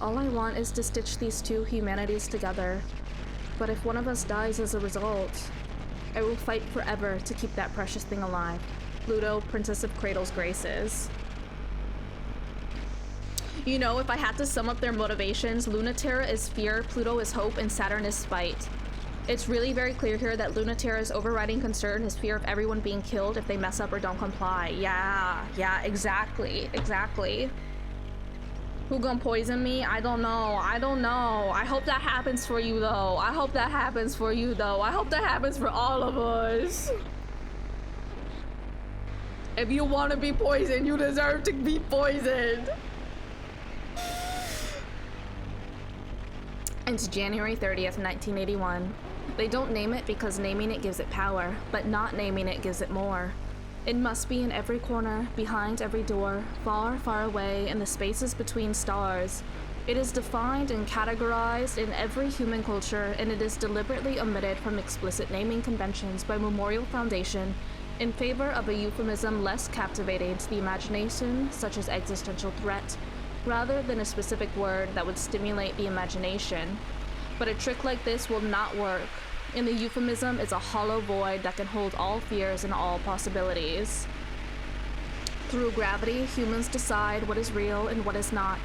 S1: All I want is to stitch these two humanities together. But if one of us dies as a result, I will fight forever to keep that precious thing alive. Pluto, Princess of CRADLE'S, GRACES. You know, if I had to sum up their motivations, Terra is fear, Pluto is hope, and Saturn is spite. It's really very clear here that Terra's overriding concern is fear of everyone being killed if they mess up or don't comply. Yeah, exactly. Who gonna poison me? I don't know. I hope that happens for you though. I hope that happens for all of us. If you want to be poisoned, you deserve to be poisoned. It's January 30th, 1981. They don't name it because naming it gives it power, but not naming it gives it more. It must be in every corner, behind every door, far, far away, in the spaces between stars. It is defined and categorized in every human culture, and it is deliberately omitted from explicit naming conventions by Memorial Foundation in favor of a euphemism less captivating to the imagination, such as existential threat, rather than a specific word that would stimulate the imagination. But a trick like this will not work. In the euphemism is a hollow void that can hold all fears and all possibilities. Through gravity, humans decide what is real and what is not.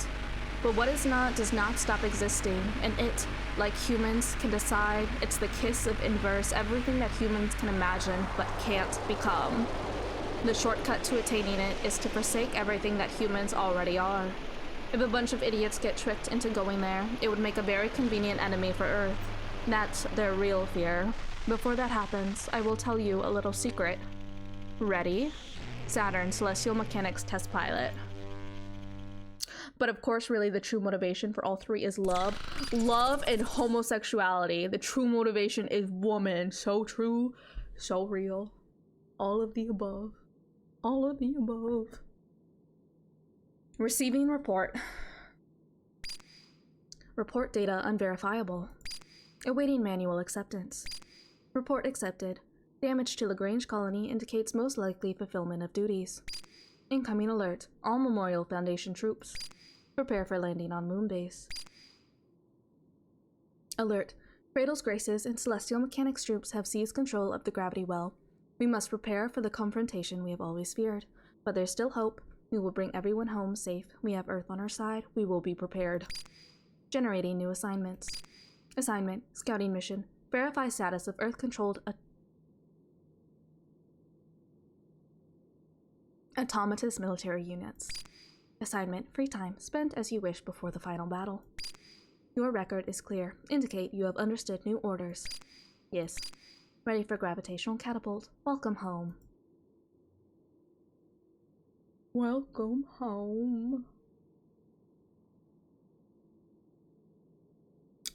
S1: But what is not does not stop existing, and it, like humans, can decide. It's the kiss of inverse, everything that humans can imagine but can't become. The shortcut to attaining it is to forsake everything that humans already are. If a bunch of idiots get tricked into going there, it would make a very convenient enemy for Earth. That's their real fear. Before that happens, I will tell you a little secret. Ready? Saturn, Celestial Mechanics Test Pilot. But of course, really the true motivation for all three is love. Love and homosexuality. The true motivation is woman. So true, so real. All of the above. All of the above. Receiving report. Report data unverifiable. Awaiting manual acceptance. Report accepted. Damage to Lagrange colony indicates most likely fulfillment of duties. Incoming alert. All Memorial Foundation troops. Prepare for landing on Moon Base. Alert. CRADLE'S, GRACES, and Celestial Mechanics troops have seized control of the gravity well. We must prepare for the confrontation we have always feared. But there's still hope. We will bring everyone home safe. We have Earth on our side. We will be prepared. Generating new assignments. Assignment, scouting mission. Verify status of Earth-controlled autonomous military units. Assignment, free time, spent as you wish before the final battle. Your record is clear. Indicate you have understood new orders. Yes. Ready for gravitational catapult. Welcome home. Welcome home.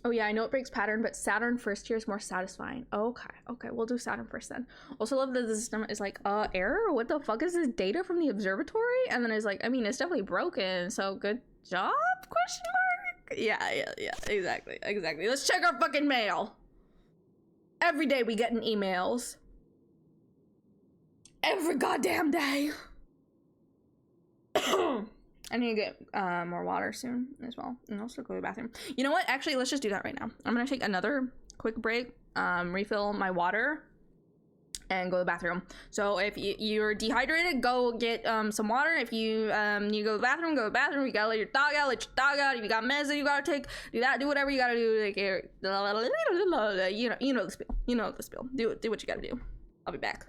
S1: Oh yeah, I know it breaks pattern, but Saturn first here is more satisfying. Okay, we'll do Saturn first then. Also love that the system is like, error? What the fuck is this data from the observatory? And then it's like, I mean, it's definitely broken, so good job? Question mark? Yeah, exactly. Let's check our fucking mail. Every day we getting emails. Every goddamn day. I need to get more water soon as well, and also go to the bathroom. You know what? Actually, let's just do that right now. I'm gonna take another quick break, refill my water, and go to the bathroom. So if you're dehydrated, go get some water. If you need to go to the bathroom, go to the bathroom. You gotta let your dog out, If you got meds that you gotta take, do that. Do whatever you gotta do. Like, you know the spiel. You know the spiel. Do what you gotta do. I'll be back.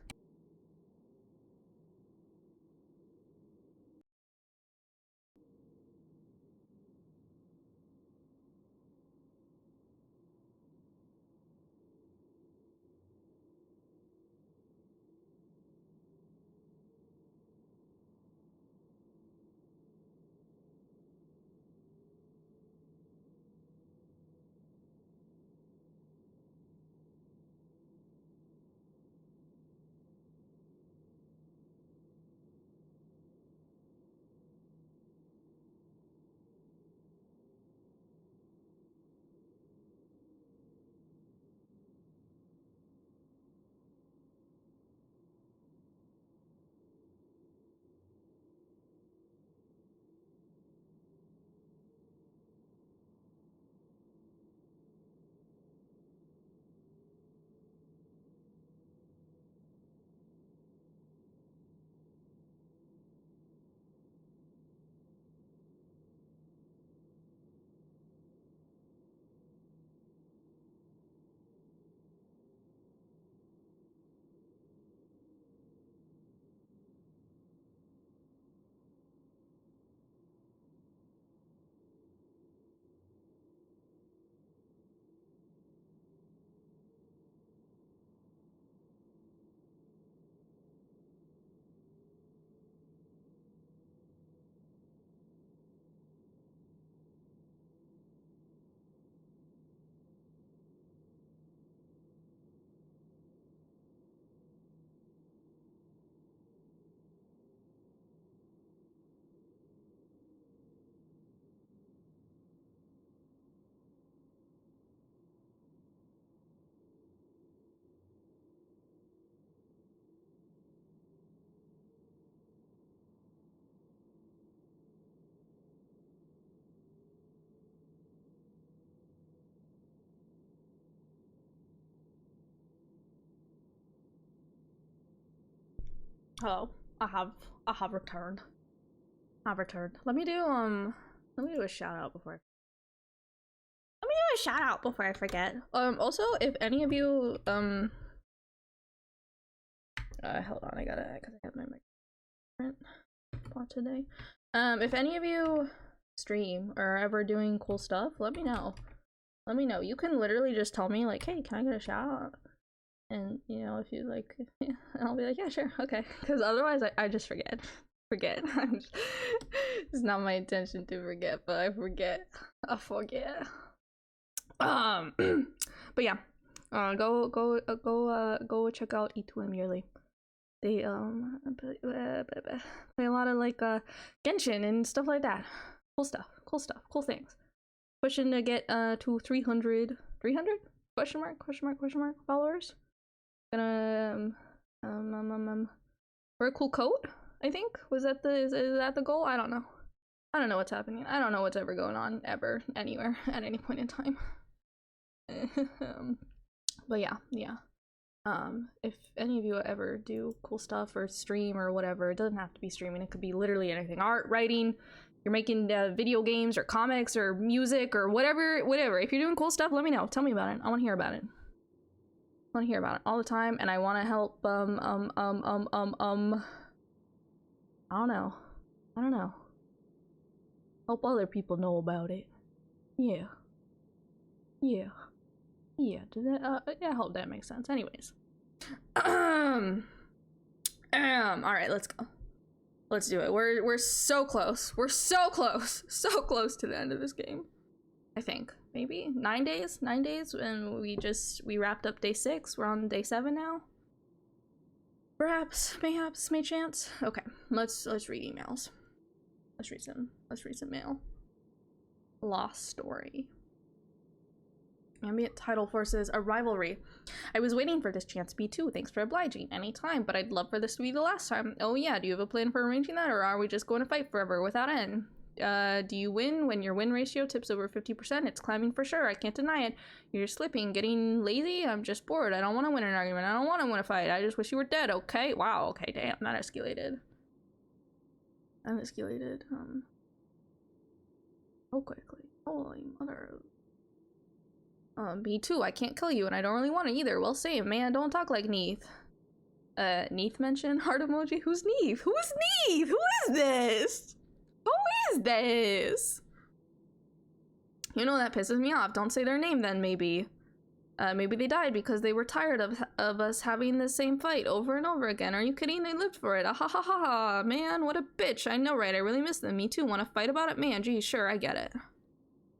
S1: Hello. I have returned. I've returned. Let me do a shout out before I forget. Also, if any of you hold on, I have my mic spot today. If any of you stream or are ever doing cool stuff, let me know. Let me know. You can literally just tell me like, hey, can I get a shout out? And you know, if you like, I'll be like, yeah, sure, okay. Because otherwise, I just forget. It's not my intention to forget, but I forget. But yeah, go check out E2M Yearly. They play a lot of like Genshin and stuff like that. Cool things. Pushing to get to 300 question mark followers. Gonna wear a cool coat, I think. Is that the goal? I don't know what's happening. I don't know what's ever going on ever anywhere at any point in time. But yeah. If any of you ever do cool stuff or stream or whatever, it doesn't have to be streaming, it could be literally anything. Art, writing, you're making video games or comics or music or whatever. If you're doing cool stuff, let me know. Tell me about it. I want to hear about it. I want to hear about it all the time, and I want to help I don't know. Help other people know about it. Yeah. Does that yeah, I hope that makes sense. Anyways. Alright, let's go. Let's do it. We're so close. We're so close to the end of this game. I think. Maybe 9 days, and we wrapped up day 6. We're on day 7 now. Perhaps, mayhaps, may chance. Okay, let's read emails. Let's read some mail. Lost story. Ambient title forces a rivalry. I was waiting for this chance B2. Thanks for obliging. Anytime, but I'd love for this to be the last time. Oh yeah, do you have a plan for arranging that, or are we just going to fight forever without end? Do you win when your win ratio tips over 50%? It's climbing for sure. I can't deny it. You're slipping, getting lazy. I'm just bored. I don't want to win an argument. I don't want to win a fight. I just wish you were dead. Okay. Wow. Okay. Damn. That escalated. So quickly. Holy mother. B2. I can't kill you, and I don't really want to either. Well, same. Man, don't talk like Neith. Neith mention? Heart emoji? Who's Neith? Who is Neith? Who is this? Who is this? You know, that pisses me off. Don't say their name then, maybe. Maybe they died because they were tired of us having the same fight over and over again. Are you kidding? They lived for it. Ah, ha ha ha ha. Man, what a bitch. I know, right? I really miss them. Me too. Want to fight about it? Man, geez, sure, I get it.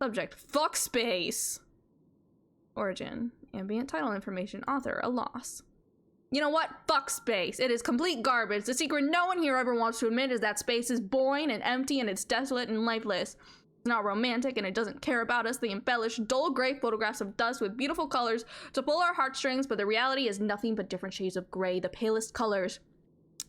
S1: Subject. Fuck space. Origin. Ambient title information. Author. A loss. You know what? Fuck space. It is complete garbage. The secret no one here ever wants to admit is that space is boring and empty and it's desolate and lifeless. It's not romantic and it doesn't care about us. They embellish dull gray photographs of dust with beautiful colors to pull our heartstrings, but the reality is nothing but different shades of gray, the palest colors.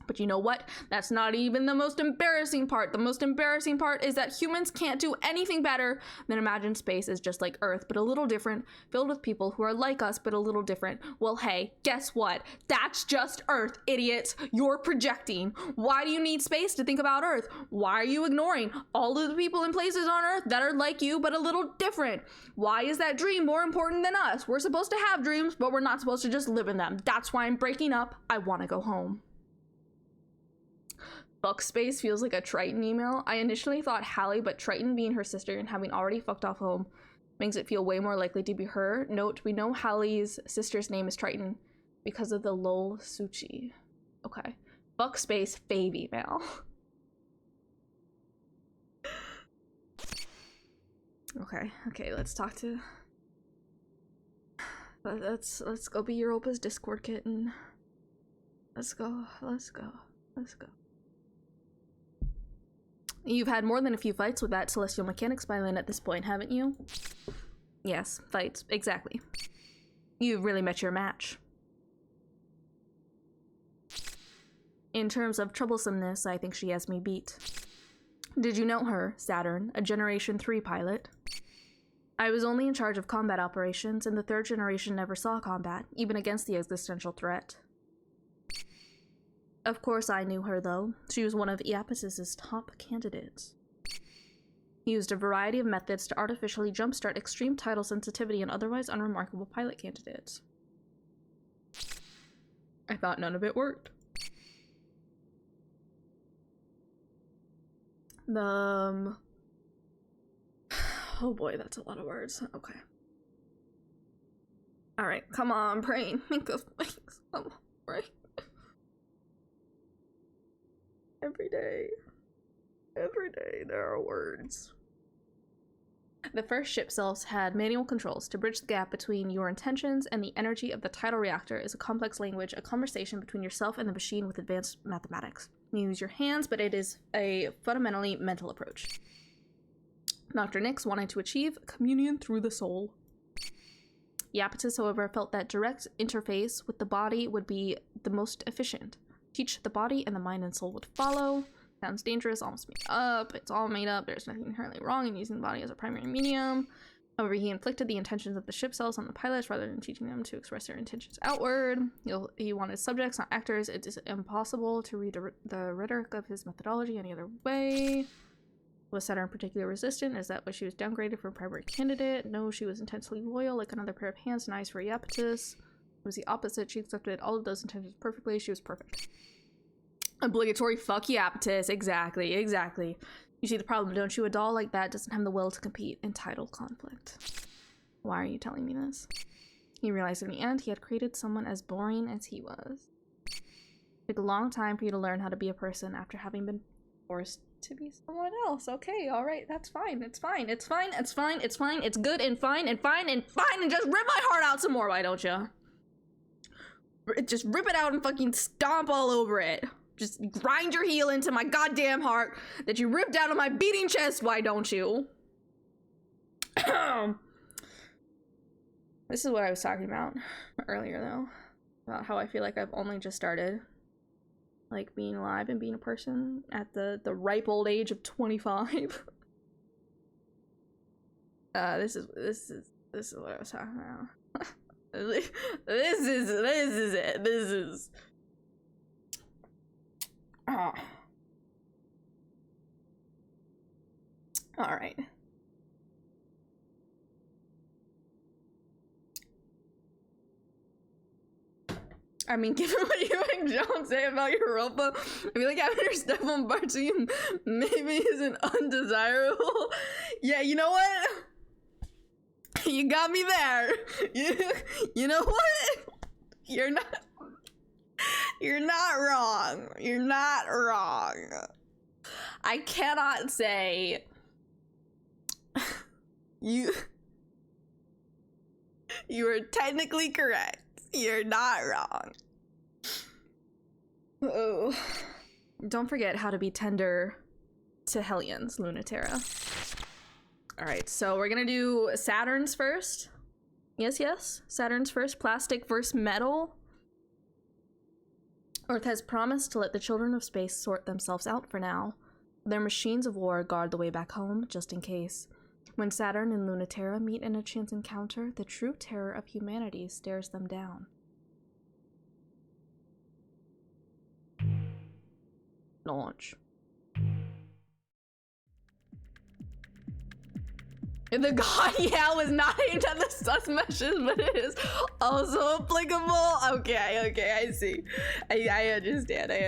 S1: But you know what? That's not even the most embarrassing part. The most embarrassing part is that humans can't do anything better than imagine space as just like Earth, but a little different, filled with people who are like us, but a little different. Well, hey, guess what? That's just Earth, idiots. You're projecting. Why do you need space to think about Earth? Why are you ignoring all of the people in places on Earth that are like you, but a little different? Why is that dream more important than us? We're supposed to have dreams, but we're not supposed to just live in them. That's why I'm breaking up. I want to go home. Fuck space feels like a Triton email. I initially thought Hallie, but Triton being her sister and having already fucked off home makes it feel way more likely to be her. Note, we know Hallie's sister's name is Triton because of the lol Suchi. Okay. Fuck space fave email. Okay, let's talk to... Let's go be Europa's Discord kitten. Let's go. You've had more than a few fights with that Celestial Mechanics violin at this point, haven't you? Yes, fights. Exactly. You've really met your match. In terms of troublesomeness, I think she has me beat. Did you know her, Saturn, a Generation 3 pilot? I was only in charge of combat operations, and the 3rd generation never saw combat, even against the existential threat. Of course I knew her, though. She was one of Iapetus's top candidates. He used a variety of methods to artificially jumpstart extreme tidal sensitivity and otherwise unremarkable pilot candidates. I thought none of it worked. Oh boy, that's a lot of words. Okay. Alright, come on, brain. Think of things. Come on, brain. Every day there are words. The first ship cells had manual controls. To bridge the gap between your intentions and the energy of the tidal reactor is a complex language, a conversation between yourself and the machine with advanced mathematics. You use your hands, but it is a fundamentally mental approach. Dr. Nix wanted to achieve communion through the soul. Iapetus, however, felt that direct interface with the body would be the most efficient. Teach the body and the mind and soul would follow. Sounds dangerous, almost made up. It's all made up. There's nothing inherently wrong in using the body as a primary medium. However, he inflicted the intentions of the ship cells on the pilots rather than teaching them to express their intentions outward. He wanted subjects, not actors. It is impossible to read the rhetoric of his methodology any other way. Was Saturn particularly resistant? Is that why she was downgraded from primary candidate? No, she was intensely loyal, like another pair of hands and eyes for Iapetus. It was the opposite. She accepted all of those intentions perfectly. She was perfect. Obligatory fuck Iapetus. Exactly. You see the problem, don't you? A doll like that doesn't have the will to compete in tidal conflict. Why are you telling me this? He realized in the end he had created someone as boring as he was. It took a long time for you to learn how to be a person after having been forced to be someone else. Okay, alright, that's fine. It's fine. It's good and fine and just rip my heart out some more, why don't you? Just rip it out and fucking stomp all over it. Just grind your heel into my goddamn heart that you ripped out of my beating chest, why don't you? This is what I was talking about earlier, though. About how I feel like I've only just started, like, being alive and being a person at the ripe old age of 25. This is what I was talking about. This is it. Oh. All right. I mean, given what you and John say about Europa, I feel like having her step on Bartine maybe isn't undesirable. Yeah, you know what? You got me there. You know what? You're not wrong. You're not wrong. I cannot say you are technically correct. You're not wrong. Oh. Don't forget how to be tender to Hellions, Lunaterra. Alright, so we're gonna do Saturn's first. Yes. Saturn's first. Plastic versus metal. Earth has promised to let the children of space sort themselves out for now. Their machines of war guard the way back home, just in case. When Saturn and Lunaterra meet in a chance encounter, the true terror of humanity stares them down. Launch. The god, yeah, was not aimed at the sus meshes, but it is also applicable. Okay, I see. I understand. I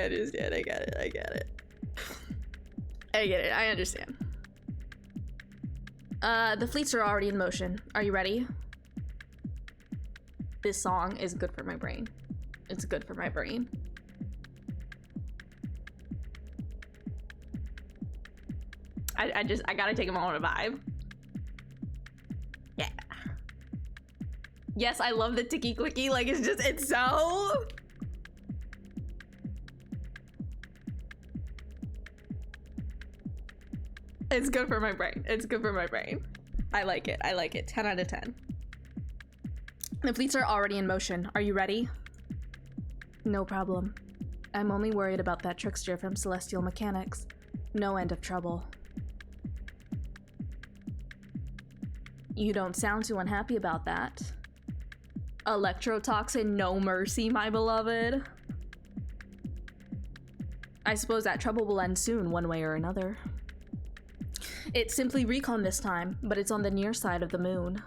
S1: get it. I understand. The fleets are already in motion. Are you ready? This song is good for my brain. It's good for my brain. I gotta take a moment to vibe. Yeah. Yes, I love the ticky clicky. Like, it's so. It's good for my brain. I like it. 10 out of 10. The fleets are already in motion. Are you ready? No problem. I'm only worried about that trickster from Celestial Mechanics. No end of trouble. You don't sound too unhappy about that. Electrotoxin, no mercy, my beloved. I suppose that trouble will end soon, one way or another. It's simply recon this time, but it's on the near side of the moon.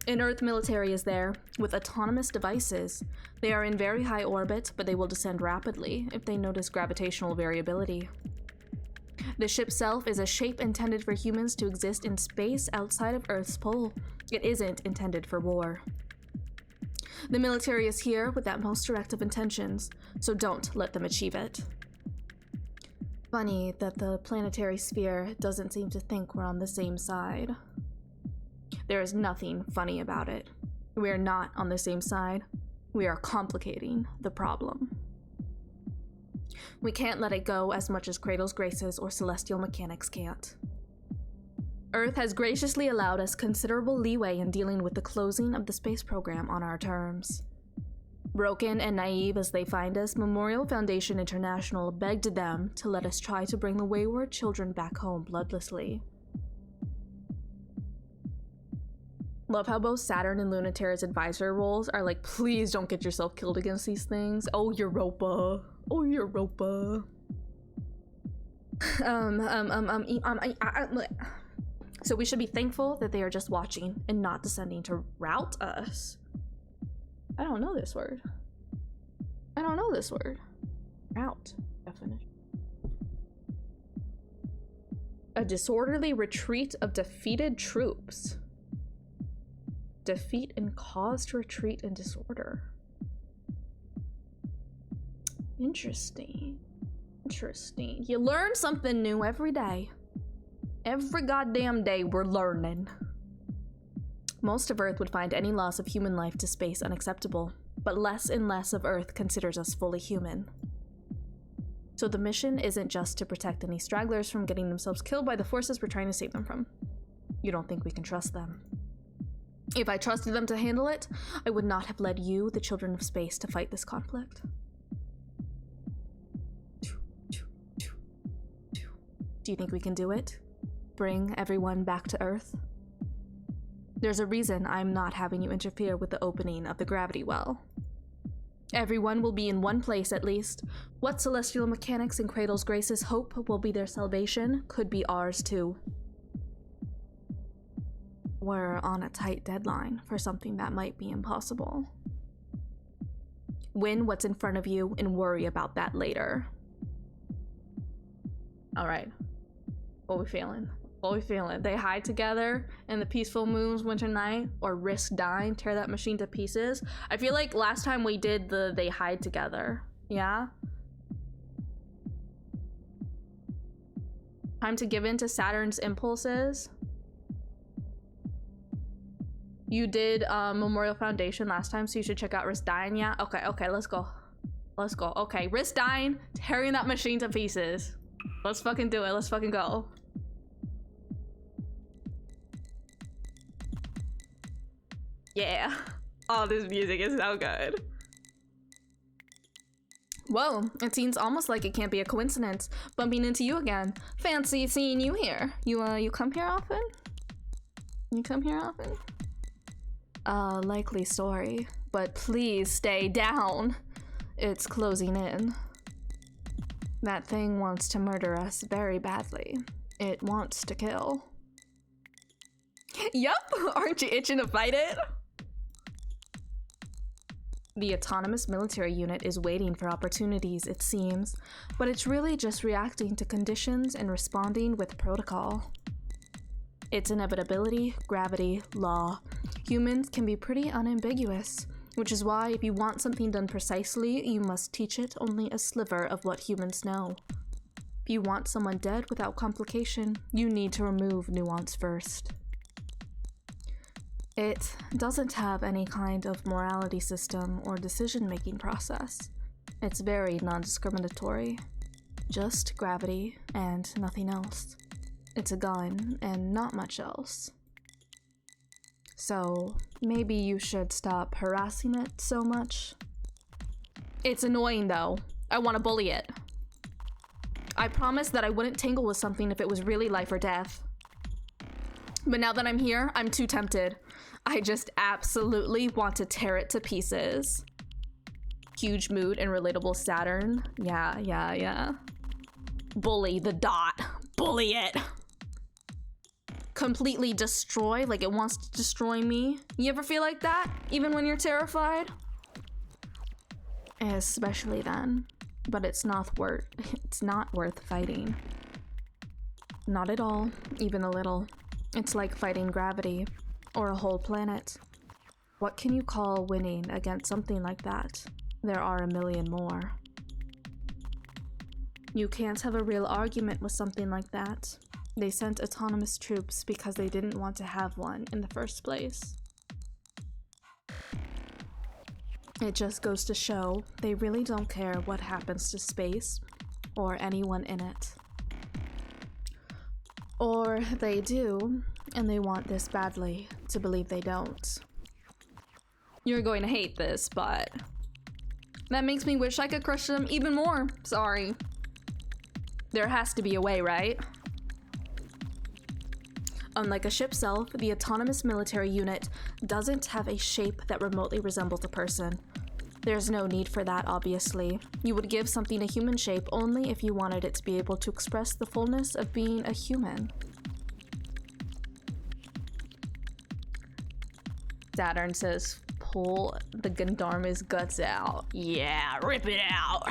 S1: An Earth military is there, with autonomous devices. They are in very high orbit, but they will descend rapidly if they notice gravitational variability. The ship itself is a shape intended for humans to exist in space outside of Earth's pole. It isn't intended for war. The military is here with that most direct of intentions, so don't let them achieve it. Funny that the planetary sphere doesn't seem to think we're on the same side. There is nothing funny about it. We are not on the same side. We are complicating the problem. We can't let it go as much as CRADLE'S, GRACES, or celestial mechanics can't. Earth has graciously allowed us considerable leeway in dealing with the closing of the space program on our terms. Broken and naive as they find us, Memorial Foundation International begged them to let us try to bring the wayward children back home bloodlessly. Love how both Saturn and Luna Terra's advisor roles are like, please don't get yourself killed against these things. Oh, Europa. Oh, Europa. So we should be thankful that they are just watching and not descending to rout us. I don't know this word. I don't know this word. Rout. Definition. A disorderly retreat of defeated troops. Defeat and cause to retreat in disorder. Interesting. Interesting. You learn something new every day. Every goddamn day we're learning. Most of Earth would find any loss of human life to space unacceptable, but less and less of Earth considers us fully human. So the mission isn't just to protect any stragglers from getting themselves killed by the forces we're trying to save them from. You don't think we can trust them. If I trusted them to handle it, I would not have led you, the children of space, to fight this conflict. Do you think we can do it? Bring everyone back to Earth? There's a reason I'm not having you interfere with the opening of the gravity well. Everyone will be in one place at least. What celestial mechanics and CRADLE'S, GRACES hope will be their salvation could be ours too. We're on a tight deadline for something that might be impossible. Win what's in front of you and worry about that later. All right. What we feeling? What we feeling? They hide together in the peaceful moon's winter night, or risk dying, tear that machine to pieces? I feel like last time we did the they hide together. Yeah? Time to give in to Saturn's impulses. You did Memorial Foundation last time, so you should check out Risk Dying. Yeah? Okay, let's go. Let's go. Okay, Risk Dying, tearing that machine to pieces. Let's fucking do it. Let's fucking go. Yeah. Oh, this music is so good. Whoa, it seems almost like it can't be a coincidence. Bumping into you again. Fancy seeing you here. You come here often? You come here often? Likely story. But please stay down. It's closing in. That thing wants to murder us very badly. It wants to kill. Yup, aren't you itching to fight it? The autonomous military unit is waiting for opportunities, it seems, but it's really just reacting to conditions and responding with protocol. It's inevitability, gravity, law. Humans can be pretty unambiguous, which is why if you want something done precisely, you must teach it only a sliver of what humans know. If you want someone dead without complication, you need to remove nuance first. It doesn't have any kind of morality system or decision-making process. It's very non-discriminatory. Just gravity and nothing else. It's a gun and not much else. So maybe you should stop harassing it so much. It's annoying though. I want to bully it. I promised that I wouldn't tangle with something if it was really life or death. But now that I'm here, I'm too tempted. I just absolutely want to tear it to pieces. Huge mood and relatable Saturn. Yeah. Bully the dot. Bully it. Completely destroy, like it wants to destroy me. You ever feel like that? Even when you're terrified? Especially then. But it's not worth fighting. Not at all, even a little. It's like fighting gravity, or a whole planet. What can you call winning against something like that? There are a million more. You can't have a real argument with something like that. They sent autonomous troops because they didn't want to have one in the first place. It just goes to show they really don't care what happens to space or anyone in it. Or they do, and they want this badly to believe they don't. You're going to hate this, but that makes me wish I could crush them even more. Sorry. There has to be a way, right? Unlike a ship self, the autonomous military unit doesn't have a shape that remotely resembles a person. There's no need for that, obviously. You would give something a human shape only if you wanted it to be able to express the fullness of being a human. Saturn says, pull the Gandharma's guts out. Yeah, rip it out.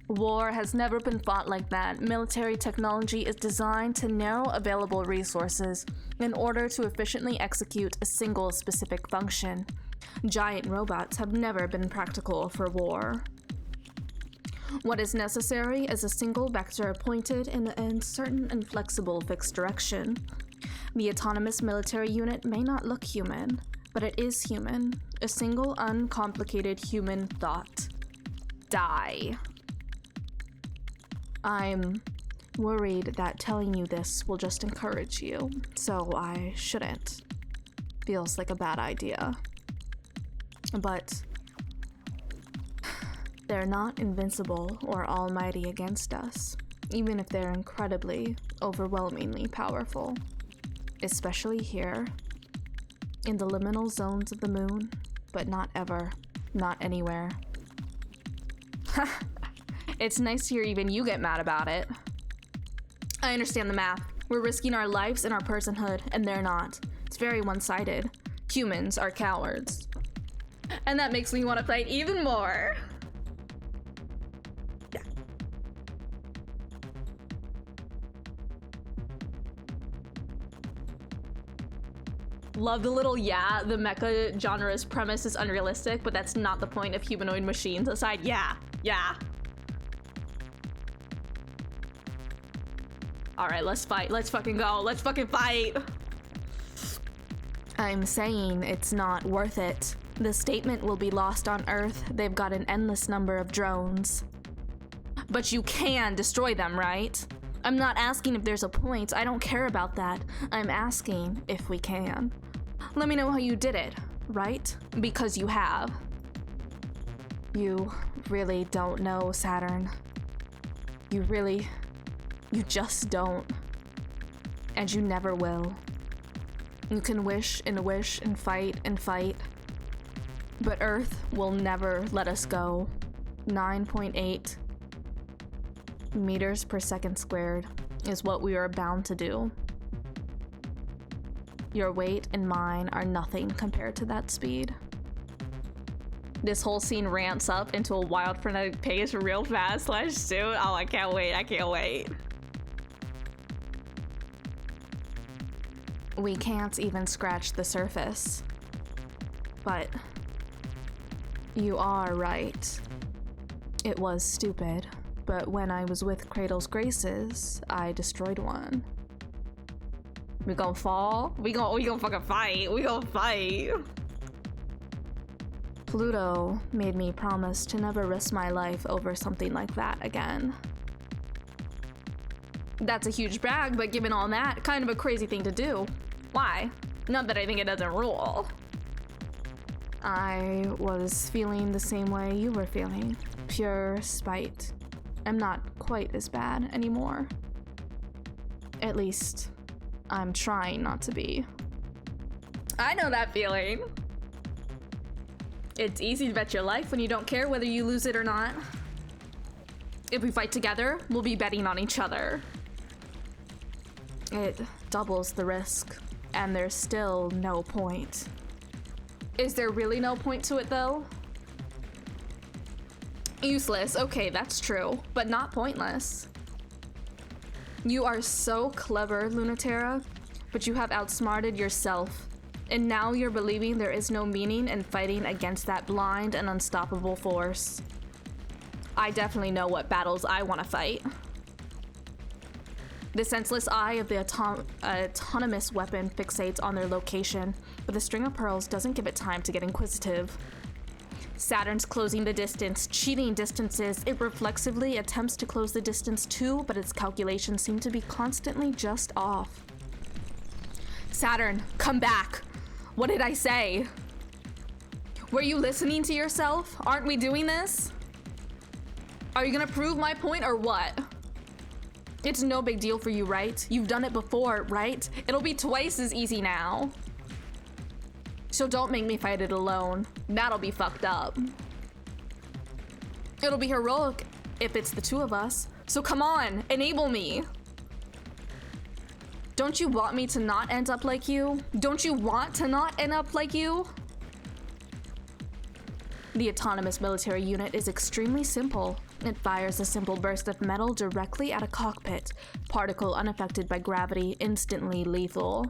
S1: War has never been fought like that. Military technology is designed to narrow available resources in order to efficiently execute a single specific function. Giant robots have never been practical for war. What is necessary is a single vector pointed in a certain and flexible fixed direction. The autonomous military unit may not look human, but it is human. A single uncomplicated human thought. Die. I'm worried that telling you this will just encourage you, so I shouldn't. Feels like a bad idea. But they're not invincible or almighty against us, even if they're incredibly, overwhelmingly powerful. Especially here, in the liminal zones of the moon, but not ever, not anywhere. It's nice to hear even you get mad about it. I understand the math. We're risking our lives and our personhood, and they're not. It's very one-sided. Humans are cowards. And that makes me want to fight even more. Yeah. Love the little the mecha genre's premise is unrealistic, but that's not the point of humanoid machines aside. Yeah. Alright, let's fight. Let's fucking go. Let's fucking fight. I'm saying it's not worth it. The statement will be lost on Earth. They've got an endless number of drones. But you can destroy them, right? I'm not asking if there's a point. I don't care about that. I'm asking if we can. Let me know how you did it, right? Because you have. You really don't know, Saturn. You just don't. And you never will. You can wish and fight, but Earth will never let us go. 9.8 meters per second squared is what we are bound to do. Your weight and mine are nothing compared to that speed. This whole scene ramps up into a wild frenetic pace real fast / soon. Oh, I can't wait. We can't even scratch the surface. But you are right. It was stupid, but when I was with CRADLE'S GRACES, I destroyed one. We gonna fall? We gonna fucking fight. We gonna fight. Pluto made me promise to never risk my life over something like that again. That's a huge brag, but given all that, kind of a crazy thing to do. Why? Not that I think it doesn't rule. I was feeling the same way you were feeling. Pure spite. I'm not quite as bad anymore. At least, I'm trying not to be. I know that feeling. It's easy to bet your life when you don't care whether you lose it or not. If we fight together, we'll be betting on each other. It doubles the risk, and there's still no point. Is there really no point to it, though? Useless, okay, that's true, but not pointless. You are so clever, TERRA, but you have outsmarted yourself. And now you're believing there is no meaning in fighting against that blind and unstoppable force. I definitely know what battles I want to fight. The senseless eye of the autonomous weapon fixates on their location, but the string of pearls doesn't give it time to get inquisitive. Saturn's closing the distance, cheating distances. It reflexively attempts to close the distance too, but its calculations seem to be constantly just off. Saturn, come back! What did I say? Were you listening to yourself? Aren't we doing this? Are you gonna prove my point or what? It's no big deal for you, right? You've done it before, right? It'll be twice as easy now. So don't make me fight it alone. That'll be fucked up. It'll be heroic if it's the two of us. So come on, enable me. Don't you want me to not end up like you? Don't you want to not end up like you? The autonomous military unit is extremely simple. It fires a simple burst of metal directly at a cockpit. Particle unaffected by gravity, instantly lethal.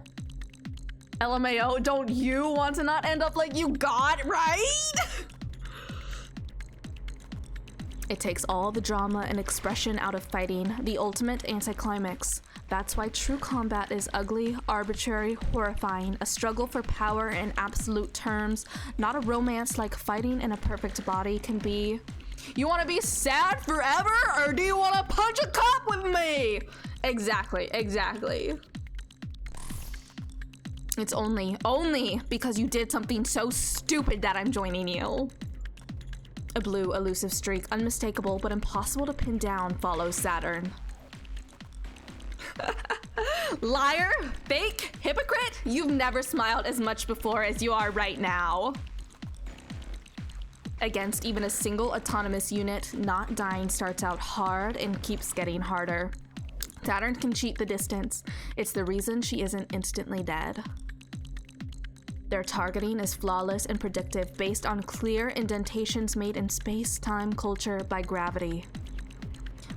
S1: LMAO, don't you want to not end up like you got, right? It takes all the drama and expression out of fighting, the ultimate anticlimax. That's why true combat is ugly, arbitrary, horrifying, a struggle for power in absolute terms, not a romance like fighting in a perfect body can be. You want to be sad forever, or do you want to punch a cop with me? Exactly. It's only because you did something so stupid that I'm joining you. A blue, elusive streak, unmistakable but impossible to pin down, follows Saturn. Liar, fake, hypocrite, you've never smiled as much before as you are right now. Against even a single autonomous unit, not dying starts out hard and keeps getting harder. Saturn can cheat the distance. It's the reason she isn't instantly dead. Their targeting is flawless and predictive, based on clear indentations made in space-time culture by gravity.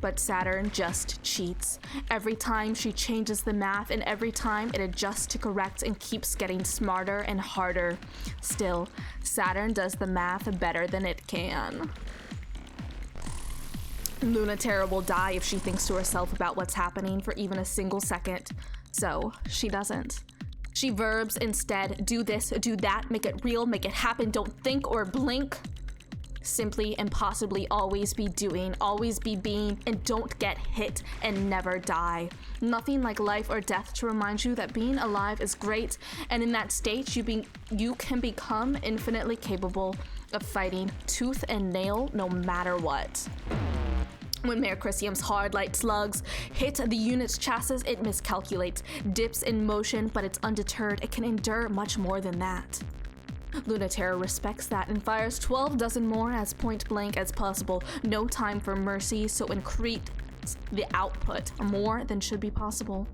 S1: But Saturn just cheats. Every time she changes the math, and every time it adjusts to correct and keeps getting smarter and harder. Still, Saturn does the math better than it can. TERRA will die if she thinks to herself about what's happening for even a single second. So, she doesn't. She verbs instead, do this, do that, make it real, make it happen, don't think or blink. Simply and possibly always be doing, always be being, and don't get hit and never die. Nothing like life or death to remind you that being alive is great, and in that state you can become infinitely capable of fighting tooth and nail no matter what. When Mercuricium's hard light slugs hit the unit's chassis, it miscalculates, dips in motion, but it's undeterred. It can endure much more than that. TERRA respects that and fires 12 dozen more as point blank as possible. No time for mercy, so increase the output more than should be possible.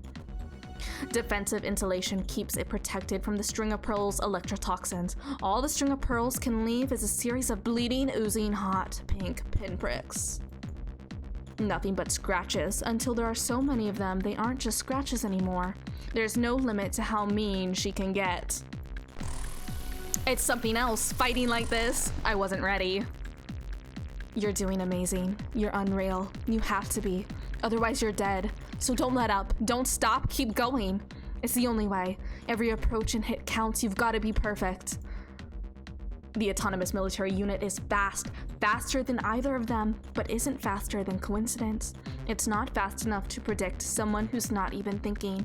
S1: Defensive insulation keeps it protected from the string of pearls electrotoxins. All the string of pearls can leave is a series of bleeding, oozing, hot pink pinpricks. Nothing but scratches, until there are so many of them they aren't just scratches anymore. There's no limit to how mean she can get. It's something else, fighting like this. I wasn't ready. You're doing amazing. You're unreal. You have to be. Otherwise you're dead. So don't let up. Don't stop. Keep going. It's the only way. Every approach and hit counts. You've got to be perfect. The autonomous military unit is fast. Faster than either of them, but isn't faster than coincidence. It's not fast enough to predict someone who's not even thinking.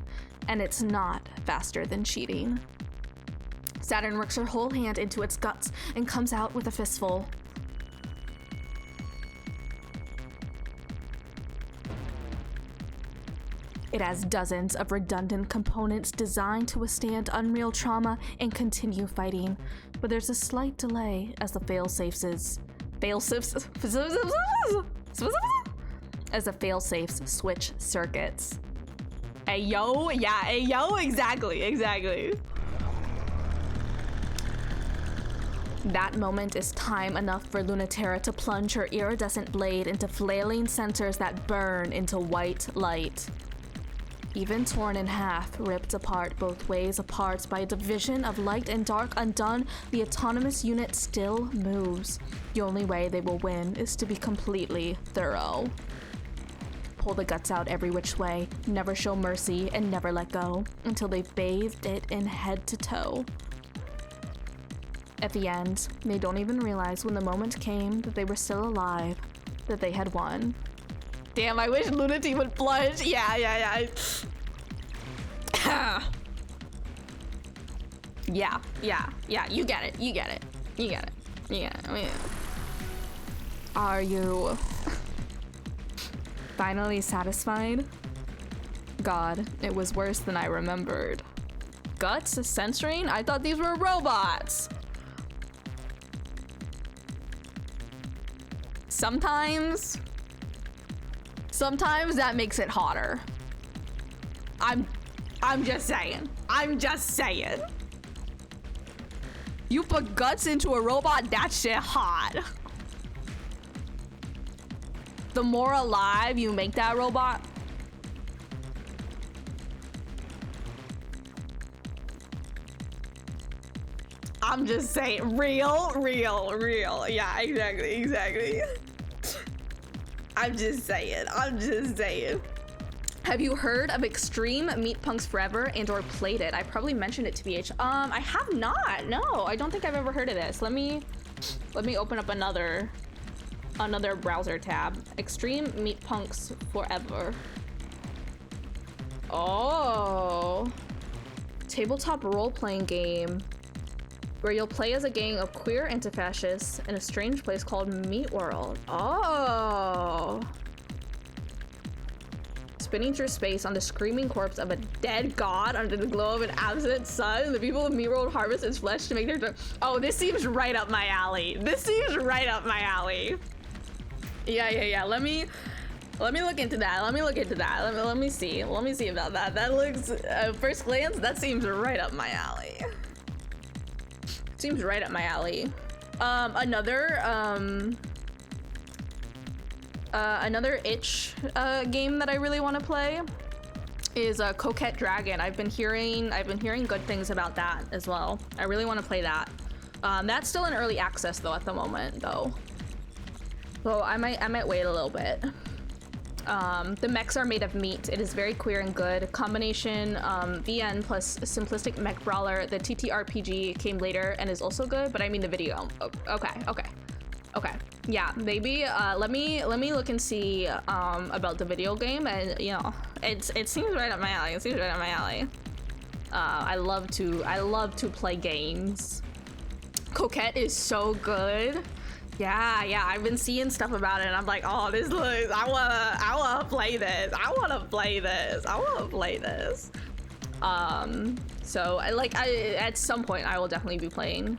S1: And it's not faster than cheating. Saturn works her whole hand into its guts and comes out with a fistful. It has dozens of redundant components designed to withstand unreal trauma and continue fighting, but there's a slight delay as the failsafes switch circuits. Ayo, yeah, ayo, exactly. That moment is time enough for Lunaterra to plunge her iridescent blade into flailing sensors that burn into white light. Even torn in half, ripped apart both ways apart by a division of light and dark undone, the autonomous unit still moves. The only way they will win is to be completely thorough. Pull the guts out every which way, never show mercy, and never let go, until they've bathed it in head to toe. At the end, they don't even realize when the moment came that they were still alive, that they had won. Damn, I wish Lunati would plunge. Yeah. Yeah, you get it. I mean, are you finally satisfied? God, it was worse than I remembered. Guts? Censoring? I thought these were robots. Sometimes that makes it hotter. I'm just saying. You put guts into a robot, that shit hot. The more alive you make that robot, I'm just saying, real. Yeah, exactly. I'm just saying. Have you heard of Extreme Meat Punks Forever and or played it? I probably mentioned it to BH. I have not. No, I don't think I've ever heard of this. Let me open up another browser tab. Extreme Meat Punks Forever. Oh. Tabletop role-playing game where you'll play as a gang of queer anti-fascists in a strange place called Meat World. Oh. Spinning through space on the screaming corpse of a dead god under the glow of an absent sun, the people of Meat World harvest its flesh to make their... Oh, this seems right up my alley. Yeah. Let me look into that. Let me see about that. That looks, first glance, that seems right up my alley. Another itch game that I really want to play is Coquette Dragon. I've been hearing good things about that as well. I really want to play that. That's still in early access though at the moment though. So I might wait a little bit. The mechs are made of meat. It is very queer and good. Combination VN plus simplistic mech brawler. The TTRPG came later and is also good, but I mean the video. Okay. Yeah, maybe let me look and see about the video game, and you know, it seems right up my alley. I love to play games. Coquette is so good. Yeah, I've been seeing stuff about it and I'm like, oh, this looks, I wanna play this. So at some point I will definitely be playing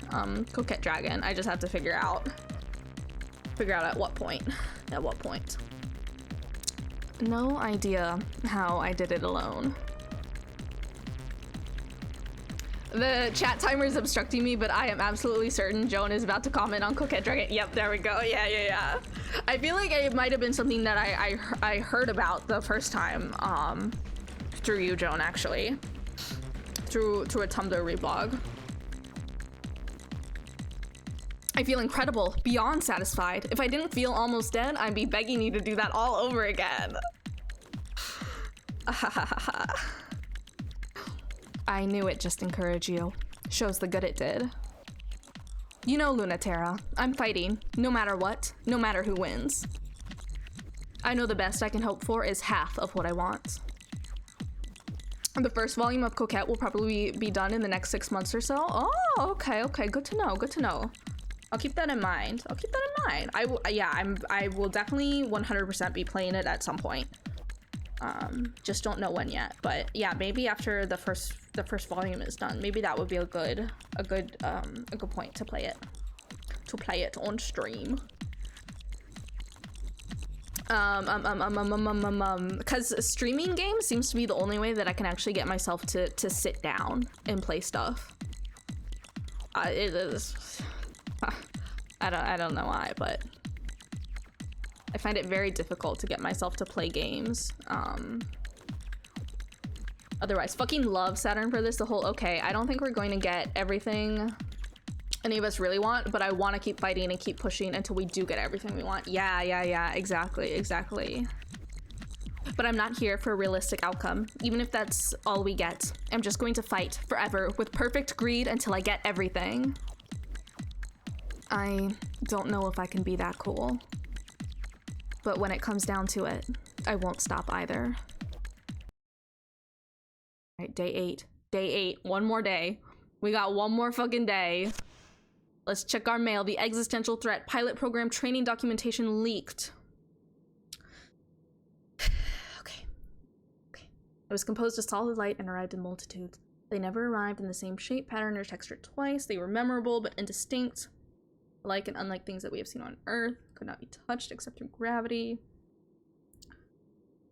S1: Coquette Dragon. I just have to figure out at what point. No idea how I did it alone. The chat timer is obstructing me, but I am absolutely certain Joan is about to comment on Coquette Dragon. Yep, there we go. Yeah. I feel like it might have been something that I heard about the first time through you, Joan, actually. Through a Tumblr reblog. I feel incredible, beyond satisfied. If I didn't feel almost dead, I'd be begging you to do that all over again. I knew it just encouraged you. Shows the good it did. You know, Lunaterra, I'm fighting, no matter what, no matter who wins. I know the best I can hope for is half of what I want. The first volume of Coquette will probably be done in the next 6 months or so. Oh, okay, good to know. I'll keep that in mind. I will definitely 100% be playing it at some point. Just don't know when yet. But yeah, maybe after the first volume is done, maybe that would be a good point to play it. To play it on stream. Because streaming games seems to be the only way that I can actually get myself to sit down and play stuff. It is. I don't know why, but I find it very difficult to get myself to play games. Otherwise, fucking love Saturn for this. The whole okay. I don't think we're going to get everything any of us really want, but I want to keep fighting and keep pushing until we do get everything we want. Yeah, exactly. But I'm not here for a realistic outcome, even if that's all we get. I'm just going to fight forever with perfect greed until I get everything. I don't know if I can be that cool, but when it comes down to it, I won't stop either. All right, day 8, one more day. We got one more fucking day. Let's check our mail. The existential threat pilot program training documentation leaked. Okay. It was composed of solid light and arrived in multitudes. They never arrived in the same shape, pattern, or texture twice. They were memorable but indistinct, like and unlike things that we have seen on Earth. Could not be touched except through gravity.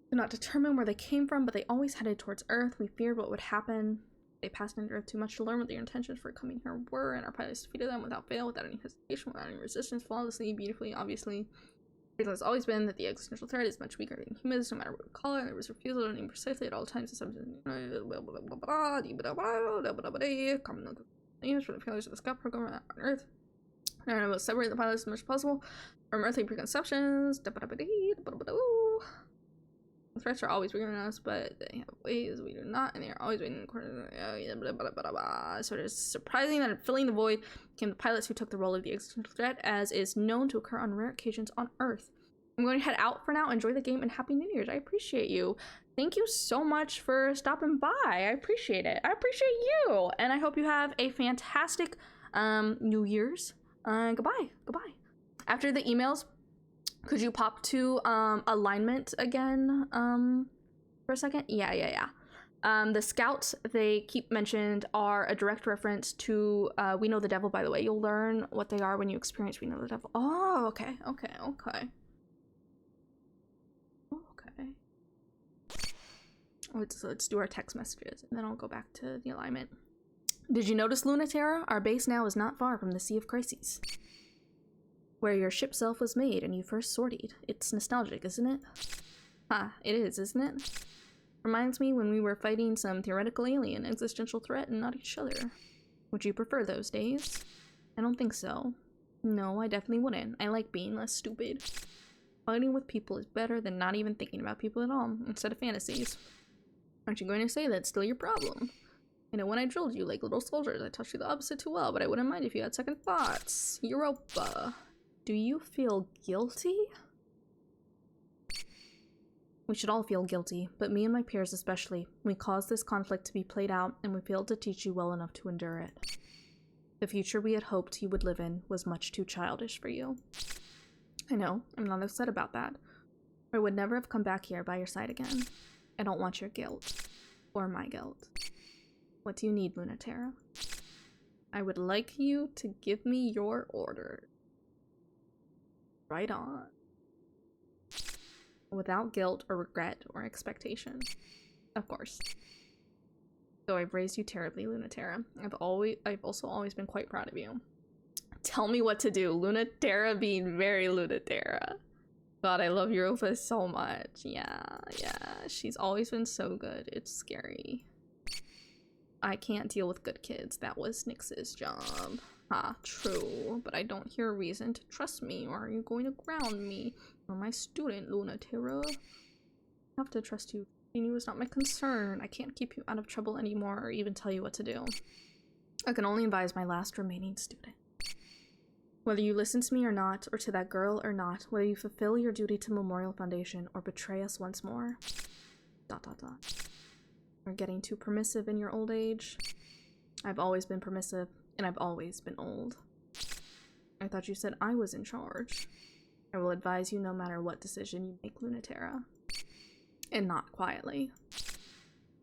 S1: Could not determine where they came from, but they always headed towards Earth. We feared what would happen. They passed into Earth too much to learn what their intentions for coming here were, and our pilots defeated them without fail, without any hesitation, without any resistance, flawlessly, beautifully, obviously. It has always been that the existential threat is much weaker than humans, no matter what we call it. There was refusal to name precisely at all times. Common names for the failures of the scout program on Earth. And we'll separate the pilots as much as possible from earthly preconceptions. The threats are always bigger than us, but they have ways we do not, and they are always waiting according to so it is surprising that filling the void came the pilots who took the role of the existential threat, as is known to occur on rare occasions on Earth. I'm going to head out for now. Enjoy the game and Happy New Year's. I appreciate you. Thank you so much for stopping by. I appreciate it. I appreciate you, and I hope you have a fantastic New Year's. Goodbye. After the emails, could you pop to alignment again for a second? Yeah. The scouts they keep mentioned are a direct reference to We Know the Devil, by the way. You'll learn what they are when you experience We Know the Devil. Oh, okay. Let's do our text messages, and then I'll go back to the alignment. Did you notice, Luna Terra? Our base now is not far from the Sea of Crises, where your ship self was made and you first sortied. It's nostalgic, isn't it? It is, isn't it? Reminds me when we were fighting some theoretical alien existential threat and not each other. Would you prefer those days? I don't think so. No, I definitely wouldn't. I like being less stupid. Fighting with people is better than not even thinking about people at all, instead of fantasies. Aren't you going to say that's still your problem? I know when I drilled you like little soldiers, I taught you the opposite too well, but I wouldn't mind if you had second thoughts. Europa. Do you feel guilty? We should all feel guilty, but me and my peers especially. We caused this conflict to be played out, and we failed to teach you well enough to endure it. The future we had hoped you would live in was much too childish for you. I know, I'm not upset about that. I would never have come back here by your side again. I don't want your guilt. Or my guilt. What do you need, Luna Terra? I would like you to give me your order. Right on. Without guilt or regret or expectation. Of course. Though I've raised you terribly, Luna Terra. I've also always been quite proud of you. Tell me what to do. Luna Terra being very Luna Terra. God, I love Europa so much. Yeah. She's always been so good. It's scary. I can't deal with good kids. That was Nyx's job. True. But I don't hear a reason to trust me, or are you going to ground me? You're my student, Luna Terra. I have to trust you. You is not my concern. I can't keep you out of trouble anymore, or even tell you what to do. I can only advise my last remaining student. Whether you listen to me or not, or to that girl or not, whether you fulfill your duty to Memorial Foundation or betray us once more. ... You're getting too permissive in your old age. I've always been permissive, and I've always been old. I thought you said I was in charge. I will advise you no matter what decision you make, Luna Terra. And not quietly.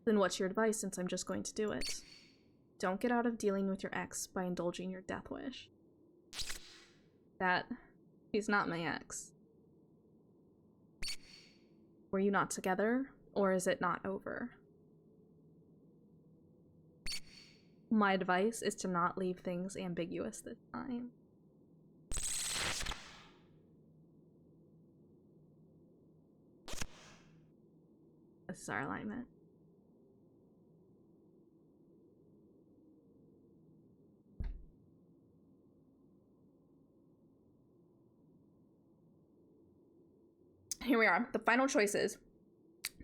S1: Then what's your advice, since I'm just going to do it? Don't get out of dealing with your ex by indulging your death wish. That... he's not my ex. Were you not together? Or is it not over? My advice is to not leave things ambiguous this time. This is our alignment. Here we are. The final choices.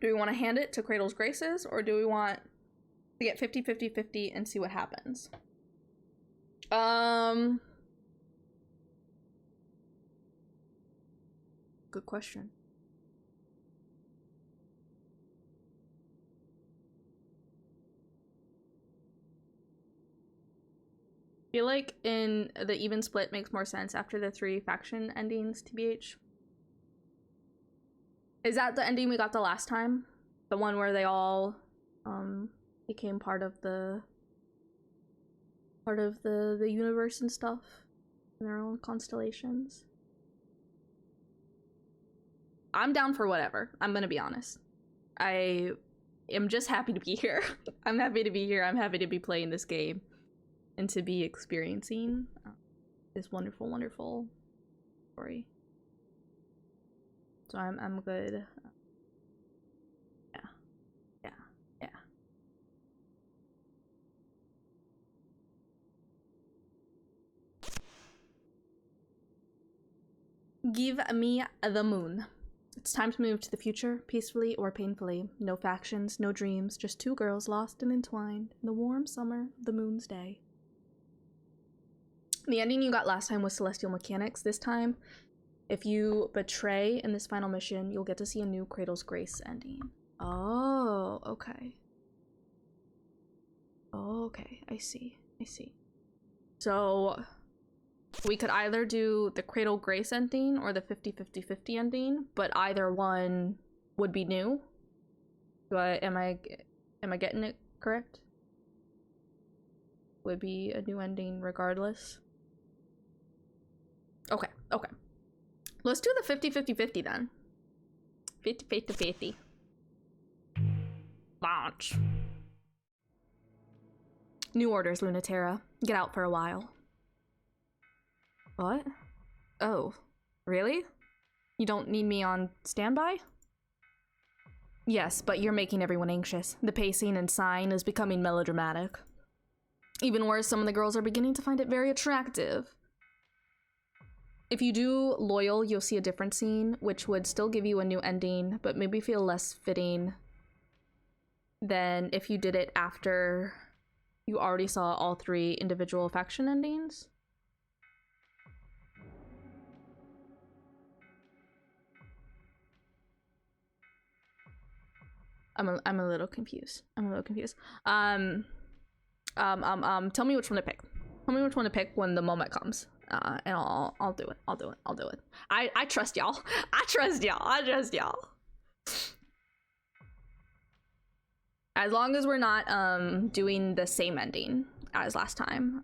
S1: Do we want to hand it to CRADLE'S GRACES, or do we want to get 50-50-50 and see what happens? Good question. I feel like in the even split makes more sense after the 3 faction endings, TBH. Is that the ending we got the last time? The one where they all became part of the universe and stuff in their own constellations? I'm down for whatever. I'm gonna be honest. I am just happy to be here. I'm happy to be here. I'm happy to be playing this game and to be experiencing this wonderful, wonderful story. So I'm good. Yeah. Give me the moon. It's time to move to the future, peacefully or painfully. No factions, no dreams, just 2 girls lost and entwined in the warm summer of the moon's day. The ending you got last time was celestial mechanics. This time, if you betray in this final mission, you'll get to see a new CRADLE'S GRACE ending. Oh, okay. Okay, I see. So we could either do the CRADLE GRACE ending or the 50-50-50 ending, but either one would be new. Am I getting it correct? Would be a new ending regardless. Okay. Let's do the 50-50-50 then. 50-50-50. Launch. New orders, TERRA. Get out for a while. What? Oh, really? You don't need me on standby? Yes, but you're making everyone anxious. The pacing and sighing is becoming melodramatic. Even worse, some of the girls are beginning to find it very attractive. If you do loyal, you'll see a different scene, which would still give you a new ending, but maybe feel less fitting than if you did it after you already saw all 3 individual faction endings. I'm a little confused. Tell me which one to pick. Tell me which one to pick when the moment comes. And I'll do it. I trust y'all. I trust y'all. As long as we're not doing the same ending as last time,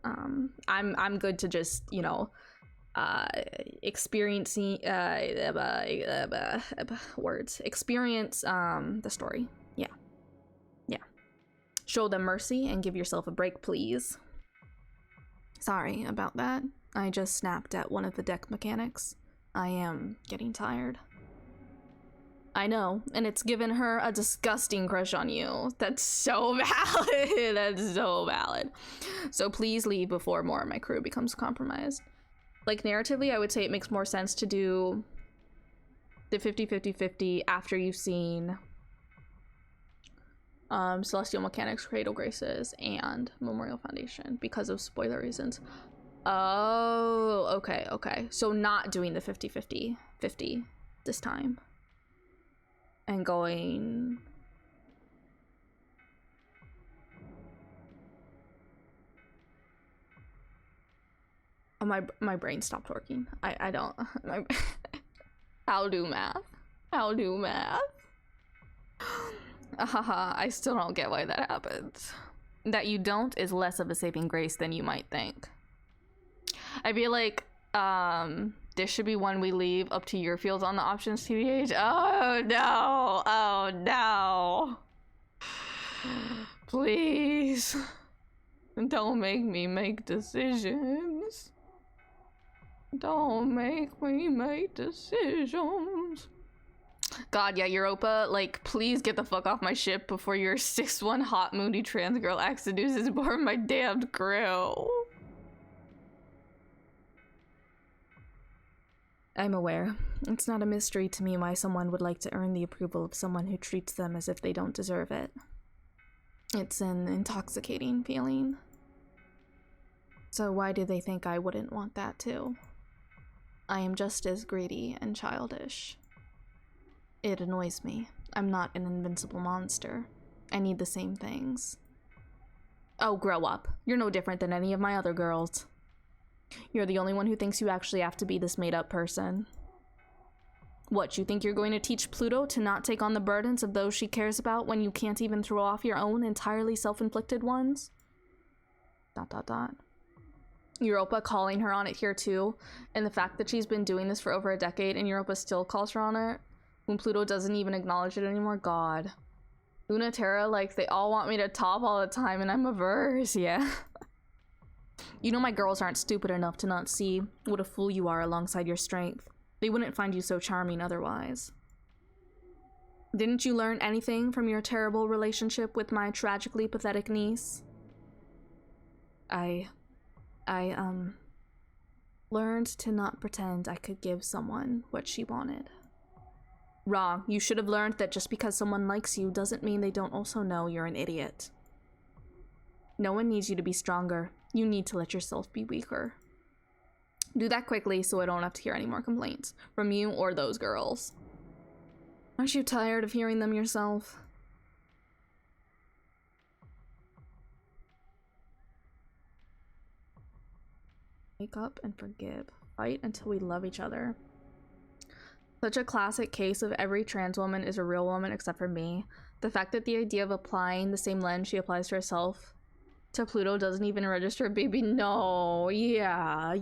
S1: I'm good to just, you know, experiencing experience the story. Yeah. Show them mercy and give yourself a break, please. Sorry about that. I just snapped at one of the deck mechanics. I am getting tired. I know, and it's given her a disgusting crush on you. That's so valid. That's so valid. So please leave before more of my crew becomes compromised. Like, narratively, I would say it makes more sense to do the 50-50-50 after you've seen Celestial Mechanics, CRADLE GRACES, and Memorial Foundation because of spoiler reasons. Oh, okay. So not doing the 50-50-50 this time. And going... Oh, my brain stopped working. I don't... How do math? Haha, I still don't get why that happens. That you don't is less of a saving grace than you might think. I feel like, this should be one we leave up to your fields on the options, TBH. Oh no, oh no. Please. Don't make me make decisions. Don't make me make decisions. God, yeah, Europa, like, please get the fuck off my ship before your 6'1" hot, moody trans girl axe seduces aboard my damned crew. I'm aware. It's not a mystery to me why someone would like to earn the approval of someone who treats them as if they don't deserve it. It's an intoxicating feeling. So why do they think I wouldn't want that too? I am just as greedy and childish. It annoys me. I'm not an invincible monster. I need the same things. Oh, grow up. You're no different than any of my other girls. You're the only one who thinks you actually have to be this made-up person. What, you think you're going to teach Pluto to not take on the burdens of those she cares about when you can't even throw off your own entirely self-inflicted ones? ... Europa calling her on it here too, and the fact that she's been doing this for over a decade and Europa still calls her on it when Pluto doesn't even acknowledge it anymore. God. Luna, Terra, like, they all want me to top all the time and I'm averse, yeah. You know my girls aren't stupid enough to not see what a fool you are alongside your strength. They wouldn't find you so charming otherwise. Didn't you learn anything from your terrible relationship with my tragically pathetic niece? I learned to not pretend I could give someone what she wanted. Wrong. You should have learned that just because someone likes you doesn't mean they don't also know you're an idiot. No one needs you to be stronger. You need to let yourself be weaker. Do that quickly so I don't have to hear any more complaints from you or those girls. Aren't you tired of hearing them yourself? Wake up and forgive. Fight until we love each other. Such a classic case of every trans woman is a real woman except for me. The fact that the idea of applying the same lens she applies to herself to Pluto doesn't even register, baby. No, yeah.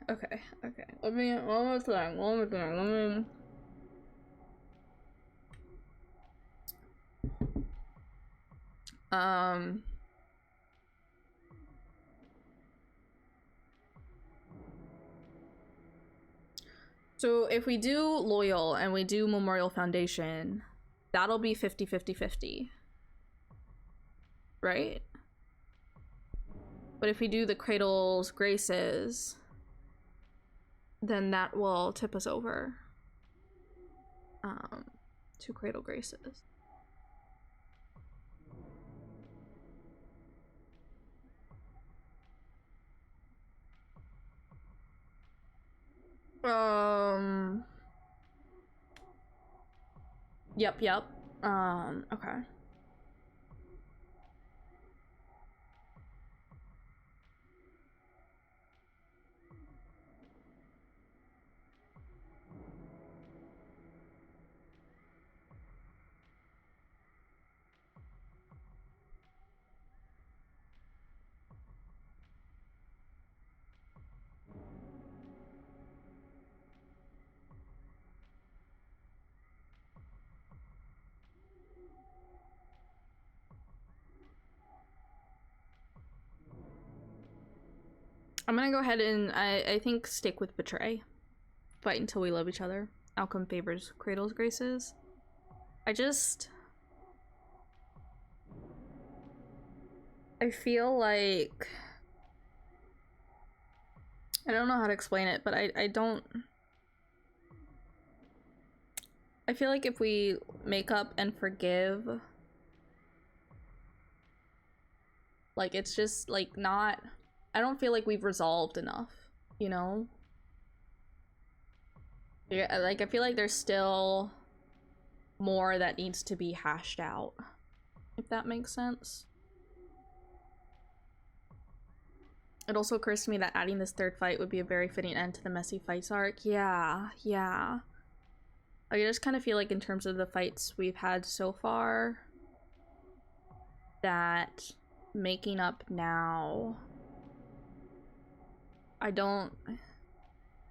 S1: Okay. Let me, one more thing. So if we do Loyal and we do Memorial Foundation, that'll be 50-50-50. Right? But if we do the CRADLE'S, GRACES, then that will tip us over to CRADLE GRACES. Yep. Okay. I'm gonna go ahead and I think stick with Betray. Fight until we love each other. Outcome favors CRADLE'S, GRACES. I feel like, I don't know how to explain it, but I feel like if we make up and forgive, like, it's just like not, I don't feel like we've resolved enough, you know? Yeah, like, I feel like there's still more that needs to be hashed out, if that makes sense. It also occurs to me that adding this third fight would be a very fitting end to the messy fights arc. Yeah. I just kind of feel like in terms of the fights we've had so far, that making up now, I don't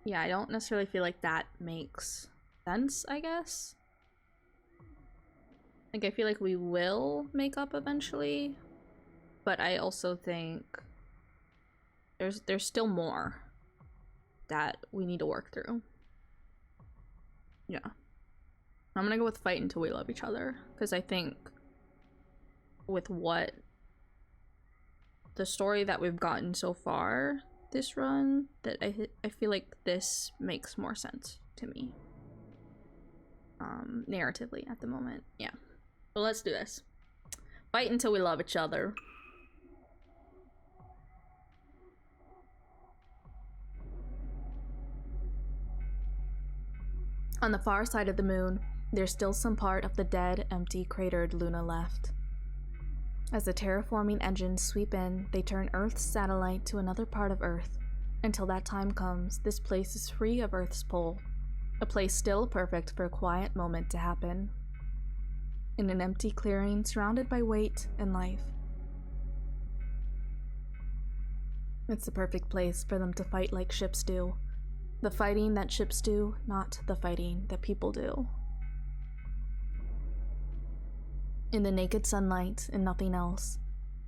S1: necessarily feel like that makes sense, I guess. Like, I feel like we will make up eventually, but I also think there's still more that we need to work through. Yeah. I'm gonna go with fight until we love each other, because I think with what the story that we've gotten so far this run, that I feel like this makes more sense to me narratively at the moment. Yeah, but let's do this. Fight until we love each other. On the far side of the moon, there's still some part of the dead, empty, cratered Luna left. As the terraforming engines sweep in, they turn Earth's satellite to another part of Earth. Until that time comes, this place is free of Earth's pull, a place still perfect for a quiet moment to happen. In an empty clearing surrounded by weight and life. It's the perfect place for them to fight like ships do. The fighting that ships do, not the fighting that people do. In the naked sunlight and nothing else,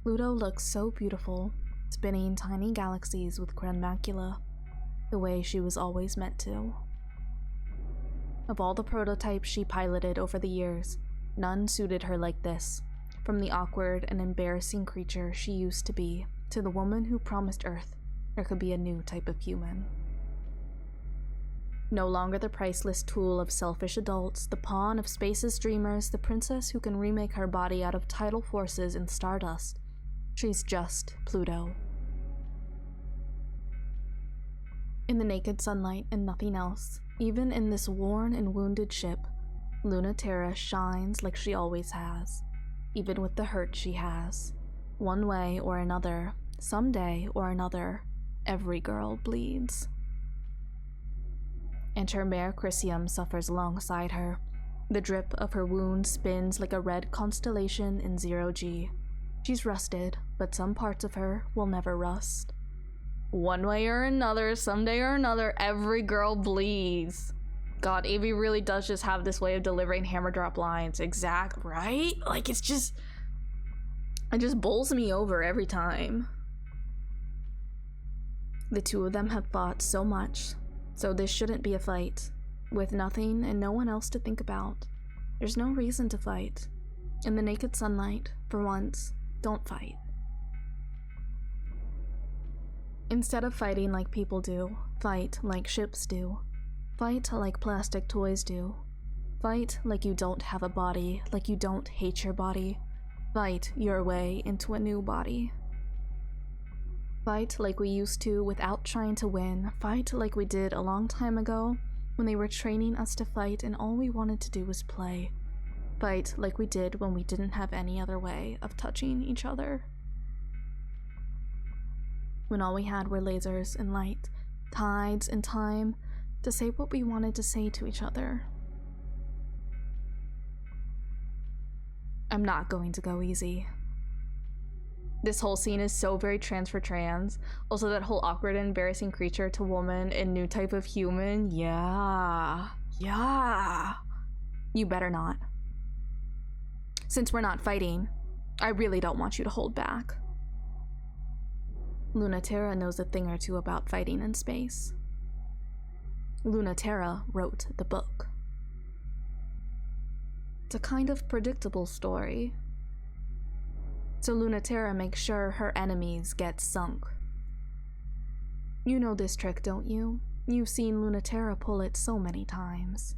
S1: Pluto looks so beautiful, spinning tiny galaxies with grand macula, the way she was always meant to. Of all the prototypes she piloted over the years, none suited her like this, from the awkward and embarrassing creature she used to be, to the woman who promised Earth there could be a new type of human. No longer the priceless tool of selfish adults, the pawn of space's dreamers, the princess who can remake her body out of tidal forces and stardust. She's just Pluto. In the naked sunlight and nothing else, even in this worn and wounded ship, Luna TERRA shines like she always has, even with the hurt she has. One way or another, someday or another, every girl bleeds. And her mare Chrysium suffers alongside her. The drip of her wound spins like a red constellation in 0G. She's rusted, but some parts of her will never rust. One way or another, someday or another, every girl bleeds. God, Avi really does just have this way of delivering hammer drop lines. Exact, right? Like, it just bowls me over every time. The two of them have fought so much. So this shouldn't be a fight. With nothing and no one else to think about, there's no reason to fight. In the naked sunlight, for once, don't fight. Instead of fighting like people do, fight like ships do. Fight like plastic toys do. Fight like you don't have a body, like you don't hate your body. Fight your way into a new body. Fight like we used to without trying to win. Fight like we did a long time ago when they were training us to fight and all we wanted to do was play. Fight like we did when we didn't have any other way of touching each other. When all we had were lasers and light, tides and time to say what we wanted to say to each other. I'm not going to go easy. This whole scene is so very trans for trans. Also, that whole awkward and embarrassing creature to woman and new type of human. Yeah. You better not. Since we're not fighting, I really don't want you to hold back. Luna TERRA knows a thing or two about fighting in space. Luna TERRA wrote the book. It's a kind of predictable story. So Luna TERRA makes sure her enemies get sunk. You know this trick, don't you? You've seen Luna TERRA pull it so many times.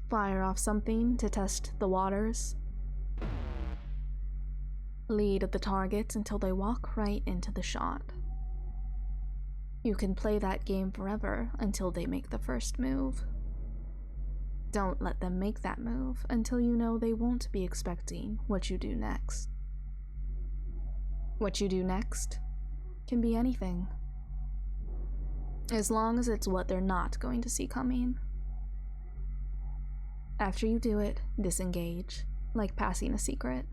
S1: Fire off something to test the waters. Lead at the target until they walk right into the shot. You can play that game forever until they make the first move. Don't let them make that move until you know they won't be expecting what you do next. What you do next? can be anything. As long as it's what they're not going to see coming. After you do it, disengage, like passing a secret.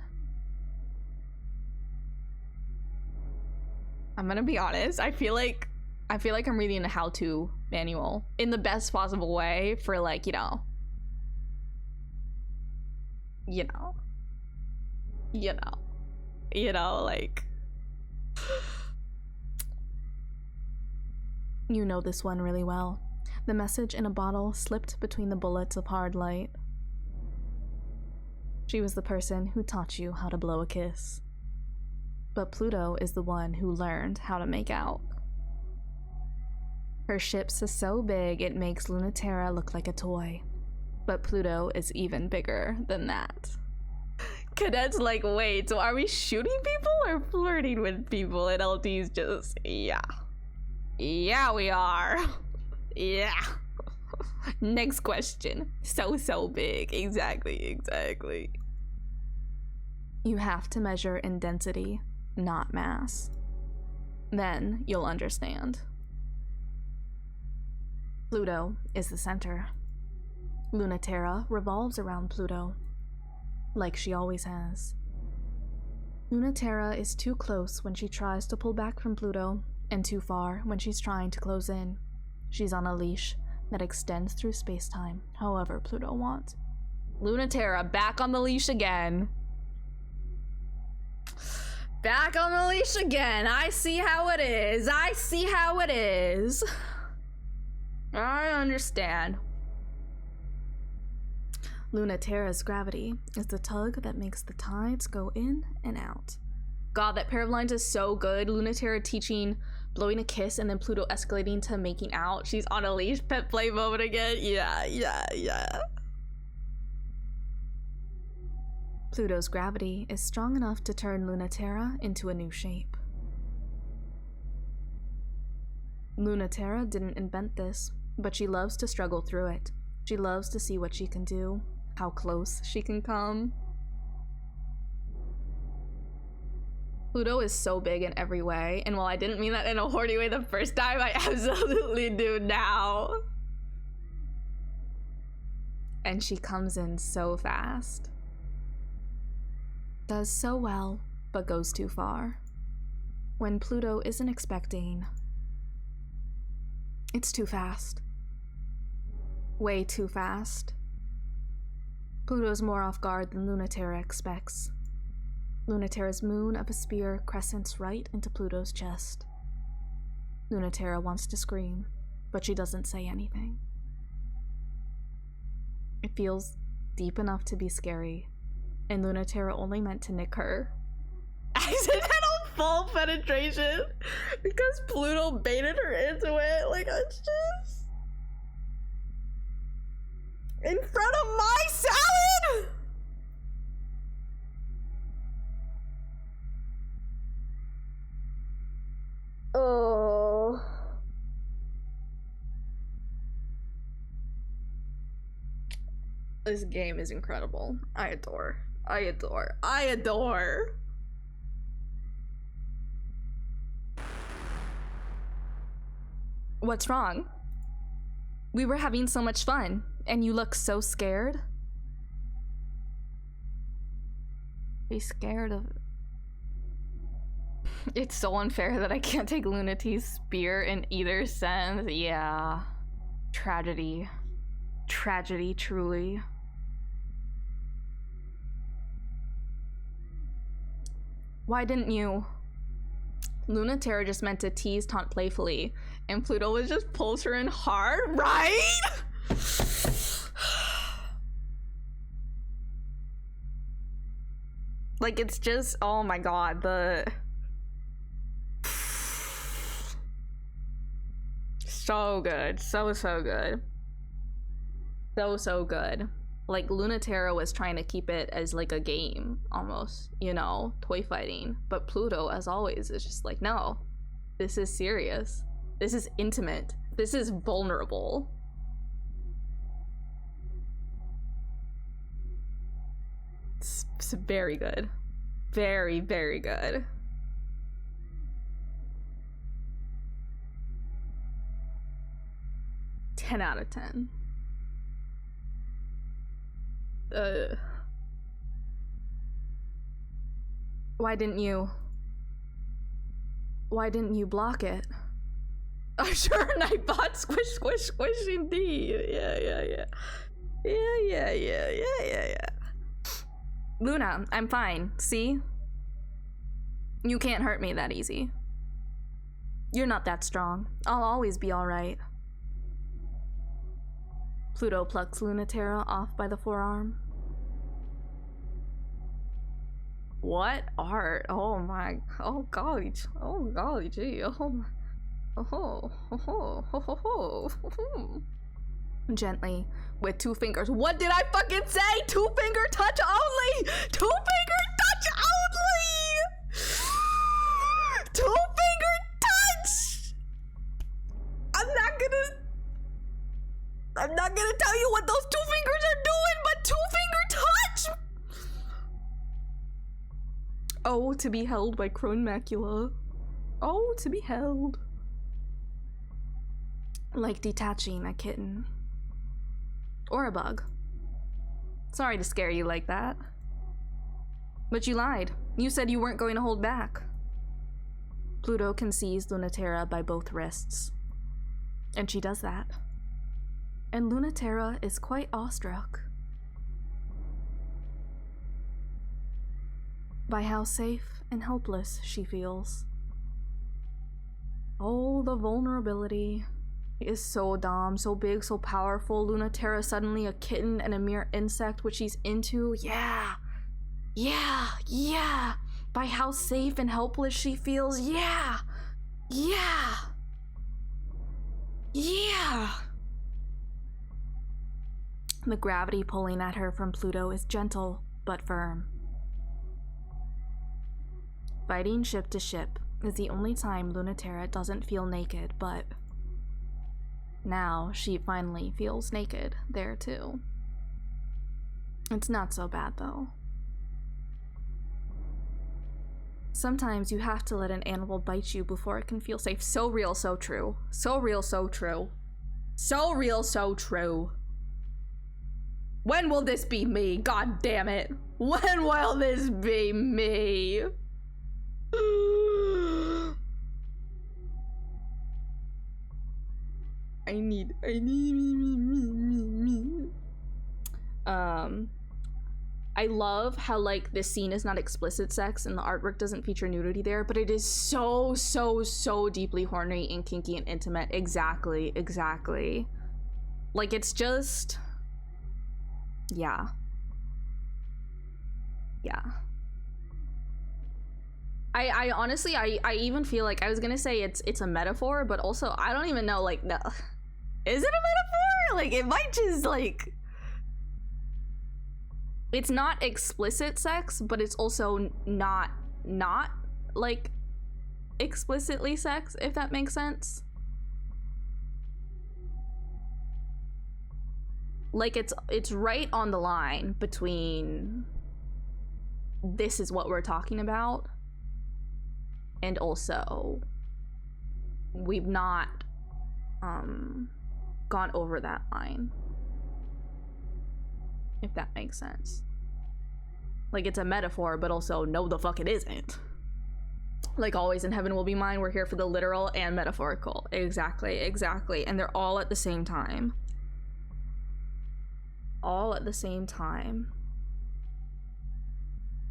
S1: I'm gonna be honest, I feel like I'm reading a how-to manual in the best possible way for, like, you know, like, you know this one really well. The message in a bottle slipped between the bullets of hard light. She was the person who taught you how to blow a kiss. But Pluto is the one who learned how to make out. Her ship's so big it makes Lunaterra look like a toy. But Pluto is even bigger than that. Cadet's like, wait, so are we shooting people or flirting with people? And LT's just, yeah. Yeah, we are. Yeah. Next question. So big. Exactly. You have to measure in density, not mass. Then you'll understand. Pluto is the center. Lunaterra revolves around Pluto, like she always has. Lunaterra is too close when she tries to pull back from Pluto, and too far when she's trying to close in. She's on a leash that extends through space-time, however Pluto wants. Lunaterra back on the leash again. Back on the leash again. I see how it is. I understand. Lunaterra's gravity is the tug that makes the tides go in and out. God, that pair of lines is so good. Lunaterra teaching blowing a kiss and then Pluto escalating to making out. She's on a leash. Pet play moment again. Yeah. Pluto's gravity is strong enough to turn Lunaterra into a new shape. Lunaterra didn't invent this, but she loves to struggle through it. She loves to see what she can do, how close she can come. Pluto is so big in every way, and while I didn't mean that in a horny way the first time, I absolutely do now. And she comes in so fast. Does so well, but goes too far. When Pluto isn't expecting, it's too fast. Way too fast. Pluto's more off guard than Lunaterra expects. Lunaterra's moon of a spear crescents right into Pluto's chest. Lunaterra wants to scream, but she doesn't say anything. It feels deep enough to be scary, and Lunaterra only meant to nick her. Accidental full penetration because Pluto baited her into it. Like, it's just in front of my salad. Oh. This game is incredible. I adore. What's wrong? We were having so much fun, and you look so scared. Be scared of... It's so unfair that I can't take Lunatee's spear in either sense. Yeah. Tragedy. Tragedy, truly. Why didn't you? Lunaterra just meant to tease, taunt playfully, and Pluto was just pulls her in hard, right? Like, it's just, oh my god, the... So good. So good. So good. Like, Lunaterra was trying to keep it as like a game, almost, you know, toy fighting. But Pluto, as always, is just like, no, this is serious. This is intimate. This is vulnerable. It's very good. Very, very good. 10 out of 10. Why didn't you block it? Oh, sure, Nightbot, squish, squish, squish, indeed. Yeah. Luna, I'm fine, see? You can't hurt me that easy. You're not that strong. I'll always be alright. Pluto plucks Lunaterra off by the forearm. What art? Oh my, oh golly gee, Gently, with 2 fingers. What did I fucking say? 2-finger touch only! 2-finger touch only! 2-finger touch! I'm not gonna tell you what those 2 fingers are doing, but 2-finger touch! Oh, to be held by Crone Macula. Oh, to be held. Like detaching a kitten. Or a bug. Sorry to scare you like that. But you lied. You said you weren't going to hold back. Pluto can seize Lunaterra by both wrists. And she does that. And Lunaterra is quite awestruck by how safe and helpless she feels. Oh, the vulnerability. He is so dumb, so big, so powerful. Lunaterra suddenly a kitten and a mere insect, which she's into. Yeah. By how safe and helpless she feels. Yeah. The gravity pulling at her from Pluto is gentle but firm. Fighting ship to ship is the only time Lunaterra doesn't feel naked, but now she finally feels naked there too. It's not so bad though. Sometimes you have to let an animal bite you before it can feel safe. So real, so true. So real, so true. So real, so true. When will this be me? God damn it. When will this be me? I need me. I love how like this scene is not explicit sex and the artwork doesn't feature nudity there, but it is so deeply horny and kinky and intimate. Exactly. Like it's just, yeah. I honestly, I even feel like I was gonna say it's a metaphor, but also I don't even know, like, no. Is it a metaphor? Like, it might just, like, it's not explicit sex, but it's also not, like, explicitly sex, if that makes sense. Like, it's right on the line between this is what we're talking about, and also we've not gone over that line, if that makes sense. Like, it's a metaphor, but also no the fuck it isn't. Like always in heaven will be mine, we're here for the literal and metaphorical. Exactly, and they're all at the same time. All at the same time.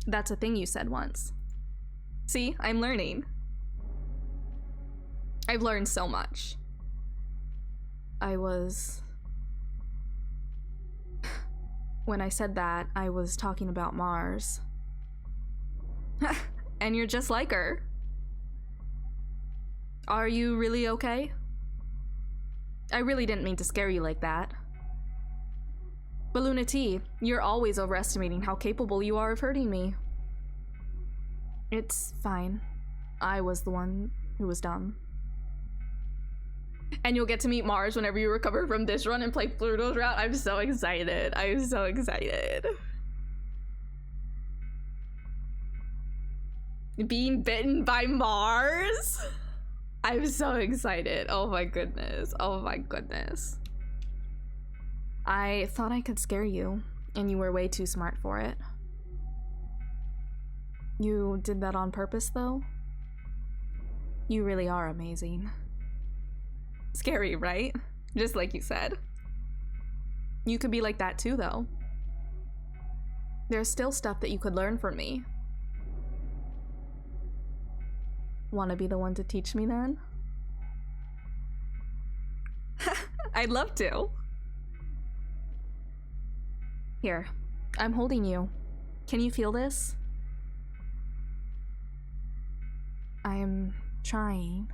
S1: That's a thing you said once. See, I'm learning. I've learned so much. When I said that, I was talking about Mars. And you're just like her. Are you really okay? I really didn't mean to scare you like that. But Luna T, you're always overestimating how capable you are of hurting me. It's fine. I was the one who was dumb. And you'll get to meet Mars whenever you recover from this run and play Pluto's route. I'm so excited. I'm so excited. Being bitten by Mars? I'm so excited. Oh my goodness. Oh my goodness. I thought I could scare you, and you were way too smart for it. You did that on purpose, though? You really are amazing. Scary, right? Just like you said. You could be like that too, though. There's still stuff that you could learn from me. Want to be the one to teach me then? I'd love to. Here, I'm holding you. Can you feel this? I'm trying.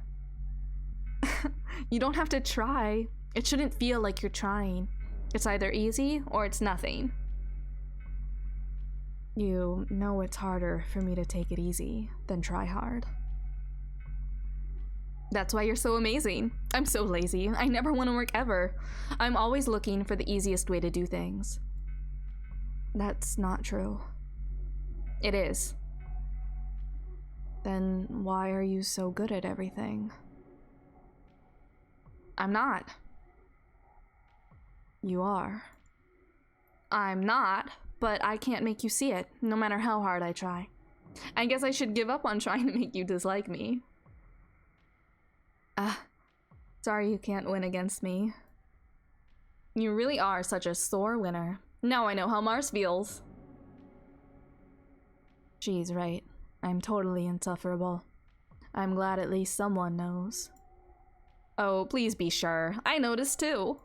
S1: You don't have to try. It shouldn't feel like you're trying. It's either easy or it's nothing. You know it's harder for me to take it easy than try hard. That's why you're so amazing. I'm so lazy. I never want to work ever. I'm always looking for the easiest way to do things. That's not true. It is. Then why are you so good at everything? I'm not. You are. I'm not, but I can't make you see it, no matter how hard I try. I guess I should give up on trying to make you dislike me. Sorry you can't win against me. You really are such a sore winner. Now I know how Mars feels. She's right. I'm totally insufferable. I'm glad at least someone knows. Oh, please be sure. I noticed too.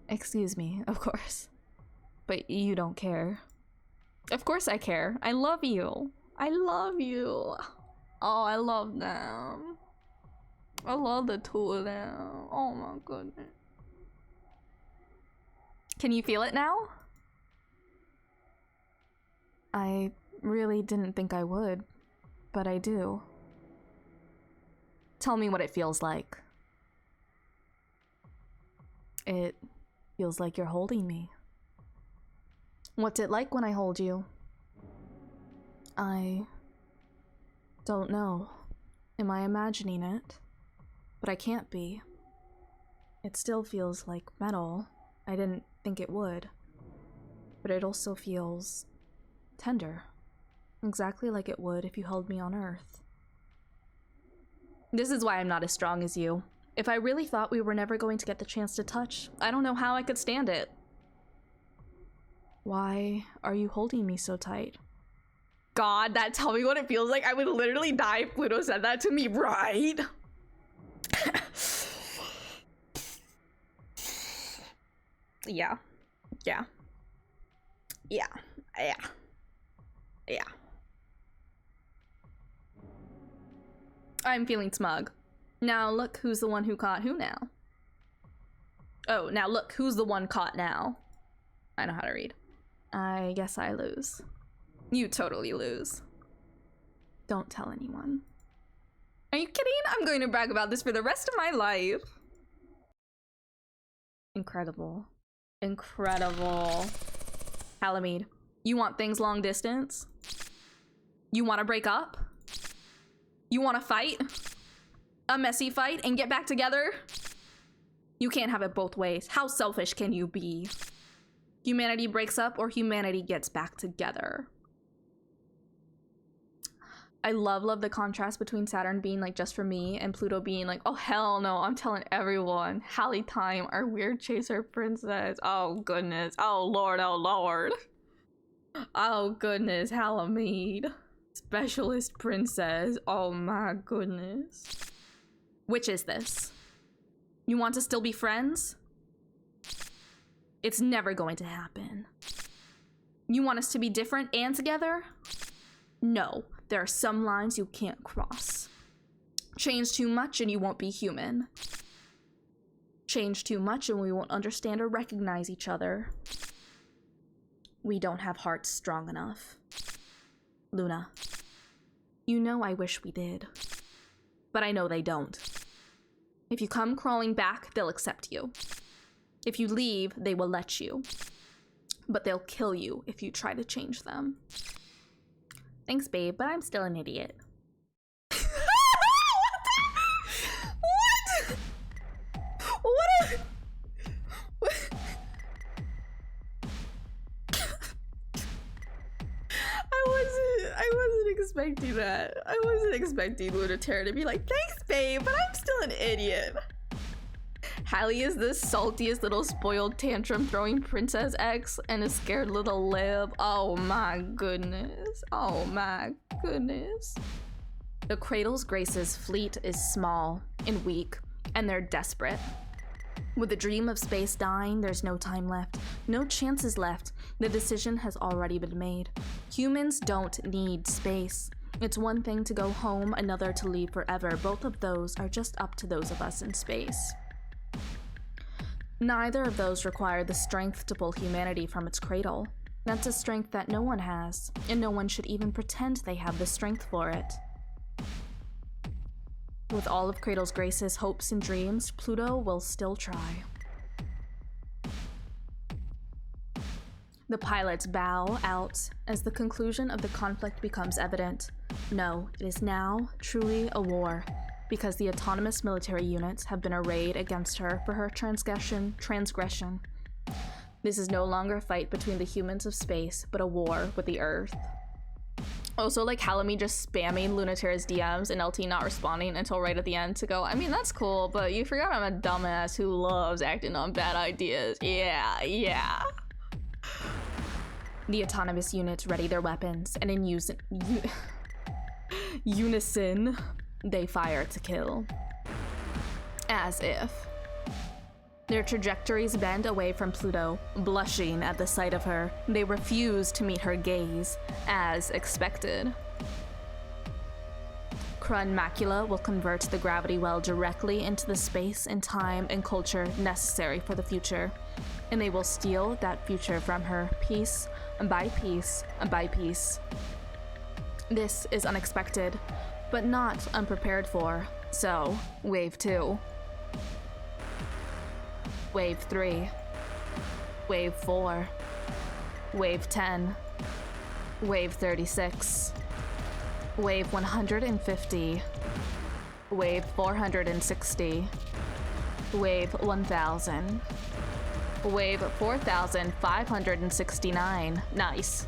S1: Excuse me, of course. But you don't care. Of course I care. I love you. I love you. Oh, I love them. I love the two of them. Oh my goodness. Can you feel it now? I really didn't think I would, but I do. Tell me what it feels like. It feels like you're holding me. What's it like when I hold you? I don't know. Am I imagining it? But I can't be. It still feels like metal. I didn't think it would. But it also feels tender. Exactly like it would if you held me on Earth. This is why I'm not as strong as you. If I really thought we were never going to get the chance to touch, I don't know how I could stand it. Why are you holding me so tight? God, that tell me what it feels like. I would literally die if Pluto said that to me, right? Yeah. Yeah. Yeah. Yeah. Yeah. I'm feeling smug. Now look who's the one who caught who now. Oh, now look who's the one caught now. I know how to read. I guess I lose. You totally lose. Don't tell anyone. Are you kidding? I'm going to brag about this for the rest of my life. Incredible. Incredible. Halamede, you want things long distance? You want to break up? You want to fight? A messy fight and get back together? You can't have it both ways. How selfish can you be? Humanity breaks up or humanity gets back together. I love the contrast between Saturn being like just for me and Pluto being like, oh hell no, I'm telling everyone. Hallie time, our weird chaser princess. Oh goodness. Oh lord, oh lord. Oh goodness, Halamede. Specialist princess. Oh my goodness. Which is this? You want to still be friends? It's never going to happen. You want us to be different and together? No, there are some lines you can't cross. Change too much and you won't be human. Change too much and we won't understand or recognize each other. We don't have hearts strong enough. Luna, you know I wish we did. But I know they don't. If you come crawling back, they'll accept you. If you leave, they will let you. But they'll kill you if you try to change them. Thanks, babe, but I'm still an idiot. What? expecting that. I wasn't expecting Luna Terra to be like, thanks, babe, but I'm still an idiot. Hallie is the saltiest little spoiled tantrum throwing princess X and a scared little lib. Oh my goodness. Oh my goodness. The CRADLE'S Grace's fleet is small and weak, and they're desperate. With the dream of space dying, there's no time left, no chances left. The decision has already been made. Humans don't need space. It's one thing to go home, another to leave forever. Both of those are just up to those of us in space. Neither of those require the strength to pull humanity from its cradle. That's a strength that no one has, and no one should even pretend they have the strength for it. With all of CRADLE'S Grace's hopes and dreams, Pluto will still try. The pilots bow out as the conclusion of the conflict becomes evident. No, it is now truly a war, because the autonomous military units have been arrayed against her for her transgression. This is no longer a fight between the humans of space, but a war with the Earth. Also, like Halami just spamming Luna Terra's DMs and LT not responding until right at the end to go, I mean, that's cool, but you forgot I'm a dumbass who loves acting on bad ideas. Yeah. The autonomous units ready their weapons, and in unison, they fire to kill. As if. Their trajectories bend away from Pluto, blushing at the sight of her. They refuse to meet her gaze, as expected. Krun Macula will convert the gravity well directly into the space and time and culture necessary for the future, and they will steal that future from her piece by piece by piece. This is unexpected, but not unprepared for, so Wave 2. Wave 3, Wave 4, Wave 10, Wave 36, Wave 150, Wave 460, Wave 1000, Wave 4569. Nice.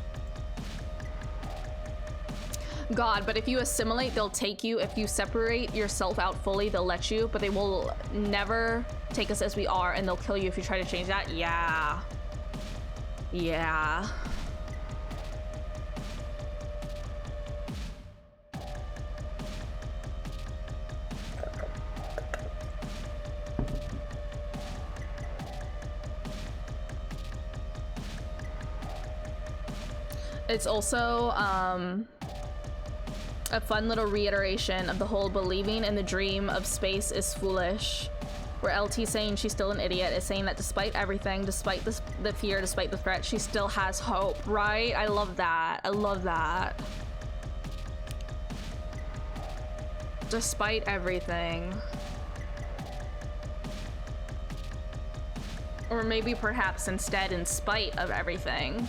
S1: God, but if you assimilate, they'll take you. If you separate yourself out fully, they'll let you, but they will never take us as we are, and they'll kill you if you try to change that. Yeah. It's also, a fun little reiteration of the whole believing in the dream of space is foolish, where LT saying she's still an idiot is saying that despite everything, despite the fear, despite the threat, she still has hope, right? I love that. I love that. Despite everything. Or maybe perhaps instead in spite of everything.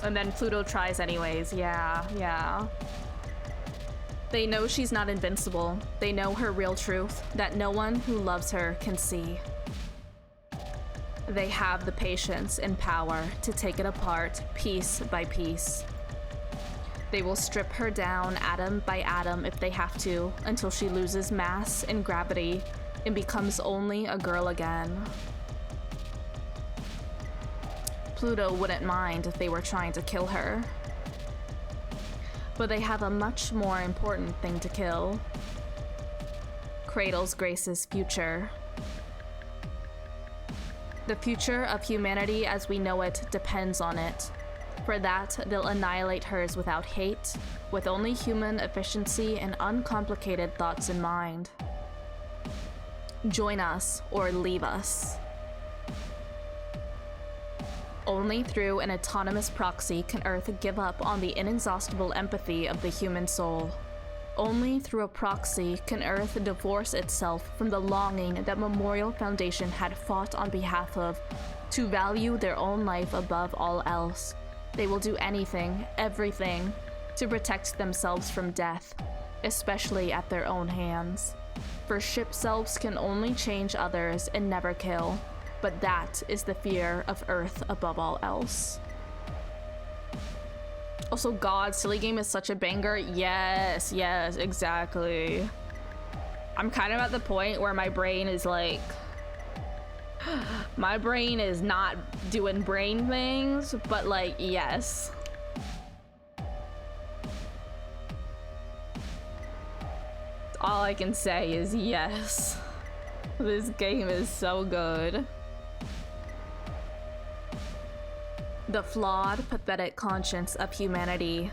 S1: And then Pluto tries anyways. Yeah. They know she's not invincible. They know her real truth, that no one who loves her can see. They have the patience and power to take it apart piece by piece. They will strip her down atom by atom if they have to, until she loses mass and gravity and becomes only a girl again. Pluto wouldn't mind if they were trying to kill her. But they have a much more important thing to kill. CRADLE'S Grace's future. The future of humanity as we know it depends on it. For that, they'll annihilate hers without hate, with only human efficiency and uncomplicated thoughts in mind. Join us or leave us. Only through an autonomous proxy can Earth give up on the inexhaustible empathy of the human soul. Only through a proxy can Earth divorce itself from the longing that Memorial Foundation had fought on behalf of, to value their own life above all else. They will do anything, everything, to protect themselves from death, especially at their own hands. For ship selves can only change others and never kill. But that is the fear of Earth above all else. Also, God, Silly Game is such a banger. Yes, yes, exactly. I'm kind of at the point where my brain is like, my brain is not doing brain things, but like, yes. All I can say is yes. This game is so good. The flawed, pathetic conscience of humanity,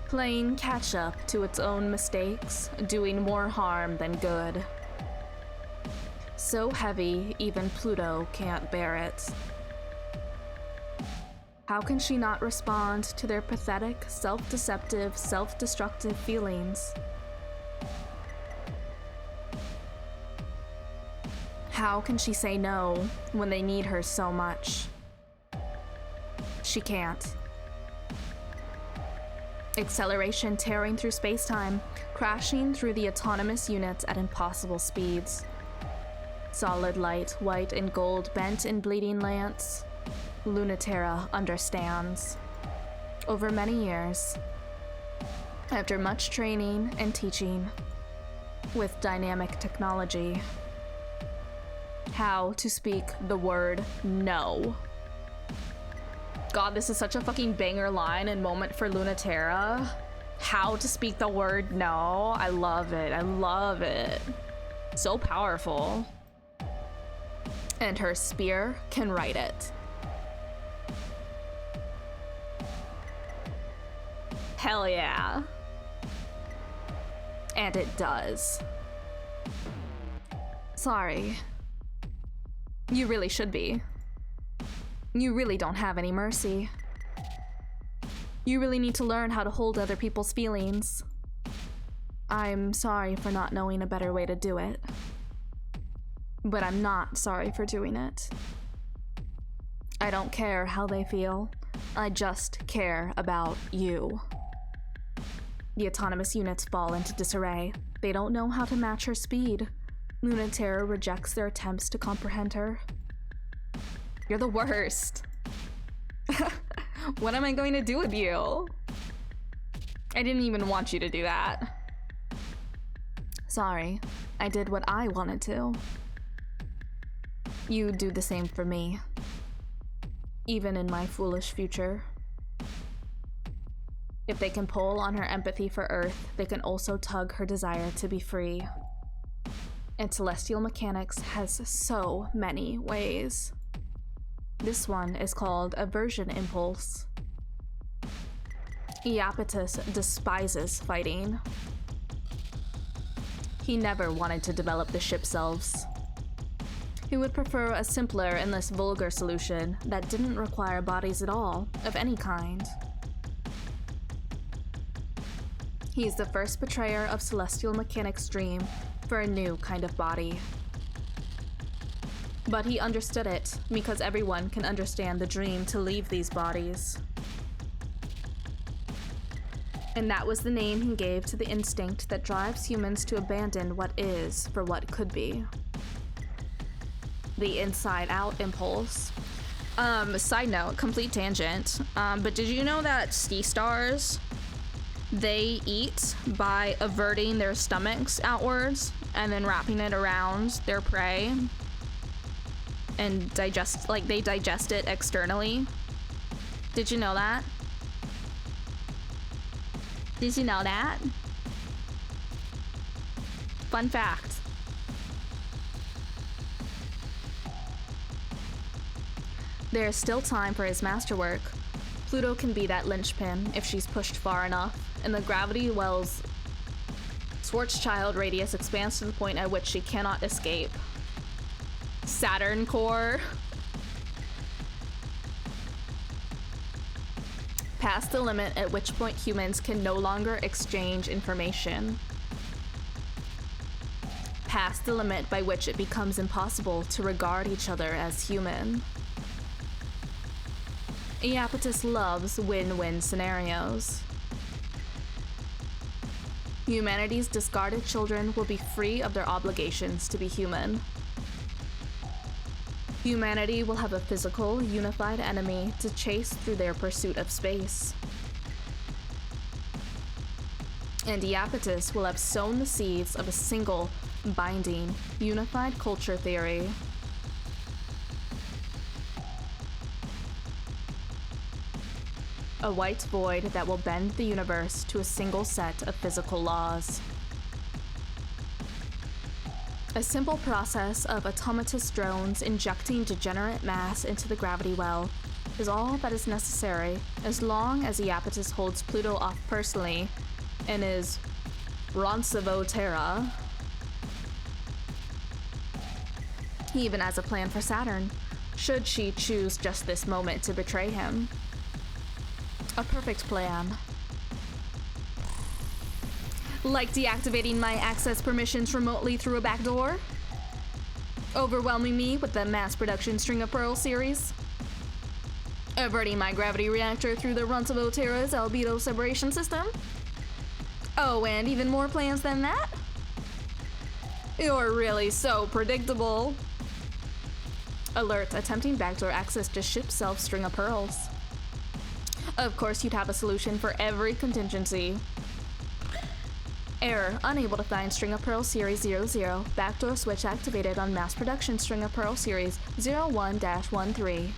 S1: playing catch-up to its own mistakes, doing more harm than good. So heavy, even Pluto can't bear it. How can she not respond to their pathetic, self-deceptive, self-destructive feelings? How can she say no when they need her so much? She can't. Acceleration tearing through space-time, crashing through the autonomous units at impossible speeds. Solid light, white and gold, bent and bleeding lance. TERRA understands. Over many years, after much training and teaching, with dynamic technology, how to speak the word no. God, this is such a fucking banger line and moment for TERRA. How to speak the word no. I love it. I love it. So powerful. And her spear can write it. Hell yeah. And it does. Sorry. You really should be. You really don't have any mercy. You really need to learn how to hold other people's feelings. I'm sorry for not knowing a better way to do it. But I'm not sorry for doing it. I don't care how they feel. I just care about you. The autonomous units fall into disarray. They don't know how to match her speed. TERRA rejects their attempts to comprehend her. You're the worst. What am I going to do with you? I didn't even want you to do that. Sorry, I did what I wanted to. You do the same for me. Even in my foolish future. If they can pull on her empathy for Earth, they can also tug her desire to be free. And celestial mechanics has so many ways. This one is called aversion impulse. Iapetus despises fighting. He never wanted to develop the ship selves. He would prefer a simpler and less vulgar solution that didn't require bodies at all, of any kind. He's the first betrayer of celestial mechanics' dream for a new kind of body. But he understood it, because everyone can understand the dream to leave these bodies. And that was the name he gave to the instinct that drives humans to abandon what is for what could be. The inside-out impulse. Side note, complete tangent, but did you know that sea stars, they eat by averting their stomachs outwards and then wrapping it around their prey and they digest it externally? Did you know that? Did you know that? Fun fact. There is still time for his masterwork. Pluto can be that linchpin if she's pushed far enough, and the gravity well's Schwarzschild radius expands to the point at which she cannot escape. Saturn core. Past the limit at which point humans can no longer exchange information. Past the limit by which it becomes impossible to regard each other as human. Iapetus loves win-win scenarios. Humanity's discarded children will be free of their obligations to be human. Humanity will have a physical, unified enemy to chase through their pursuit of space. And Iapetus will have sown the seeds of a single, binding, unified culture theory. A white void that will bend the universe to a single set of physical laws. A simple process of automatous drones injecting degenerate mass into the gravity well is all that is necessary as long as Iapetus holds Pluto off personally and is Roncevaux Terra. He even has a plan for Saturn, should she choose just this moment to betray him. A perfect plan. Like deactivating my access permissions remotely through a back door? Overwhelming me with the mass production String of Pearls series? Averting my gravity reactor through the Roncevaux Terra's albedo separation system? Oh, and even more plans than that? You're really so predictable. Alert, attempting backdoor access to ship self String of Pearls. Of course, you'd have a solution for every contingency. Error, unable to find String of Pearls Series 00. Backdoor switch activated on mass production String of Pearls Series 01-13.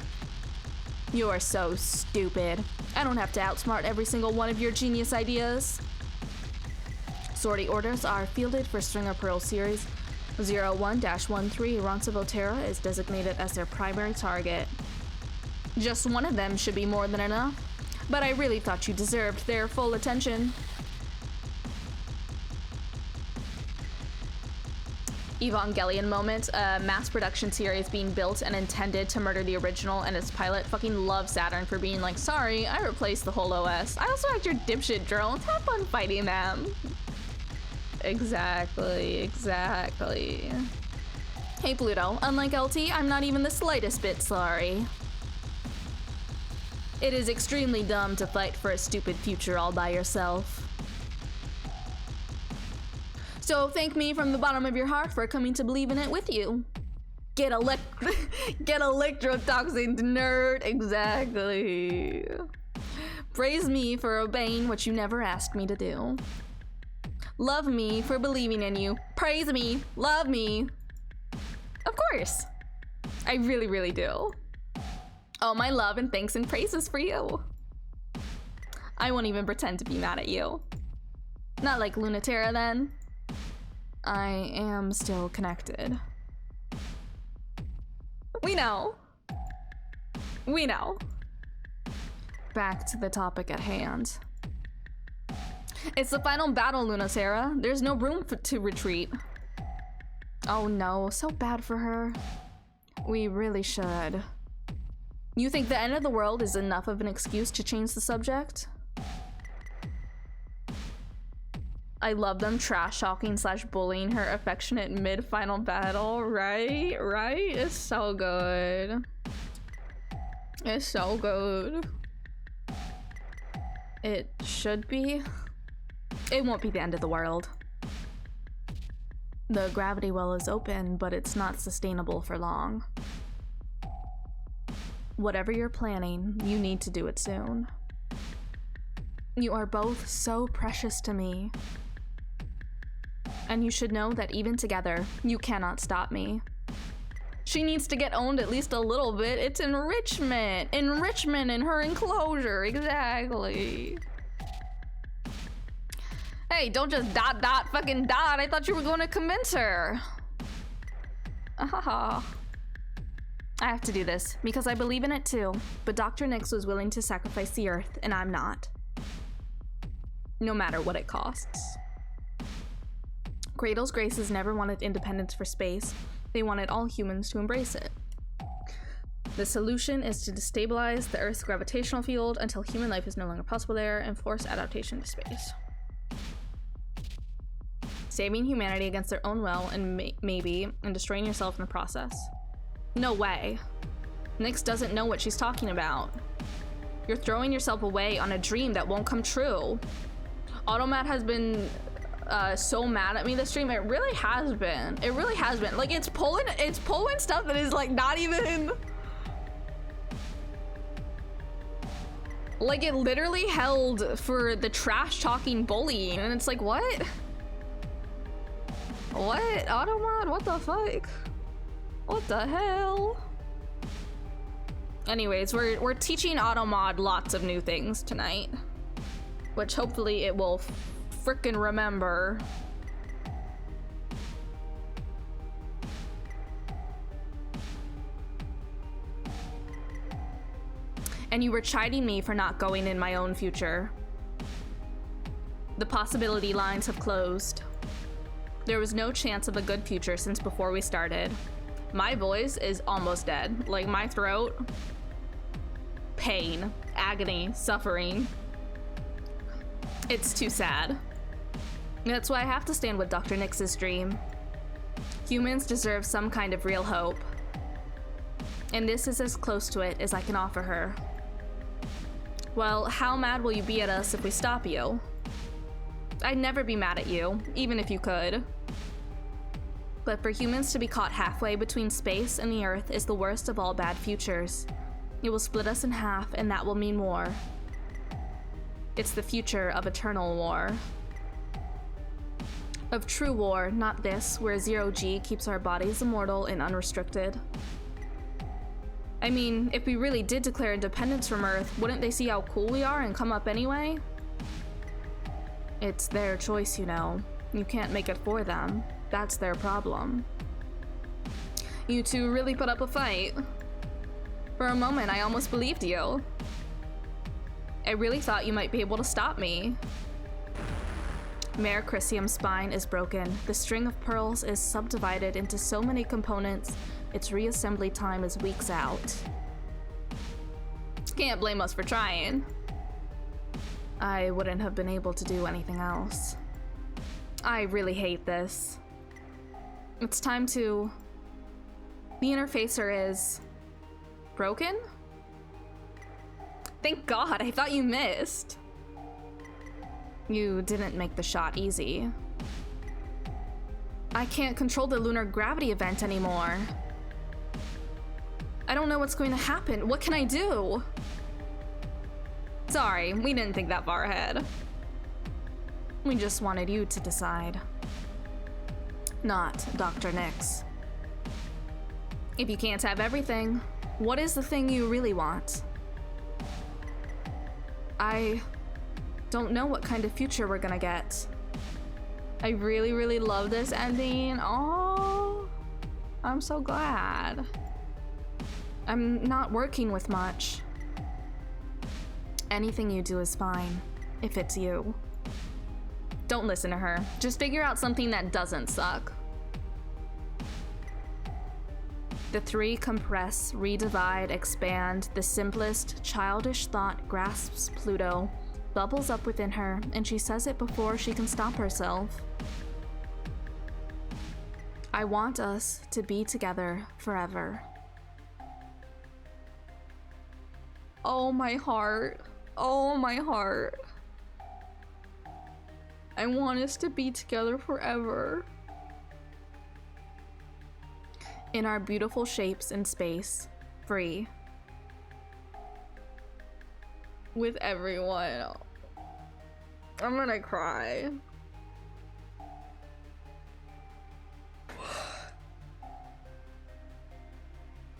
S1: You're so stupid. I don't have to outsmart every single one of your genius ideas. Sortie orders are fielded for String of Pearls Series 01-13. Roncevaux Terra is designated as their primary target. Just one of them should be more than enough, but I really thought you deserved their full attention. Evangelion moment, a mass production series being built and intended to murder the original and its pilot. Fucking love Saturn for being like, sorry, I replaced the whole OS. I also hacked your dipshit drones. Have fun fighting them. Exactly. Hey Pluto, unlike LT, I'm not even the slightest bit sorry. It is extremely dumb to fight for a stupid future all by yourself. So thank me from the bottom of your heart for coming to believe in it with you. Get electrotoxin, nerd, exactly. Praise me for obeying what you never asked me to do. Love me for believing in you. Praise me, love me. Of course. I really, really do. All my love and thanks and praises for you. I won't even pretend to be mad at you. Not like Lunaterra then. I am still connected. We know. Back to the topic at hand. It's the final battle, Lunaterra. There's no room to retreat. Oh no, so bad for her. We really should. You think the end of the world is enough of an excuse to change the subject? I love them trash-talking / bullying her affectionate mid-final battle, right? It's so good. It's so good. It should be. It won't be the end of the world. The gravity well is open, but it's not sustainable for long. Whatever you're planning, you need to do it soon. You are both so precious to me. And you should know that even together, you cannot stop me. She needs to get owned at least a little bit. It's enrichment. Enrichment in her enclosure, exactly. Hey, don't just fucking dot. I thought you were going to convince her. I have to do this because I believe in it too. But Dr. Nyx was willing to sacrifice the Earth, and I'm not. No matter what it costs. CRADLE'S GRACES never wanted independence for space. They wanted all humans to embrace it. The solution is to destabilize the Earth's gravitational field until human life is no longer possible there and force adaptation to space. Saving humanity against their own will and maybe destroying yourself in the process. No way. Nyx doesn't know what she's talking about. You're throwing yourself away on a dream that won't come true. Automat has been so mad at me this stream. It really has been. Like it's pulling stuff that is like not even Like, it literally held for the trash-talking bullying, and it's like, what? What? Automod? What the fuck? What the hell? Anyways, we're teaching Automod lots of new things tonight, which hopefully it will frickin' remember. And you were chiding me for not going in my own future. The possibility lines have closed. There was no chance of a good future since before we started. My voice is almost dead. Like, my throat, pain, agony, suffering. It's too sad. That's why I have to stand with Dr. Nyx's dream. Humans deserve some kind of real hope. And this is as close to it as I can offer her. Well, how mad will you be at us if we stop you? I'd never be mad at you, even if you could. But for humans to be caught halfway between space and the Earth is the worst of all bad futures. It will split us in half, and that will mean war. It's the future of eternal war. Of true war, not this, where zero-G keeps our bodies immortal and unrestricted. I mean, if we really did declare independence from Earth, wouldn't they see how cool we are and come up anyway? It's their choice, you know. You can't make it for them. That's their problem. You two really put up a fight. For a moment, I almost believed you. I really thought you might be able to stop me. Mare Chrysium's spine is broken. The string of pearls is subdivided into so many components, its reassembly time is weeks out. Can't blame us for trying. I wouldn't have been able to do anything else. I really hate this. It's time to... The interfacer is... broken? Thank God, I thought you missed. You didn't make the shot easy. I can't control the lunar gravity event anymore. I don't know what's going to happen. What can I do? Sorry, we didn't think that far ahead. We just wanted you to decide. Not Dr. Nyx. If you can't have everything, what is the thing you really want? I don't know what kind of future we're gonna get. I really, really love this ending. Oh, I'm so glad. I'm not working with much. Anything you do is fine, if it's you. Don't listen to her. Just figure out something that doesn't suck. The three compress, redivide, expand. The simplest, childish thought grasps Pluto, bubbles up within her, and she says it before she can stop herself. I want us to be together forever. Oh, my heart. Oh, my heart. I want us to be together forever. In our beautiful shapes in space, free. With everyone. I'm gonna cry.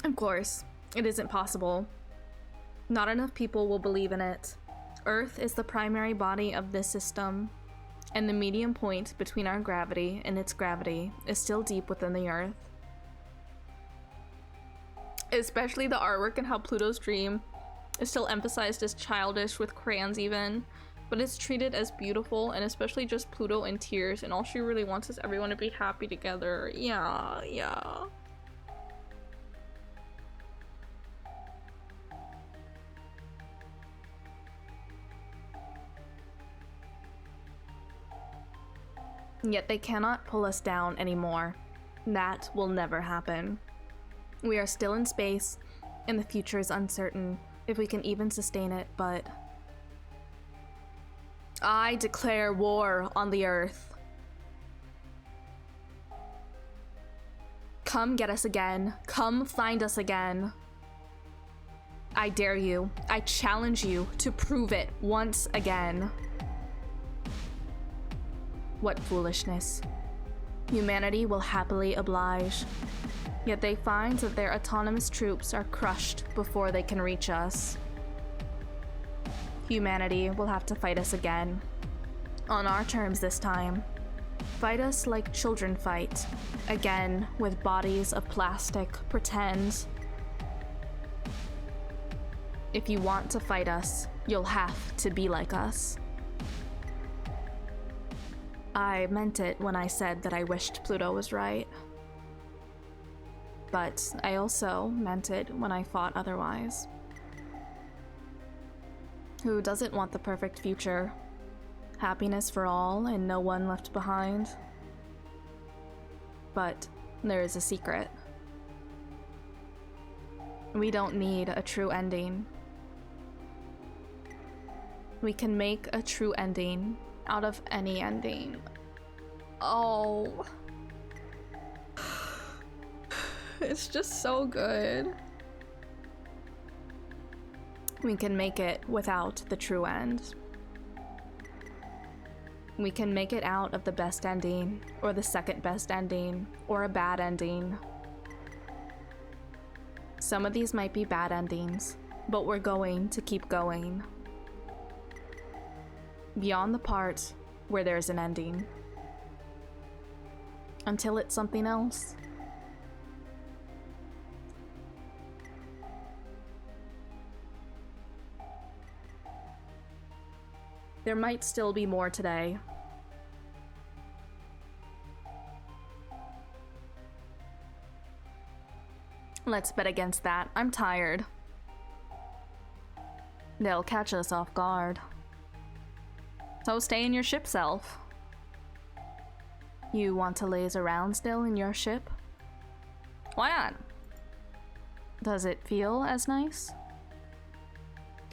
S1: Of course, it isn't possible. Not enough people will believe in it. Earth is the primary body of this system, and the medium point between our gravity and its gravity is still deep within the Earth. Especially the artwork and how Pluto's dream is still emphasized as childish with crayons even, but it's treated as beautiful, and especially just Pluto in tears, and all she really wants is everyone to be happy together. Yeah, yeah. Yet they cannot pull us down anymore. That will never happen. We are still in space, and the future is uncertain if we can even sustain it, but... I declare war on the Earth. Come get us again. Come find us again. I dare you, I challenge you to prove it once again. What foolishness. Humanity will happily oblige. Yet they find that their autonomous troops are crushed before they can reach us. Humanity will have to fight us again. On our terms this time. Fight us like children fight. Again, with bodies of plastic, pretend. If you want to fight us, you'll have to be like us. I meant it when I said that I wished Pluto was right. But I also meant it when I thought otherwise. Who doesn't want the perfect future? Happiness for all and no one left behind? But there is a secret. We don't need a true ending. We can make a true ending out of any ending. Oh. It's just so good. We can make it without the true end. We can make it out of the best ending, or the second best ending, or a bad ending. Some of these might be bad endings, but we're going to keep going. Beyond the part where there's an ending. Until it's something else. There might still be more today. Let's bet against that. I'm tired. They'll catch us off guard. So stay in your ship self. You want to laze around still in your ship? Why not? Does it feel as nice?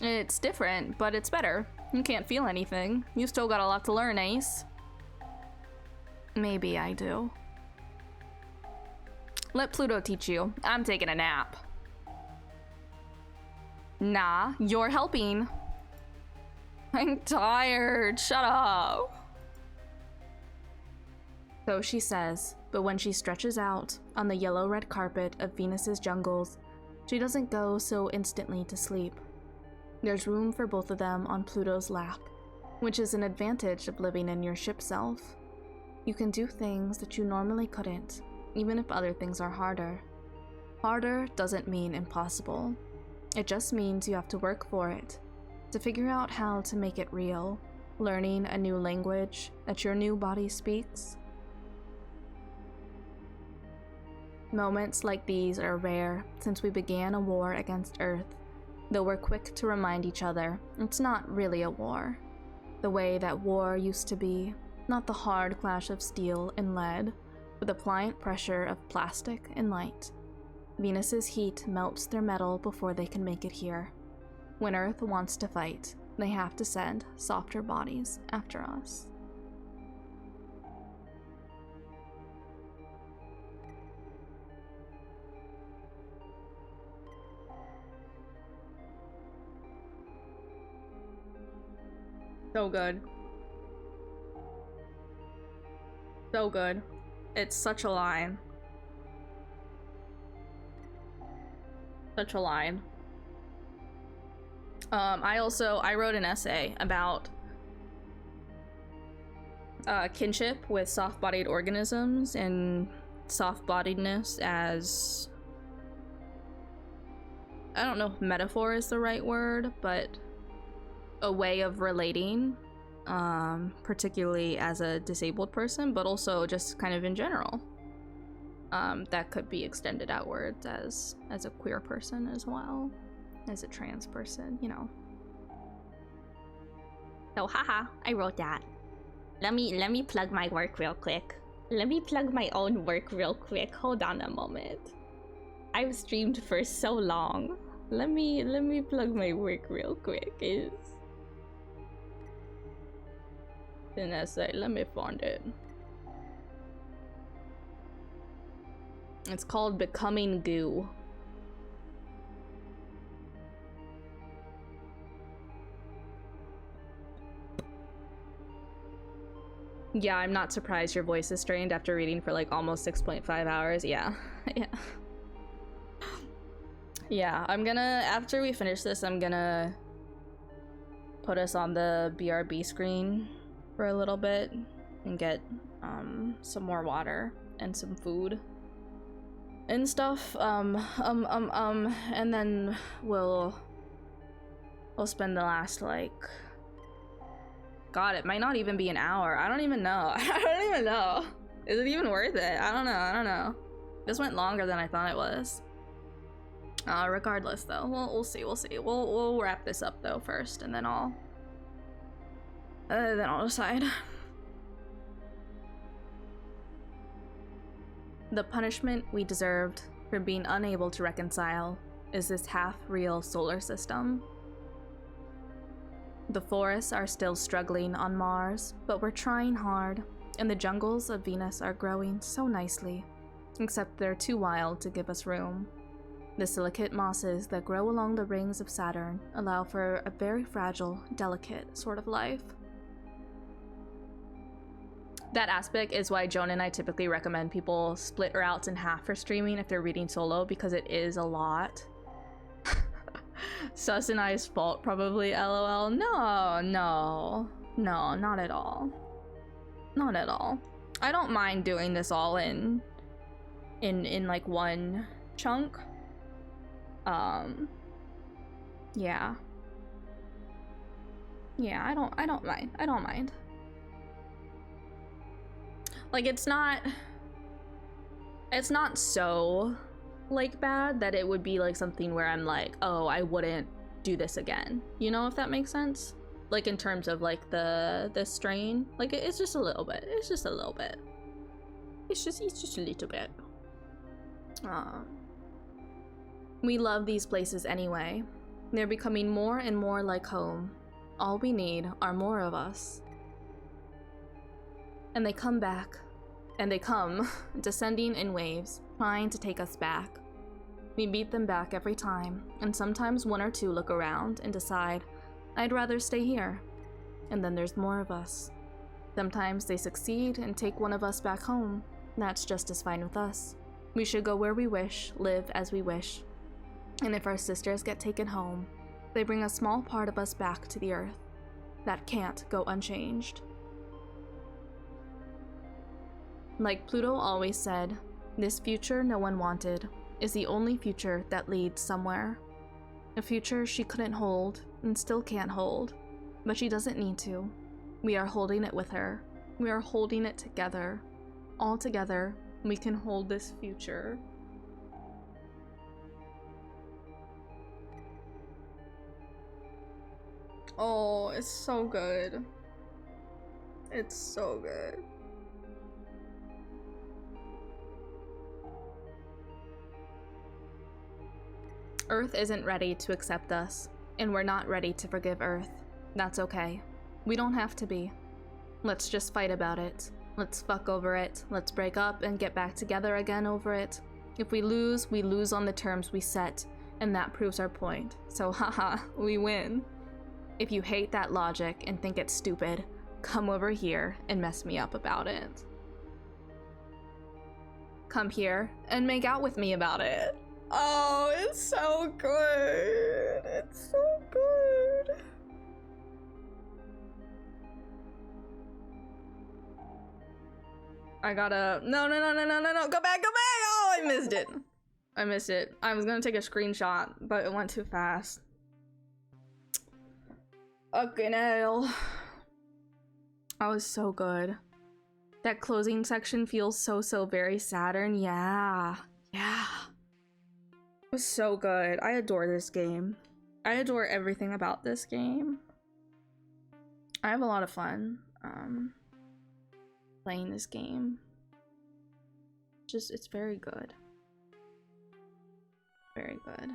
S1: It's different, but it's better. You can't feel anything. You still got a lot to learn, Ace. Maybe I do. Let Pluto teach you. I'm taking a nap. Nah, you're helping. I'm tired. Shut up. So she says, but when she stretches out on the yellow-red carpet of Venus's jungles, she doesn't go so instantly to sleep. There's room for both of them on Pluto's lap, which is an advantage of living in your ship self. You can do things that you normally couldn't, even if other things are harder. Harder doesn't mean impossible. It just means you have to work for it, to figure out how to make it real, learning a new language that your new body speaks. Moments like these are rare since we began a war against Earth. Though we're quick to remind each other, it's not really a war. The way that war used to be, not the hard clash of steel and lead, but the pliant pressure of plastic and light. Venus's heat melts their metal before they can make it here. When Earth wants to fight, they have to send softer bodies after us. So good. So good. It's such a line. Such a line. I wrote an essay about kinship with soft-bodied organisms and soft-bodiedness as, I don't know if metaphor is the right word, but a way of relating, particularly as a disabled person, but also just kind of in general. That could be extended outwards as a queer person as well, as a trans person, you know. So haha, I wrote that. Let me plug my work real quick. Let me plug my own work real quick. Hold on a moment. I've streamed for so long. Let me plug my work real quick. Is an essay. Let me find it. It's called Becoming Goo. Yeah, I'm not surprised your voice is strained after reading for like almost 6.5 hours. Yeah. Yeah. Yeah, I'm gonna, after we finish this, I'm gonna put us on the BRB screen for a little bit and get some more water and some food and stuff. And then we'll spend the last, like, God, it might not even be an hour. I don't even know. I don't even know. Is it even worth it? I don't know. This went longer than I thought it was. Regardless, though, we'll see. We'll wrap this up though first, and then I'll decide. The punishment we deserved for being unable to reconcile is this half-real solar system. The forests are still struggling on Mars, but we're trying hard, and the jungles of Venus are growing so nicely, except they're too wild to give us room. The silicate mosses that grow along the rings of Saturn allow for a very fragile, delicate sort of life. That aspect is why Joan and I typically recommend people split routes in half for streaming if they're reading solo, because it is a lot. Sus and I's fault, probably, LOL. No, not at all. Not at all. I don't mind doing this all in like one chunk. Yeah. Yeah, I don't mind. Like, it's not so like bad that it would be like something where I'm like, oh, I wouldn't do this again. You know, if that makes sense? Like, in terms of like the strain, like it's just a little bit. It's just a little bit. It's just a little bit. We love these places anyway. They're becoming more and more like home. All we need are more of us. And they come back. And they come, descending in waves, trying to take us back. We beat them back every time, and sometimes one or two look around and decide, I'd rather stay here. And then there's more of us. Sometimes they succeed and take one of us back home. That's just as fine with us. We should go where we wish, live as we wish. And if our sisters get taken home, they bring a small part of us back to the earth. That can't go unchanged. Like Pluto always said, this future no one wanted is the only future that leads somewhere. A future she couldn't hold and still can't hold, but she doesn't need to. We are holding it with her. We are holding it together. All together, we can hold this future. Oh, it's so good. It's so good. Earth isn't ready to accept us, and we're not ready to forgive Earth. That's okay. We don't have to be. Let's just fight about it. Let's fuck over it. Let's break up and get back together again over it. If we lose on the terms we set, and that proves our point. So haha, we win. If you hate that logic and think it's stupid, come over here and mess me up about it. Come here and make out with me about it. Oh, it's so good. It's so good. I gotta, no. Go back. Oh, I missed it. I was gonna take a screenshot, but it went too fast. Fucking hell. That was so good. That closing section feels so very Saturn. Yeah. It was so good. I adore this game. I adore everything about this game. I have a lot of fun playing this game. It's very good. Very good.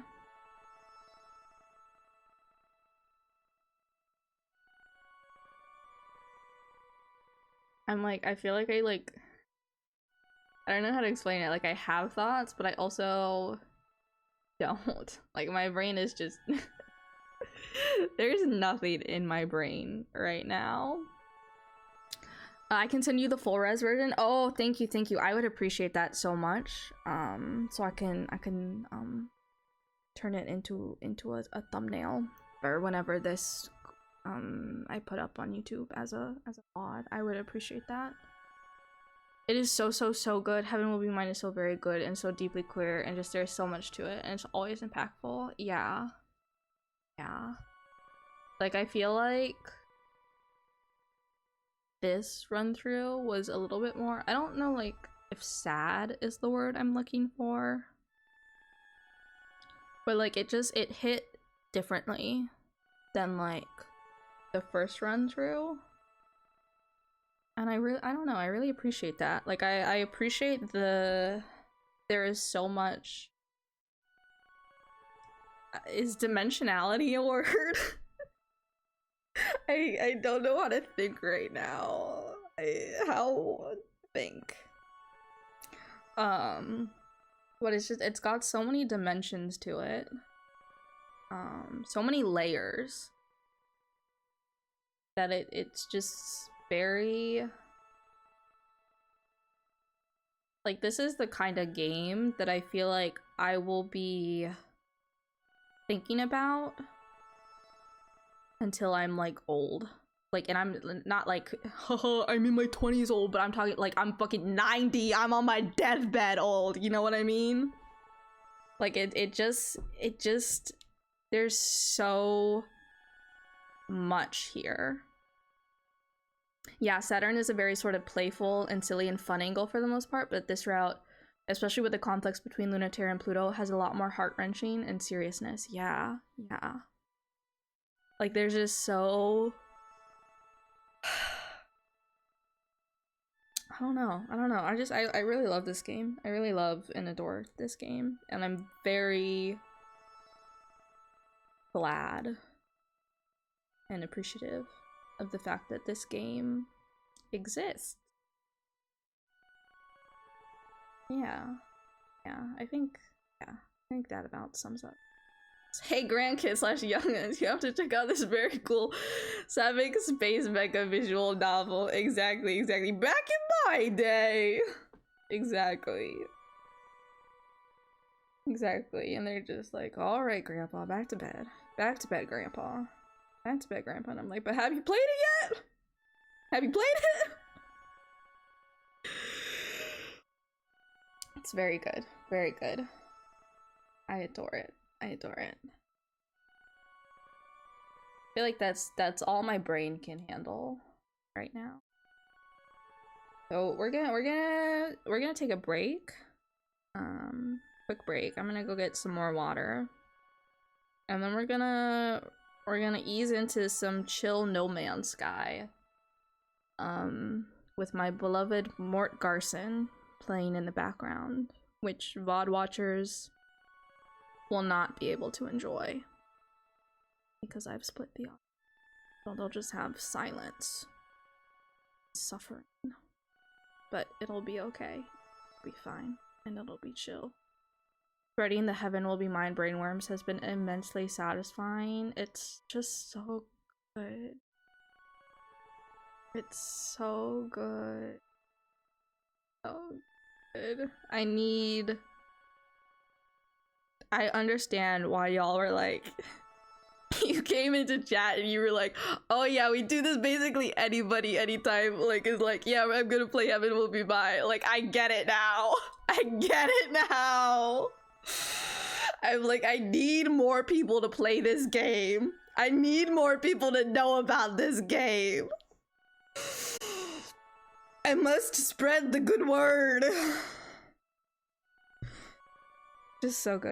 S1: I'm like, I feel like I don't know how to explain it. Like, I have thoughts, but I also don't. Like, my brain is just there's nothing in my brain right now. I can send you the full res version. Oh, thank you, thank you. I would appreciate that so much. So I can turn it into a thumbnail or whenever this I put up on YouTube as a mod. I would appreciate that. It is so good. Heaven Will Be Mine is so very good and so deeply queer, and just there's so much to it, and it's always impactful. Yeah. Like, I feel like this run through was a little bit more, I don't know like if sad is the word I'm looking for, but like it hit differently than like the first run through, and I don't know, I really appreciate that. Like I appreciate there is so much. Is dimensionality a word? I don't know how to think right now. But it's got so many dimensions to it. So many layers that it's just very, like, this is the kind of game that I feel like I will be thinking about until I'm like old. Like, and I'm not like, I'm in my 20s old, but I'm talking like I'm fucking 90, I'm on my deathbed old, you know what I mean? Like it just there's so much here. Yeah, Saturn is a very sort of playful and silly and fun angle for the most part, but this route, especially with the conflicts between Luna, Terra, and Pluto, has a lot more heart-wrenching and seriousness. Yeah. Like, there's just so... I don't know. I really love this game. I really love and adore this game. And I'm very glad and appreciative of the fact that this game exists. Yeah. I think that about sums up. Hey grandkids / youngins, you have to check out this very cool Sapphic space mecha visual novel. Exactly. Back in my day. Exactly. And they're just like, all right, grandpa, back to bed, grandpa. And I'm like, but have you played it yet? It's very good. I adore it. I feel like that's all my brain can handle right now. So we're gonna take a break. Quick break. I'm gonna go get some more water. And then we're gonna ease into some chill No Man's Sky. With my beloved Mort Garson playing in the background, which VOD watchers will not be able to enjoy because I've split the audio. So they'll just have silence, suffering, but it'll be okay. It'll be fine, and it'll be chill. Spreading the Heaven Will Be Mine brainworms has been immensely satisfying. It's just so good. It's so good. I understand why y'all were like, you came into chat and you were like, oh yeah, we do this basically anybody, anytime, like, is like, yeah, I'm gonna play Heaven Will Be Mine. Like, I get it now. I'm like, I need more people to play this game. I need more people to know about this game. I must spread the good word. Just so good.